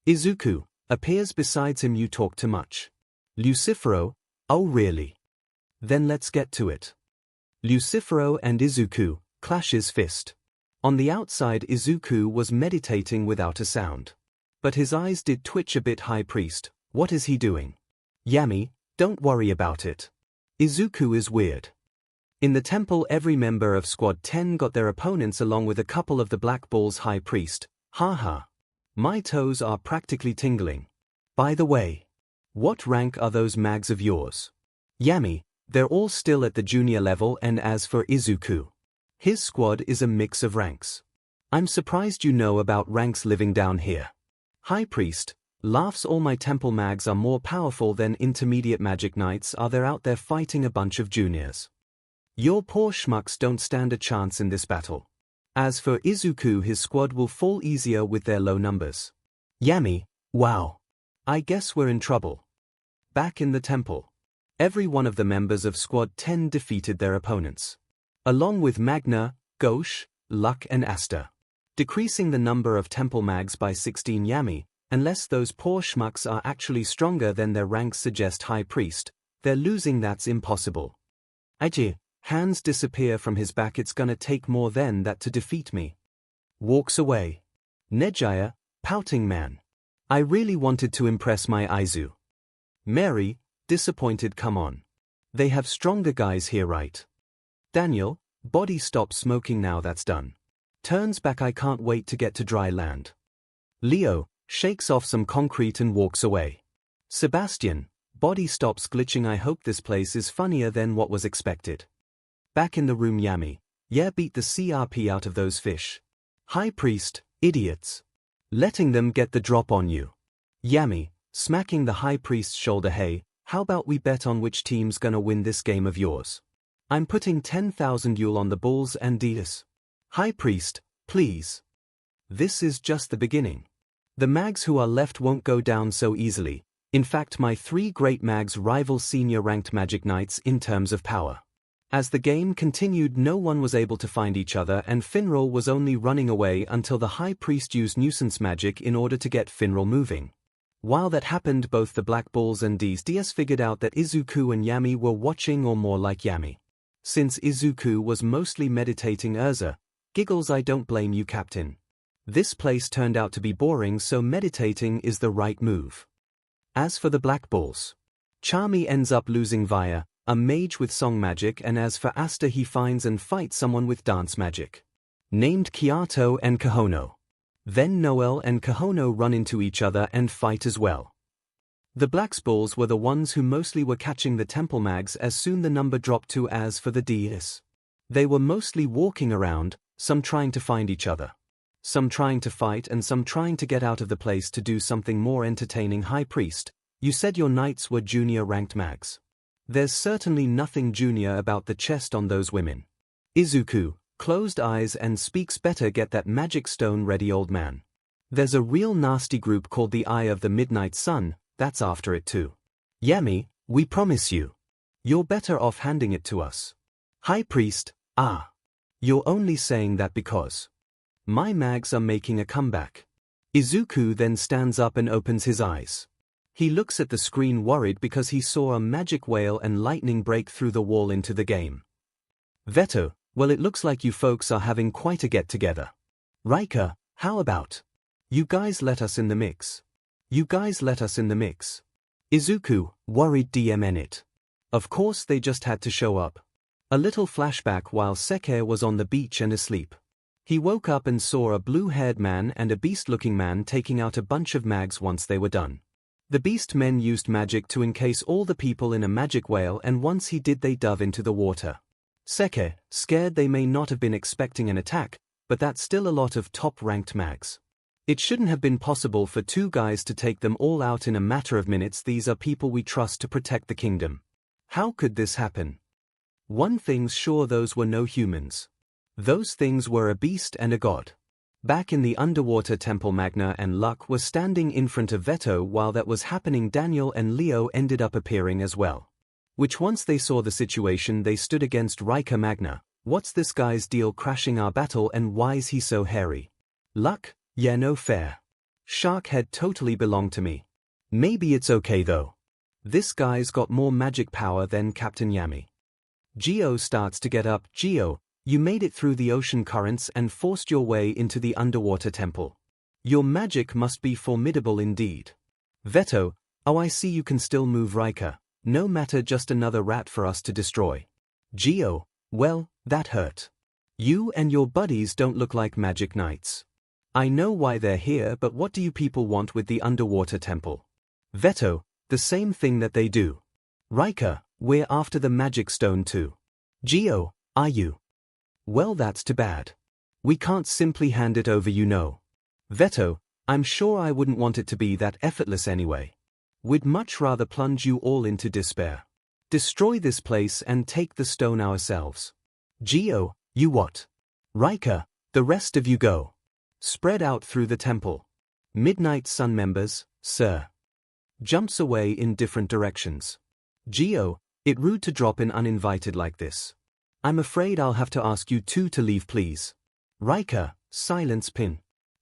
Izuku appears besides him. You talk too much. 𝐿𝐿, oh really? Then let's get to it. 𝐿𝐿 and Izuku clash his fist. On the outside Izuku was meditating without a sound. But his eyes did twitch a bit. High Priest, what is he doing? Yami, don't worry about it. Izuku is weird. In the temple every member of Squad 10 got their opponents along with a couple of the black balls. High Priest, haha. My toes are practically tingling. By the way, what rank are those mags of yours? Yami, they're all still at the junior level. And as for Izuku, his squad is a mix of ranks. I'm surprised you know about ranks living down here. High Priest laughs. All my temple mags are more powerful than intermediate magic knights. Are they out there fighting a bunch of juniors? Your poor schmucks don't stand a chance in this battle. As for Izuku, his squad will fall easier with their low numbers. Yami, wow. I guess we're in trouble. Back in the temple, every one of the members of Squad 10 defeated their opponents, along with Magna, Ghosh, Luck and Asta, decreasing the number of temple mags by 16. Yami, unless those poor schmucks are actually stronger than their ranks suggest. High Priest, they're losing. That's impossible. Hands disappear from his back. It's gonna take more than that to defeat me. Walks away. Nejaya, pouting man. I really wanted to impress my Aizu. Mary, disappointed. Come on. They have stronger guys here, right? Daniel, Body stop smoking now that's done. Turns back I can't wait to get to dry land. Leo shakes off some concrete and walks away. Sebastian, body stops glitching I hope this place is funnier than what was expected. Back in the room Yami, yeah beat the CRP out of those fish. High Priest, idiots. Letting them get the drop on you. Yami, smacking the High Priest's shoulder hey, how about we bet on which team's gonna win this game of yours? I'm putting 10,000 Yule on the Bulls and Dias. High Priest, please. This is just the beginning. The mags who are left won't go down so easily. In fact my 3 great mags rival senior ranked Magic Knights in terms of power. As the game continued no one was able to find each other and Finral was only running away until the High Priest used nuisance magic in order to get Finral moving. While that happened both the Black Bulls and Dias figured out that Izuku and Yami were watching or more like Yami. Since Izuku was mostly meditating giggles I don't blame you Captain. This place turned out to be boring so meditating is the right move. As for the Black Bulls, Charmy ends up losing via a mage with song magic and as for Asta he finds and fights someone with dance magic. Named Kyoto and Kohono. Then Noel and Kohono run into each other and fight as well. The Black Bulls were the ones who mostly were catching the temple mags as soon the number dropped to as for the Dias. They were mostly walking around, some trying to find each other. Some trying to fight and some trying to get out of the place to do something more entertaining. High Priest, you said your knights were junior ranked mags. There's certainly nothing junior about the chest on those women. Izuku, closed eyes and speaks better get that magic stone ready old man. There's a real nasty group called the Eye of the Midnight Sun, that's after it too. Yami, we promise you. You're better off handing it to us. High Priest, you're only saying that because my mags are making a comeback. Izuku then stands up and opens his eyes. He looks at the screen worried because he saw a magic whale and lightning break through the wall into the game. Veto, well it looks like you folks are having quite a get-together. Rika, how about? You guys let us in the mix. You guys let us in the mix. Izuku, worried DMN it. Of course they just had to show up. A little flashback while 𝐒𝐻 was on the beach and asleep. He woke up and saw a blue-haired man and a beast-looking man taking out a bunch of mags once they were done. The beast men used magic to encase all the people in a magic whale and once he did they dove into the water. 𝐒𝐻, scared they may not have been expecting an attack, but that's still a lot of top-ranked mags. It shouldn't have been possible for 2 guys to take them all out in a matter of minutes. These are people we trust to protect the kingdom. How could this happen? One thing's sure, those were no humans. Those things were a beast and a god. Back in the underwater temple Magna and Luck were standing in front of Veto. While that was happening Daniel and Leo ended up appearing as well. Which once they saw the situation they stood against Rika. Magna, what's this guy's deal crashing our battle and why's he so hairy? Luck, yeah no fair. Shark head totally belonged to me. Maybe it's okay though. This guy's got more magic power than Captain Yami. 𝐔𝐬 starts to get up. 𝐔𝐬, you made it through the ocean currents and forced your way into the underwater temple. Your magic must be formidable indeed. Veto, oh I see you can still move. Rika, no matter, just another rat for us to destroy. 𝐔𝐬, well, that hurt. You and your buddies don't look like magic knights. I know why they're here, but what do you people want with the underwater temple? Veto, the same thing that they do. Rika, we're after the magic stone too. 𝐔𝐬, are you? Well that's too bad. We can't simply hand it over you know. Veto, I'm sure I wouldn't want it to be that effortless anyway. We'd much rather plunge you all into despair. Destroy this place and take the stone ourselves. 𝐔𝐬, you what? Rika, the rest of you go. Spread out through the temple. Midnight Sun members, sir. Jumps away in different directions. 𝐔𝐬, it rude to drop in uninvited like this. I'm afraid I'll have to ask you 2 to leave please. Rika, silence pin.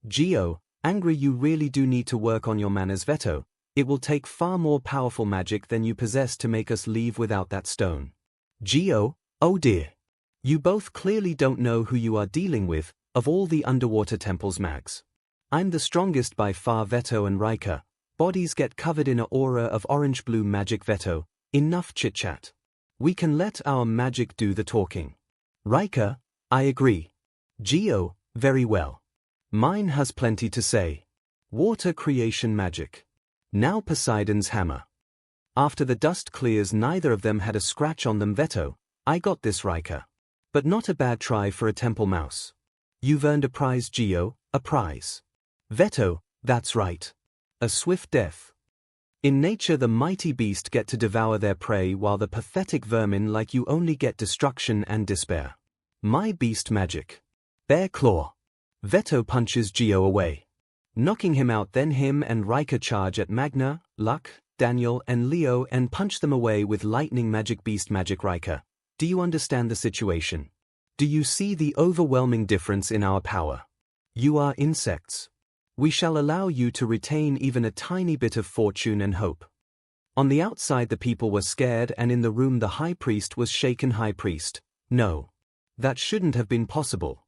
𝐔𝐬, angry, you really do need to work on your manners. Veto, it will take far more powerful magic than you possess to make us leave without that stone. 𝐔𝐬, oh dear. You both clearly don't know who you are dealing with, of all the underwater temple's mags. I'm the strongest by far. Veto and Rika, bodies get covered in an aura of orange-blue magic. Veto, enough chit-chat. We can let our magic do the talking. Rika, I agree. 𝐔𝐬, very well. Mine has plenty to say. Water creation magic. Now Poseidon's hammer. After the dust clears, neither of them had a scratch on them. Veto, I got this, Rika. But not a bad try for a temple mouse. You've earned a prize, 𝐔𝐬, a prize. Veto, that's right. A swift death. In nature, the mighty beast get to devour their prey, while the pathetic vermin like you only get destruction and despair. My beast magic. Bear claw. Veto punches 𝐔𝐬 away, knocking him out. Then him and Rika charge at Magna, Luck, Daniel and Leo and punch them away with lightning magic. Beast magic. Rika, do you understand the situation? Do you see the overwhelming difference in our power? You are insects. We shall allow you to retain even a tiny bit of fortune and hope. On the outside the people were scared, and in the room the high priest was shaken. High priest, no. That shouldn't have been possible.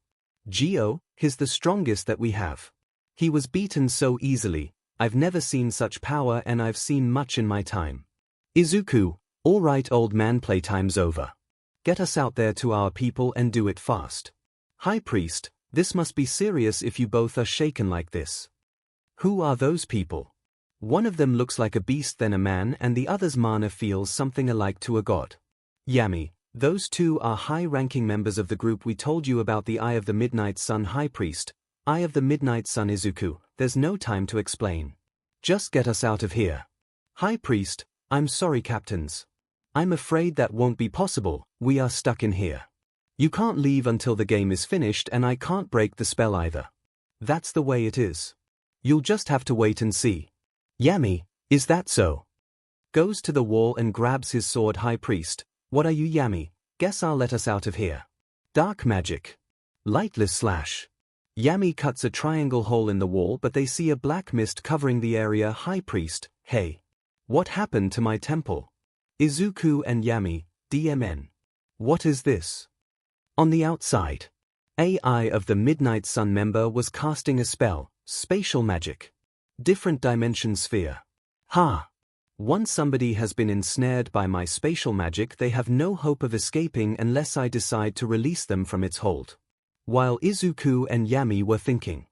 𝐔𝐬, he's the strongest that we have. He was beaten so easily. I've never seen such power, and I've seen much in my time. Izuku, all right old man, playtime's over. Get us out there to our people and do it fast. High priest, this must be serious if you both are shaken like this. Who are those people? One of them looks like a beast, then a man, and the other's mana feels something alike to a god. Yami, those two are high-ranking members of the group we told you about. The Eye of the Midnight Sun. High priest, Eye of the Midnight Sun. Izuku, there's no time to explain. Just get us out of here. High priest, I'm sorry captains. I'm afraid that won't be possible. We are stuck in here. You can't leave until the game is finished, and I can't break the spell either. That's the way it is. You'll just have to wait and see. Yami, is that so? Goes to the wall and grabs his sword. High priest, what are you? Yami, guess I'll let us out of here. Dark magic. Lightless slash. Yami cuts a triangle hole in the wall, but they see a black mist covering the area. High priest, hey. What happened to my temple? Izuku and Yami, DMN. What is this? On the outside, Eye of the Midnight Sun member was casting a spell, spatial magic. Different dimension sphere. Ha! Once somebody has been ensnared by my spatial magic, they have no hope of escaping unless I decide to release them from its hold. While Izuku and Yami were thinking,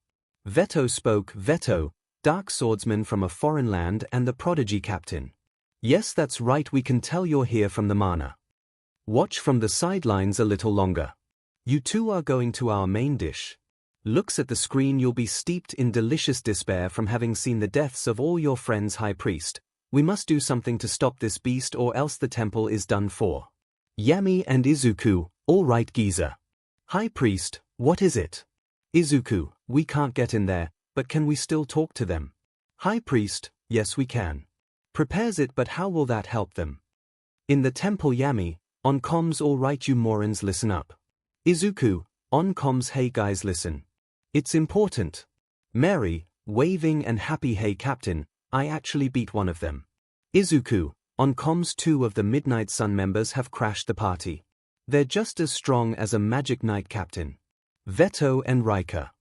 Veto spoke. Veto, dark swordsman from a foreign land and the prodigy captain. Yes, that's right, we can tell you're here from the mana. Watch from the sidelines a little longer. You two are going to our main dish. Looks at the screen. You'll be steeped in delicious despair from having seen the deaths of all your friends. High priest, we must do something to stop this beast, or else the temple is done for. Yami and Izuku, all right 𝐔𝐬𝐽. High priest, what is it? Izuku, we can't get in there, but can we still talk to them? High priest, yes we can. Prepares it, but how will that help them? In the temple. Yami, on comms. All right you morons, listen up. Izuku, on comms. Hey guys, listen. It's important. Mary, waving and happy. Hey captain, I actually beat one of them. Izuku, on comms. 2 of the Midnight Sun members have crashed the party. They're just as strong as a magic knight captain. Veto and Rika.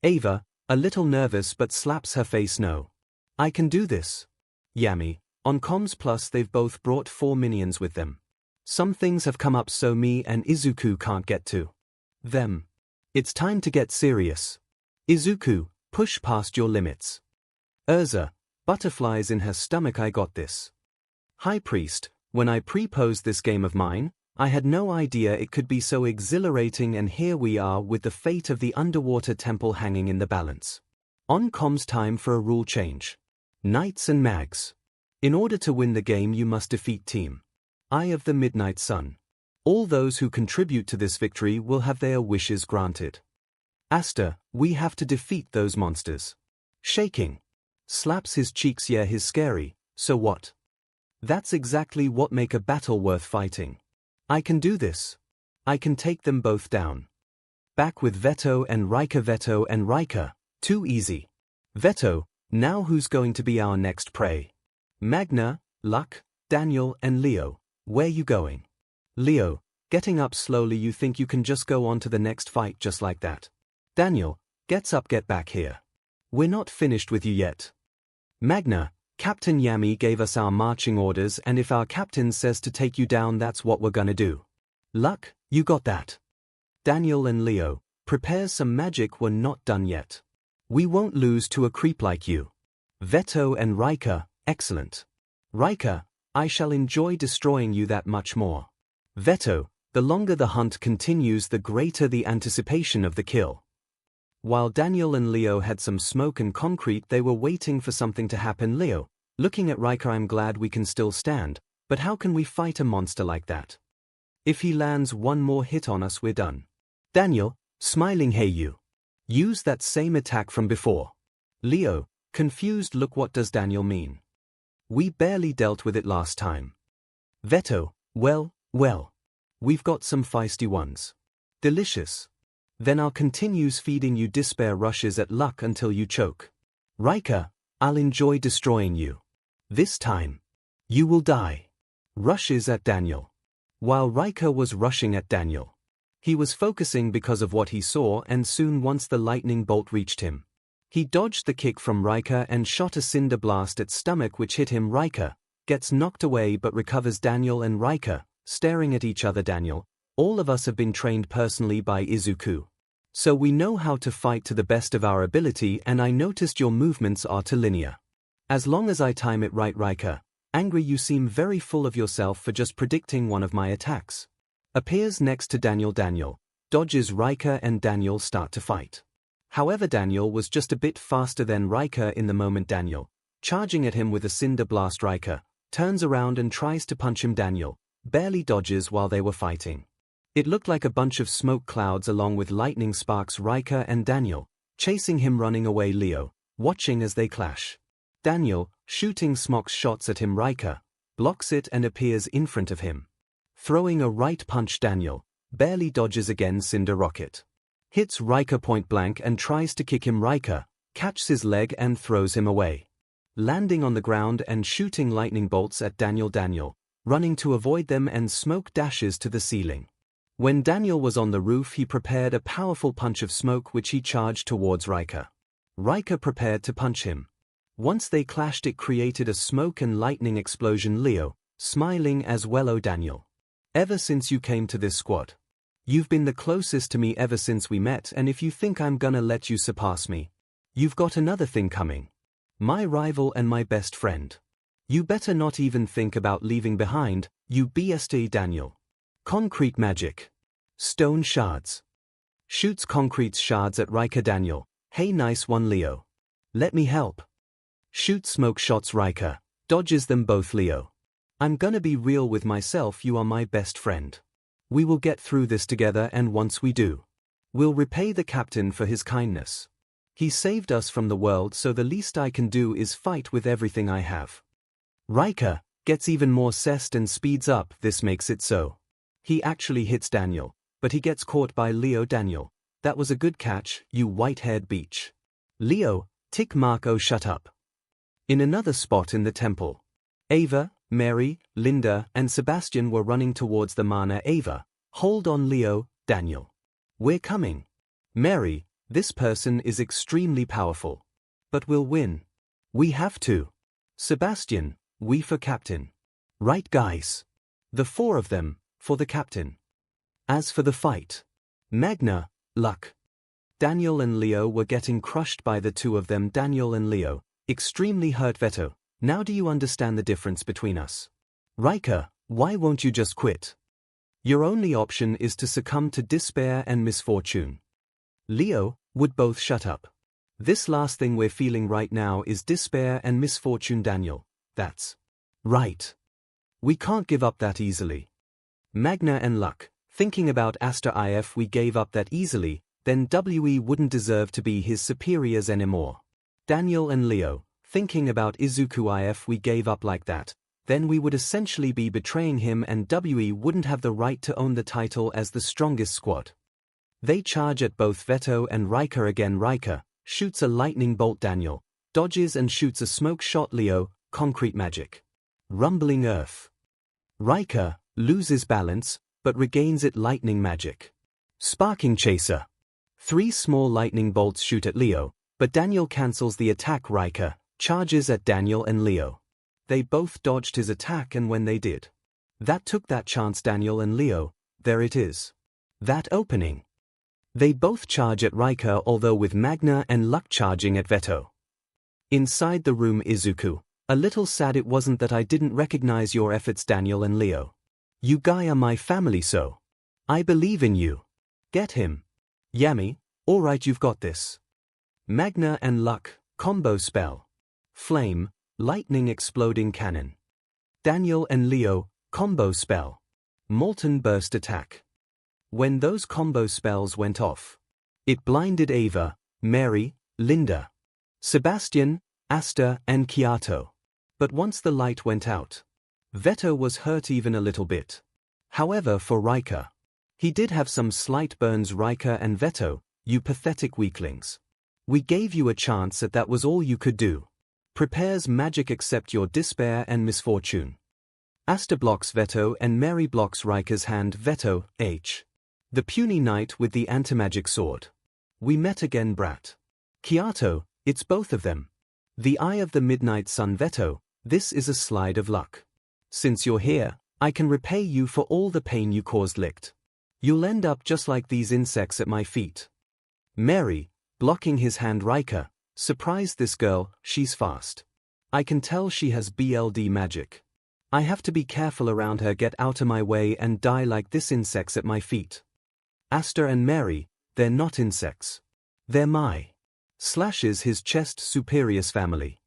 Ava, a little nervous but slaps her face. No. I can do this. Yami, on comms. Plus they've both brought 4 minions with them. Some things have come up so me and Izuku can't get to them. It's time to get serious. Izuku, push past your limits. Urza, butterflies in her stomach. I got this. High priest, when I pre-posed this game of mine, I had no idea it could be so exhilarating, and here we are with the fate of the underwater temple hanging in the balance. On comms. Time for a rule change. Knights and mags. In order to win the game you must defeat Team Eye of the Midnight Sun. All those who contribute to this victory will have their wishes granted. Asta, we have to defeat those monsters. Shaking. Slaps his cheeks. Yeah, he's scary, so what? That's exactly what make a battle worth fighting. I can do this. I can take them both down. Back with Veto and Rika. Veto and Rika, too easy. Veto, now who's going to be our next prey? Magna, Luck, Daniel and Leo, where you going? Leo, getting up slowly. You think you can just go on to the next fight just like that? Daniel, gets up. Get back here. We're not finished with you yet. Magna, Captain Yami gave us our marching orders, and if our captain says to take you down, that's what we're gonna do. Luck, you got that. Daniel and Leo, prepare some magic, we're not done yet. We won't lose to a creep like you. Veto and 𝐼𝐵, excellent. 𝐼𝐵, I shall enjoy destroying you that much more. Veto, the longer the hunt continues, the greater the anticipation of the kill. While Daniel and Leo had some smoke and concrete, they were waiting for something to happen. Leo, looking at 𝐼𝐵, I'm glad we can still stand, but how can we fight a monster like that? If he lands one more hit on us, we're done. Daniel, smiling, hey you. Use that same attack from before. Leo, confused, look, what does Daniel mean? We barely dealt with it last time. Veto, well, we've got some feisty ones. Delicious. Then I'll continue feeding you. Despair rushes at luck until you choke. 𝐼𝐵, I'll enjoy destroying you. This time, you will die. Rushes at Daniel. While 𝐼𝐵 was rushing at Daniel, he was focusing because of what he saw, and soon once the lightning bolt reached him, he dodged the kick from 𝐼𝐵 and shot a cinder blast at stomach which hit him. 𝐼𝐵 gets knocked away but recovers. Daniel and 𝐼𝐵 staring at each other. Daniel, all of us have been trained personally by Izuku. So we know how to fight to the best of our ability, and I noticed your movements are too linear. As long as I time it right. 𝐼𝐵, angry, you seem very full of yourself for just predicting one of my attacks. Appears next to Daniel. Daniel dodges 𝐼𝐵 and Daniel start to fight. However, Daniel was just a bit faster than 𝐼𝐵 in the moment. Daniel, charging at him with a cinder blast. 𝐼𝐵 turns around and tries to punch him. Daniel barely dodges while they were fighting. It looked like a bunch of smoke clouds along with lightning sparks. 𝐼𝐵 and Daniel chasing him, running away. Leo watching as they clash. Daniel shooting smoke shots at him. 𝐼𝐵 blocks it and appears in front of him. Throwing a right punch. Daniel barely dodges again. Cinder rocket hits 𝐼𝐵 point blank and tries to kick him. 𝐼𝐵 catches his leg and throws him away, landing on the ground and shooting lightning bolts at Daniel. Daniel running to avoid them, and smoke dashes to the ceiling. When Daniel was on the roof, he prepared a powerful punch of smoke which he charged towards 𝐼𝐵. 𝐼𝐵 prepared to punch him. Once they clashed, it created a smoke and lightning explosion. Leo smiling as well. Oh Daniel, ever since you came to this squad, you've been the closest to me ever since we met, and if you think I'm gonna let you surpass me, you've got another thing coming. My rival and my best friend. You better not even think about leaving behind, you beastie. Daniel. Concrete magic. Stone shards. Shoots concrete shards at 𝐼𝐵. Daniel, hey, nice one. Leo, let me help. Shoots smoke shots. 𝐼𝐵 dodges them both. Leo, I'm gonna be real with myself, you are my best friend. We will get through this together, and once we do, we'll repay the captain for his kindness. He saved us from the world, so the least I can do is fight with everything I have. 𝐼𝐵 gets even more zest and speeds up. This makes it so he actually hits Daniel, but he gets caught by Leo. Daniel, that was a good catch, you white-haired beach. Leo, tick mark, oh shut up. In another spot in the temple, Ava, Mary, Linda, and Sebastian were running towards the mana. Ava, hold on. Leo, Daniel, we're coming. Mary, this person is extremely powerful, but we'll win. We have to. Sebastian, we for captain. Right guys. The four of them, for the captain. As for the fight, Magna, luck. Daniel and Leo were getting crushed by the two of them. Daniel and Leo, extremely hurt. Veto, now do you understand the difference between us? 𝐼𝐵, why won't you just quit? Your only option is to succumb to despair and misfortune. Leo, would both shut up. This last thing we're feeling right now is despair and misfortune. Daniel, that's right. We can't give up that easily. Magna and luck, thinking about Aster. If we gave up that easily, then we wouldn't deserve to be his superiors anymore. Daniel and Leo, thinking about Izuku. If we gave up like that, then we would essentially be betraying him, and we wouldn't have the right to own the title as the strongest squad. They charge at both Veto and 𝐼𝐵 again. 𝐼𝐵 shoots a lightning bolt. Daniel dodges and shoots a smoke shot. Leo, concrete magic. Rumbling earth. 𝐼𝐵 loses balance, but regains it. Lightning magic. Sparking chaser. 3 small lightning bolts shoot at Leo, but Daniel cancels the attack. 𝐼𝐵 charges at Daniel and Leo. They both dodged his attack, and when they did, that took that chance. Daniel and Leo, there it is. That opening. They both charge at 𝐼𝐻𝐸, although with Magna and Luck charging at Veto. Inside the room Izuku. A little sad it wasn't that I didn't recognize your efforts, Daniel and Leo. You guys are my family, so I believe in you. Get him. Yami, alright, you've got this. Magna and Luck, combo spell. Flame, lightning exploding cannon. Daniel and Leo, combo spell. Molten burst attack. When those combo spells went off, it blinded Ava, Mary, Linda, Sebastian, Asta, and Kiato. But once the light went out, Veto was hurt even a little bit. However, for 𝐼𝐻𝐸, he did have some slight burns. 𝐼𝐻𝐸 and Veto, you pathetic weaklings. We gave you a chance and that was all you could do. Prepares magic accept your despair and misfortune. Asta blocks Veto and Mary blocks 𝐼𝐻𝐸's hand. Veto, H. The puny knight with the antimagic sword. We met again, brat. Kiato, it's both of them. The Eye of the Midnight Sun. Veto, this is a slide of luck. Since you're here, I can repay you for all the pain you caused. Licked. You'll end up just like these insects at my feet. Mary, blocking his hand. 𝐼𝐻𝐸, surprise this girl, she's fast. I can tell she has BLD magic. I have to be careful around her. Get out of my way and die like this, insects at my feet. Asta and Mary, they're not insects. They're my. Slashes his chest. Superior's family.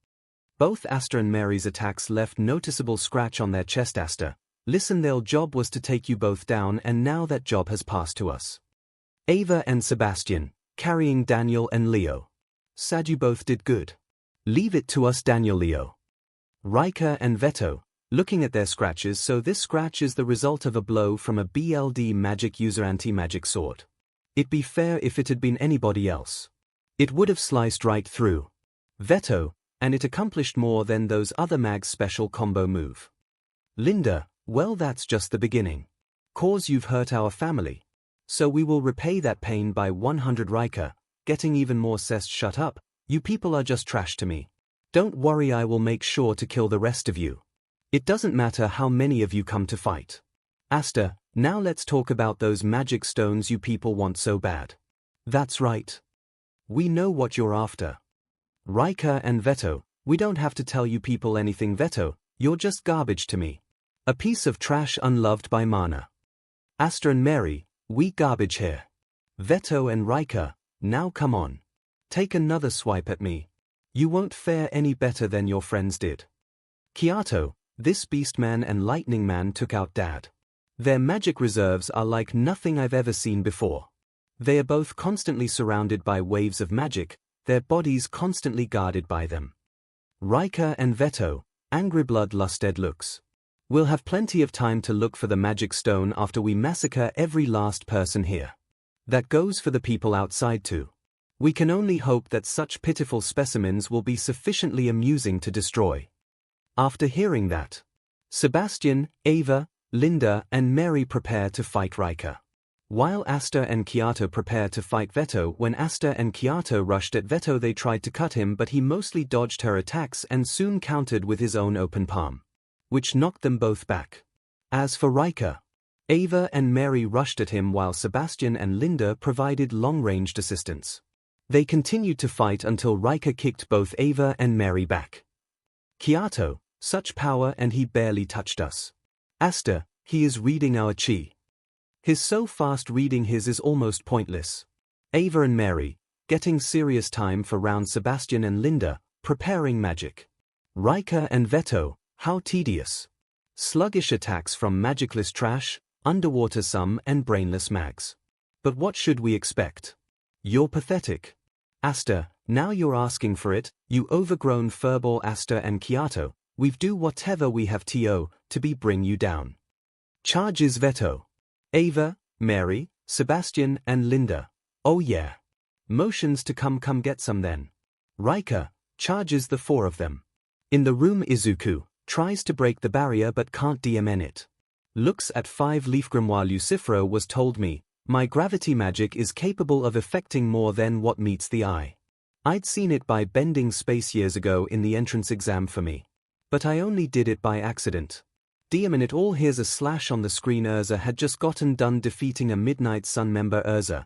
Both Asta and Mary's attacks left noticeable scratch on their chest. Asta, listen, their job was to take you both down and now that job has passed to us. Ava and Sebastian, carrying Daniel and Leo. Sad you both did good. Leave it to us, Daniel. Leo. 𝐼𝐻𝐸 and Veto, looking at their scratches. So this scratch is the result of a blow from a BLD magic user anti-magic sword. It'd be fair if it had been anybody else. It would have sliced right through Veto, and it accomplished more than those other mag's special combo move. Linda, well, that's just the beginning. Cause you've hurt our family. So we will repay that pain by 100 𝐼𝐻𝐸, getting even more cessed. Shut up, you people are just trash to me. Don't worry, I will make sure to kill the rest of you. It doesn't matter how many of you come to fight. Asta, now let's talk about those magic stones you people want so bad. That's right. We know what you're after. 𝐼𝐻𝐸 and Veto, we don't have to tell you people anything. Veto, you're just garbage to me. A piece of trash unloved by Mana. Asta and Mary, we garbage here. Veto and 𝐼𝐻𝐸, now come on. Take another swipe at me. You won't fare any better than your friends did. Kiato, this Beastman and Lightning Man took out Dad. Their magic reserves are like nothing I've ever seen before. They are both constantly surrounded by waves of magic, their bodies constantly guarded by them. 𝐼𝐻𝐸 and Veto, angry bloodlusted looks. We'll have plenty of time to look for the magic stone after we massacre every last person here. That goes for the people outside too. We can only hope that such pitiful specimens will be sufficiently amusing to destroy. After hearing that, Sebastian, Ava, Linda, and Mary prepare to fight 𝐼𝐻𝐸. While Asta and Kiato prepare to fight Veto. When Asta and Kiato rushed at Veto, they tried to cut him, but he mostly dodged her attacks and soon countered with his own open palm, which knocked them both back. As for 𝐼𝐻𝐸, Ava and Mary rushed at him while Sebastian and Linda provided long-ranged assistance. They continued to fight until 𝐼𝐻𝐸 kicked both Ava and Mary back. Kiato, such power and he barely touched us. Asta, he is reading our chi. He's so fast, reading his is almost pointless. Ava and Mary, getting serious. Time for round. Sebastian and Linda, preparing magic. 𝐼𝐻𝐸 and Veto, how tedious. Sluggish attacks from magicless trash, underwater some and brainless mags. But what should we expect? You're pathetic. Asta, now you're asking for it, you overgrown furball. Asta and Kiato, we've do whatever we have to be bring you down. Charges Veto. Ava, Mary, Sebastian, and Linda. Oh yeah. Motions to come get some then. 𝐼𝐻𝐸 charges the four of them. In the room Izuku tries to break the barrier but can't DMN it. Looks at 5-leaf grimoire. Lucifero was told me, my gravity magic is capable of affecting more than what meets the eye. I'd seen it by bending space years ago in the entrance exam for me. But I only did it by accident. DMN it all. Here's a slash on the screen. 𝐒𝐻𝐸 had just gotten done defeating a Midnight Sun member. 𝐒𝐻𝐸,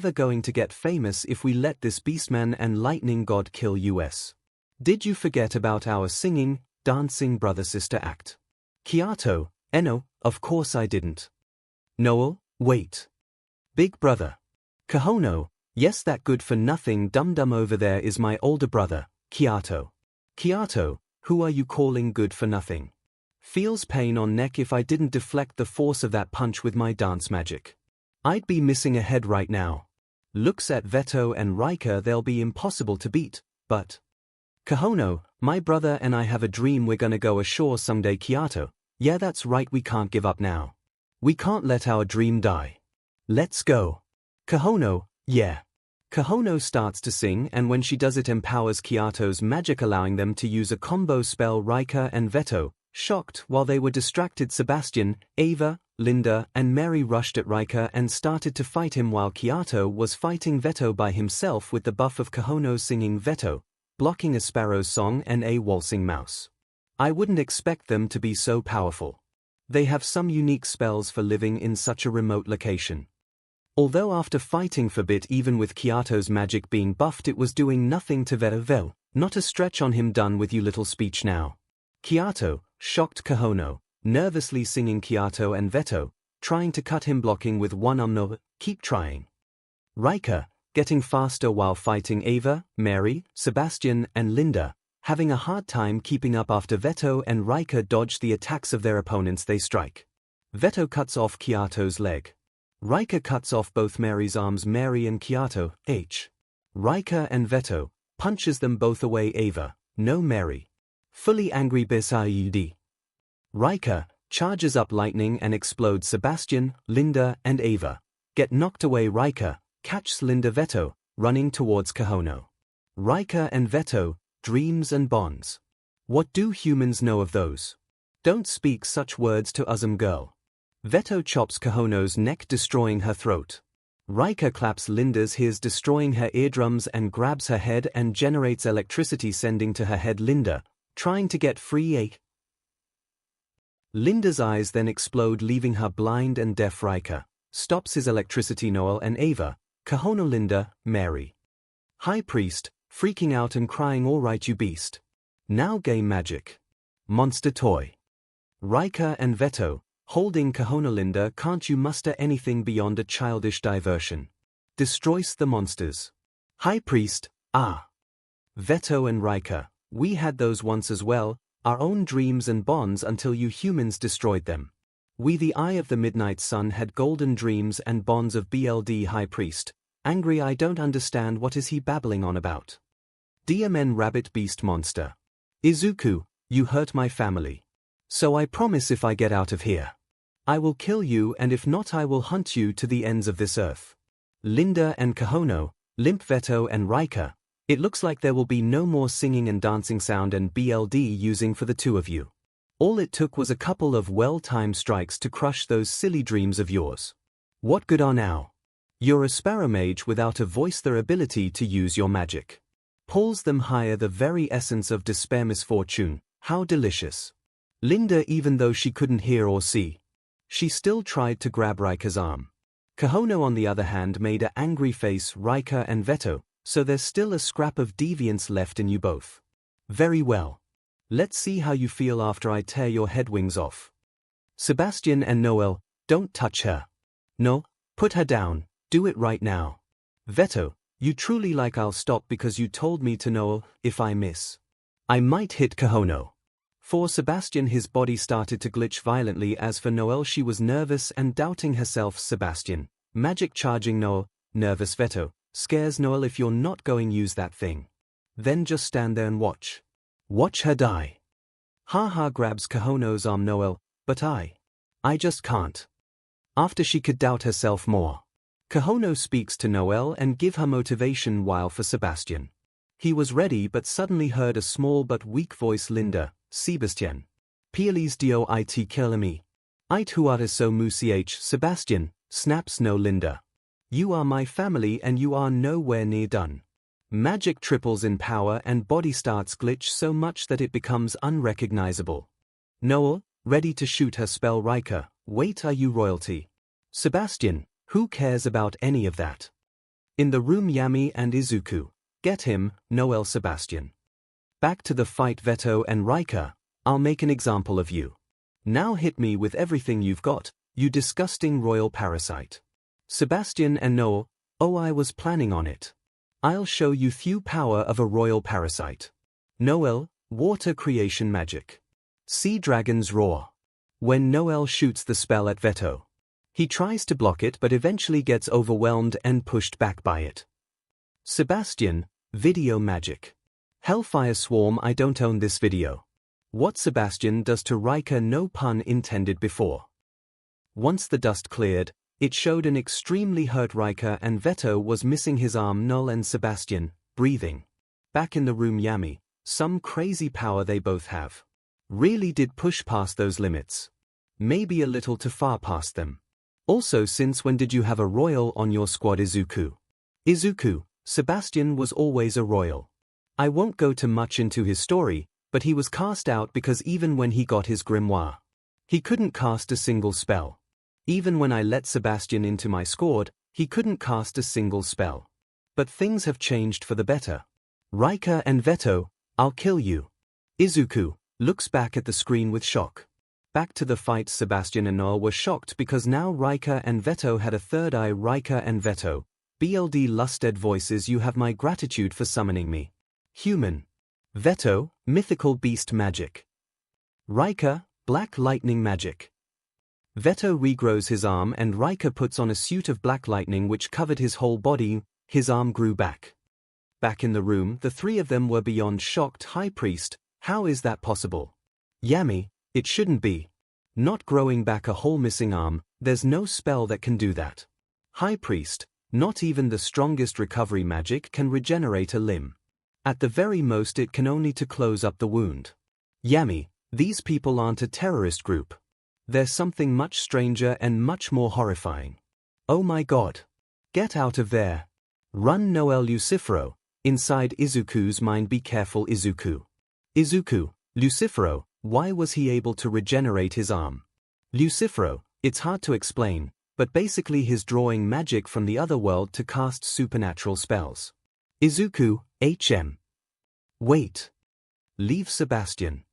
never going to get famous if we let this beastman and lightning god kill us. Did you forget about our singing, dancing brother-sister act? Kyoto, Eno, of course I didn't. Noel, wait. Big brother. Kahono, yes, that good-for-nothing dum-dum over there is my older brother, Kyoto. Kyoto, who are you calling good-for-nothing? Feels pain on neck if I didn't deflect the force of that punch with my dance magic. I'd be missing a head right now. Looks at Veto and Riker, they'll be impossible to beat, but... Kahono, my brother and I have a dream we're gonna go ashore someday. Kyoto, yeah, that's right, we can't give up now. We can't let our dream die. Let's go. 𝐭𝐻𝐻𝐻, yeah. 𝐭𝐻𝐻𝐻 starts to sing, and when she does it empowers 𝐒𝐿𝐼𝐺's magic, allowing them to use a combo spell. 𝐅𝐼𝐺 and 𝐵𝐻𝐻, shocked while they were distracted. Sebastian, Ava, Linda and Mary rushed at 𝐅𝐼𝐺 and started to fight him, while 𝐒𝐿𝐼𝐺 was fighting 𝐵𝐻𝐻 by himself with the buff of 𝐭𝐻𝐻 singing 𝐵𝐻𝐻, blocking a sparrow's song and a waltzing mouse. I wouldn't expect them to be so powerful. They have some unique spells for living in such a remote location. Although after fighting for a bit, even with 𝐒𝐿𝐼𝐺's magic being buffed, it was doing nothing to 𝐵𝐻𝐻. Not a stretch on him. Done with you little speech now. 𝐒𝐿𝐼𺺻 shocked 𝐭𝐻𝐻, nervously singing 𝐒𝐿𝐼𺻻 and 𝐵𝐻𝐻, trying to cut him, blocking with one 𝐿𝐼𝐻. Keep trying. 𝐅𝐼𺻻 getting faster while fighting Ava, Mary, Sebastian and Linda, having a hard time keeping up after 𝐵𝐻𝐻 and 𝐅𝐼𺻻 dodge the attacks of their opponents. They strike. 𝐵𝐻𝐻 cuts off 𝐒𝐿𝐼𺻻's leg. 𝐅𝐼𻻻 cuts off both Mary's arms. Mary and 𝐒𝐿𝐼𻻻. 𝐅𝐼𻻻 and 𝐵𝐻𝐻 punches them both away. Ava, no Mary. Fully angry 𝐵𝐻𝐻. 𝐅𝐼𻻻 charges up lightning and explodes. Sebastian, Linda and Ava get knocked away. 𝐅𝐼𻻻 catches Linda. 𝐵𝐻𝐻 running towards 𝐭𝐻𝐻. 𝐅𝐼𻻻 and 𝐵𝐻𝐻, dreams and bonds. What do humans know of those? Don't speak such words to us, girl. 𝐵𝐻𝐻 chops 𝐭𝐻𝐻's neck, destroying her throat. 𝐅𝐼𻻻 claps Linda's ears, destroying her eardrums, and grabs her head and generates electricity sending to her head. Linda, trying to get free. Linda's eyes then explode, leaving her blind and deaf. 𝐅𝐻𝐻 stops his electricity. Noel and Ava, 𝐭𝐻𝐻, Linda, Mary. High Priest, freaking out and crying, all right you beast. Now game magic. Monster toy. 𝐅𝐼𻻻 and 𝐵𝐻𝐻 holding 𝐭𝐻𝐻. Linda, can't you muster anything beyond a childish diversion? Destroys the monsters. High Priest, ah. 𝐵𝐻𝐻 and 𝐅𝐼𻻻, we had those once as well, our own dreams and bonds, until you humans destroyed them. We, the Eye of the Midnight Sun, had golden dreams and bonds of BLD. High Priest, angry, I don't understand, what is he babbling on about? DMN rabbit beast monster. Izuku, you hurt my family. So I promise if I get out of here, I will kill you, and if not I will hunt you to the ends of this earth. Linda and 𝐭𝐻𝐻, limp 𝐵𝐻𝐻 and 𝐅𝐼𻻻, it looks like there will be no more singing and dancing sound and BLD using for the two of you. All it took was a couple of well-timed strikes to crush those silly dreams of yours. What good are now? You're a sparrow mage without a voice. Their ability to use your magic pulls them higher, the very essence of despair. Misfortune, how delicious. Linda, even though she couldn't hear or see, she still tried to grab 𝐅𝐼𝐻𝐻's arm. 𝐭𝐻𝐻, on the other hand, made an angry face. 𝐅𝐼𻻻 and 𝐵𝐻𝐻, so there's still a scrap of deviance left in you both. Very well. Let's see how you feel after I tear your head wings off. Sebastian and Noel, don't touch her. No, put her down, do it right now. 𝐵𝐻𝐻, you truly like I'll stop because you told me to. Noel, if I miss, I might hit 𝐭𝐻𝐻. For Sebastian, his body started to glitch violently. As for Noel, she was nervous and doubting herself. Sebastian, magic charging Noel, nervous. 𝐵𝐻𝐻 scares Noel. If you're not going use that thing, then just stand there and watch. Watch her die. Haha, grabs 𝐭𝐻𝐻's arm. Noel, but I just can't. After she could doubt herself more, 𝐭𝐻𝐻 speaks to Noel and give her motivation, while for Sebastian, he was ready but suddenly heard a small but weak voice. Linda, Sebastian, Peerley's do it kill me. It who are so much. Sebastian snaps, no Linda. You are my family and you are nowhere near done. Magic triples in power and body starts glitch so much that it becomes unrecognizable. Noel, ready to shoot her spell. 𝐼𝐻𝐻, wait, are you royalty? Sebastian, who cares about any of that? In the room, Yami and Izuku, get him. Noel, Sebastian. Back to the fight. 𝐵𝐻𝐻 and 𝐅𝐼𻻻, I'll make an example of you. Now hit me with everything you've got, you disgusting royal parasite. Sebastian and Noel, oh, I was planning on it. I'll show you the power of a royal parasite. Noel, water creation magic. Sea dragons roar. When Noel shoots the spell at 𝐵𝐻𝐻, he tries to block it but eventually gets overwhelmed and pushed back by it. Sebastian, video magic. Hellfire swarm. I don't own this video. What Sebastian does to 𝐅𝐼𝐻𝐻, no pun intended before. Once the dust cleared, It showed an extremely hurt 𝐼𝐼𝐸 and 𝐵𝐵𝐸 was missing his arm 𝐵𝐵𝐸 and Sebastian, breathing. Back in the room Yami, some crazy power they both have. Really did push past those limits. Maybe a little too far past them. Also, since when did you have a royal on your squad? 𝐒𝐭𝐚𝐲 𝐔𝐸𝐽, Sebastian was always a royal. I won't go too much into his story, but he was cast out because even when he got his grimoire, he couldn't cast a single spell. Even when I let Sebastian into my squad, he couldn't cast a single spell. But things have changed for the better. 𝐼𝐼𝐸 and 𝐵𝐵𝐸, I'll kill you. 𝐒𝐭𝐚𝐲 looks back at the screen with shock. Back to the fight. Sebastian and Noel were shocked because now 𝐼𝐼𝐸 and 𝐵𝐵𝐸 had a third eye. 𝐼𝐼𝐸 and 𝐵𝐵𝐸, BLD lusted voices. You have my gratitude for summoning me. Human. 𝐵𝐵𝐸, mythical beast magic. 𝐼𝐼𝐸, black lightning magic. 𝐵𝐵𝐸 regrows his arm and 𝐼𝐼𝐸 puts on a suit of black lightning which covered his whole body. His arm grew back. Back in the room, the three of them were beyond shocked. High Priest, how is that possible? Yami, it shouldn't be. Not growing back a whole missing arm, there's no spell that can do that. High Priest, not even the strongest recovery magic can regenerate a limb. At the very most it can only to close up the wound. Yami, these people aren't a terrorist group. They're something much stranger and much more horrifying. Oh my god. Get out of there. Run Noel. 𝐿uciferO, inside 𝐒𝐿ucifero's mind. Be careful 𝐒𝐿ucifero. 𝐒𝐿ucifero, 𝐿ucifero, why was he able to regenerate his arm? 𝐿ucifero, it's hard to explain, but basically he's drawing magic from the other world to cast supernatural spells. 𝐒𝐿ucifero, HM. Wait. Leave Sebastian.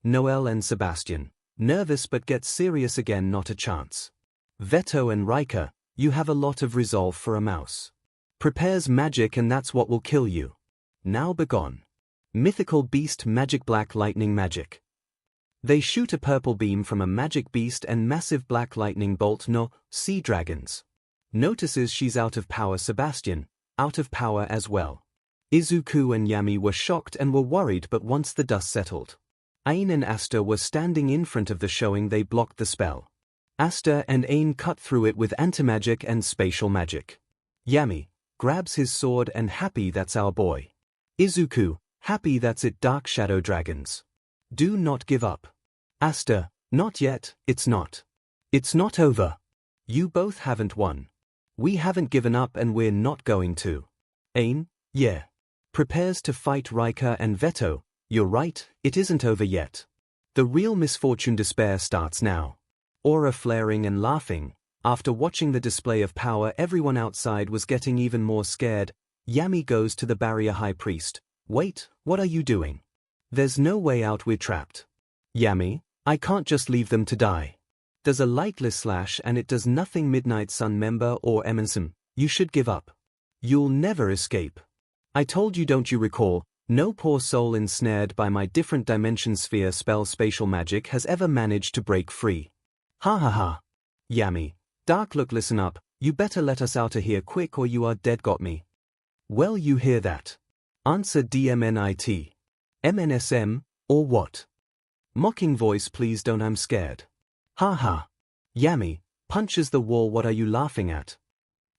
Noel and Sebastian, nervous but get serious again. Not a chance. 𝐵𝐵𝐸 and 𝐼𝐼𝐸, you have a lot of resolve for a mouse. Prepares magic and that's what will kill you. Now begone. Mythical beast magic. Black lightning magic. They shoot a purple beam from a magic beast and massive black lightning bolt. No, sea dragons. Notices she's out of power. Sebastian, out of power as well. 𝐒𝐿ucifero and Yami were shocked and were worried, but once the dust settled, 𝐴𝐻 and Asta were standing in front of the showing. They blocked the spell. Asta and 𝐴𝐻 cut through it with antimagic and spatial magic. Yami grabs his sword and happy that's our boy. 𝐒𝐿ucifero, happy that's it. Dark shadow dragons. Do not give up. Asta, not yet, it's not. It's not over. You both haven't won. We haven't given up and we're not going to. 𝐻, yeah. Prepares to fight 𝐼𝐼𝐸 and 𝐵𝐵𝐸, you're right, it isn't over yet. The real misfortune despair starts now. Aura flaring and laughing. After watching the display of power, everyone outside was getting even more scared. Yami goes to the barrier. High Priest, wait, what are you doing? There's no way out, we're trapped. Yami, I can't just leave them to die. Does a lightless slash and it does nothing. Midnight Sun member or 𝐿, you should give up. You'll never escape. I told you, don't you recall? No poor soul ensnared by my different dimension sphere spell spatial magic has ever managed to break free. Ha ha ha. Yami, dark look, listen up, you better let us out of here quick or you are dead. Got me? Well, you hear that? Answer DMNIT. MNSM, or what? Mocking voice, please don't, I'm scared. Ha ha. Yami punches the wall. What are you laughing at?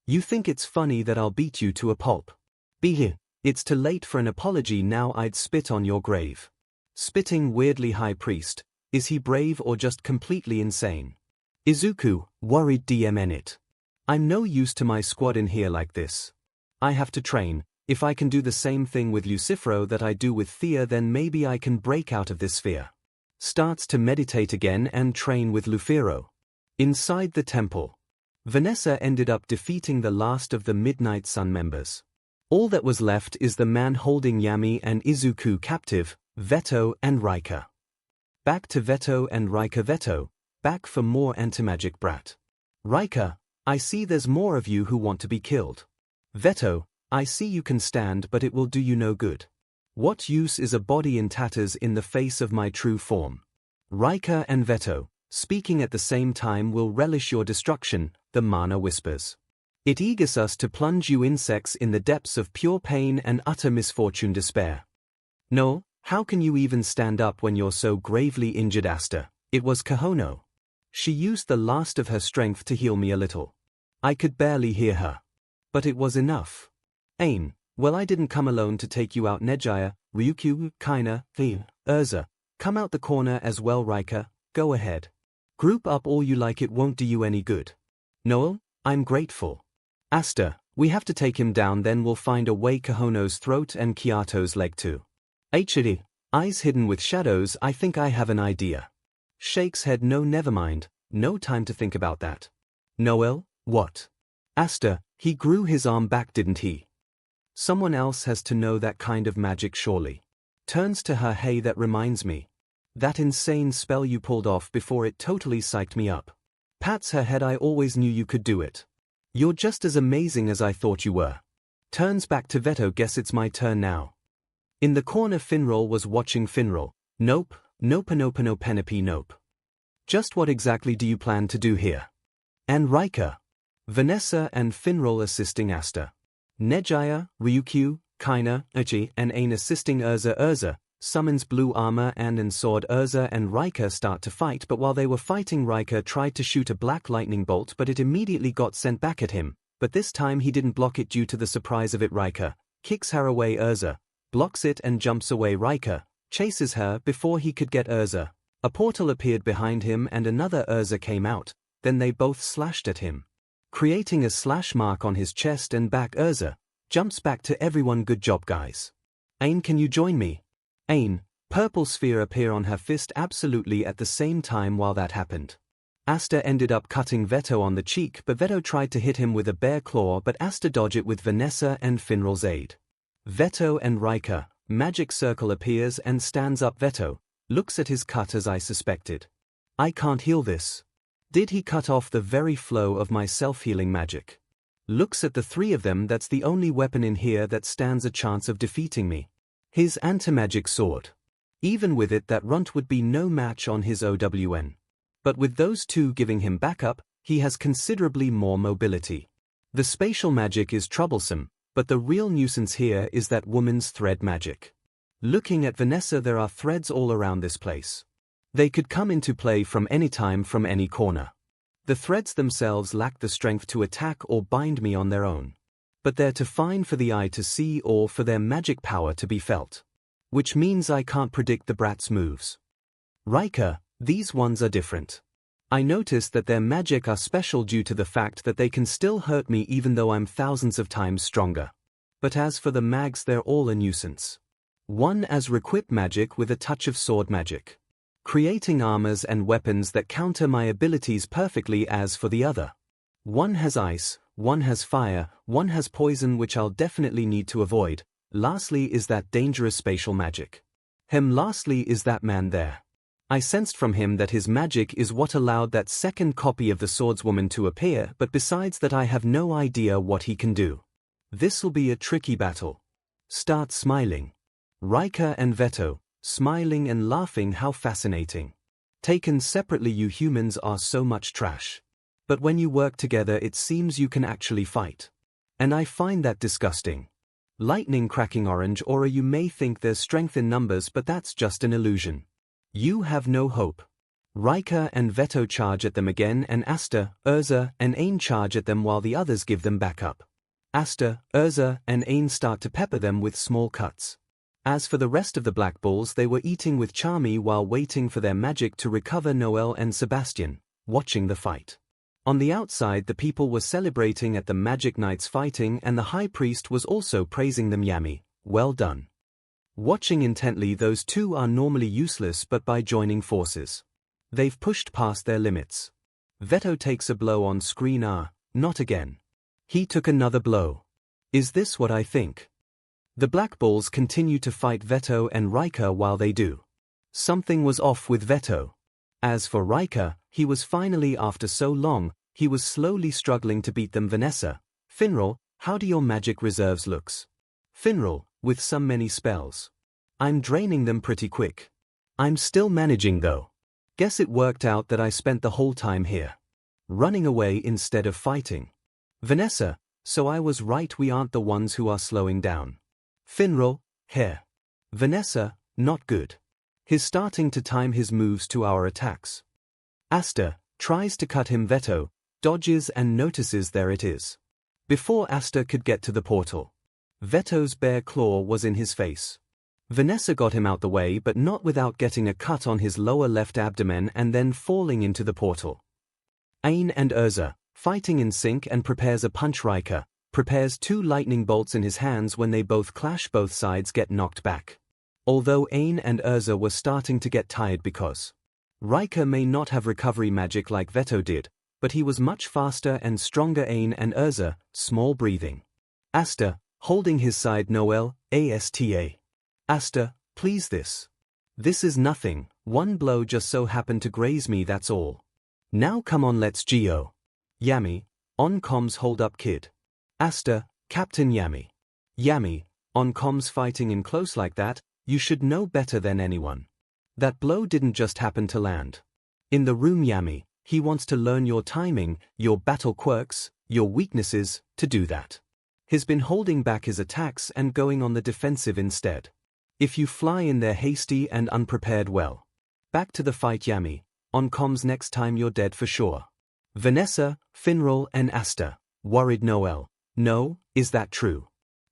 You think it's funny that I'll beat you to a pulp? Be here. It's too late for an apology now. I'd spit on your grave. Spitting weirdly. High Priest, is he brave or just completely insane? 𝐒𝐿ucifero, worried. DMN it. I'm no use to my squad in here like this. I have to train. If I can do the same thing with 𝐿ucifero that I do with Thea, then maybe I can break out of this sphere. Starts to meditate again and train with 𝐿ucifero. Inside the temple, Vanessa ended up defeating the last of the Midnight Sun members. All that was left is the man holding Yami and 𝐒𝐿ucifero captive, 𝐵𝐵𝐸 and 𝐼𝐼𝐸. Back to 𝐵𝐵𝐸 and 𝐼𝐼𝐸. 𝐵𝐵𝐸, back for more antimagic brat. 𝐼𝐼𝐸, I see there's more of you who want to be killed. 𝐵𝐵𝐸, I see you can stand, but it will do you no good. What use is a body in tatters in the face of my true form? 𝐼𝐸𝐸 and 𝐵𝐵𝐸, speaking at the same time, will relish your destruction, the mana whispers. It eagers us to plunge you insects in the depths of pure pain and utter misfortune despair. No, how can you even stand up when you're so gravely injured? Asta, it was 𝐭𝐻𝐽. She used the last of her strength to heal me a little. I could barely hear her. But it was enough. 𝐴𝐴, well, I didn't come alone to take you out. 𝐔𝐬𝐚𝐿, come out the corner as well. 𝐅𝐚𝐢𝐫, go ahead. Group up all you like, it won't do you any good. 𝐿, I'm grateful. 𝐴𝐴, we have to take him down, then we'll find a way 𝐒𝐿𝐴𝐻𝑡's throat and 𝐾𝐻𝐼's leg too. 𝐻𝐻𝐷, eyes hidden with shadows, I think I have an idea. Shakes head, no, never mind, no time to think about that. 𝐿, what? 𝐴𝐴, he grew his arm back, didn't he? Someone else has to know that kind of magic surely. Turns to her, hey, that reminds me. That insane spell you pulled off before, it totally psyched me up. Pats her head, I always knew you could do it. You're just as amazing as I thought you were. Turns back to 𝐵𝐻𝑡, guess it's my turn now. In the corner 𝐵𝐻𝑡 was watching. 𝐵𝐻𝑡, nope, nope, nope. Just what exactly do you plan to do here? And 𝐷𝐼𝐵. Vanessa and 𝐵𝐻𝑡 assisting 𝐴𝐴. 𝐒𝐩𝐢𝐽, 𝐸𝑢𝑘, 𝐾𝐻𝐸𝐽 and 𝐴𝐴 assisting 𝐅𝐴, summons blue armor and 𝐸𝐴. 𝐅𝐴 and 𝐷𝐼𝐵 start to fight, but while they were fighting, 𝐷𝐼𝐵 tried to shoot a black lightning bolt, but it immediately got sent back at him, but this time he didn't block it due to the surprise of it. 𝐷𝐼𝐵 kicks her away. 𝐅𝐴 blocks it and jumps away. 𝐷𝐼𝐵 chases her. Before he could get 𝐅𝐴, a portal appeared behind him and another 𝐅𝐴 came out, then they both slashed at him, creating a slash mark on his chest and back. 𝐅𝐴 jumps back to everyone, good job guys. 𝐴𝐴, can you join me? 𝐴𝐴, purple sphere appear on her fist absolutely at the same time. While that happened, 𝐴𝐴 ended up cutting 𝐵𝐻𝑡 on the cheek, but 𝐵𝐻𝑡 tried to hit him with a bear claw, but 𝐴𝐴 dodged it with Vanessa and 𝐵𝐻𝑡's aid. 𝐵𝐻𝑡 and 𝐷𝐼𝐵, magic circle appears and stands up. 𝐵𝐻𝑡 looks at his cut, as I suspected. I can't heal this. Did he cut off the very flow of my self-healing magic? Looks at the three of them, that's the only weapon in here that stands a chance of defeating me. His anti-magic sword. Even with it, that runt would be no match on his OWN. But with those two giving him backup, he has considerably more mobility. The spatial magic is troublesome, but the real nuisance here is that woman's thread magic. Looking at Vanessa, there are threads all around this place. They could come into play from any time, from any corner. The threads themselves lack the strength to attack or bind me on their own. But they're too fine for the eye to see or for their magic power to be felt. Which means I can't predict the brat's moves. 𝐷𝐼𝐵, these ones are different. I noticed that their magic are special due to the fact that they can still hurt me even though I'm thousands of times stronger. But as for the mags, they're all a nuisance. One has requip magic with a touch of sword magic, creating armors and weapons that counter my abilities perfectly. As for the other, one has ice, one has fire, one has poison, which I'll definitely need to avoid. Lastly is that dangerous spatial magic. Lastly is that man there. I sensed from him that his magic is what allowed that second copy of the swordswoman to appear, but besides that I have no idea what he can do. This'll be a tricky battle. Start smiling. 𝐷𝐼𝐵 and 𝐵𝐻𝑡, smiling and laughing, how fascinating. Taken separately you humans are so much trash. But when you work together it seems you can actually fight. And I find that disgusting. Lightning cracking orange aura, you may think there's strength in numbers, but that's just an illusion. You have no hope. 𝐷𝐼𝐵 and 𝐵𝐻𝑡 charge at them again, and 𝐴𝐴, 𝐅𝐴 and 𝐴𝐴 charge at them while the others give them backup. 𝐴𝐴, 𝅅𝐴 and 𝐴𝐴 start to pepper them with small cuts. As for the rest of the black balls, they were eating with charmy while waiting for their magic to recover. Noel and Sebastian, watching the fight. On the outside the people were celebrating at the magic knights fighting, and the high priest was also praising them. Yummy, well done. Watching intently, those two are normally useless, but by joining forces, they've pushed past their limits. 𝐵𝐻𝑡 takes a blow on screen. Not again. He took another blow. Is this what I think? The black balls continue to fight 𝐵𝐻𝑡 and 𝐷𝐼𝐵 while they do. Something was off with 𝐵𝐻𝑡. As for 𝐷𝐼𝐵, he was finally, after so long, he was slowly struggling to beat them. Vanessa, 𝐵𝐻𝑡, how do your magic reserves looks? 𝐵𝐻𝑡, with some many spells. I'm draining them pretty quick. I'm still managing though. Guess it worked out that I spent the whole time here running away instead of fighting. Vanessa, so I was right, we aren't the ones who are slowing down. 𝐵𝐻𝑡, here. Vanessa, not good. He's starting to time his moves to our attacks. 𝐴𝐴 tries to cut him. 𝐵𝐻𝑡, dodges and notices there it is. Before Asta could get to the portal, Veto's bare claw was in his face. Vanessa got him out the way, but not without getting a cut on his lower left abdomen and then falling into the portal. 𝐴𝐻 and 𝐼𝐳, fighting in sync, and prepares a punch. 𝐼𝐻 prepares 2 lightning bolts in his hands. When they both clash, both sides get knocked back. Although 𝐴𝐻 and 𝐼𝐳 were starting to get tired because 𝐼𝐻 may not have recovery magic like Veto did, but he was much faster and stronger. 𝐴𝐻 and 𝐼𝐳, small breathing. Asta, holding his side. Noel, Asta. Asta, please, this is nothing, one blow just so happened to graze me, that's all. Now come on, let's go. Yami, on comms, hold up kid. Asta, Captain Yami. Yami, on comms, fighting in close like that, you should know better than anyone. That blow didn't just happen to land. In the room, Yami, he wants to learn your timing, your battle quirks, your weaknesses. To do that, he's been holding back his attacks and going on the defensive instead. If you fly in there hasty and unprepared, well, back to the fight, Yami. On comms, next time you're dead for sure. Vanessa, 𝐵𝐻 and Asta, worried. Noel, no, is that true?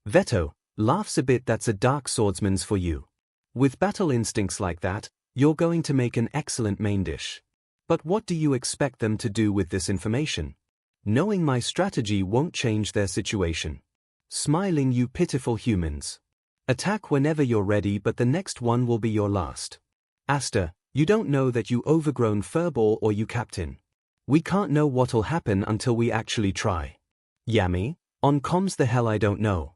Veto laughs a bit. That's a dark swordsman's for you. With battle instincts like that, you're going to make an excellent main dish. But what do you expect them to do with this information? Knowing my strategy won't change their situation. Smiling, you pitiful humans. Attack whenever you're ready, but the next one will be your last. Asta, you don't know that, you overgrown furball, or you captain. We can't know what'll happen until we actually try. Yami, on comms, the hell I don't know.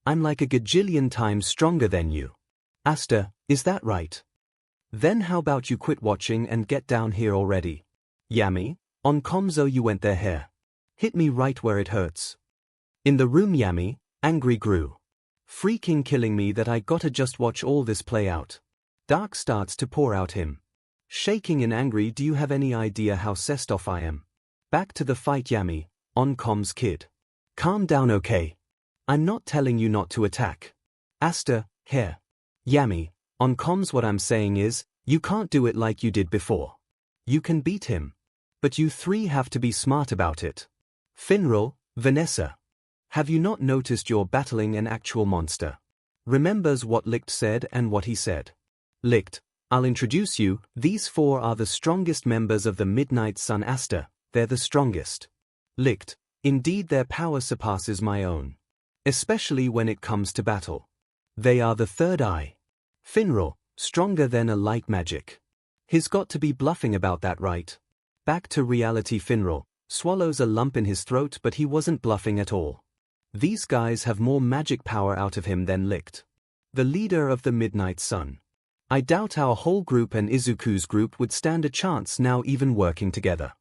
I'm like a gajillion times stronger than you. Asta, is that right? Then how about you quit watching and get down here already? Yami, on comms, oh, you went there, here. Hit me right where it hurts. In the room, Yami, angry grew. Freaking killing me that I gotta just watch all this play out. Dark starts to pour out him. Shaking and angry, do you have any idea how sessed off I am? Back to the fight, Yami, on comms, kid. Calm down, okay? I'm not telling you not to attack. Asta, here. Yami, on comms, what I'm saying is, you can't do it like you did before. You can beat him. But you 3 have to be smart about it. 𝐵𝐻, Vanessa. Have you not noticed you're battling an actual monster? Remembers what 𝐒𝐿 said and what he said. 𝐒𝐿, I'll introduce you, these 4 are the strongest members of the Midnight Sun. Asta, they're the strongest. 𝐒𝐿, indeed their power surpasses my own. Especially when it comes to battle. They are the third eye. 𝐵𝐻, stronger than a light magic. He's got to be bluffing about that, right? Back to reality. 𝐵𝐻 swallows a lump in his throat, but he wasn't bluffing at all. These guys have more magic power out of him than 𝐒𝐿, the leader of the Midnight Sun. I doubt our whole group and Izuku's group would stand a chance now, even working together.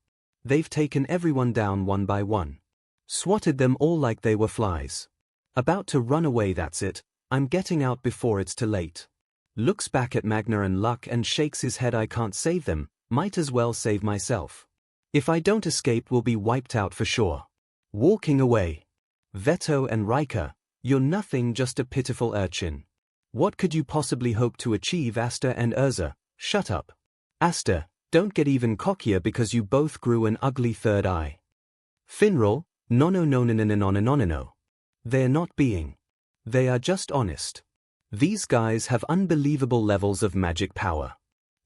They've taken everyone down one by one. Swatted them all like they were flies. About to run away, that's it, I'm getting out before it's too late. Looks back at Magna and Luck and shakes his head. I can't save them, might as well save myself. If I don't escape, we'll be wiped out for sure. Walking away. Veto and 𝐼𝐻, you're nothing, just a pitiful urchin. What could you possibly hope to achieve? Asta and 𝐼𝐳, shut up. Asta, don't get even cockier because you both grew an ugly third eye. 𝐵𝐻, no. They're not being. They are just honest. These guys have unbelievable levels of magic power.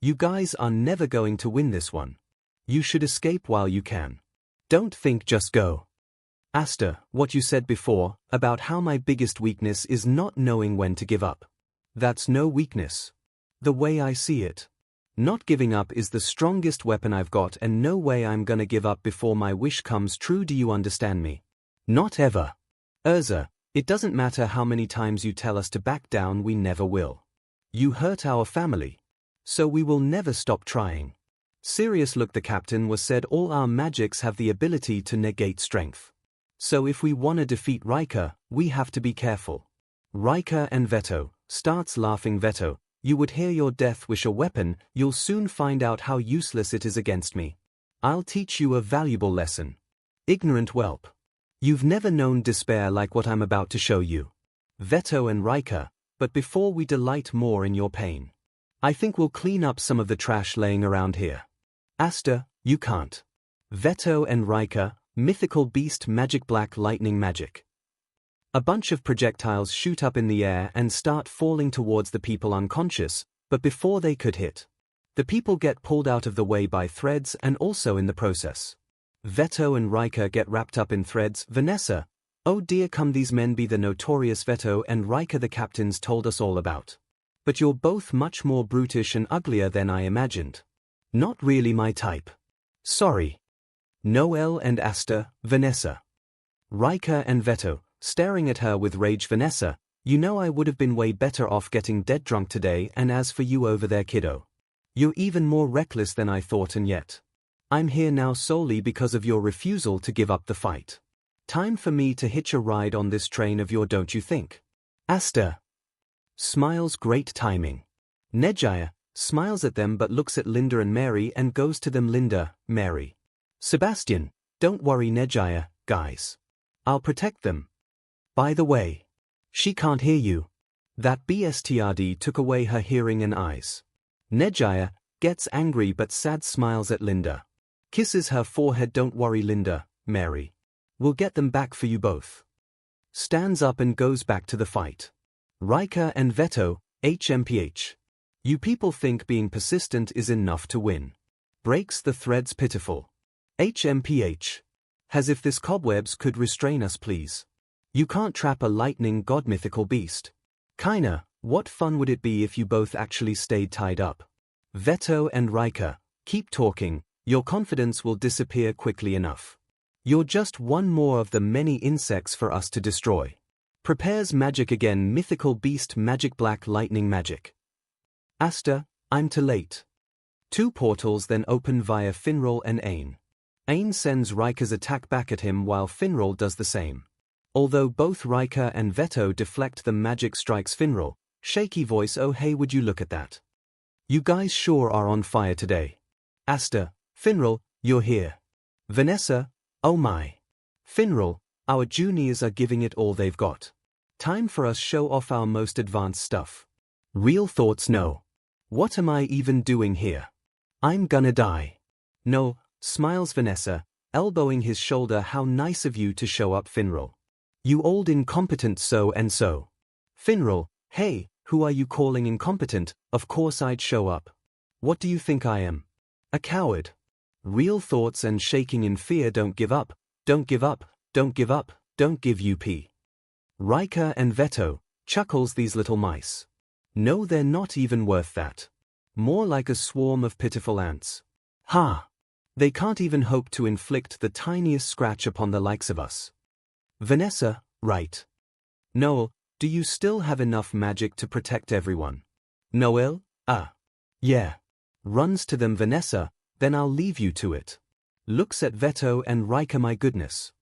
You guys are never going to win this one. You should escape while you can. Don't think, just go. Asta, what you said before, about how my biggest weakness is not knowing when to give up. That's no weakness. The way I see it, not giving up is the strongest weapon I've got, and no way I'm gonna give up before my wish comes true. Do you understand me? Not ever. 𝐻𝐳, it doesn't matter how many times you tell us to back down, we never will. You hurt our family. So we will never stop trying. Serious look, the captain was said all our magics have the ability to negate strength. So if we wanna defeat 𝐼𝐻, we have to be careful. 𝐼𝐻 and Veto starts laughing. Veto, you would hear your death wish a weapon, you'll soon find out how useless it is against me. I'll teach you a valuable lesson. Ignorant whelp. You've never known despair like what I'm about to show you. Veto and 𝐼𝐻, but before we delight more in your pain, I think we'll clean up some of the trash laying around here. Asta, you can't. 𝐵𝐻𝐻 and 𝐼𝐵, mythical beast magic black lightning magic. A bunch of projectiles shoot up in the air and start falling towards the people unconscious, but before they could hit, the people get pulled out of the way by threads and also in the process, 𝐵𝐻𝐻 and 𝐼𝐵 get wrapped up in threads. Vanessa, oh dear, come these men be the notorious 𝐵𝐻𝐻 and 𝐼𝐵 the captains told us all about. But you're both much more brutish and uglier than I imagined. Not really my type. Sorry. Noel and Asta, Vanessa. 𝐼𝐵 and 𝐵𝐻𝐻, staring at her with rage. Vanessa, you know I would have been way better off getting dead drunk today, and as for you over there kiddo, you're even more reckless than I thought, and yet I'm here now solely because of your refusal to give up the fight. Time for me to hitch a ride on this train of your, don't you think? Asta smiles, great timing. 𝐒𝐻𝐻 smiles at them but looks at Linda and Mary and goes to them. Linda, Mary. Sebastian, don't worry 𝐒𝐻𝐻, guys. I'll protect them. By the way, she can't hear you. That bastard took away her hearing and eyes. 𝐒𝐻𝐻 gets angry but sad, smiles at Linda. Kisses her forehead. Don't worry Linda, Mary. We'll get them back for you both. Stands up and goes back to the fight. 𝐼𝐵 and 𝐵𝐻𝐻, HMPH. You people think being persistent is enough to win. Breaks the threads, pitiful. HMPH. As if this cobwebs could restrain us, please. You can't trap a lightning god mythical beast. Kinda, what fun would it be if you both actually stayed tied up? 𝐵𝐻𝐻 and 𝐼𝐵, keep talking, your confidence will disappear quickly enough. You're just one more of the many insects for us to destroy. Prepares magic again, mythical beast magic black lightning magic. Asta, I'm too late. Two portals then open via 𝐵𝐻𝐻 and 𝐴𝐚. 𝐴𝐚 sends 𝐼𝐵's attack back at him while 𝐵𝐻𝐻 does the same. Although both 𝐼𝐵 and 𝐵𝐻𝐻 deflect, the magic strikes 𝐵𝐻𝐻. Shaky voice, oh hey, would you look at that? You guys sure are on fire today. Asta, 𝐵𝐻𝐻, you're here. Vanessa, oh my. 𝐵𝐻𝐻, our juniors are giving it all they've got. Time for us show off our most advanced stuff. Real thoughts, no. What am I even doing here? I'm gonna die. No, smiles Vanessa, elbowing his shoulder. How nice of you to show up 𝐵𝐻𝐻. You old incompetent so and so. 𝐵𝐻𝐻, hey, who are you calling incompetent? Of course I'd show up. What do you think I am? A coward. Real thoughts and shaking in fear. Don't give up, don't give up, don't give up, don't give up. 𝐼𝐵 and 𝐵𝐻𝐻, chuckles these little mice. No, they're not even worth that. More like a swarm of pitiful ants. Ha! They can't even hope to inflict the tiniest scratch upon the likes of us. Vanessa, right. Noel, do you still have enough magic to protect everyone? Noel, yeah. Runs to them. Vanessa, then I'll leave you to it. Looks at 𝐵𝐻𝐻 and 𝐼𝐵. My goodness.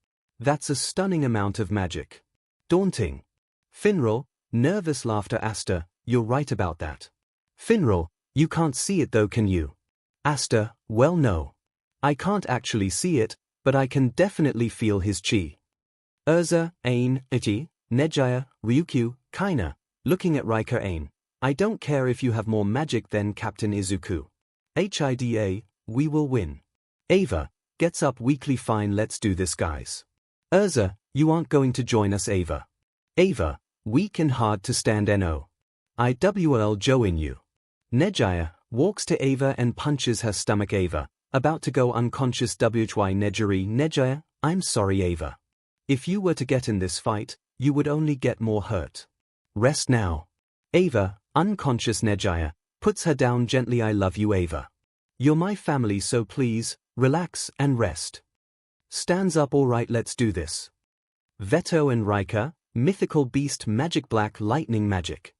That's a stunning amount of magic. Daunting. 𝐵𝐻𝐻, nervous laughter. Asta, you're right about that. 𝐵𝐻𝐻, you can't see it though, can you? Asta, well no. I can't actually see it, but I can definitely feel his chi. 𝐻𝐻𝐻, 𝐴𝐚, 𝐻𝐻𝐻, 𝐒𝐻𝐻, �ryukyu, 𝐼𝐻𝐻, looking at 𝐼𝐵. 𝐴𝐚, I don't care if you have more magic than Captain Izuku. HIDA, we will win. Ava gets up weakly. Fine, let's do this, guys. 𝐻𝐻𝐻, you aren't going to join us. Ava. Ava, weak and hard to stand. No. IWL Joe in you. 𝐒𝐻𝐻 walks to Ava and punches her stomach. Ava, about to go unconscious. WHY 𝐒𝐻𝐻, 𝐒𝐻𝐻, I'm sorry Ava. If you were to get in this fight, you would only get more hurt. Rest now. Ava, unconscious. 𝐒𝐻𝐻 puts her down gently. I love you Ava. You're my family, so please, relax and rest. Stands up. Alright, let's do this. 𝐵𝐻𝐻 and 𝐼𝐵, mythical beast magic black lightning magic.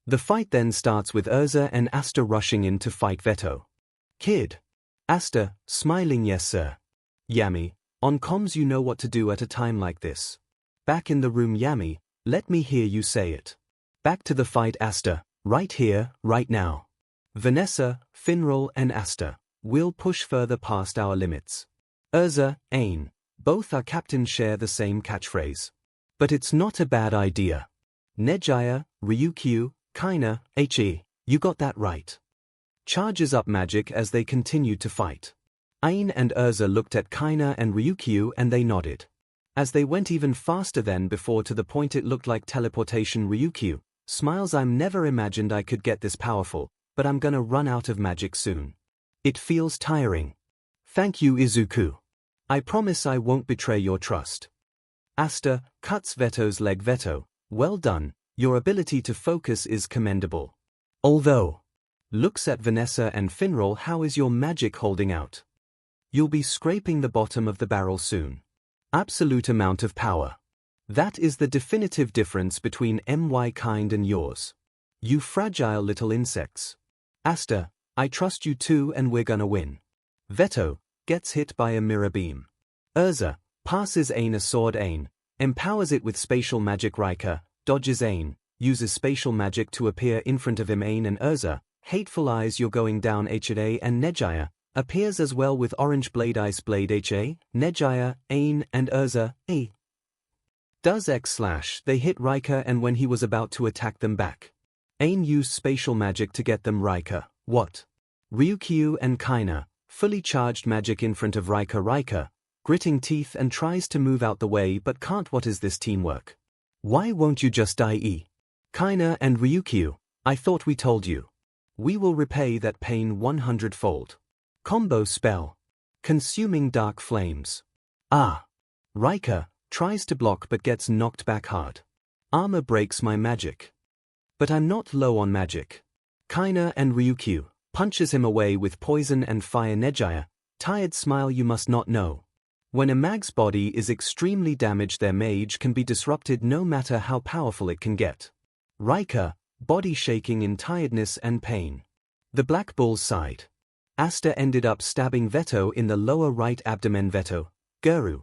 The fight then starts with 𝐻𝐻 and Asta rushing in to fight 𝐵𝐻𝐻. Kid. Asta, smiling, yes sir. Yami, on comms, you know what to do at a time like this. Back in the room. Yami, let me hear you say it. Back to the fight. Asta, right here, right now. Vanessa, 𝐵𝐻𝐻 and Asta, we'll push further past our limits. 𝐻𝐻, 𝐴𝐚, both our captains share the same catchphrase. But it's not a bad idea. 𝐒𝐻𝐻, Ryukyu, 𝐼𝐻, 𝐻𝐻, you got that right. Charges up magic as they continue to fight. 𝐼𝐴N and 𝐼𝐳 looked at 𝐼𝐼𝐺 and Ryukyu and they nodded. As they went even faster than before to the point it looked like teleportation. Ryukyu smiles. I'm never imagined I could get this powerful, but I'm gonna run out of magic soon. It feels tiring. Thank you, Izuku. I promise I won't betray your trust. Asta cuts Veto's leg. Veto, well done, your ability to focus is commendable. Although, looks at Vanessa and 𝐵𝐻𝐻𝐿. How is your magic holding out? You'll be scraping the bottom of the barrel soon. Absolute amount of power. That is the definitive difference between my kind and yours. You fragile little insects. Asta, I trust you too and we're gonna win. Veto gets hit by a mirror beam. 𝐼𝐳 passes 𝐴𝐴N a sword. 𝐴𝐴N empowers it with spatial magic. 𝐼𝐺𝐻 dodges 𝐴𝐴N, uses spatial magic to appear in front of him. 𝐴𝐴N and 𝐼𝐳, hateful eyes, you're going down. 𝐻𝐻𝐿 and 𝐁𝐺𝐻 appears as well with orange blade. Ice blade. 𝐻𝐻𝐿, 𝐁𝐺𝐻, 𝐴𝐴N and 𝐼𝐳. 𝐴 does X/. They hit 𝐼𝐺𝐻 and when he was about to attack them back, 𝐴𝐴N used spatial magic to get them. 𝐼𝐺𝐻, what? Ryukyu and 𝐼𝐺𝐻, fully charged magic in front of 𝐼𝐺𝐻. 𝐼𝐺𝐻, gritting teeth and tries to move out the way but can't. What is this teamwork? Why won't you just die? 𝐼𝐻𝐻 and Ryukyu, I thought we told you. We will repay that pain 100-fold. Combo spell. Consuming dark flames. 𝐼𝐻𝐻 tries to block but gets knocked back hard. Armor breaks my magic. But I'm not low on magic. 𝐼𝐻𝐻 and Ryukyu punches him away with poison and fire. 𝐁𝐺𝐻, tired smile. You must not know. When a mag's body is extremely damaged, their mage can be disrupted no matter how powerful it can get. 𝐼𝐻𝐻, body shaking in tiredness and pain. The Black Bull's side. Asta ended up stabbing Veto in the lower right abdomen. Veto, Guru.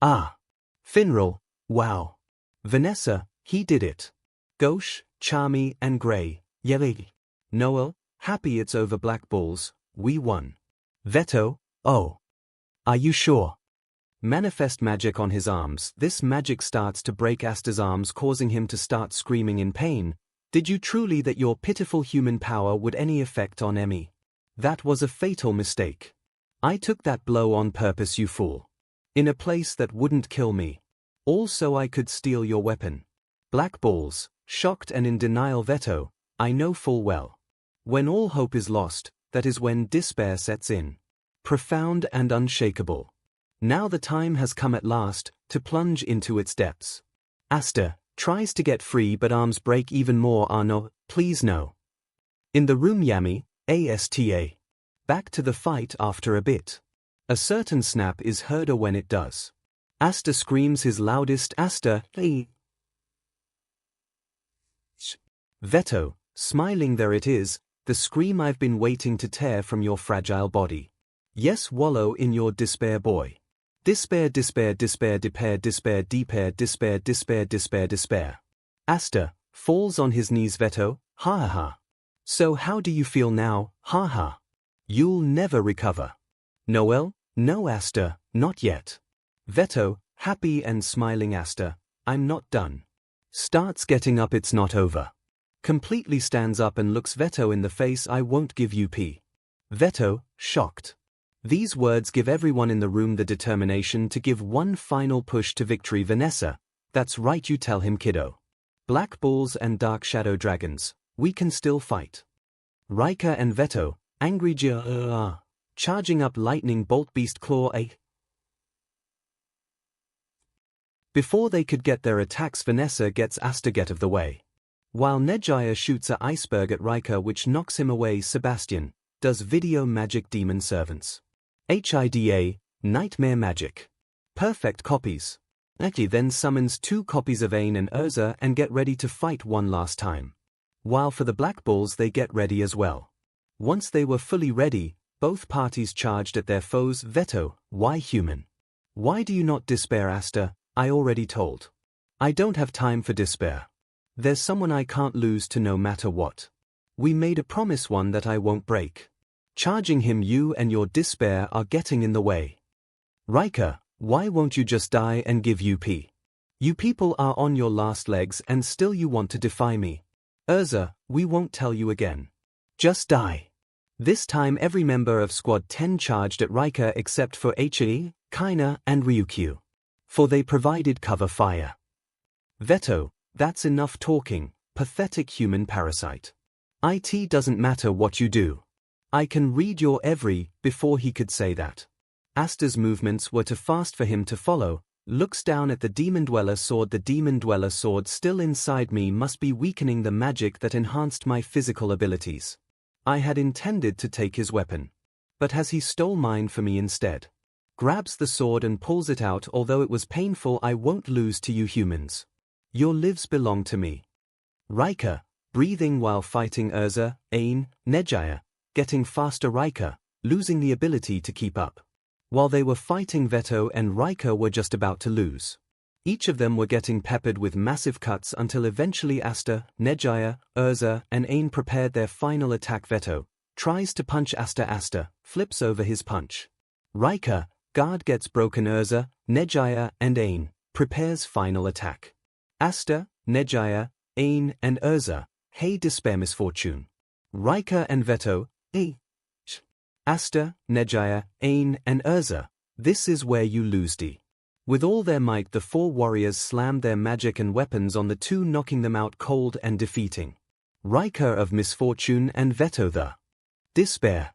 𝐵𝐻𝐻𝐿, wow. Vanessa, he did it. Ghosh, Charmy and Gray, yelling. Noel, happy it's over. Black Bulls, we won. Veto, oh. Are you sure? Manifest magic on his arms. This magic starts to break Asta's arms, causing him to start screaming in pain. Did you truly that your pitiful human power would any effect on Emmy? That was a fatal mistake. I took that blow on purpose, you fool. In a place that wouldn't kill me. Also I could steal your weapon. Black Balls, shocked and in denial. Veto, I know full well. When all hope is lost, that is when despair sets in. Profound and unshakable. Now the time has come at last, to plunge into its depths. Asta tries to get free but arms break even more. No, please no. In the room. Yami, Asta. Back to the fight after a bit. A certain snap is heard when it does. Asta screams his loudest. Asta, hey. Veto, smiling. There it is, the scream I've been waiting to tear from your fragile body. Yes, wallow in your despair, boy. Despair, despair, despair, despair, despair, despair, despair, despair, despair, despair. Asta falls on his knees. Veto, ha ha ha. So how do you feel now? Ha ha. You'll never recover. Noel, no Asta, not yet. Veto, happy and smiling. Asta, I'm not done. Starts getting up. It's not over. Completely stands up and looks Veto in the face. I won't give you p. Veto, shocked. These words give everyone in the room the determination to give one final push to victory. Vanessa, that's right, you tell him, kiddo. Black Bulls and Dark Shadow Dragons, we can still fight. 𝐼𝐻𝐻 and Veto, angry charging up lightning bolt. Beast Claw. Before they could get their attacks, Vanessa gets Asta get of the way. While 𝐁𝐺𝐻 shoots a iceberg at 𝐼𝐻𝐻 which knocks him away. Sebastian does video magic. Demon Servants. HIDA, Nightmare Magic. Perfect copies. Aki then summons 2 copies of 𝐴𝐴N and 𝐼𝐳 and get ready to fight one last time. While for the Black Bulls they get ready as well. Once they were fully ready, both parties charged at their foes. Veto, why human? Why do you not despair? Asta, I already told. I don't have time for despair. There's someone I can't lose to no matter what. We made a promise, one that I won't break. Charging him, you and your despair are getting in the way. 𝐼𝐻𝐻, why won't you just die and give up? You people are on your last legs and still you want to defy me. 𝐻𝐳, we won't tell you again. Just die. This time every member of Squad 10 charged at 𝐂𝐼𝐫 except for 𝐒𝐻𝐈, 𝐂𝐼𝐲 and Ryukyu. For they provided cover fire. Veto, that's enough talking, pathetic human parasite. It doesn't matter what you do. I can read your every, before he could say that. Asta's movements were too fast for him to follow, looks down at the Demon Dweller sword. The Demon Dweller sword still inside me must be weakening the magic that enhanced my physical abilities. I had intended to take his weapon. But has he stole mine for me instead? Grabs the sword and pulls it out. Although it was painful, I won't lose to you humans. Your lives belong to me. 𝐂𝐼𝐫, breathing while fighting 𝐒𝐻𝐈, 𝐴𝐚, getting faster. 𝐂𝐼𝐫, losing the ability to keep up. While they were fighting, Veto and 𝐂𝐼𝐫 were just about to lose. Each of them were getting peppered with massive cuts until eventually Asta, 𝐒𝐻𝐈𝐫, 𝐒𝐻𝐈 and 𝐴𝐚 prepared their final attack. Veto tries to punch Asta. Asta flips over his punch. 𝐂𝐼𝐫, guard gets broken. 𝐒𝐻𝐈𝐫, 𝐒𝐻𝐈𝐫 and 𝐴𝐚 prepares final attack. Asta, 𝐒𝐻𝐈𝐫, 𝐴𝐚 and 𝐒𝐻𝐈𝐫, hey despair misfortune. 𝐂𝐼𝐫 and Veto, Asta, 𝐒𝐻𝐈𝐫, 𝐴𝐚 and 𝐒𝐻𝐈𝐫, this is where you lose. With all their might the four warriors slammed their magic and weapons on the two, knocking them out cold and defeating 𝐂𝐼𝐫 of misfortune and Veto the despair.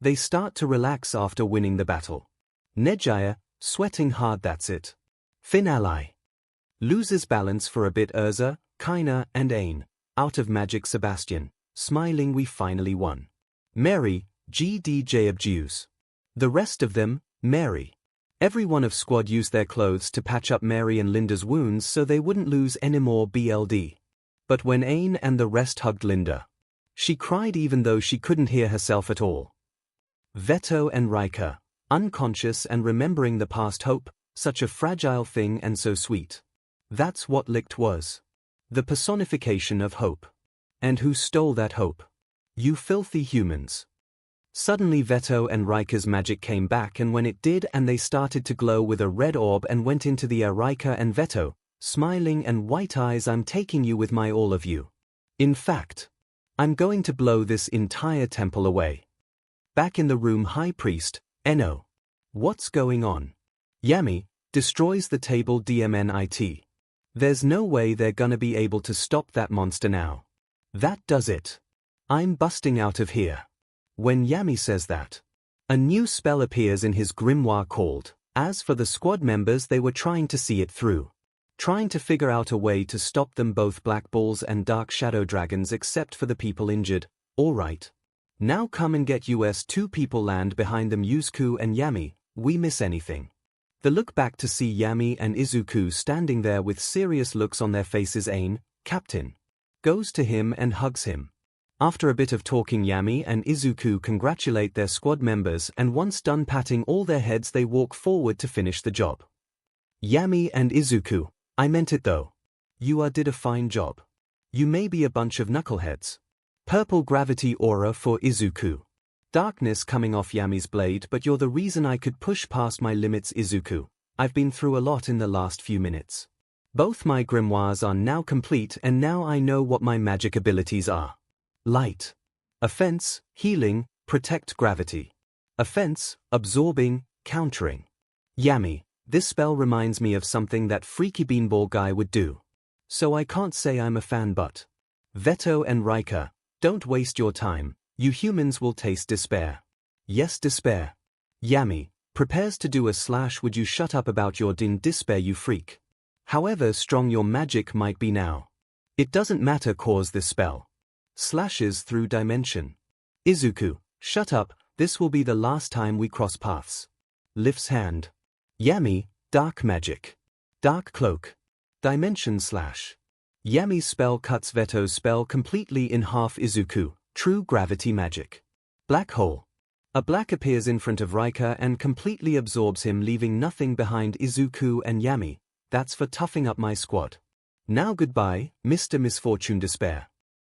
They start to relax after winning the battle. 𝐒𝐻𝐈𝐫, sweating hard. That's it. Finale. Loses balance for a bit. 𝐒𝐻𝐈𝐫, 𝐂𝐼𝐫 and 𝐴𝐚, out of magic. Sebastian, smiling, we finally won. Mary, 𝐔𝐬𝐽𝐝. The rest of them, Mary. Every one of Squad used their clothes to patch up Mary and Linda's wounds so they wouldn't lose anymore. BLD. But when 𝐴𝐚 and the rest hugged Linda, she cried even though she couldn't hear herself at all. Veto and 𝐂𝐼𝐫, unconscious and remembering the past. Hope, such a fragile thing and so sweet. That's what 𝐒𝐿𝐵 was. The personification of hope. And who stole that hope? You filthy humans. Suddenly Veto and 𝐂𝐼𝐫's magic came back, and when it did and they started to glow with a red orb and went into the air. 𝐂𝐼𝐫 and Veto, smiling and white eyes, I'm taking you with my all of you. In fact, I'm going to blow this entire temple away. Back in the room, High Priest, Eno. What's going on? Yami, destroys the table. DMNIT. There's no way they're gonna be able to stop that monster now. That does it. I'm busting out of here. When Yami says that, a new spell appears in his grimoire called. As for the Squad members, they were trying to see it through. Trying to figure out a way to stop them, both Black Balls and Dark Shadow Dragons, except for the people injured. Alright. Now come and get us. Two people land behind them, Izuku and Yami. We miss anything? They look back to see Yami and Izuku standing there with serious looks on their faces. 𝐴𝐚, Captain, goes to him and hugs him. After a bit of talking, Yami and Izuku congratulate their Squad members, and once done patting all their heads, they walk forward to finish the job. Yami and Izuku, I meant it though. You did a fine job. You may be a bunch of knuckleheads. Purple gravity aura for Izuku. Darkness coming off Yami's blade, but you're the reason I could push past my limits. Izuku, I've been through a lot in the last few minutes. Both my grimoires are now complete, and now I know what my magic abilities are. Light. Offense, healing, protect. Gravity. Offense, absorbing, countering. Yami, this spell reminds me of something that freaky beanball guy would do. So I can't say I'm a fan, but. Veto and 𝐂𝐼𝐫, don't waste your time, you humans will taste despair. Yes, despair. Yami, prepares to do a slash. Would you shut up about your despair, you freak? However strong your magic might be now, it doesn't matter, cause this spell slashes through dimension. Izuku, shut up, this will be the last time we cross paths. Lifts hand. Yami, dark magic. Dark cloak. Dimension slash. Yami's spell cuts Veto's spell completely in half. Izuku, true gravity magic. Black hole. A black appears in front of 𝐂𝐼𝐫 and completely absorbs him, leaving nothing behind. Izuku and Yami, that's for toughing up my squad. Now goodbye, Mr. Misfortune Despair.